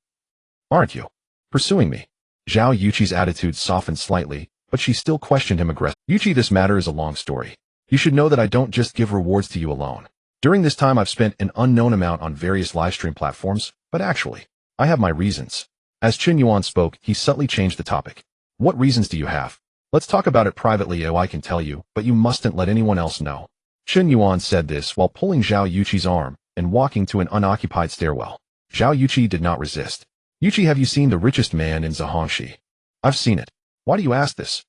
Aren't you pursuing me? Zhao Yuqi's attitude softened slightly, but she still questioned him aggressively. Yuqi, this matter is a long story. You should know that I don't just give rewards to you alone. During this time I've spent an unknown amount on various livestream platforms, but actually, I have my reasons. As Qin Yuan spoke, he subtly changed the topic. What reasons do you have? Let's talk about it privately. Oh, I can tell you, but you mustn't let anyone else know. Qin Yuan said this while pulling Zhao Yuqi's arm and walking to an unoccupied stairwell. Zhao Yuqi did not resist. Yuqi, have you seen The Richest Man in Zhangxi? I've seen it. Why do you ask this?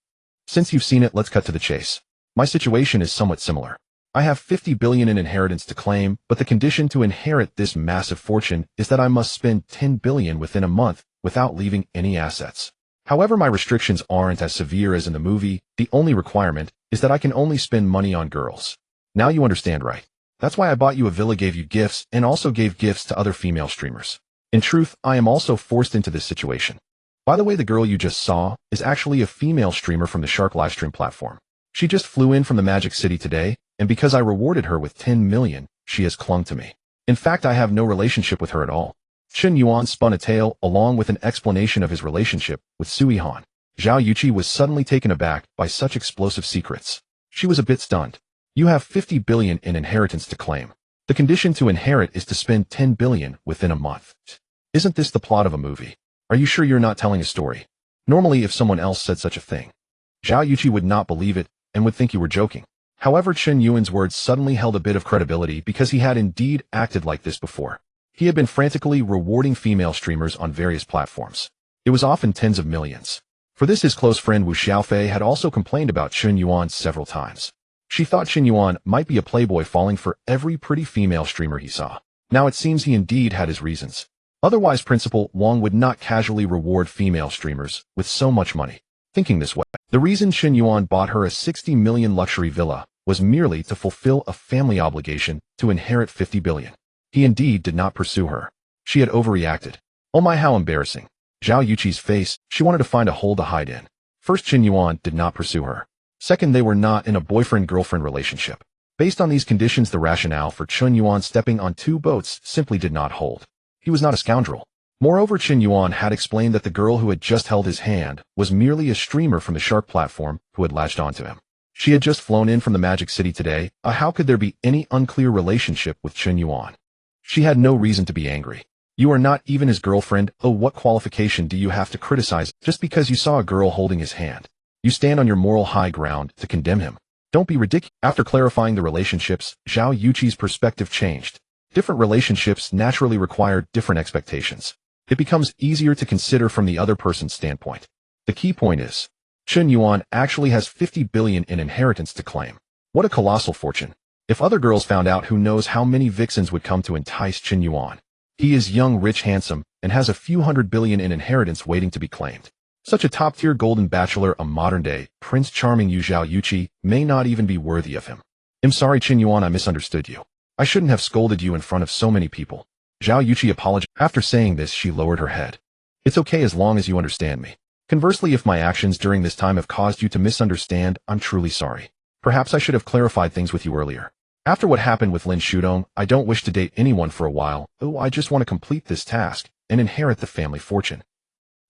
Since you've seen it, let's cut to the chase. My situation is somewhat similar. I have 50 billion in inheritance to claim, but the condition to inherit this massive fortune is that I must spend 10 billion within a month without leaving any assets. However, my restrictions aren't as severe as in the movie. The only requirement is that I can only spend money on girls. Now you understand, right? That's why I bought you a villa, gave you gifts, and also gave gifts to other female streamers. In truth, I am also forced into this situation. By the way, the girl you just saw is actually a female streamer from the Shark livestream platform. She just flew in from the Magic City today, and because I rewarded her with 10 million, she has clung to me. In fact, I have no relationship with her at all. Qin Yuan spun a tale along with an explanation of his relationship with Sui Han. Zhao Yuqi was suddenly taken aback by such explosive secrets. She was a bit stunned. You have 50 billion in inheritance to claim. The condition to inherit is to spend 10 billion within a month. Isn't this the plot of a movie? Are you sure you're not telling a story? Normally, if someone else said such a thing, Zhao Yuqi would not believe it and would think you were joking. However, Qin Yuan's words suddenly held a bit of credibility because he had indeed acted like this before. He had been frantically rewarding female streamers on various platforms. It was often tens of millions. For this, his close friend Wu Xiaofei had also complained about Qin Yuan several times. She thought Qin Yuan might be a playboy falling for every pretty female streamer he saw. Now it seems he indeed had his reasons. Otherwise, Principal Wang would not casually reward female streamers with so much money. Thinking this way, the reason Qin Yuan bought her a 60 million luxury villa was merely to fulfill a family obligation to inherit 50 billion. He indeed did not pursue her. She had overreacted. Oh my, how embarrassing. Zhao Yuqi's face, she wanted to find a hole to hide in. First, Qin Yuan did not pursue her. Second, they were not in a boyfriend-girlfriend relationship. Based on these conditions, the rationale for Qin Yuan stepping on two boats simply did not hold. He was not a scoundrel. Moreover, Qin Yuan had explained that the girl who had just held his hand was merely a streamer from the Shark platform who had latched onto him. She had just flown in from the Magic City today. How could there be any unclear relationship with Qin Yuan? She had no reason to be angry. You are not even his girlfriend. Oh, what qualification do you have to criticize just because you saw a girl holding his hand? You stand on your moral high ground to condemn him. Don't be ridiculous. After clarifying the relationships, Zhao Yuqi's perspective changed. Different relationships naturally require different expectations. It becomes easier to consider from the other person's standpoint. The key point is, Qin Yuan actually has 50 billion in inheritance to claim. What a colossal fortune. If other girls found out, who knows how many vixens would come to entice Qin Yuan. He is young, rich, handsome, and has a few 100 billion in inheritance waiting to be claimed. Such a top-tier golden bachelor, a modern-day Prince Charming Zhao Yuqi, may not even be worthy of him. I'm sorry, Qin Yuan, I misunderstood you. I shouldn't have scolded you in front of so many people. Zhao Yuqi apologized. After saying this, she lowered her head. It's okay as long as you understand me. Conversely, if my actions during this time have caused you to misunderstand, I'm truly sorry. Perhaps I should have clarified things with you earlier. After what happened with Lin Shudong, I don't wish to date anyone for a while. Oh, I just want to complete this task and inherit the family fortune.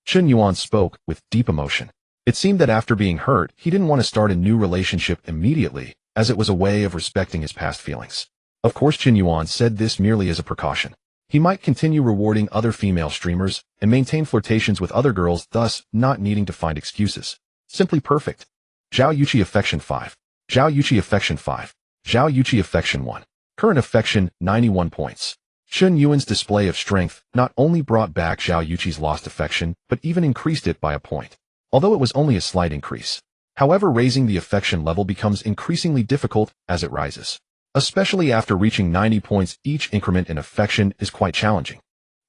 Chen Yuan spoke with deep emotion. It seemed that after being hurt, he didn't want to start a new relationship immediately, as it was a way of respecting his past feelings. Of course, Chen Yuan said this merely as a precaution. He might continue rewarding other female streamers and maintain flirtations with other girls, thus not needing to find excuses. Simply perfect. Zhao Yuqi Affection 5. Zhao Yuqi Affection 5. Zhao Yuqi Affection 1. Current affection, 91 points. Chen Yuan's display of strength not only brought back Zhao Yuqi's lost affection, but even increased it by a point. Although it was only a slight increase. However, raising the affection level becomes increasingly difficult as it rises. Especially after reaching 90 points, each increment in affection is quite challenging.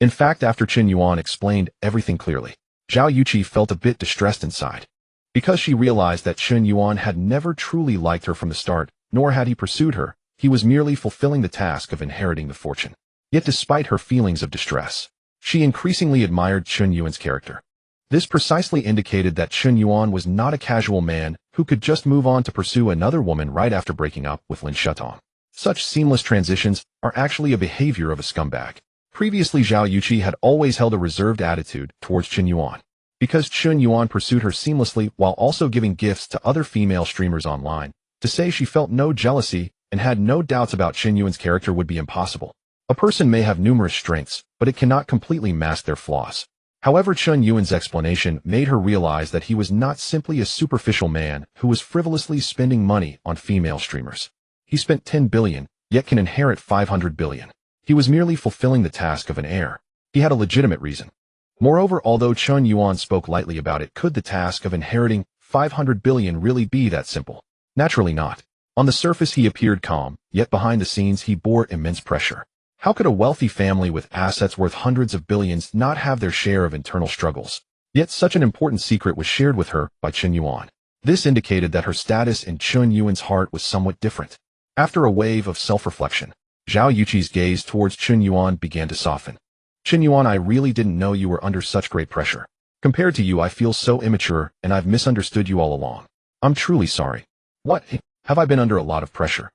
In fact, after Chen Yuan explained everything clearly, Zhao Yuqi felt a bit distressed inside. Because she realized that Chen Yuan had never truly liked her from the start, nor had he pursued her, he was merely fulfilling the task of inheriting the fortune. Yet despite her feelings of distress, she increasingly admired Chen Yuan's character. This precisely indicated that Chen Yuan was not a casual man who could just move on to pursue another woman right after breaking up with Lin Shutong. Such seamless transitions are actually a behavior of a scumbag. Previously, Zhao Yuqi had always held a reserved attitude towards Chen Yuan. Because Chen Yuan pursued her seamlessly while also giving gifts to other female streamers online, to say she felt no jealousy and had no doubts about Chen Yuan's character would be impossible. A person may have numerous strengths, but it cannot completely mask their flaws. However, Chen Yuan's explanation made her realize that he was not simply a superficial man who was frivolously spending money on female streamers. He spent 10 billion, yet can inherit 500 billion. He was merely fulfilling the task of an heir. He had a legitimate reason. Moreover, although Chen Yuan spoke lightly about it, could the task of inheriting 500 billion really be that simple? Naturally not. On the surface he appeared calm, yet behind the scenes he bore immense pressure. How could a wealthy family with assets worth hundreds of billions not have their share of internal struggles? Yet such an important secret was shared with her by Chen Yuan. This indicated that her status in Chen Yuan's heart was somewhat different. After a wave of self-reflection, Zhao Yuqi's gaze towards Chen Yuan began to soften. Chen Yuan, I really didn't know you were under such great pressure. Compared to you, I feel so immature, and I've misunderstood you all along. I'm truly sorry. What? Have I been under a lot of pressure?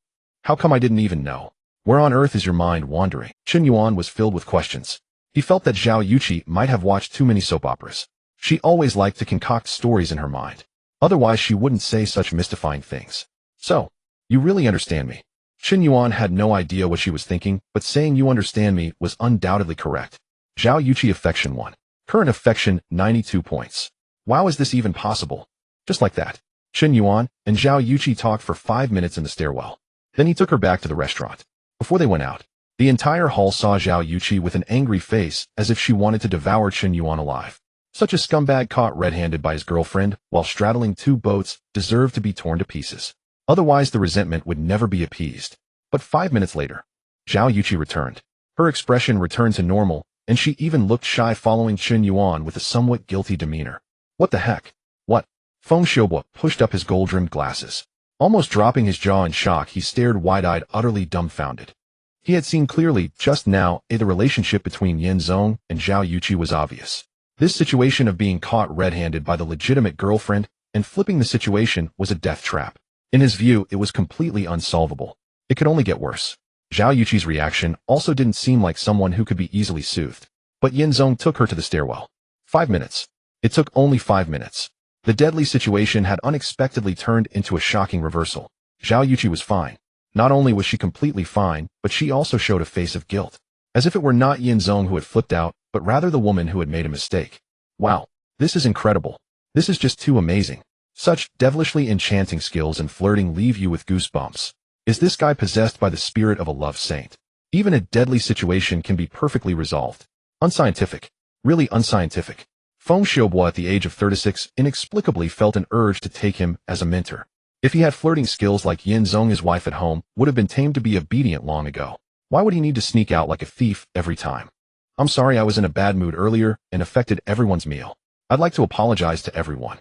How come I didn't even know? Where on earth is your mind wandering? Chen Yuan was filled with questions. He felt that Zhao Yuqi might have watched too many soap operas. She always liked to concoct stories in her mind. Otherwise, she wouldn't say such mystifying things. So, you really understand me? Chen Yuan had no idea what she was thinking, but saying you understand me was undoubtedly correct. Zhao Yuqi Affection 1. Current affection, 92 points. Wow, is this even possible? Just like that, Chen Yuan and Zhao Yuqi talked for 5 minutes in the stairwell. Then he took her back to the restaurant. Before they went out, the entire hall saw Zhao Yuqi with an angry face as if she wanted to devour Chen Yuan alive. Such a scumbag caught red-handed by his girlfriend while straddling 2 boats deserved to be torn to pieces. Otherwise, the resentment would never be appeased. But 5 minutes later, Zhao Yuqi returned. Her expression returned to normal, and she even looked shy following Chen Yuan with a somewhat guilty demeanor. What the heck? What? Feng Xiaobo pushed up his gold-rimmed glasses. Almost dropping his jaw in shock, he stared wide-eyed, utterly dumbfounded. He had seen clearly, just now, the relationship between Yin Zong and Zhao Yuqi was obvious. This situation of being caught red-handed by the legitimate girlfriend and flipping the situation was a death trap. In his view, it was completely unsolvable. It could only get worse. Zhao Yuqi's reaction also didn't seem like someone who could be easily soothed. But Yin Zong took her to the stairwell. 5 minutes. It took only 5 minutes. The deadly situation had unexpectedly turned into a shocking reversal. Zhao Yuqi was fine. Not only was she completely fine, but she also showed a face of guilt. As if it were not Yin Zong who had flipped out, but rather the woman who had made a mistake. Wow, this is incredible. This is just too amazing. Such devilishly enchanting skills in flirting leave you with goosebumps. Is this guy possessed by the spirit of a love saint? Even a deadly situation can be perfectly resolved. Unscientific. Really unscientific. Feng Xiaobo at the age of 36 inexplicably felt an urge to take him as a mentor. If he had flirting skills like Yin Zong, his wife at home would have been tamed to be obedient long ago. Why would he need to sneak out like a thief every time? I'm sorry, I was in a bad mood earlier and affected everyone's meal. I'd like to apologize to everyone.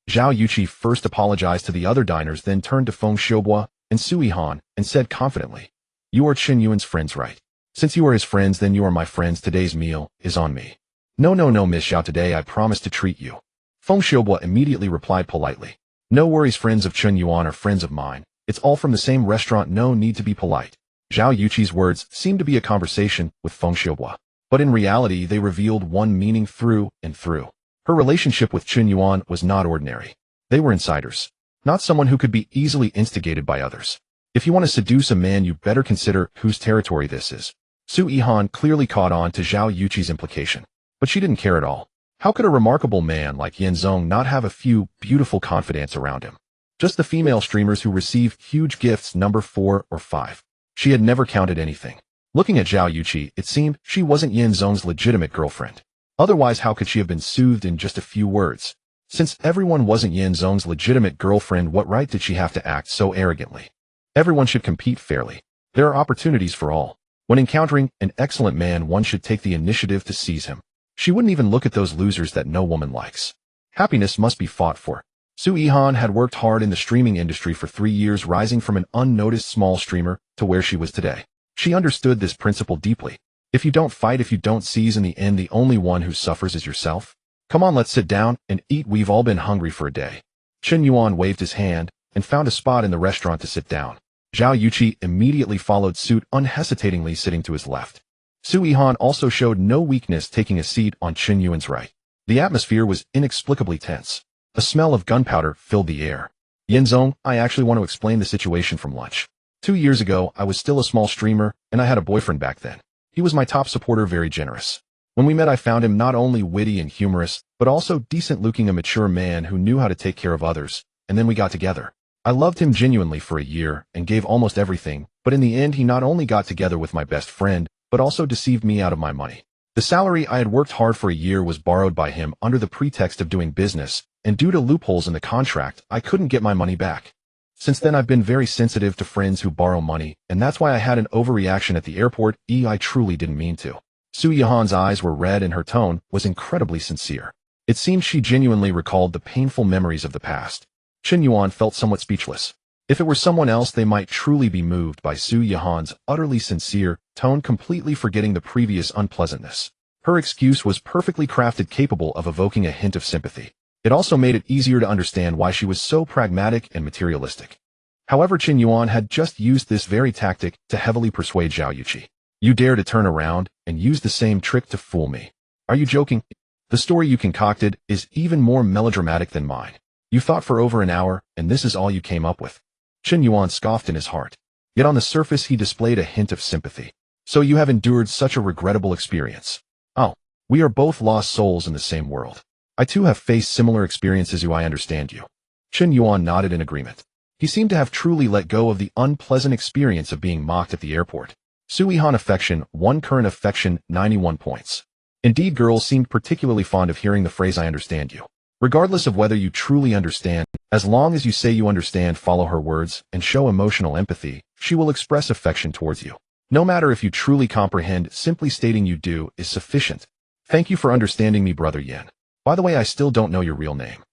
Zhao Yuqi first apologized to the other diners, then turned to Feng Xiaobo and Sui Han and said confidently, "You are Chen Yuan's friends, right? Since you are his friends, then you are my friends. Today's meal is on me." No, Miss Xiao, today I promise to treat you. Feng Xiaobo immediately replied politely. No worries, friends of Chen Yuan are friends of mine. It's all from the same restaurant, no need to be polite. Zhao Yuqi's words seemed to be a conversation with Feng Xiaohua, but in reality they revealed one meaning through and through. Her relationship with Qin Yuan was not ordinary. They were insiders, not someone who could be easily instigated by others. If you want to seduce a man, you better consider whose territory this is. Su Yihan clearly caught on to Zhao Yuqi's implication, but she didn't care at all. How could a remarkable man like Yan Zong not have a few beautiful confidants around him? Just the female streamers who receive huge gifts, number 4 or 5. She had never counted anything. Looking at Zhao Yuqi, it seemed she wasn't Yan Zong's legitimate girlfriend. Otherwise, how could she have been soothed in just a few words? Since everyone wasn't Yan Zong's legitimate girlfriend, what right did she have to act so arrogantly? Everyone should compete fairly. There are opportunities for all. When encountering an excellent man, one should take the initiative to seize him. She wouldn't even look at those losers that no woman likes. Happiness must be fought for. Su Yihan had worked hard in the streaming industry for 3 years, rising from an unnoticed small streamer to where she was today. She understood this principle deeply. If you don't fight, if you don't seize, in the end, the only one who suffers is yourself. Come on, let's sit down and eat. We've all been hungry for a day. Qin Yuan waved his hand and found a spot in the restaurant to sit down. Zhao Yuqi immediately followed suit, unhesitatingly sitting to his left. Su Yihan also showed no weakness, taking a seat on Qin Yuan's right. The atmosphere was inexplicably tense. A smell of gunpowder filled the air. Yan Zong, I actually want to explain the situation from lunch. 2 years ago, I was still a small streamer, and I had a boyfriend back then. He was my top supporter, very generous. When we met, I found him not only witty and humorous, but also decent-looking, a mature man who knew how to take care of others, and then we got together. I loved him genuinely for a year and gave almost everything, but in the end he not only got together with my best friend, but also deceived me out of my money. The salary I had worked hard for a year was borrowed by him under the pretext of doing business, and due to loopholes in the contract, I couldn't get my money back. Since then, I've been very sensitive to friends who borrow money, and that's why I had an overreaction at the airport. I truly didn't mean to. Su Yihan's eyes were red and her tone was incredibly sincere. It seemed she genuinely recalled the painful memories of the past. Qin Yuan felt somewhat speechless. If it were someone else, they might truly be moved by Su Yihan's utterly sincere tone, completely forgetting the previous unpleasantness. Her excuse was perfectly crafted, capable of evoking a hint of sympathy. It also made it easier to understand why she was so pragmatic and materialistic. However, Qin Yuan had just used this very tactic to heavily persuade Zhao Yuqi. You dare to turn around and use the same trick to fool me? Are you joking? The story you concocted is even more melodramatic than mine. You thought for over an hour, and this is all you came up with. Qin Yuan scoffed in his heart. Yet on the surface he displayed a hint of sympathy. So you have endured such a regrettable experience. Oh, we are both lost souls in the same world. I too have faced similar experiences. I understand you. Qin Yuan nodded in agreement. He seemed to have truly let go of the unpleasant experience of being mocked at the airport. Su Yihan affection, 1 current affection, 91 points. Indeed, girls seemed particularly fond of hearing the phrase I understand you. Regardless of whether you truly understand, as long as you say you understand, follow her words, and show emotional empathy, she will express affection towards you. No matter if you truly comprehend, simply stating you do is sufficient. Thank you for understanding me, Brother Yan. By the way, I still don't know your real name.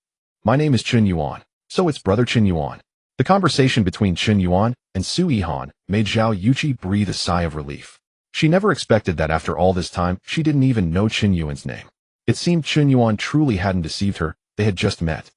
My name is Qin Yuan, so it's Brother Qin Yuan. The conversation between Qin Yuan and Su Yihan made Zhao Yuqi breathe a sigh of relief. She never expected that after all this time, she didn't even know Qin Yuan's name. It seemed Qin Yuan truly hadn't deceived her, they had just met.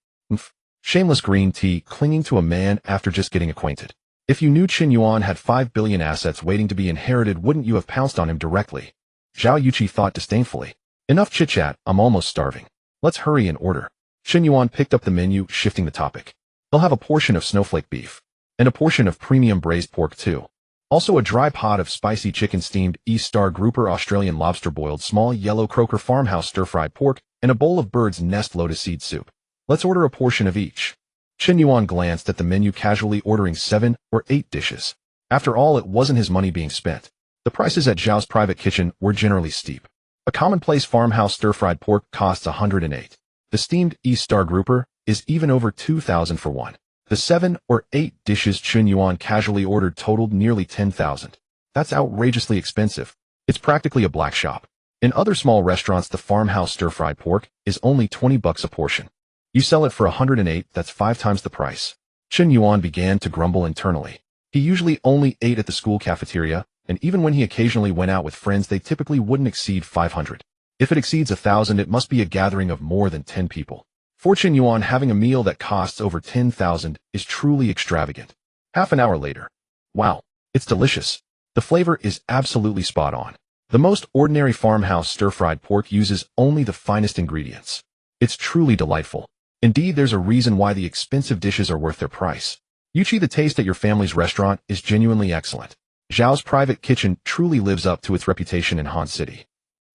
Shameless green tea, clinging to a man after just getting acquainted. If you knew Qin Yuan had 5 billion assets waiting to be inherited, wouldn't you have pounced on him directly? Zhao Yuqi thought disdainfully. Enough chit-chat, I'm almost starving. Let's hurry and order. Qin Yuan picked up the menu, shifting the topic. They'll have a portion of snowflake beef. And a portion of premium braised pork too. Also a dry pot of spicy chicken, steamed East-Star grouper, Australian lobster, boiled small yellow croaker, farmhouse stir-fried pork, and a bowl of bird's nest lotus seed soup. Let's order a portion of each. Qin Yuan glanced at the menu casually, ordering 7 or 8 dishes. After all, it wasn't his money being spent. The prices at Zhao's private kitchen were generally steep. A commonplace farmhouse stir-fried pork costs 108. The steamed East-Star grouper is even over 2,000 for one. The 7 or 8 dishes Qin Yuan casually ordered totaled nearly 10,000. That's outrageously expensive. It's practically a black shop. In other small restaurants, the farmhouse stir-fried pork is only $20 a portion. You sell it for 108, that's 5 times the price. Qin Yuan began to grumble internally. He usually only ate at the school cafeteria, and even when he occasionally went out with friends, they typically wouldn't exceed 500. If it exceeds 1,000, it must be a gathering of more than 10 people. For Qin Yuan, having a meal that costs over 10,000 is truly extravagant. Half an hour later. Wow, it's delicious. The flavor is absolutely spot on. The most ordinary farmhouse stir-fried pork uses only the finest ingredients. It's truly delightful. Indeed, there's a reason why the expensive dishes are worth their price. Yuchi, the taste at your family's restaurant is genuinely excellent. Zhao's private kitchen truly lives up to its reputation in Han City.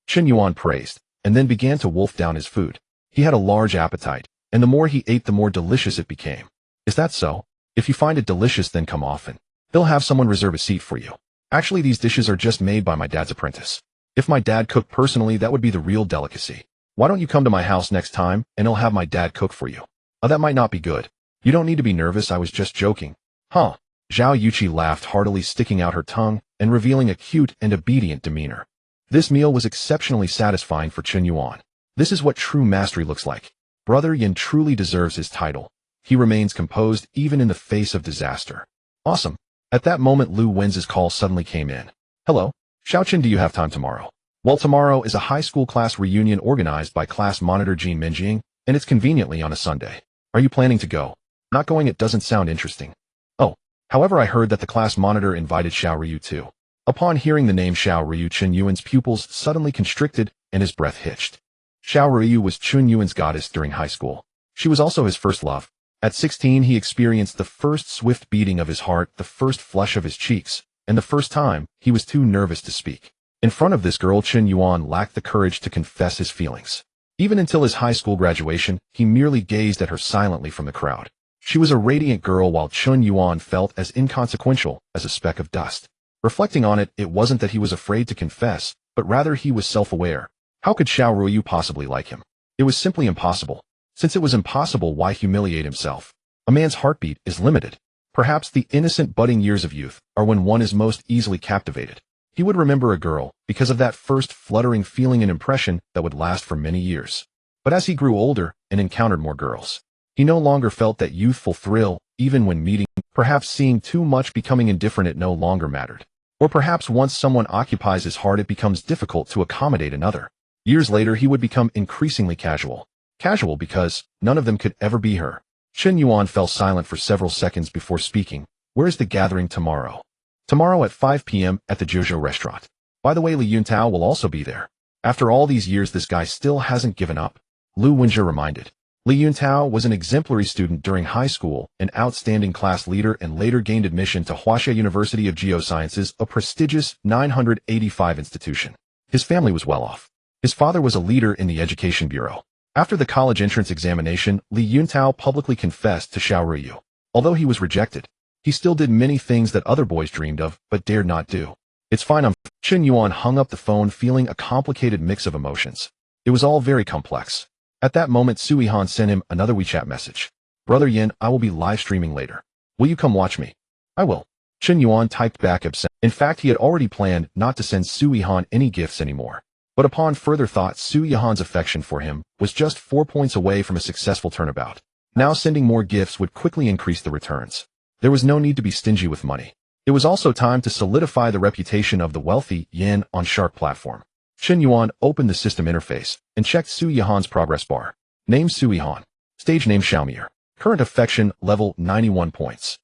Chen Yuan praised, and then began to wolf down his food. He had a large appetite, and the more he ate the more delicious it became. Is that so? If you find it delicious, then come often. They'll have someone reserve a seat for you. Actually, these dishes are just made by my dad's apprentice. If my dad cooked personally, that would be the real delicacy. Why don't you come to my house next time, and I'll have my dad cook for you? Oh, that might not be good. You don't need to be nervous, I was just joking. Huh? Zhao Yuqi laughed heartily, sticking out her tongue and revealing a cute and obedient demeanor. This meal was exceptionally satisfying for Chen Yuan. This is what true mastery looks like. Brother Yin truly deserves his title. He remains composed even in the face of disaster. Awesome. At that moment, Lu Wen's call suddenly came in. Hello, Xiaochen, do you have time tomorrow? Well, tomorrow is a high school class reunion organized by class monitor Jean Minjing, and it's conveniently on a Sunday. Are you planning to go? Not going, it doesn't sound interesting. Oh, however, I heard that the class monitor invited Xiao Ryu too. Upon hearing the name Xiao Ryu, Chen Yuan's pupils suddenly constricted and his breath hitched. Xiao Ryu was Chen Yuan's goddess during high school. She was also his first love. At 16, he experienced the first swift beating of his heart, the first flush of his cheeks, and the first time he was too nervous to speak. In front of this girl, Chen Yuan lacked the courage to confess his feelings. Even until his high school graduation, he merely gazed at her silently from the crowd. She was a radiant girl while Chen Yuan felt as inconsequential as a speck of dust. Reflecting on it, it wasn't that he was afraid to confess, but rather he was self-aware. How could Xiao Ryu possibly like him? It was simply impossible. Since it was impossible, why humiliate himself? A man's heartbeat is limited. Perhaps the innocent budding years of youth are when one is most easily captivated. He would remember a girl because of that first fluttering feeling and impression that would last for many years. But as he grew older and encountered more girls, he no longer felt that youthful thrill, even when meeting. Perhaps seeing too much, becoming indifferent, it no longer mattered. Or perhaps once someone occupies his heart, it becomes difficult to accommodate another. Years later, he would become increasingly casual. Casual because none of them could ever be her. Chen Yuan fell silent for several seconds before speaking. Where is the gathering tomorrow? Tomorrow at 5 p.m. at the Jojo restaurant. By the way, Li Yuntao will also be there. After all these years, this guy still hasn't given up. Lu Wenjie reminded. Li Yuntao was an exemplary student during high school, an outstanding class leader, and later gained admission to Huaxia University of Geosciences, a prestigious 985 institution. His family was well off. His father was a leader in the education bureau. After the college entrance examination, Li Yuntao publicly confessed to Xiao Ryu. Although he was rejected, he still did many things that other boys dreamed of, but dared not do. It's fine, Chen Yuan hung up the phone, feeling a complicated mix of emotions. It was all very complex. At that moment, Sui Han sent him another WeChat message. Brother Yin, I will be live streaming later. Will you come watch me? I will. Chen Yuan typed back absent. In fact, he had already planned not to send Sui Han any gifts anymore. But upon further thought, Sui Han's affection for him was just 4 points away from a successful turnabout. Now sending more gifts would quickly increase the returns. There was no need to be stingy with money. It was also time to solidify the reputation of the wealthy Yin on Shark platform. Chen Yuan opened the system interface and checked Sui Han's progress bar. Name Sui Han. Stage name Xiaomier. Current affection level 91 points.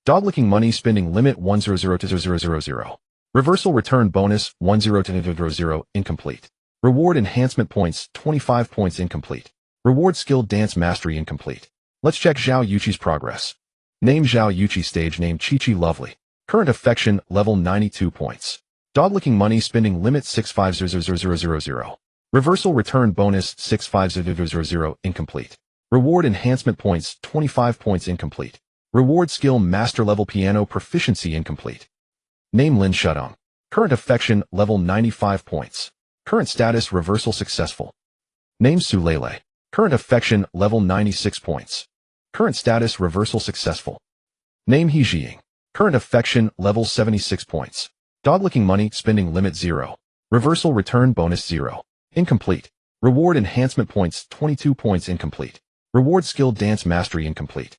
Dog-licking money spending limit 100 to 000. Reversal return bonus 10 to 000 incomplete. Reward enhancement points 25 points incomplete. Reward skill dance mastery incomplete. Let's check Zhao Yuqi's progress. Name Zhao Yuqi. Stage name Chi-Chi Lovely. Current affection level 92 points. Dog-licking money spending limit 650000. Reversal return bonus 650000 incomplete. Reward enhancement points 25 points incomplete. Reward skill master level piano proficiency incomplete. Name Lin Shudong. Current affection level 95 points. Current status reversal successful. Name Su Lele. Current affection level 96 points. Current status reversal successful. Name He Jiying. Current affection level 76 points. Dog-licking money spending limit 0. Reversal return bonus 0. Incomplete. Reward enhancement points 22 points incomplete. Reward skill dance mastery incomplete.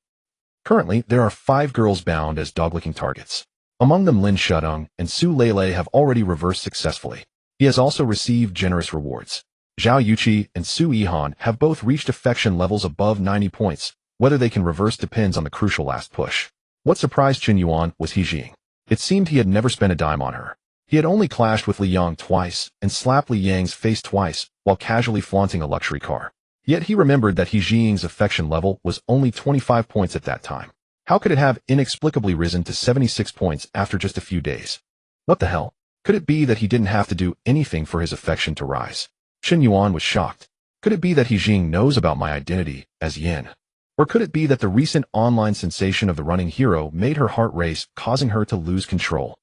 Currently, there are 5 girls bound as dog-licking targets. Among them, Lin Shudong and Su Lele have already reversed successfully. He has also received generous rewards. Zhao Yuqi and Su Yihan have both reached affection levels above 90 points. Whether they can reverse depends on the crucial last push. What surprised Chen Yuan was He Jing. It seemed he had never spent a dime on her. He had only clashed with Li Yang twice and slapped Li Yang's face twice while casually flaunting a luxury car. Yet he remembered that He Jing's affection level was only 25 points at that time. How could it have inexplicably risen to 76 points after just a few days? What the hell? Could it be that he didn't have to do anything for his affection to rise? Chen Yuan was shocked. Could it be that He Jing knows about my identity as Yin? Or could it be that the recent online sensation of the running hero made her heart race, causing her to lose control?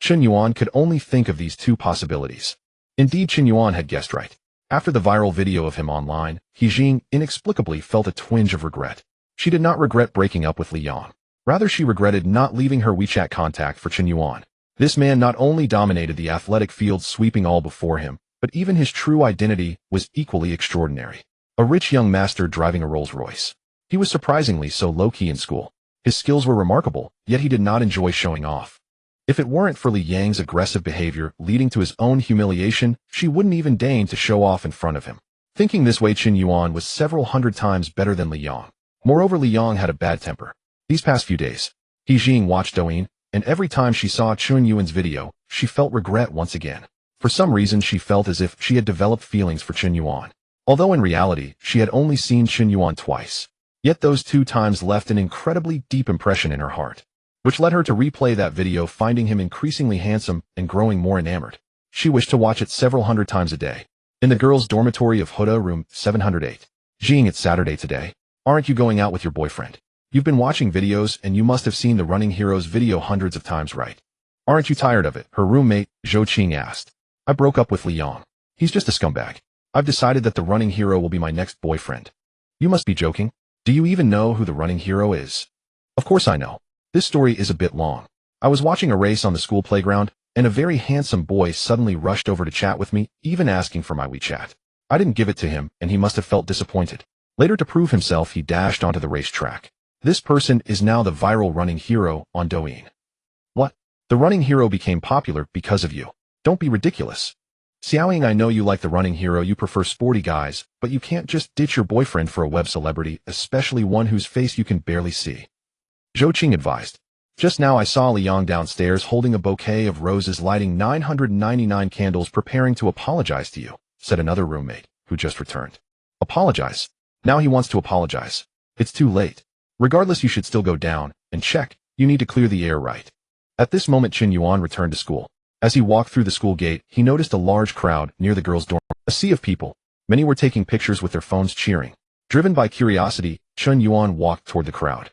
Chen Yuan could only think of these two possibilities. Indeed, Chen Yuan had guessed right. After the viral video of him online, He Jing inexplicably felt a twinge of regret. She did not regret breaking up with Li Yang. Rather, she regretted not leaving her WeChat contact for Chen Yuan. This man not only dominated the athletic field, sweeping all before him, but even his true identity was equally extraordinary. A rich young master driving a Rolls-Royce. He was surprisingly so low-key in school. His skills were remarkable, yet he did not enjoy showing off. If it weren't for Li Yang's aggressive behavior leading to his own humiliation, she wouldn't even deign to show off in front of him. Thinking this way, Chen Yuan was several hundred times better than Li Yang. Moreover, Li Yang had a bad temper. These past few days, He Jing watched Douyin, and every time she saw Chen Yuan's video, she felt regret once again. For some reason, she felt as if she had developed feelings for Chen Yuan. Although in reality, she had only seen Chen Yuan twice. Yet those 2 times left an incredibly deep impression in her heart, which led her to replay that video, finding him increasingly handsome and growing more enamored. She wished to watch it several hundred times a day. In the girls' dormitory of Huda, room 708. Jing, it's Saturday today. Aren't you going out with your boyfriend? You've been watching videos and you must have seen the running hero's video hundreds of times, right? Aren't you tired of it? Her roommate, Zhou Qing, asked. I broke up with Li Yang. He's just a scumbag. I've decided that the running hero will be my next boyfriend. You must be joking. Do you even know who the running hero is? Of course I know. This story is a bit long. I was watching a race on the school playground, and a very handsome boy suddenly rushed over to chat with me, even asking for my WeChat. I didn't give it to him, and he must have felt disappointed. Later, to prove himself, he dashed onto the racetrack. This person is now the viral running hero on Douyin. What? The running hero became popular because of you. Don't be ridiculous. Xiaoying, I know you like the running hero, you prefer sporty guys, but you can't just ditch your boyfriend for a web celebrity, especially one whose face you can barely see. Zhou Qing advised. Just now I saw Li Yang downstairs holding a bouquet of roses, lighting 999 candles, preparing to apologize to you, said another roommate, who just returned. Apologize? Now he wants to apologize. It's too late. Regardless, you should still go down and check. You need to clear the air, right? At this moment, Chen Yuan returned to school. As he walked through the school gate, he noticed a large crowd near the girls' dorm. A sea of people. Many were taking pictures with their phones, cheering. Driven by curiosity, Chen Yuan walked toward the crowd.